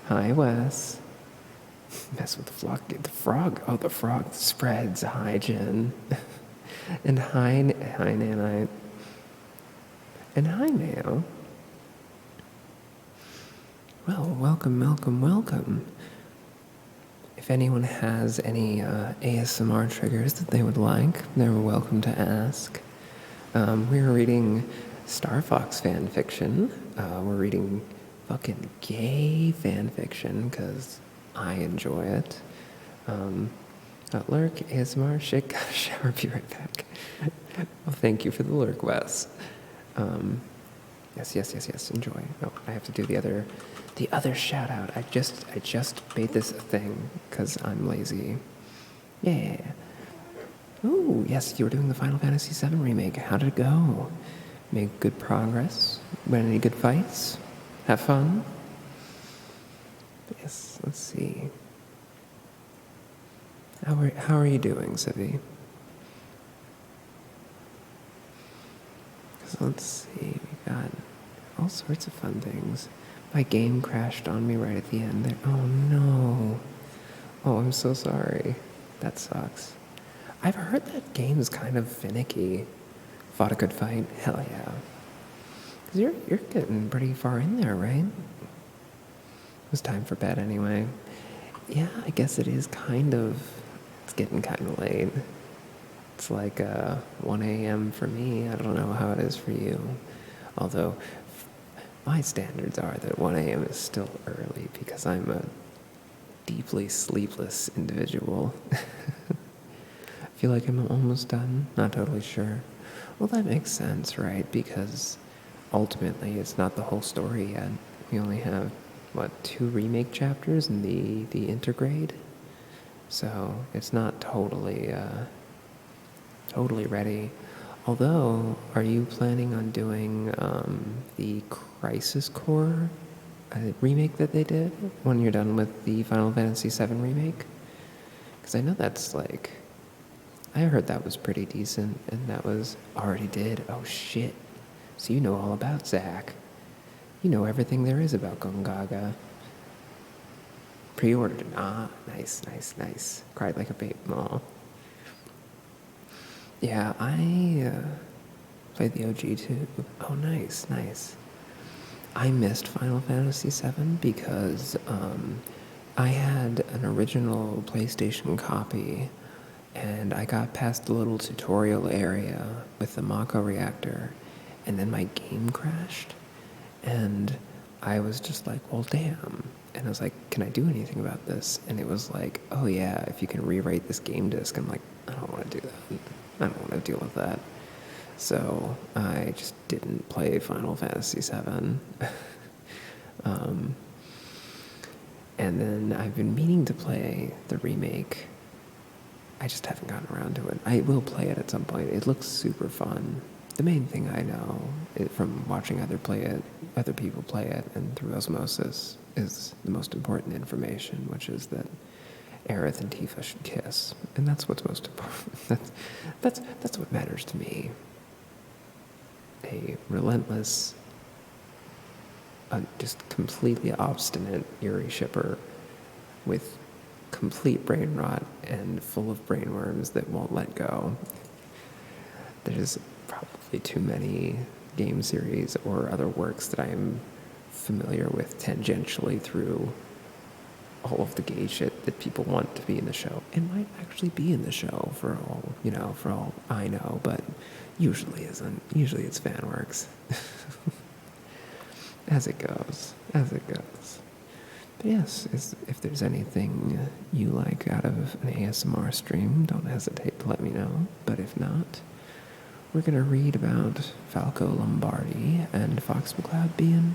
Hi, Wes. Mess with the frog. Oh, the frog spreads. Hi, Jen. And hi, Nanite. And hi, Nail. Well, welcome. If anyone has any ASMR triggers that they would like, they're welcome to ask. We're reading Star Fox fan fiction. We're reading fucking gay fan fiction because I enjoy it. Lurk, ASMR, shit, gotta shower, be right back. Well, thank you for the lurk, Wes. Yes, enjoy. Oh, I have to do the other shout out. I just made this a thing because I'm lazy. Yeah. Ooh, yes, you were doing the Final Fantasy VII remake. How did it go? Make good progress? Win any good fights? Have fun? Yes, let's see. How are you doing, Civvy? So let's see, we got all sorts of fun things. My game crashed on me right at the end there. Oh no. Oh, I'm so sorry. That sucks. I've heard that game's kind of finicky. Fought a good fight? Hell yeah. Cause you're getting pretty far in there, right? It was time for bed anyway. Yeah, I guess it is it's getting kind of late. It's like 1 a.m. for me. I don't know how it is for you. Although my standards are that 1 a.m. is still early because I'm a deeply sleepless individual. I feel like I'm almost done. Not totally sure. Well, that makes sense, right? Because ultimately it's not the whole story yet. We only have, 2 remake chapters in the intergrade? So it's not totally ready. Although, are you planning on doing the Crisis Core remake that they did when you're done with the Final Fantasy VII remake? Because I know that's like, I heard that was pretty decent, and that was already did. Oh shit. So you know all about Zack. You know everything there is about Gongaga. Pre-ordered it. Ah, nice, nice, nice. Cried like a baby. Aw. Yeah, I played the OG too. Oh, nice, nice. I missed Final Fantasy VII because I had an original PlayStation copy, and I got past the little tutorial area with the Mako reactor, and then my game crashed, and I was just like, well, damn. And I was like, can I do anything about this? And it was like, oh yeah, if you can rewrite this game disc. I'm like, I don't want to do that. I don't want to deal with that. So I just didn't play Final Fantasy VII. And then I've been meaning to play the remake. I just haven't gotten around to it. I will play it at some point. It looks super fun. The main thing I know from watching other people play it, and through osmosis, is the most important information, which is that Aerith and Tifa should kiss, and that's what's most important. That's what matters to me. A relentless, just completely obstinate Yuri shipper with complete brain rot and full of brainworms that won't let go. There's probably too many game series or other works that I am familiar with tangentially through all of the gay shit that people want to be in the show, and might actually be in the show for all I know, but usually isn't. Usually it's fan works. As it goes. But yes, if there's anything you like out of an ASMR stream, don't hesitate to let me know. But if not, we're going to read about Falco Lombardi and Fox McCloud being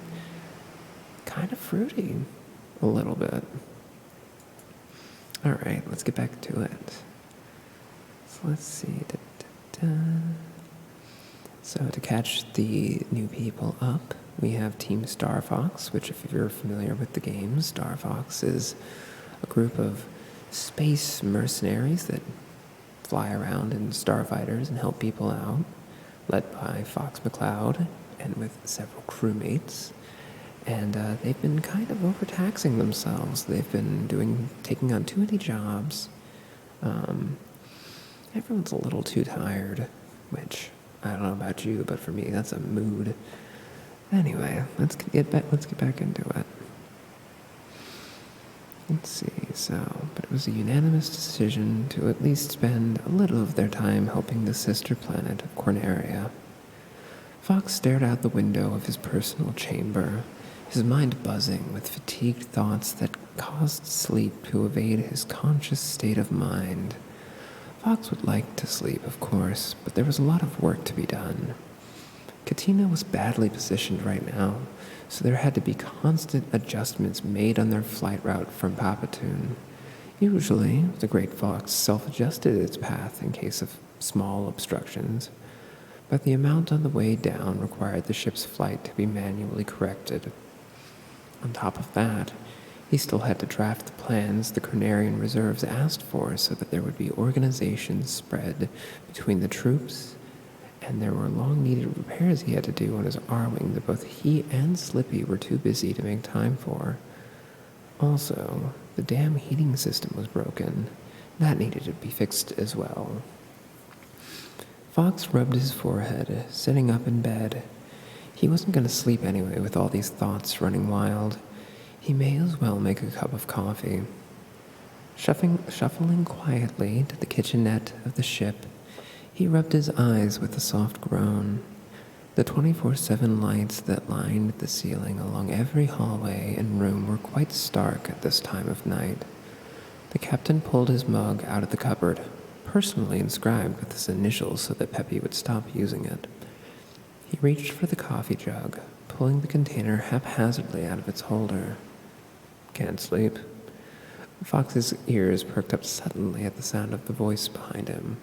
kind of fruity a little bit. All right, let's get back to it. So let's see. So to catch the new people up, we have Team Star Fox, which if you're familiar with the game, Star Fox is a group of space mercenaries that fly around in starfighters and help people out, led by Fox McCloud and with several crewmates. And they've been kind of overtaxing themselves. They've been taking on too many jobs. Everyone's a little too tired, which I don't know about you, but for me, that's a mood. Anyway, let's get back into it. Let's see, but it was a unanimous decision to at least spend a little of their time helping the sister planet of Corneria. Fox stared out the window of his personal chamber, his mind buzzing with fatigued thoughts that caused sleep to evade his conscious state of mind. Fox would like to sleep, of course, but there was a lot of work to be done. Katina was badly positioned right now, so there had to be constant adjustments made on their flight route from Papatoon. Usually, the Great Fox self-adjusted its path in case of small obstructions, but the amount on the way down required the ship's flight to be manually corrected. On top of that, he still had to draft the plans the Cornerian reserves asked for so that there would be organization spread between the troops, and there were long-needed repairs he had to do on his R-Wing that both he and Slippy were too busy to make time for. Also, the damn heating system was broken. That needed to be fixed as well. Fox rubbed his forehead, sitting up in bed. He wasn't going to sleep anyway with all these thoughts running wild. He may as well make a cup of coffee. Shuffling quietly to the kitchenette of the ship, he rubbed his eyes with a soft groan. The 24/7 lights that lined the ceiling along every hallway and room were quite stark at this time of night. The captain pulled his mug out of the cupboard, personally inscribed with his initials so that Peppy would stop using it. He reached for the coffee jug, pulling the container haphazardly out of its holder. Can't sleep. Fox's ears perked up suddenly at the sound of the voice behind him.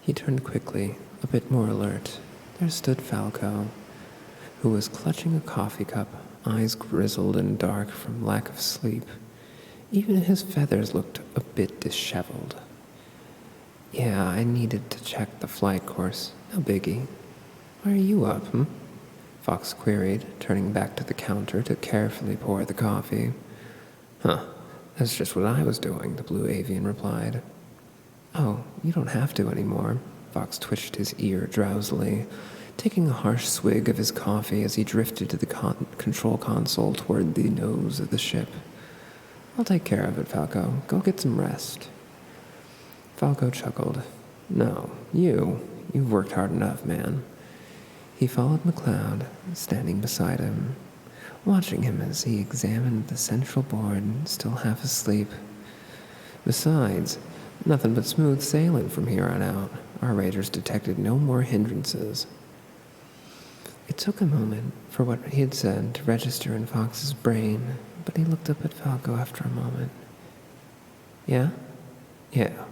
He turned quickly, a bit more alert. There stood Falco, who was clutching a coffee cup, eyes grizzled and dark from lack of sleep. Even his feathers looked a bit disheveled. Yeah, I needed to check the flight course. No biggie. Why are you up, Fox queried, turning back to the counter to carefully pour the coffee. Huh, that's just what I was doing, the blue avian replied. Oh, you don't have to anymore. Fox twitched his ear drowsily, taking a harsh swig of his coffee as he drifted to the control console toward the nose of the ship. I'll take care of it, Falco. Go get some rest. Falco chuckled. No, you've worked hard enough, man. He followed McLeod, standing beside him, watching him as he examined the central board, still half asleep. Besides, nothing but smooth sailing from here on out. Our raiders detected no more hindrances. It took a moment for what he had said to register in Fox's brain, but he looked up at Falco after a moment. Yeah? Yeah.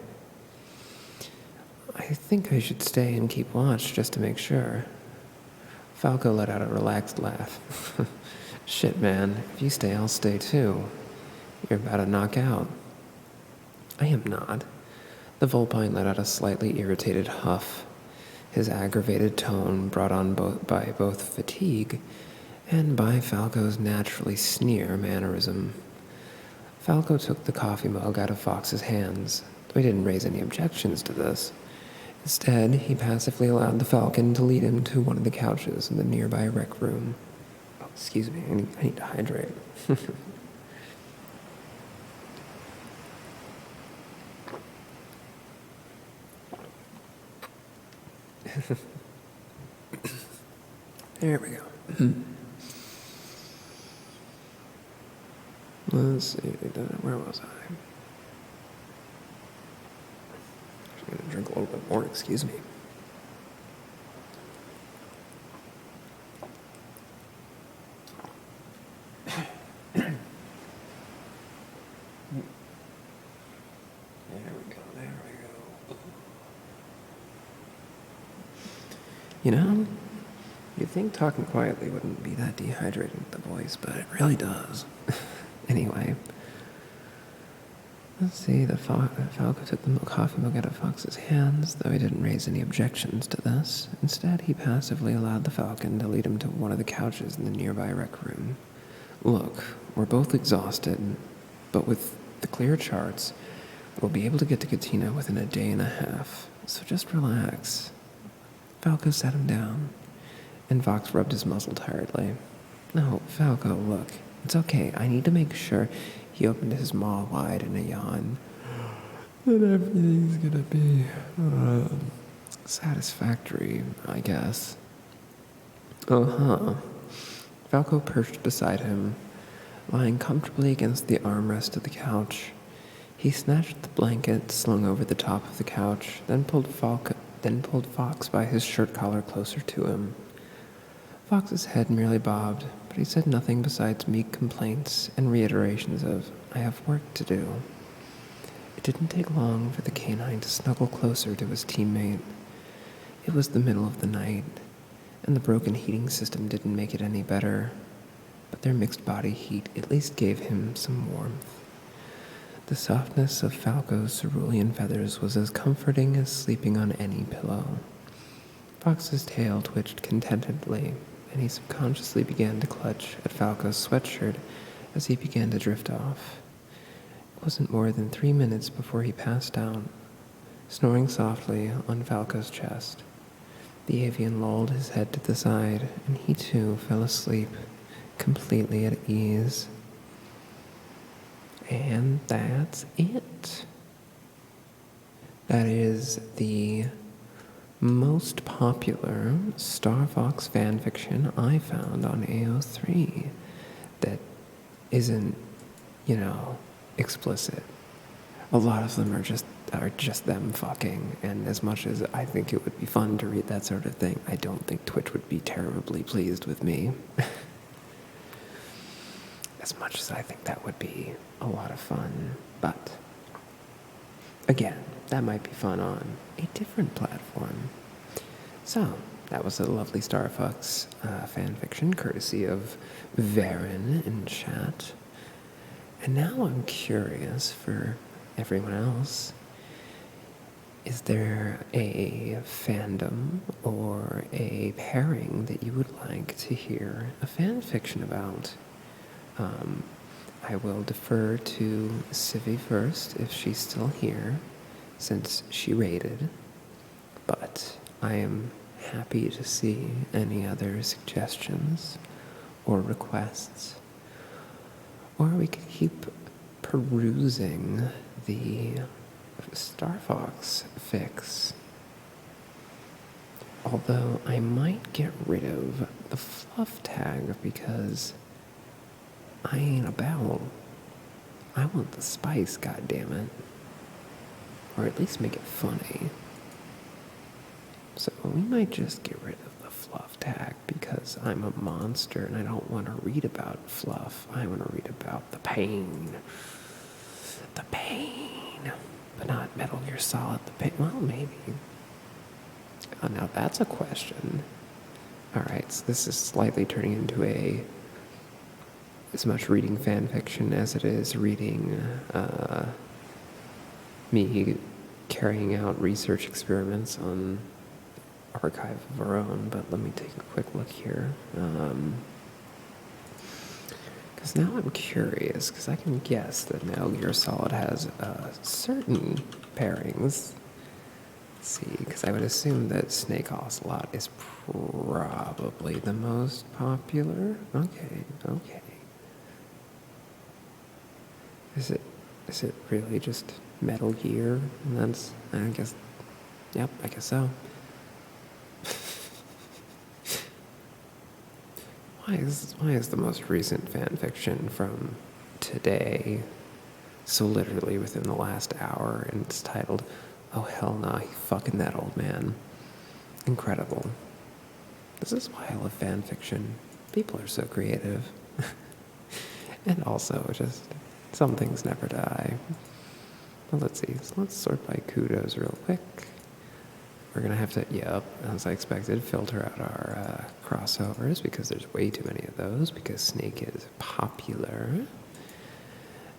I think I should stay and keep watch just to make sure. Falco let out a relaxed laugh. Shit, man. If you stay, I'll stay too. You're about to knock out. I am not. The Vulpine let out a slightly irritated huff, his aggravated tone brought on by both fatigue and by Falco's naturally sneer mannerism. Falco took the coffee mug out of Fox's hands, though he didn't raise any objections to this. Instead, he passively allowed the Falcon to lead him to one of the couches in the nearby rec room. Oh, excuse me, I need to hydrate. There we go. Let's see, where was I? I'm going to drink a little bit more, excuse me. There we go. You know, you'd think talking quietly wouldn't be that dehydrating to the voice, but it really does. Anyway, let's see, the Falco took the coffee mug out of Fox's hands, though he didn't raise any objections to this. Instead, he passively allowed the Falcon to lead him to one of the couches in the nearby rec room. Look, we're both exhausted, but with the clear charts, we'll be able to get to Katina within a day and a half, so just relax. Falco sat him down, and Fox rubbed his muzzle tiredly. No, Falco, look, it's okay. I need to make sure. He opened his maw wide in a yawn. That everything's gonna be satisfactory, I guess. Falco perched beside him, lying comfortably against the armrest of the couch. He snatched the blanket slung over the top of the couch, then pulled Fox by his shirt collar closer to him. Fox's head merely bobbed, but he said nothing besides meek complaints and reiterations of, I have work to do. It didn't take long for the canine to snuggle closer to his teammate. It was the middle of the night, and the broken heating system didn't make it any better, but their mixed body heat at least gave him some warmth. The softness of Falco's cerulean feathers was as comforting as sleeping on any pillow. Fox's tail twitched contentedly, and he subconsciously began to clutch at Falco's sweatshirt as he began to drift off. It wasn't more than 3 minutes before he passed out, snoring softly on Falco's chest. The avian lolled his head to the side, and he too fell asleep, completely at ease. And that's it. That is the most popular Star Fox fanfiction I found on AO3 that isn't, explicit. A lot of them are just them fucking, and as much as I think it would be fun to read that sort of thing, I don't think Twitch would be terribly pleased with me. As much as I think that would be a lot of fun, but again, that might be fun on a different platform. So, that was a lovely Starfucks fan fiction, courtesy of Varen in chat. And now I'm curious for everyone else, is there a fandom or a pairing that you would like to hear a fan fiction about? I will defer to Civi first if she's still here, since she raided, but I am happy to see any other suggestions or requests. Or we could keep perusing the Star Fox fix. Although I might get rid of the fluff tag because I ain't about. I want the spice, goddammit. Or at least make it funny. So we might just get rid of the fluff tag because I'm a monster and I don't want to read about fluff. I want to read about the pain. The pain. But not Metal Gear Solid. The pain. Well, maybe. Oh, now that's a question. Alright, so this is slightly turning into as much reading fan fiction as it is reading me carrying out research experiments on Archive of Our Own, but let me take a quick look here. Because now I'm curious, because I can guess that Metal Gear Solid has certain pairings. Let's see, because I would assume that Snake Ocelot is probably the most popular. Okay. Is it really just Metal Gear? And that's, I guess, yep, I guess so. Why is the most recent fan fiction from today so literally within the last hour, and it's titled, "Oh hell nah, he fucking that old man." Incredible. This is why I love fan fiction. People are so creative. And also just some things never die. Well, let's see. So let's sort by kudos real quick. We're going to have to, yep, as I expected, filter out our crossovers because there's way too many of those because Snake is popular.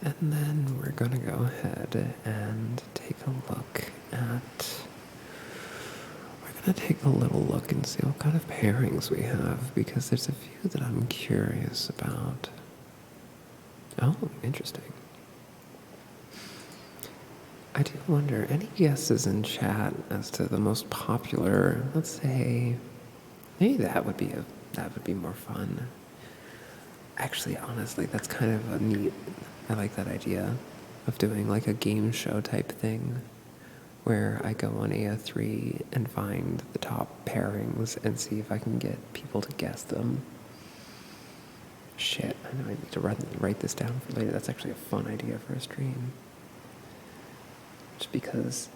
And then we're going to go ahead and take a look at... We're going to take a little look and see what kind of pairings we have because there's a few that I'm curious about. Oh, interesting. I do wonder, any guesses in chat as to the most popular, let's say, maybe that would be more fun. Actually, honestly, that's kind of a neat, I like that idea of doing like a game show type thing where I go on AO3 and find the top pairings and see if I can get people to guess them. Shit, I know I need to write this down for later. That's actually a fun idea for a stream. Just because,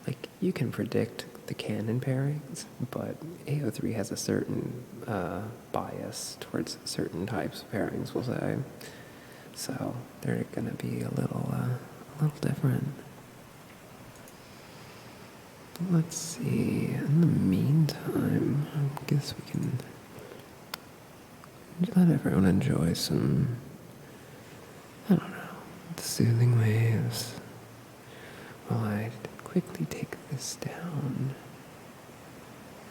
like, you can predict the canon pairings, but AO3 has a certain bias towards certain types of pairings, we'll say. So they're gonna be a little different. Let's see. In the meantime, I guess we can let everyone enjoy some, I don't know, soothing waves. While I quickly take this down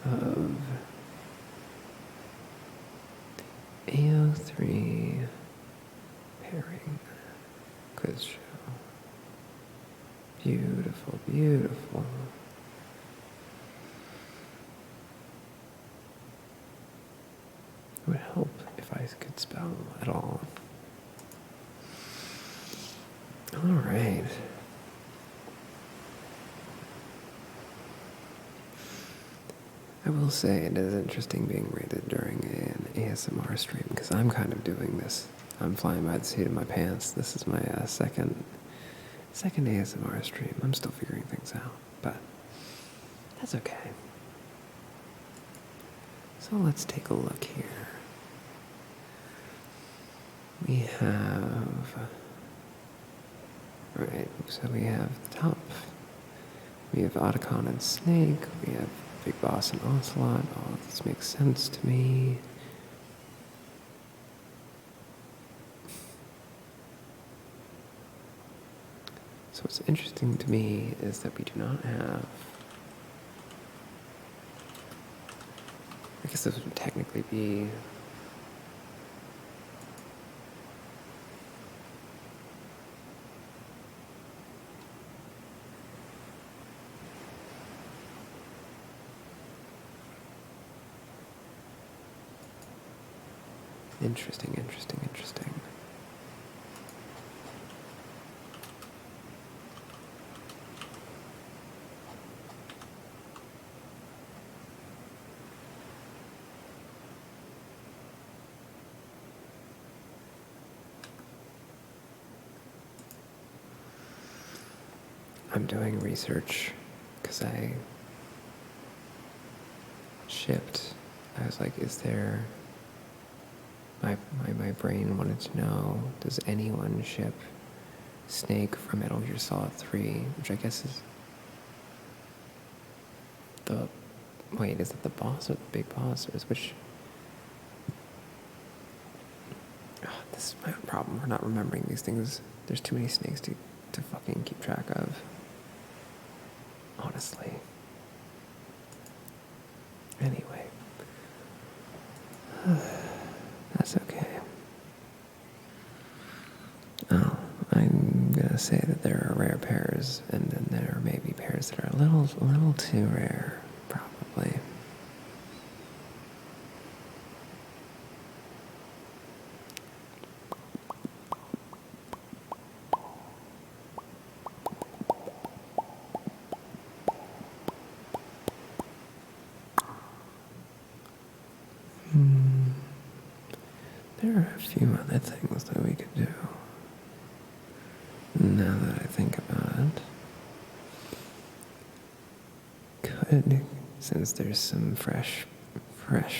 of AO3 pairing quiz show. Beautiful, beautiful. It would help if I could spell at all. All right. I will say it is interesting being rated during an ASMR stream because I'm kind of doing this. I'm flying by the seat of my pants. This is my second ASMR stream. I'm still figuring things out, but that's okay. So let's take a look here. We have, right, so we have the top We have Otacon and Snake. We have Big Boss and Ocelot. All of this makes sense to me. So what's interesting to me is that we do not have... I guess this would technically be... Interesting. I'm doing research because I shipped. I was like, is there... My brain wanted to know, does anyone ship Snake from Metal Gear Solid 3, which I guess is the... Wait, is it the boss or the big boss? Or is which... Oh, this is my own problem. We're not remembering these things. There's too many snakes to fucking keep track of. Honestly. Anyway. That's okay. Oh, I'm gonna say that there are rare pairs, and then there may be pairs that are a little too rare, probably. There are a few other things that we could do. Now that I think about it, since there's some fresh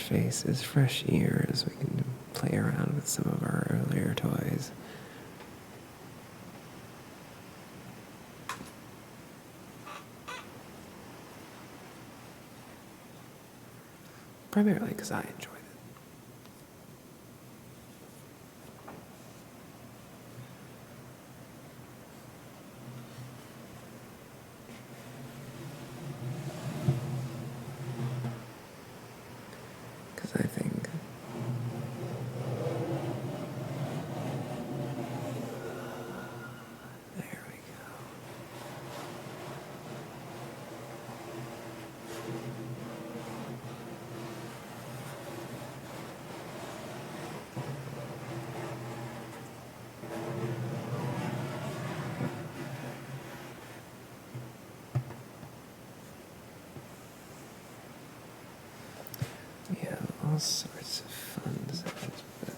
faces, fresh ears, we can play around with some of our earlier toys. Primarily because I enjoyed it. Because I think there we go. We have all sorts of fun sounds with this.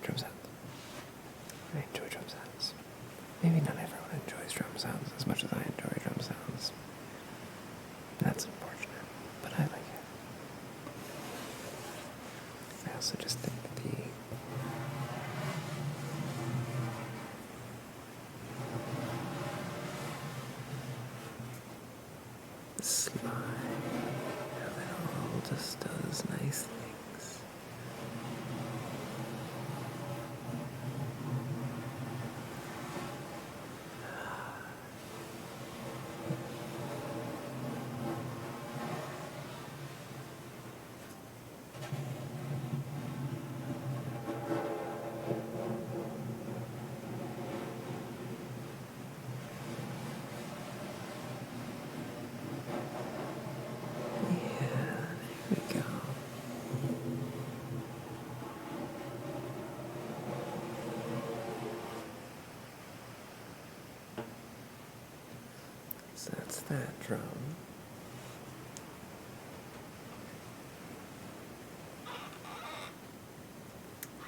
Drum sounds. I enjoy drum sounds. Maybe not everyone enjoys drum sounds as much as I enjoy drum sounds. That's unfortunate, but I like it. I also just think that the slide, how it all just does nice things. So that's that drum.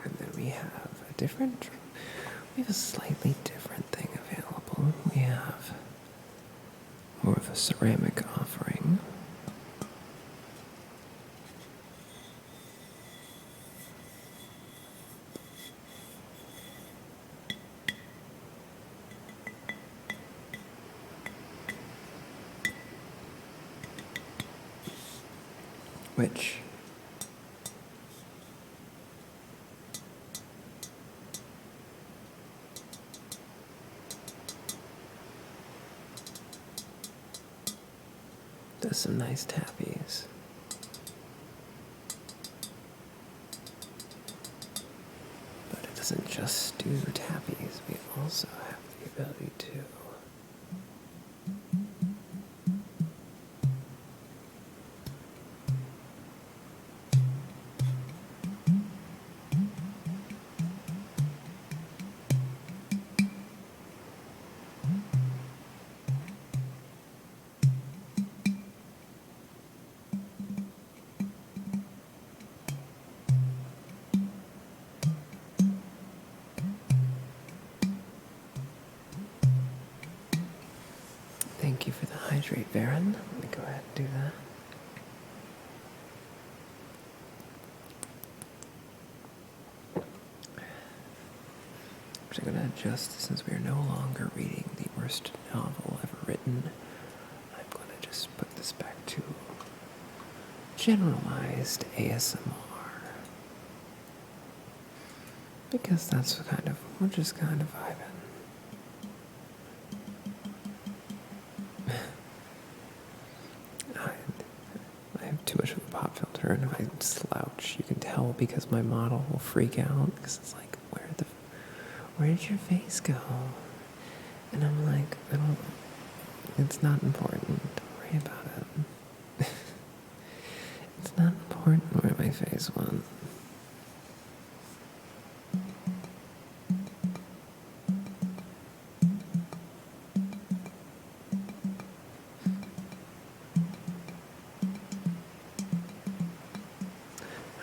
And then we have a different drum. We have a slightly different thing available. We have more of a ceramic offering. Which does some nice tappies. But it doesn't just do tappies, we also have the ability to thank you for the hydrate, Baron. Let me go ahead and do that. I'm going to adjust since we are no longer reading the worst novel ever written. I'm going to just put this back to generalized ASMR. Because that's we're just kind of vibing. I have too much of a pop filter and if I slouch, you can tell because my model will freak out because it's like, where did your face go? And I'm like, it's not important. Don't worry about it. It's not important where my face went.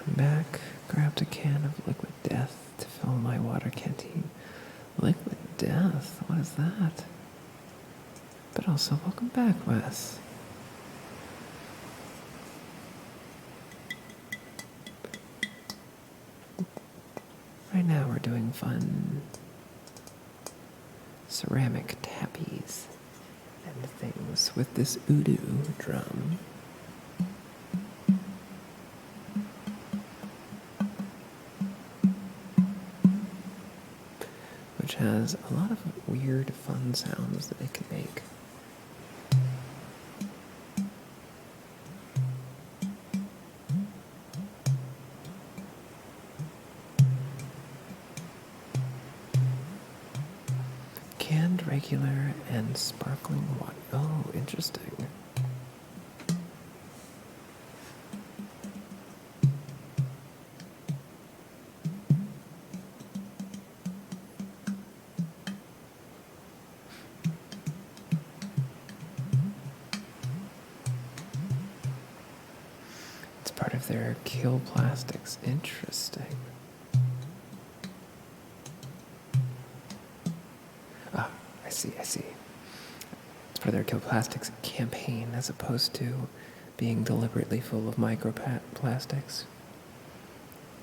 I'm back, grabbed a can of liquid death to fill my water canteen. Liquid death? What is that? But also, welcome back, Wes. Right now we're doing fun ceramic tappies and things with this Udu drum. Which has a lot of weird, fun sounds that it can make. Canned, regular, and sparkling water. Oh, interesting. It's part of their Kill Plastics. Interesting. Ah, I see. It's part of their Kill Plastics campaign as opposed to being deliberately full of microplastics.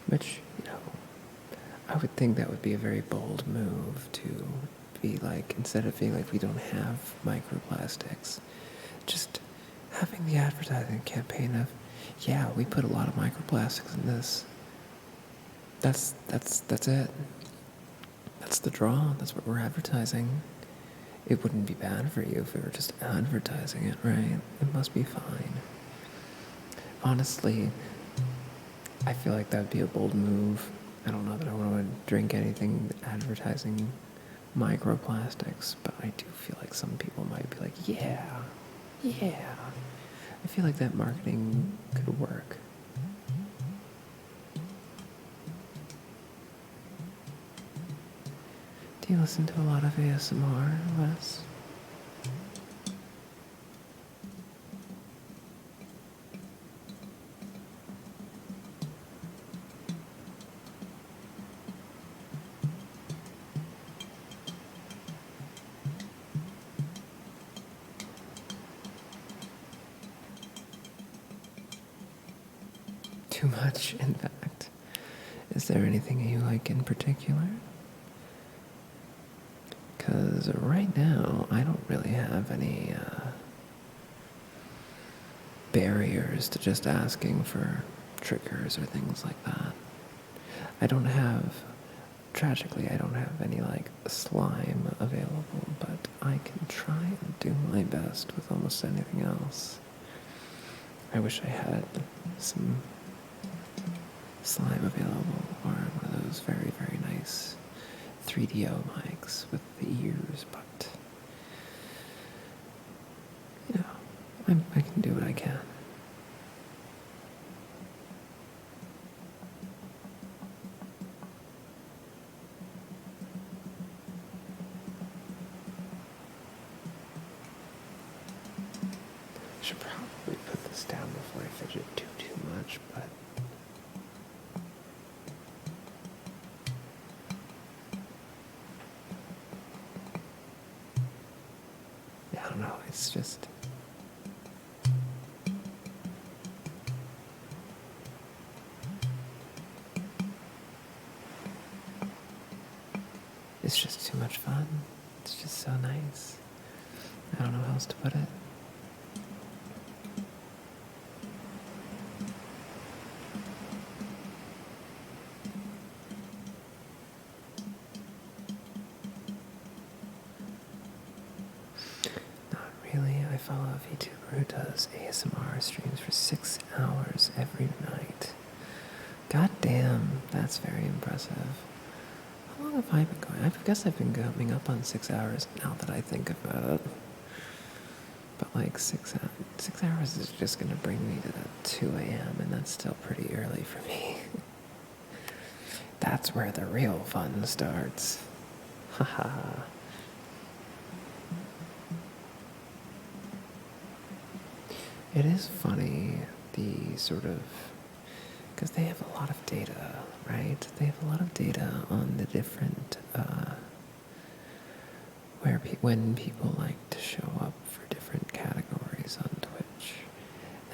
Which, I would think that would be a very bold move to be like, instead of being like, we don't have microplastics, just having the advertising campaign of, yeah, we put a lot of microplastics in this. That's it. That's the draw. That's what we're advertising. It wouldn't be bad for you if we were just advertising it, right? It must be fine. Honestly, I feel like that would be a bold move. I don't know that I want to drink anything advertising microplastics, but I do feel like some people might be like, yeah. I feel like that marketing could work. Do you listen to a lot of ASMR, Wes? too much, in fact. Is there anything you like in particular? Because right now, I don't really have any barriers to just asking for triggers or things like that. Tragically, I don't have any like slime available, but I can try and do my best with almost anything else. I wish I had some slime available, or one of those very, very nice 3DO mics with the ears, but you know, I can do what I can. Should probably put this down before I fidget too much, but I don't know, it's just too much fun. It's just so nice. I don't know how else to put it. I follow a VTuber who does ASMR streams for 6 hours every night. God damn, that's very impressive. How long have I been going? I guess I've been coming up on 6 hours now that I think about it. But like 6 hours is just going to bring me to 2 a.m. and that's still pretty early for me. That's where the real fun starts. Haha. It is funny, the sort of, because they have a lot of data, right? They have a lot of data on the different, when people like to show up for different categories on Twitch.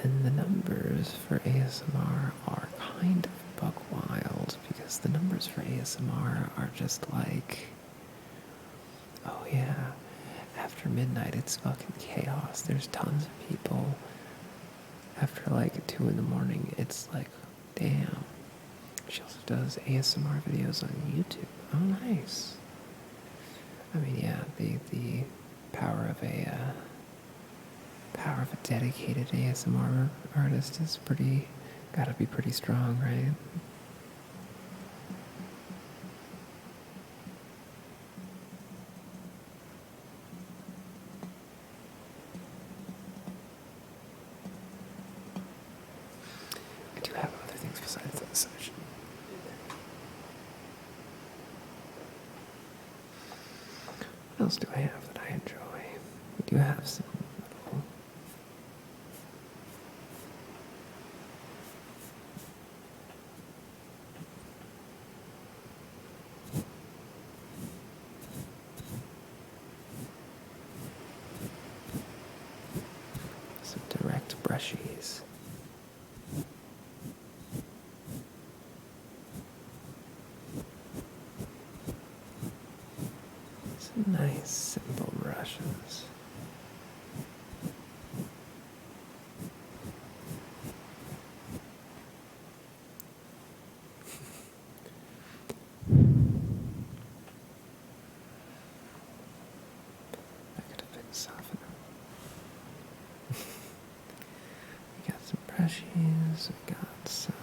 And the numbers for ASMR are kind of buck wild, because the numbers for ASMR are just like, oh yeah, after midnight it's fucking chaos. There's tons of people. After like 2 in the morning, it's like, damn. She also does ASMR videos on YouTube. Oh, nice. I mean, yeah, the power of a dedicated ASMR artist is gotta be pretty strong, right? I do have other things besides that session. What else do I have that I enjoy? We do have some direct brushies. Some nice simple brushes. I could have been softener. We got some brushes, we got some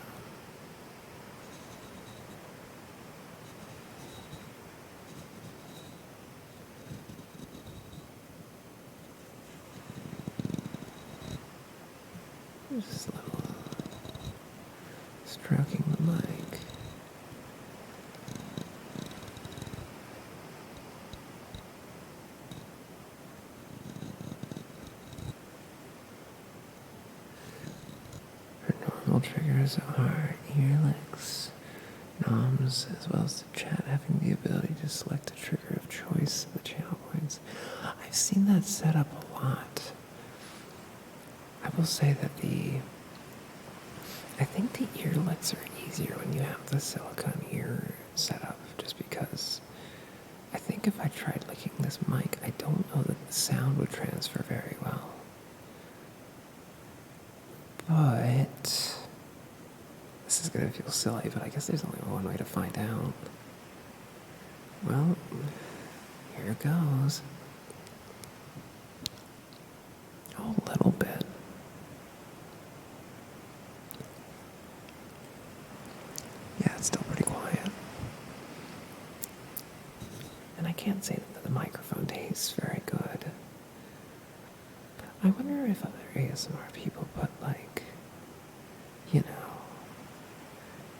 just a little stroking the mic. Her normal triggers are ear licks, noms, as well as the chat having the ability to select a trigger of choice in the channel points. I've seen that set up a lot. I will say that I think the ear licks are easier when you have the silicone ear set up, just because I think if I tried licking this mic, I don't know that the sound would transfer very well. But this is gonna feel silly, but I guess there's only one way to find out. Well, here it goes. Oh, a little bit. Yeah, it's still pretty quiet. And I can't say that the microphone tastes very good. I wonder if other ASMR people put, like, you know,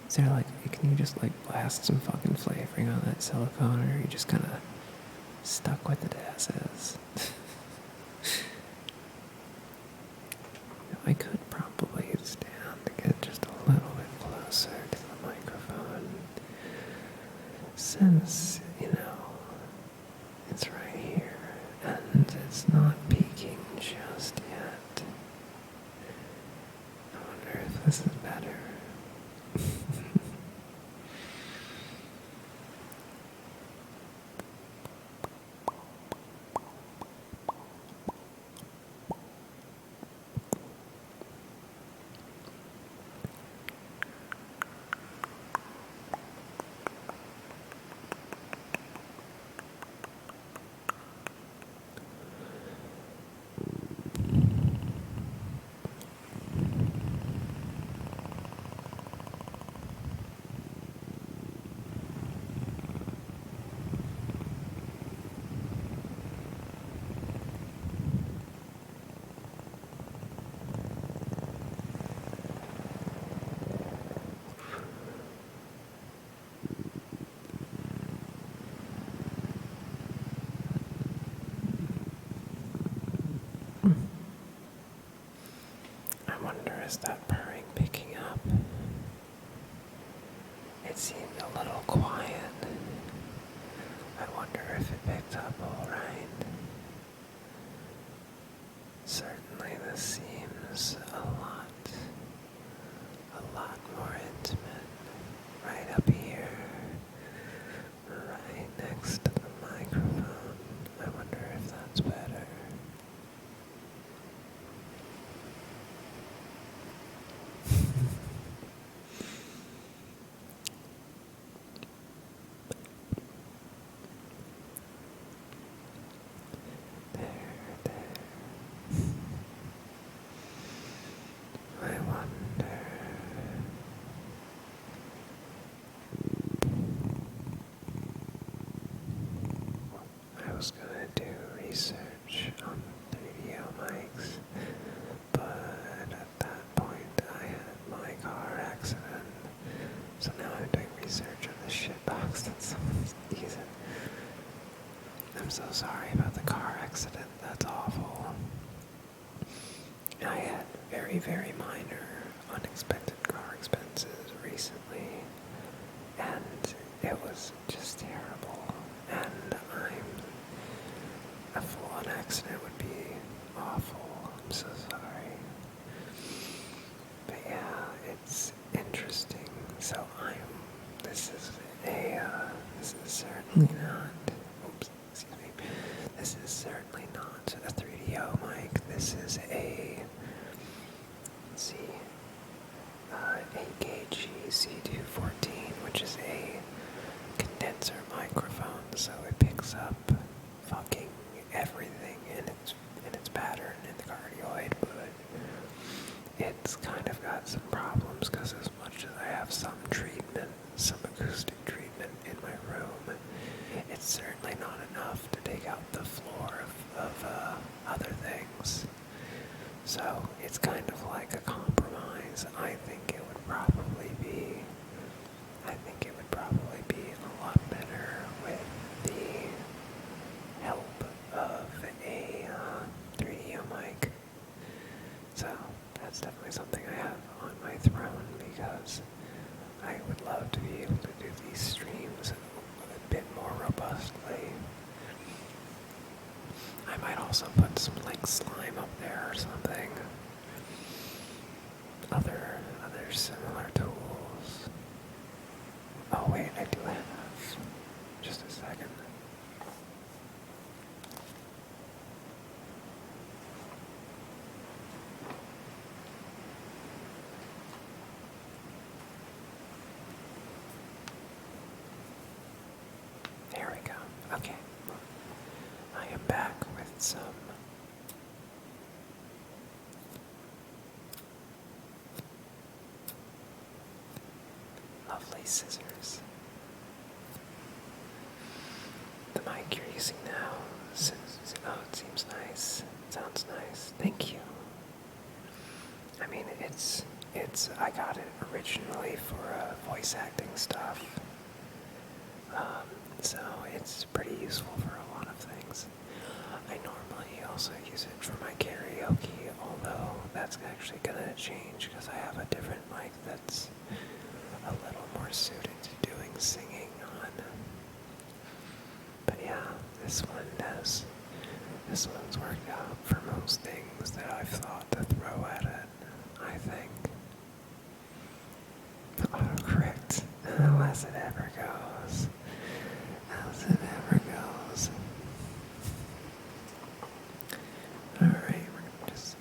is there like, can you just like blast some fucking flavoring on that silicone, or are you just kind of stuck with it as is? I could probably stand to get just a little bit closer to the microphone, since, you know, it's right here, and it's not peaking just yet. I wonder if this is better. I wonder, is that purring picking up? It seemed a little quiet. I wonder if it picked up all right. Certainly this seems a lot more intimate. Right up here, right next to the microphone. I wonder if that's better. I wonder. I was gonna do research on 3DO mics, but at that point I had my car accident. So now I'm doing research on the shitbox that someone's using. I'm so sorry about the car accident. That's awful. I had very minor unexpected car expenses recently, and it was just terrible. And a full-on accident would be awful. I'm so sorry. But yeah, it's interesting. So this is certainly not, excuse me, this is certainly not a 3DO mic. This is a, let's see, AKG C214, which is a condenser microphone, so it picks up fucking everything in its pattern in the cardioid, but it's kind of got some problems because as much as I have some treatment, some acoustic treatment in my room, it's certainly not enough to take out the floor of other things. So it's kind of like a compromise. I think it would probably be a lot better with the help of a 3DO mic. So that's definitely something I have on my throne, because I would love to be able to do these streams a bit more robustly. I might also put some like slime up there or something. Other other similar tools. Oh wait, I do have. Just a second. There we go. Okay. I am back with some lovely scissors. The mic you're using now, oh, it seems nice. It sounds nice. Thank you. I mean, I got it originally for voice acting stuff. So it's pretty useful for a lot of things. I normally also use it for my karaoke, although that's actually gonna change because I have a different mic that's a little more suited to doing singing on. But yeah, this one's worked out for most things that I've thought to throw at it, I think. Autocorrect, as it ever goes. As it ever goes. Alright, we're gonna just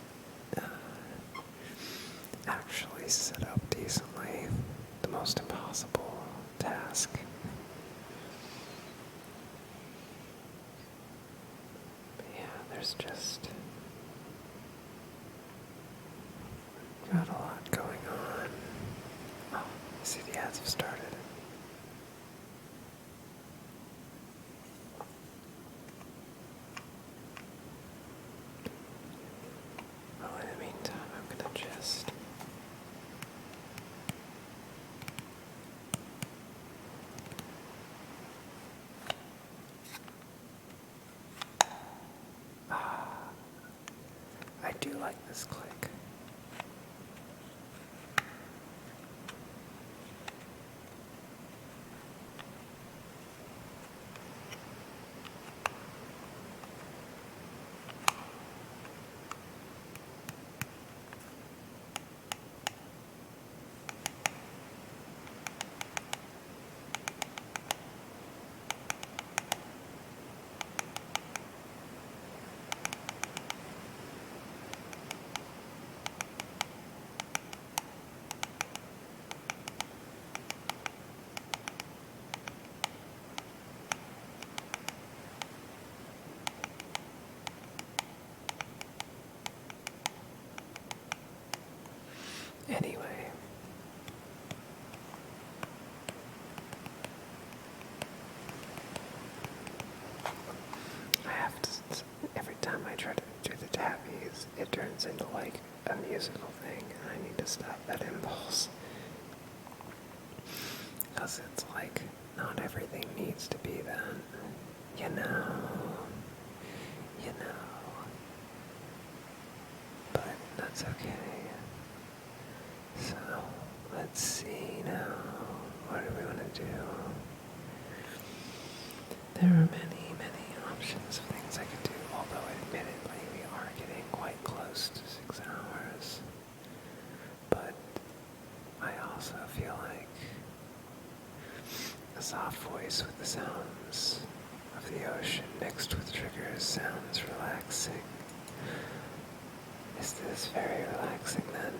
actually sit up decently. The most impossible task. But yeah, there's just got a lot going on. Oh, I see the ads have started. Well, in the meantime, I'm gonna just I do like this click. Anyway, I have to, every time I try to do the tappies, it turns into like a musical thing, and I need to stop that impulse. Because it's like, not everything needs to be that, you know. But that's okay. So, let's see now. What do we want to do? There are many, many options of things I could do, although admittedly we are getting quite close to 6 hours. But I also feel like a soft voice with the sounds of the ocean mixed with triggers sounds relaxing. Is this very relaxing then?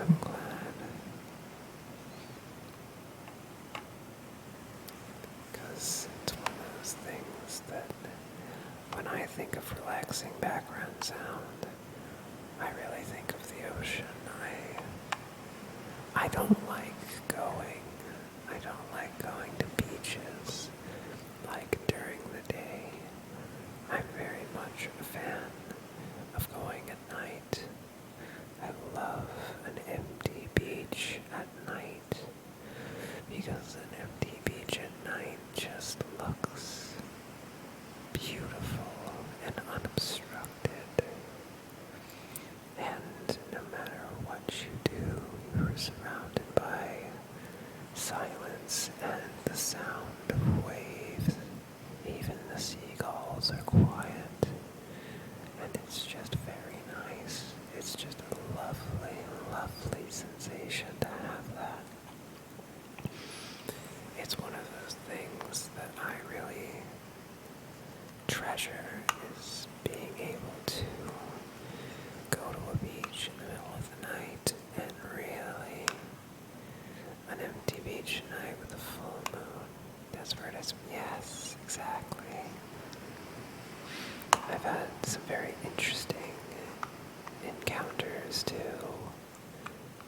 I'm glad. Because it's one of those things that when I think of relaxing background sound, I really think of the ocean. I don't like going to beaches like during the day. I'm very much a fan of going at night. I love an empty beach at night because an empty beach at night just looks beautiful and unobstructed. And no matter what you do, you're surrounded by silence and the sound of waves. Even the seagulls are quiet. And it's just very nice. It's just a lovely, lovely treasure is being able to go to a beach in the middle of the night and really an empty beach night with a full moon. That's where it is. Yes, exactly. I've had some very interesting encounters too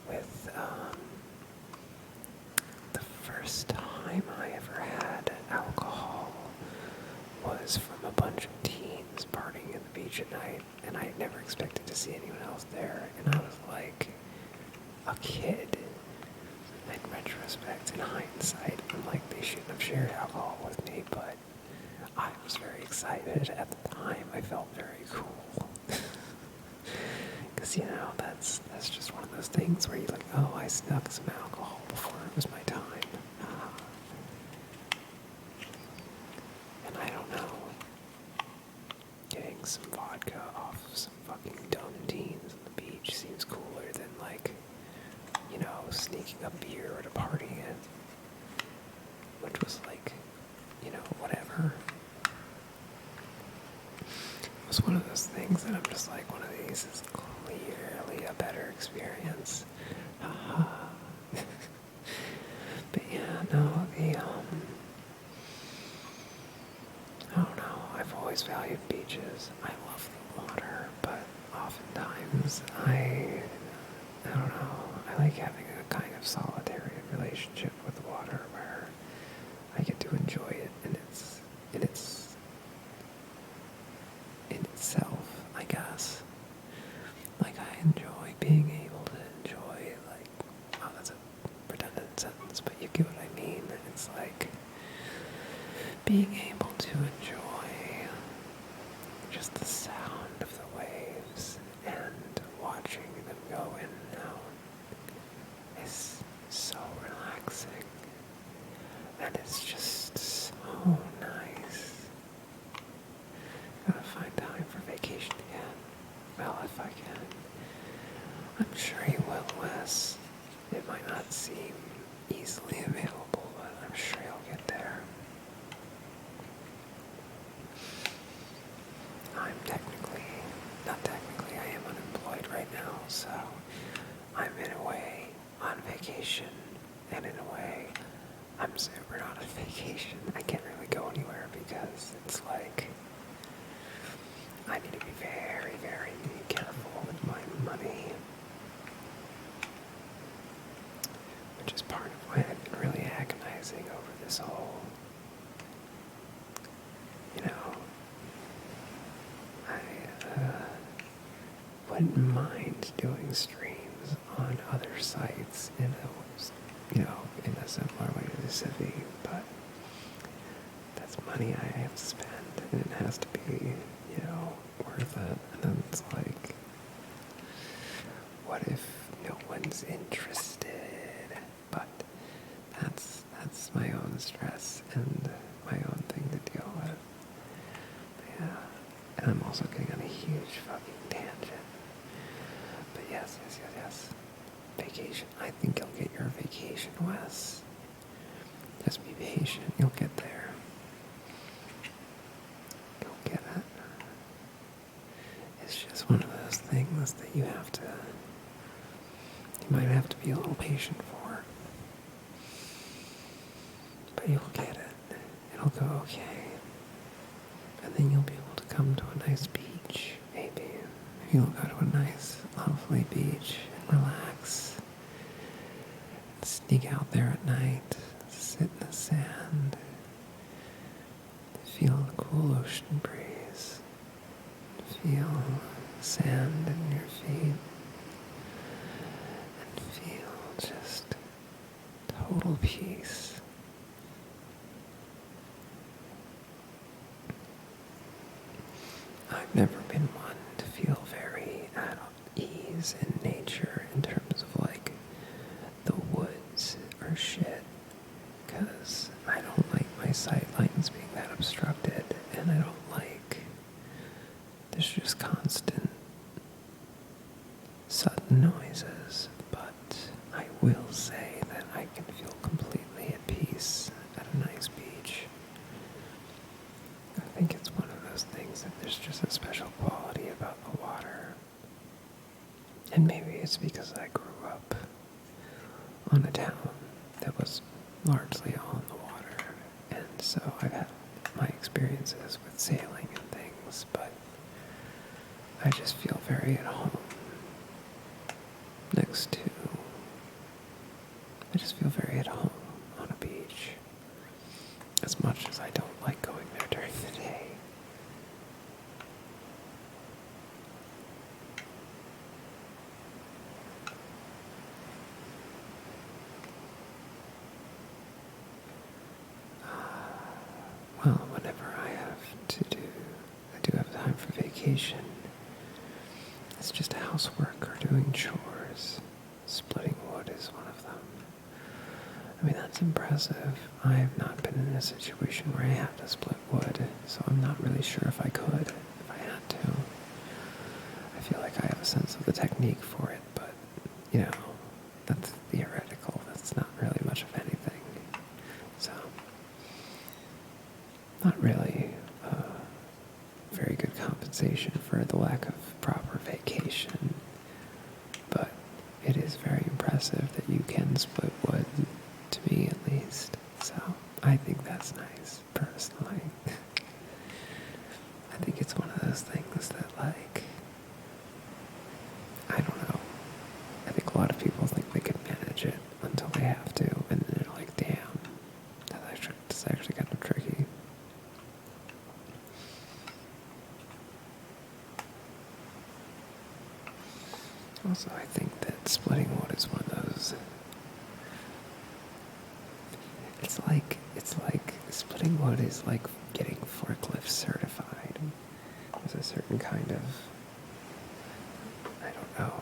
with the first time I ever had alcohol was from a bunch of teens partying at the beach at night, and I never expected to see anyone else there, and I was like a kid. In retrospect, in hindsight, I'm like, they shouldn't have shared alcohol with me, but I was very excited at the time. I felt very cool. Because, that's just one of those things where you're like, oh, I snuck some alcohol before it was my time. And I don't know, getting some vodka off of some fucking dumb teens on the beach seems cooler than, like, sneaking a beer at a party, which was like, whatever. It was one of those things that I'm just like, one of these is clearly a better experience. But yeah, no, I don't know, I've always valued beaches. I love the water, but oftentimes I don't know, I like having a kind of solitary relationship with water where I get to enjoy it in itself, I guess. Like, I enjoy being able to enjoy, like, oh, that's a redundant sentence, but you get what I mean. It's like being able to enjoy just the sound of the waves and watching them go in and out is so relaxing, and it's just so nice. Gotta find time for vacation again. Well, if I can. I'm sure you will, Wes. It might not seem easily available, but I'm sure you'll get there. Not technically, I am unemployed right now, so I'm in a way on vacation, and in a way, I'm super not on vacation. I can't really go anywhere because it's like, I need to be very, very careful with my money, which is part of why I've been really agonizing over this whole, I wouldn't mind doing streams on other sites in a similar way to the Civvy, but that's money I have to spend, and it has to be, worth it. And then it's like, what if no one's interested? But that's my own stress and my own thing to deal with. Yeah. And I'm also getting on a huge fucking tangent. But yes. Vacation. I think you'll get your vacation, Wes. Just be patient. You'll get there. You'll get it. It's just one of those things that you might have to be a little patient for. But you'll get it. It'll go okay. And then you'll be able to come to a nice beach, maybe. Maybe you'll go to a nice, lovely beach and relax. And sneak out there at night, sit in the sand, feel the cool ocean breeze, feel sand in your feet, and feel just total peace. I've never been one to feel very at ease in nature in terms of like the woods or shit, because I don't like my sight lines being that obstructed, and I don't like there's just constant sudden noises, but I will say that I can feel completely at peace at a nice beach. I think it's one of those things there's just a special quality about the water. And maybe it's because I grew up on a town that was largely on the water, and so I've had my experiences with sailing and things, but I just feel very at home next to, I just feel very at home on a beach, as much as I don't like going there during the day. Well, whenever I do have time for vacation, it's just housework or doing chores. Splitting wood is one of them. I mean, that's impressive. I have not been in a situation where I had to split wood, so I'm not really sure if I could, if I had to. I feel like I have a sense of the technique for it, but, you know, that's theoretical. That's not really much of anything. So, not really very good compensation for the lack of proper vacation, but it is very impressive that you can split wood, to me at least. So I think that's nice, personally. I think it's one of those things that, like, I don't know. I think a lot of people think they can manage it until they have to, and then they're like, damn, that's actually kind of tricky. Also, I think that splitting wood is one of those. It's like splitting wood is like getting forklift certified. There's a certain kind of, I don't know.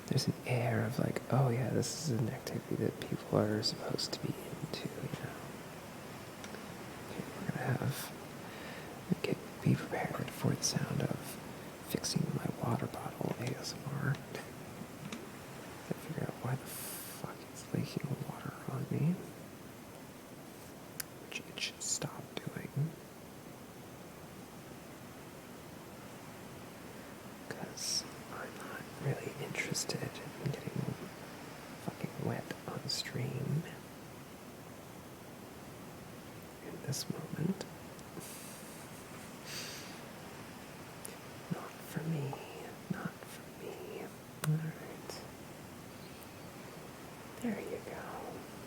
There's an air of like, oh yeah, this is an activity that people are supposed to be into, you know. Okay, we're gonna have, be prepared for the sound of fixing my water bottle ASMR. I figure out why the fuck it's leaking water on me, which it should stop doing. Because I'm not really interested in getting fucking wet on stream in this moment. Not for me. Not for me. Alright. There you go.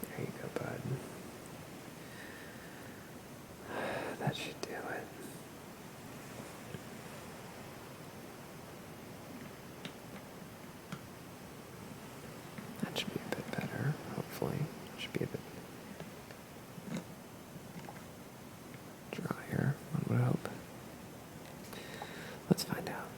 There you go, bud. That should do it. That should be a bit better, hopefully. It should be a bit drier, one would hope. Let's find out.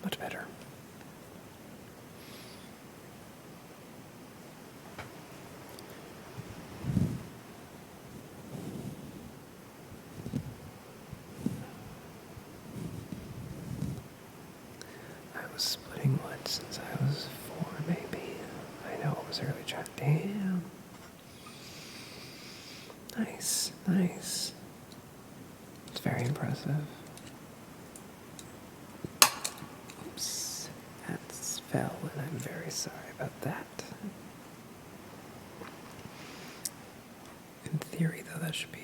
Much better. I was splitting wood since I was 4, maybe. I know it was early child. Damn. Nice, nice. It's very impressive. Oops. That fell, and I'm very sorry about that. In theory, though, that should be...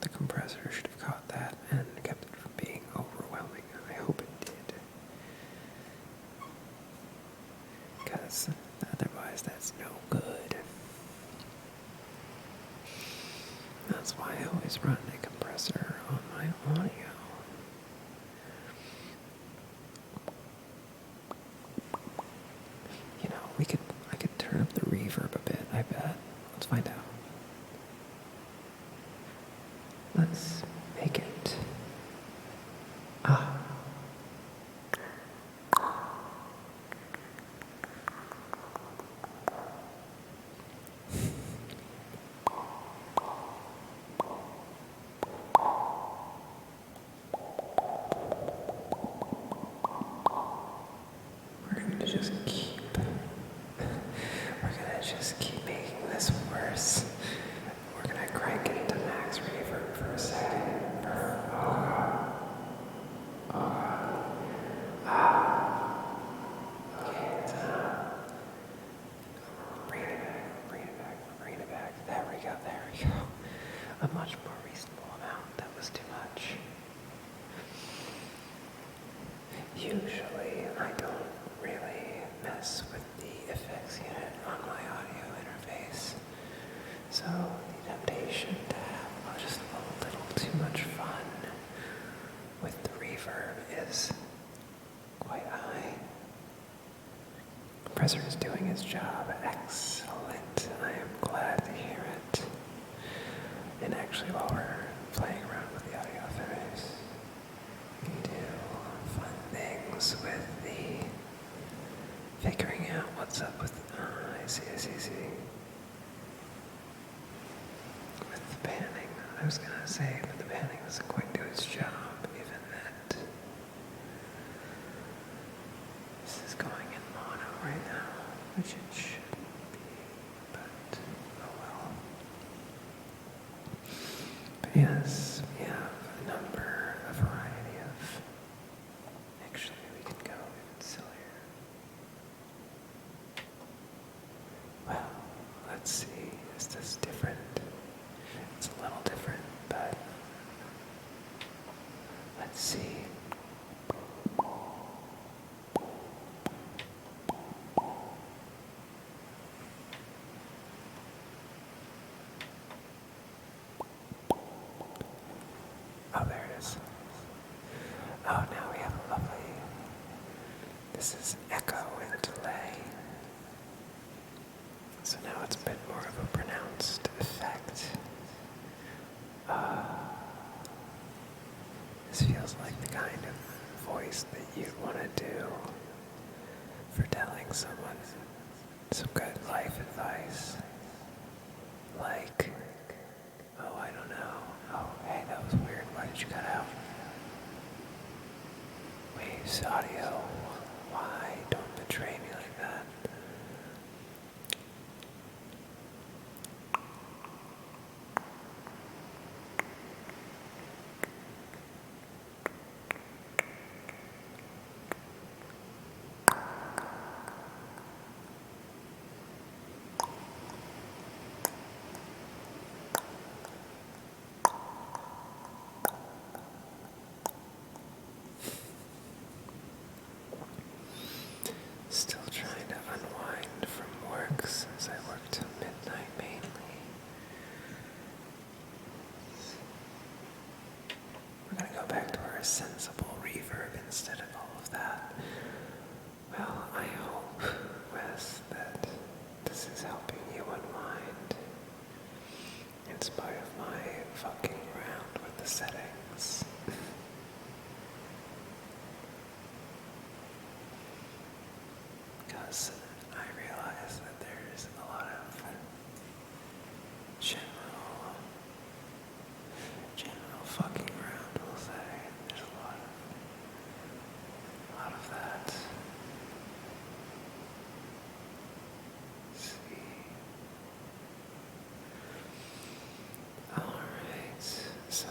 The compressor should have caught that and kept it from being overwhelming. I hope it did. Because otherwise, that's no good. That's why I always run a compressor on my audio. You know, I could turn up the reverb a bit, I bet. Let's find out. Let's make it. Ah. We're going to just keep compressor is doing its job. Excellent. I am glad to hear it. And actually, while we're playing around with the audio effects, we can do fun things with the figuring out what's up with. I see. With the panning, I was gonna say, but the panning doesn't quite do its job, given that this is going in mono right now, which it should be, but oh well. But yes, we have a variety of. Actually, we can go even sillier. Well, let's see. Is this different? It's a little different, but let's see. Oh, there it is. Oh, now we have a lovely. This is echo and delay. So now it's a bit more of a pronounced effect. This feels like the kind of voice that you'd want to do for telling someone some good life advice. Like, oh, I don't know. Oh, hey, that was weird. Why did you cut out? Waves audio. Why? Don't betray me like that. Still trying to unwind from work since I work till midnight mainly. We're gonna go back to our sensible reverb instead of all of that. Well, I hope, Wes, that this is helping you unwind in spite of my fucking around with the settings. Because I realize that there's a lot of general fucking around, we'll say. There's a lot of that. Let's see. Alright, so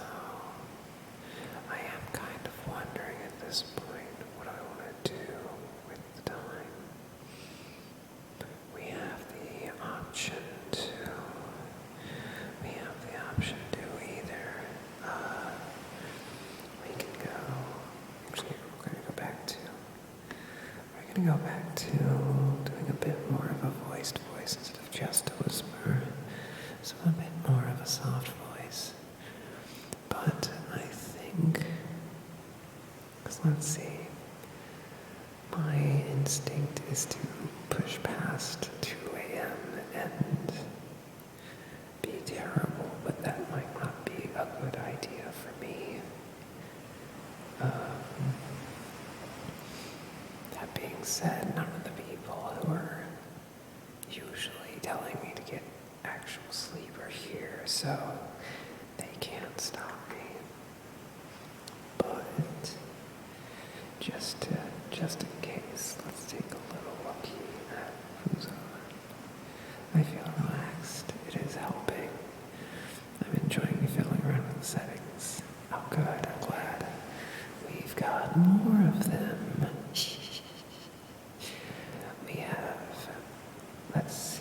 I am kind of wondering at this point what I want to do with the time. We have the option to either, we can go, actually we're going to go back to doing a bit more of a voiced voice instead of just a whisper, so a bit more of a soft voice. But I think, because let's see, my instinct is to push past 2 a.m. and be terrible, but that might not be a good idea for me. That being said, none of the people who are usually telling me to get actual sleep are here, so they can't stop me. But just in case, let's take a little look at who's on. I feel relaxed. It is helping. I'm enjoying fiddling around with the settings. Oh good, I'm glad. We've got more of them. We have, let's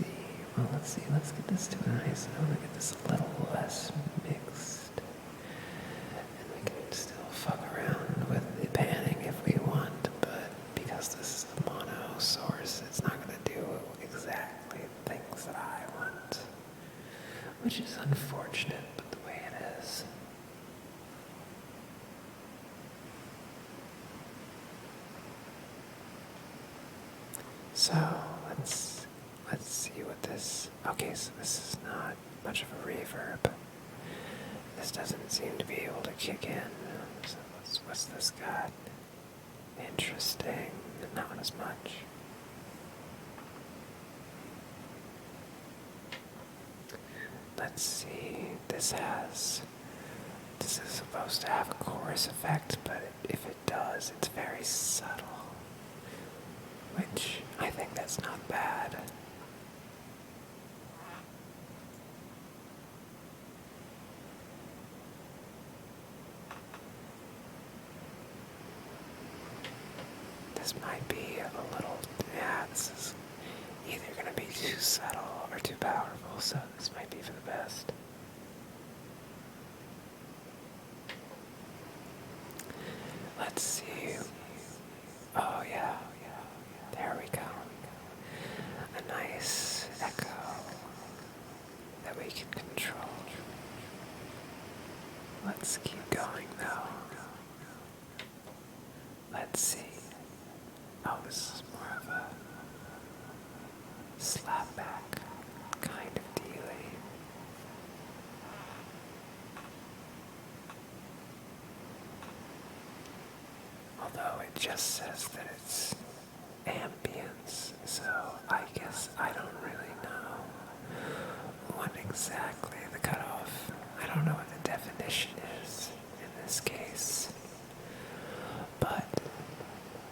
get this to a nice, I want to get this a little less mixed. And we can still fuck around with the panning if we want, but because this is a mono source, it's not going to do exactly the things that I want. Which is unfortunate, but the way it is. So, let's see what this. Okay, so this is not much of a reverb. This doesn't seem to be able to kick in. So what's this got? Interesting. Not as much. Let's see. This is supposed to have a chorus effect, but if it does, it's very subtle. Which I think that's not bad. This might be a little, yeah, this is either going to be too subtle or too powerful, so this might be for the best. Let's see. Oh yeah, there we go. A nice echo that we can control. Let's keep going though. Let's see. Oh, this is more of a slapback kind of dealie. Although it just says that it's ambience, so I guess I don't really know what exactly the cutoff. I don't know what the definition is in this case, but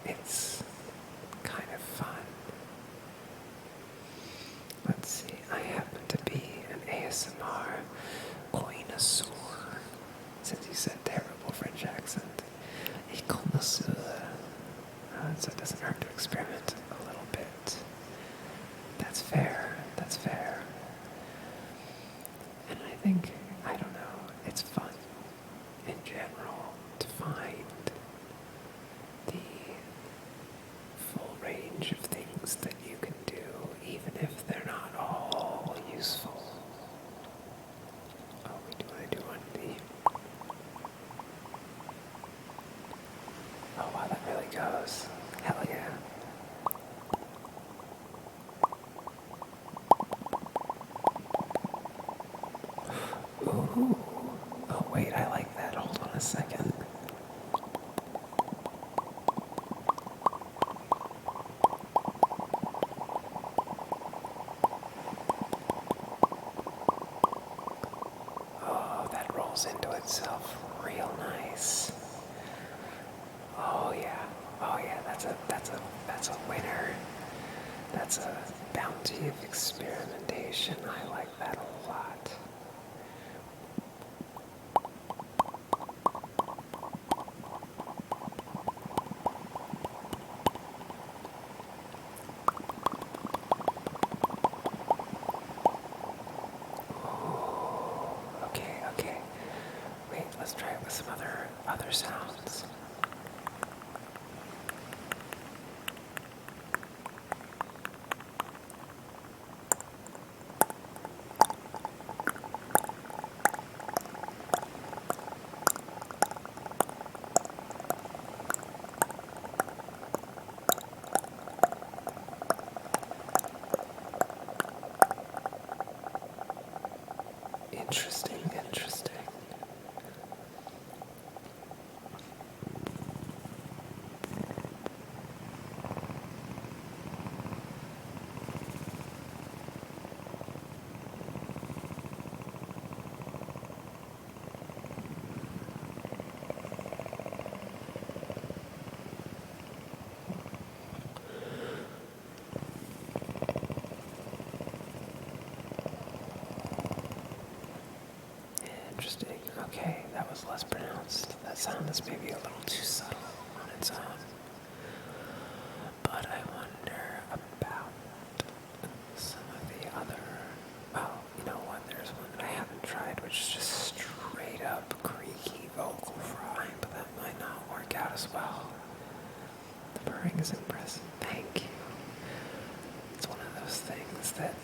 it's kind of fun. Let's see, I happen to be an ASMR connoisseur, since you said terrible French accent. A connoisseur. So it doesn't hurt to experiment a little bit. That's fair, that's fair. And I think, I don't know, it's fun in general to find the full range of things that you can do, even if they're not all useful. Oh, we do want to do one of the... Oh wow, that really goes. Hell yeah. Ooh. Oh wait, I like that. Hold on a second. Oh, that rolls into itself real nice. Oh yeah. Oh yeah, that's a winner. That's a bounty of experimentation. I like that a lot. Ooh, okay. Wait, let's try it with some other sounds. Interesting. Interesting. Okay, that was less pronounced. That sound is maybe a little too subtle on its own. But I wonder about some of the other... Well, you know what? There's one that I haven't tried, which is just straight up creaky vocal fry, but that might not work out as well. The purring is impressive. Thank you. It's one of those things that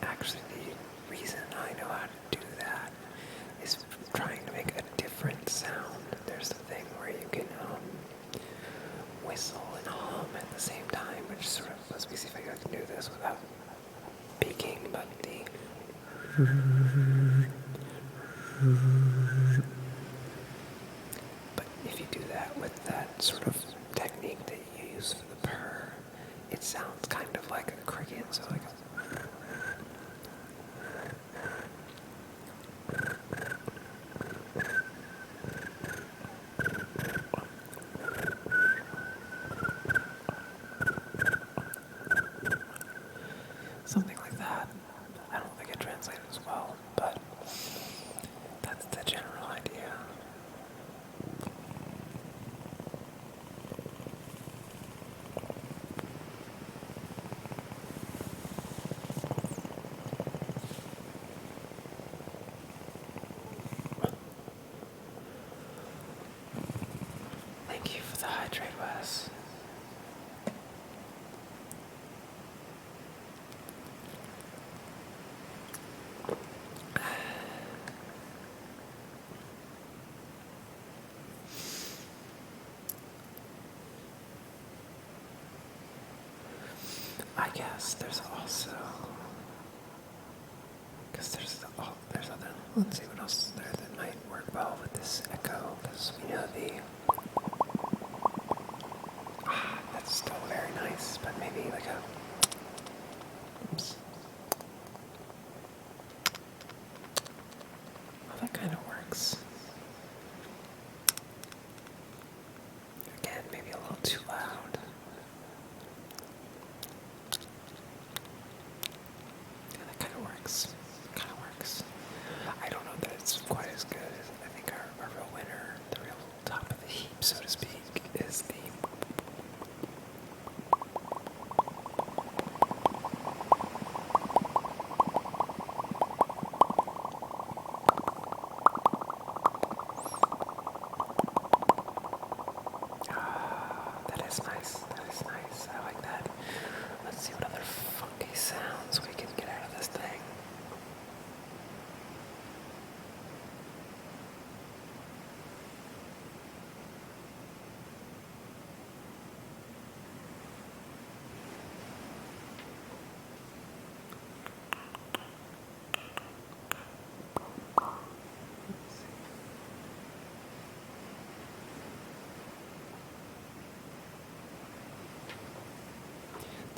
actually the reason I know how to do that is trying to make a different sound. There's the thing where you can can do this without peaking, but but if you do that with that sort of technique that you use for the purr, it sounds kind of like a cricket, so like something like that. I don't think it translated as well, but that's the general idea. Thank you for the hydrate, Wes. I guess there's also, because there's other, let's see what else is there that might work well with this echo, because we know that's still very nice, but maybe like a, oops. Well, that kind of works. Again, maybe a little too loud. Yeah, that kind of works. Kind of works. I don't know that it's quite as good as, I think our real winner, the real top of the heap, so to speak, is the that is nice. That is nice. I like that. Let's see what other funky sounds we can get out of this thing.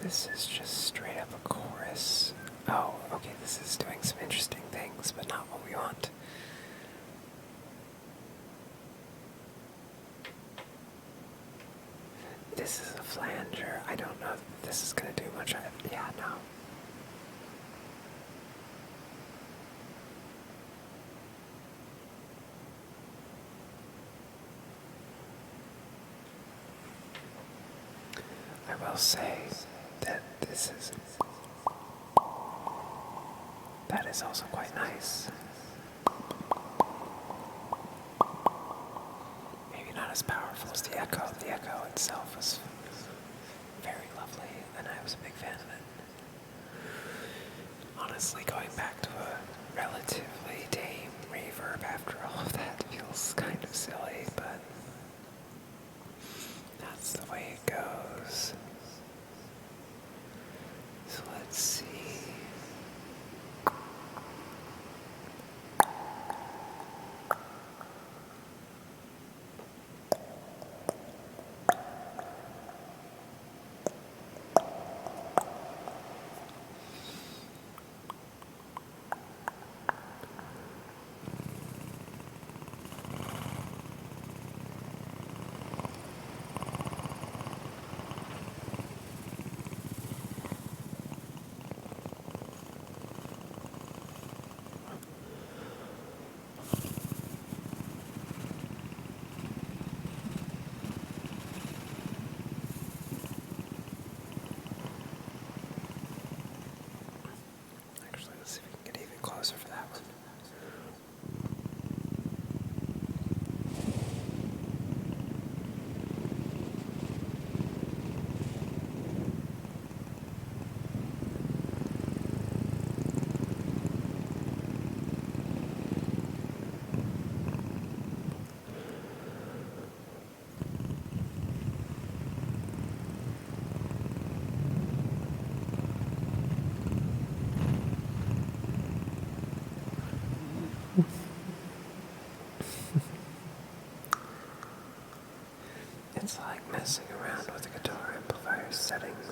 This is just straight up a chorus. Oh, okay, this is doing some interesting things, but not what we want. This is a flanger. I don't know if this is going to do much. Yeah, no. I will say that that is also quite nice. Maybe not as powerful as the echo. The echo itself was very lovely, and I was a big fan of it. Honestly, going back to a relatively tame reverb after all of that feels kind of silly, but that's the way it goes. So let's see.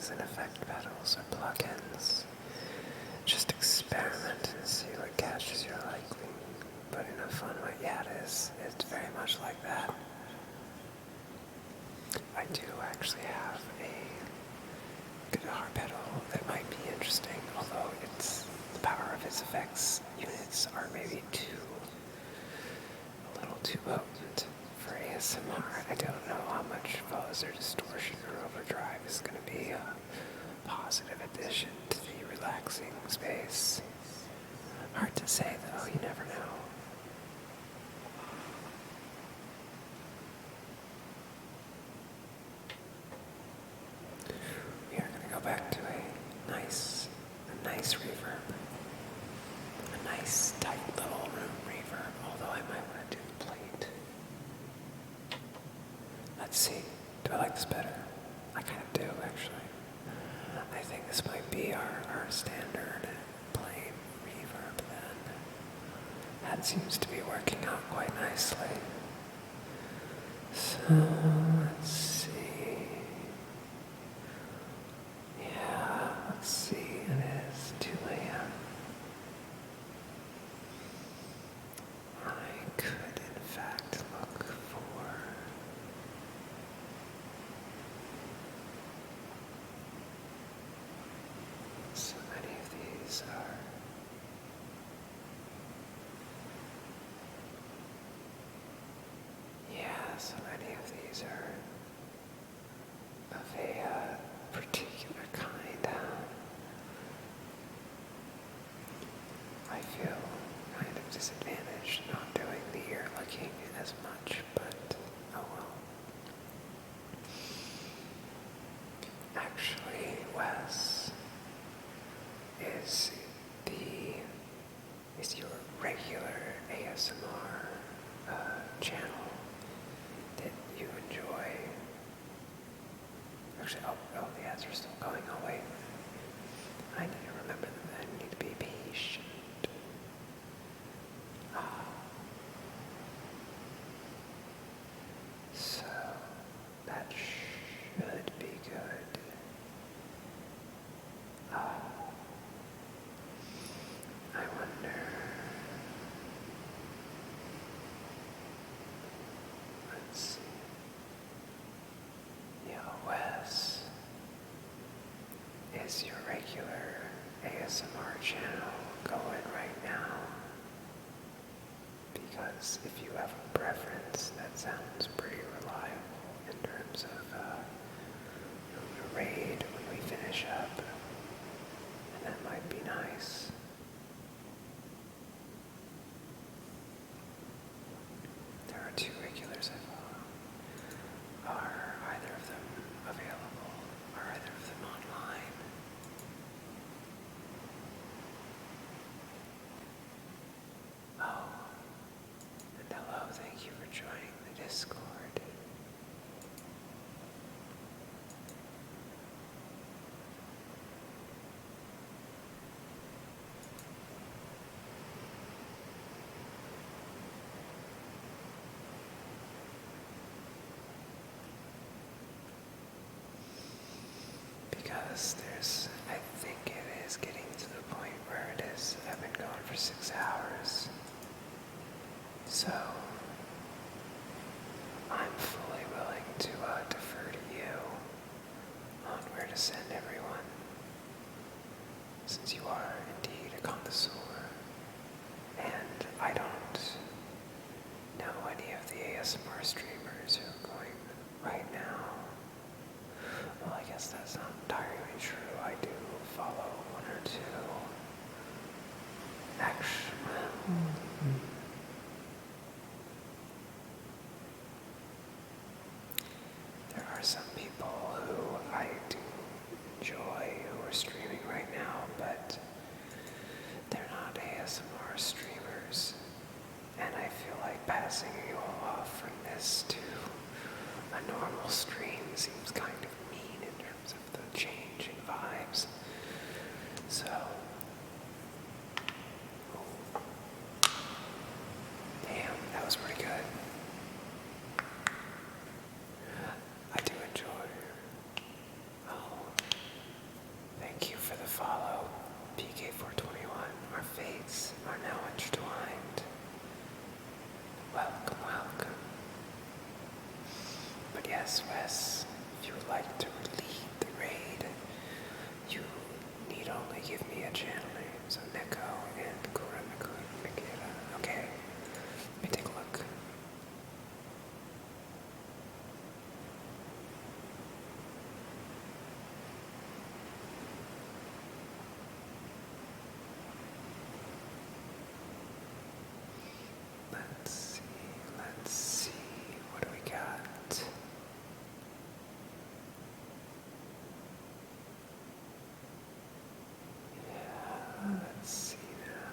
things in effect pedals or plugins. Just experiment and see what catches your liking, but in a fun way. Yeah, it is. It's very much like that. I do actually have a guitar pedal that might be interesting, although the power of its effects units are maybe a little too potent for ASMR. I don't know how much fuzz or distortion or overdrive is going to be a positive addition to the relaxing space. Hard to say though, you never know. We are going to go back to a nice reverb. A nice tight little room reverb, although I might want to do plate. Let's see. Do I like this better? I kind of do, actually. I think this might be our standard plain reverb then. That seems to be working out quite nicely. So, let's see. Yeah, let's see. It is 2 a.m. I could, in fact, look for... So many of these are... Yeah, so many of these are of a particular kind. I feel kind of disadvantaged not doing the ear licking as much, but oh well. Actually, Wes is your regular ASMR channel that you enjoy. Actually, oh, the ads are still going. Oh wait, I need to remember them. I need to be patient. So that should be good. I wonder. Let's see. Yo, Wes, is your regular ASMR channel going right now? Because if you have a preference, that sounds pretty reliable in terms of the raid when we finish up, and that might be nice. There are 2 regulars I follow. Are either of them available? Are either of them online? Oh, and hello, thank you for joining the Discord. Because I think it is getting to the point where it is, I've been going for 6 hours. So, I'm fully willing to defer to you on where to send everyone, since you are indeed a connoisseur, and I don't know any of the ASMR streamers who are going right now. Well, I guess that's not entirely true. I do follow 1 or 2. Actually, there are some people who I do enjoy who are streaming right now, but they're not ASMR streamers, and I feel like passing you all off from this to Yes, Wes. If you would like to lead the raid, you need only give me a channel name. So Neko and Kuramikura. Okay. Let me take a look. Let's see, what do we got? Yeah, let's see now.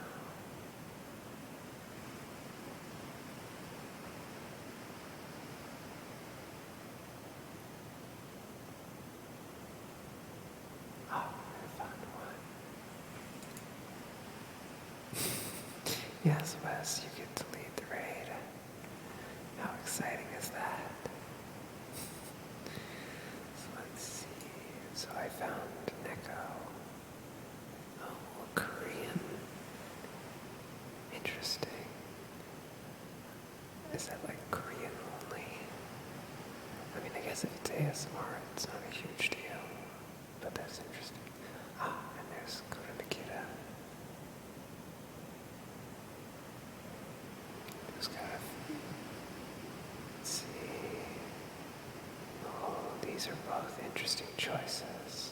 Oh, I found one. Yes, Wes, you get to lead the raid. How exciting is that? So let's see. So I found Neko. Oh, Korean. Interesting. Is that like Korean only? I mean, I guess if it's ASMR, it's not a huge deal. But that's interesting. Ah, and there's Kuramikira. Who's got a... Let's see. Oh, these are both interesting choices.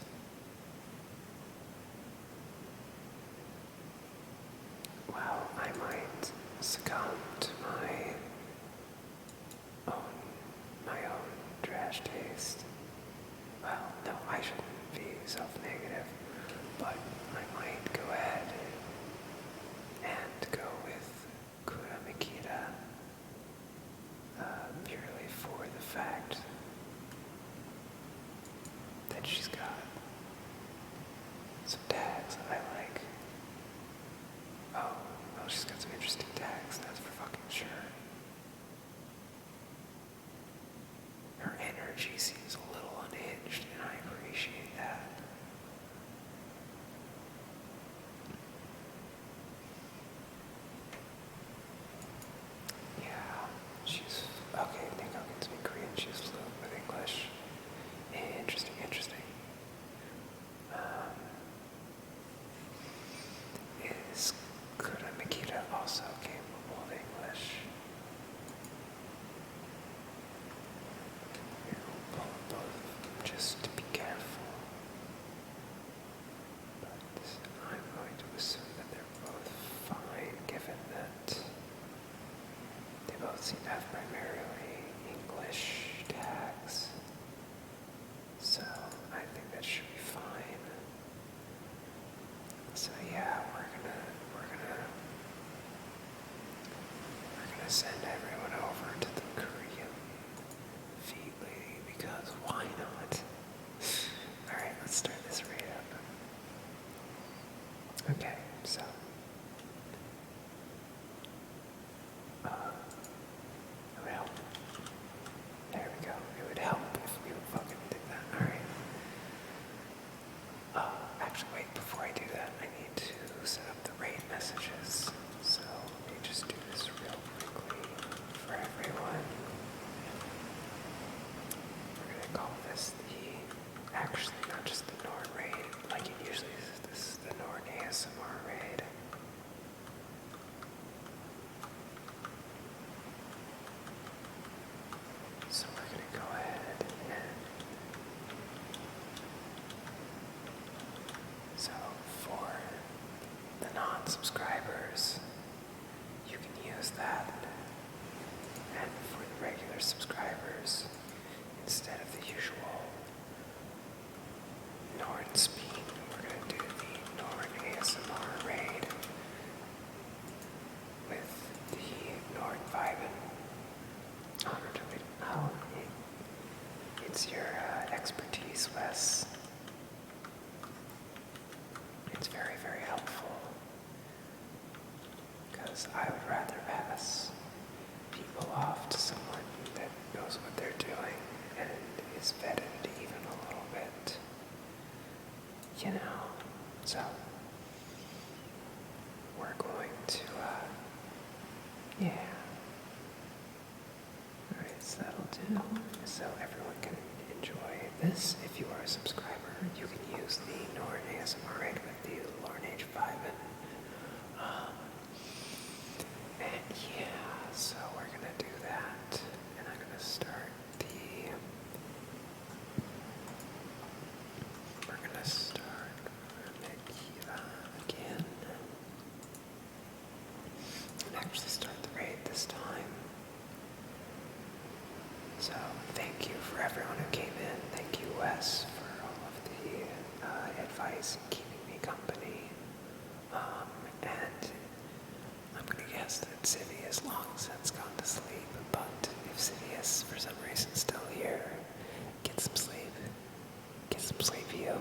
Well, I might succumb to my own trash taste. Well, no, I shouldn't be self-negative, but I might go ahead and go with Kuramikira, purely for the fact that she's got some tags that I like. Oh, well, she's got some interesting tags, that's for fucking sure. Her energy seems a little unhinged, and I appreciate that. Yeah, she's... Okay, Nico can speak Korean, she's fluent with English. Interesting, interesting. Is Kuramikira also capable of English? Here, we'll pull both of them just to be careful. But I'm going to assume that they're both fine, given that they both seem to have primarily English tags. So I think that should be fine. So yeah, we're gonna send everyone over to the Korean feed lady because why not? Alright, let's start this raid up. Okay, so it would help. There we go. It would help if you fucking did that. Alright. Actually, wait, before I do that, I need to set up the raid messages. So let me just do this real quickly for everyone. We're gonna call this actually not just the Norn raid, like it usually is. This is the Norn ASMR raid. So we're gonna go ahead and... So for the non-subscribers, you can use that. And for the regular subscribers, instead of the usual Norn speed, we're going to do the Norn ASMR raid with the Norn Vibin. Oh, it's your expertise, Wes. It's very, very helpful. Because I would rather pass people off to someone that knows what they're doing and is vetted even a little bit. You know, so we're going to, yeah. Alright, so that'll do. So everyone can this, if you are a subscriber, you can use the Norn ASMR raid with the Lorne H5 and yeah, so we're gonna do that, and I'm gonna start Makila again, and actually start the raid this time. So thank you for everyone who came in. Thank you, Wes, for all of the advice and keeping me company. And I'm going to guess that Civvy has long since gone to sleep, but if Civvy is for some reason still here, get some sleep. Get some sleep, you.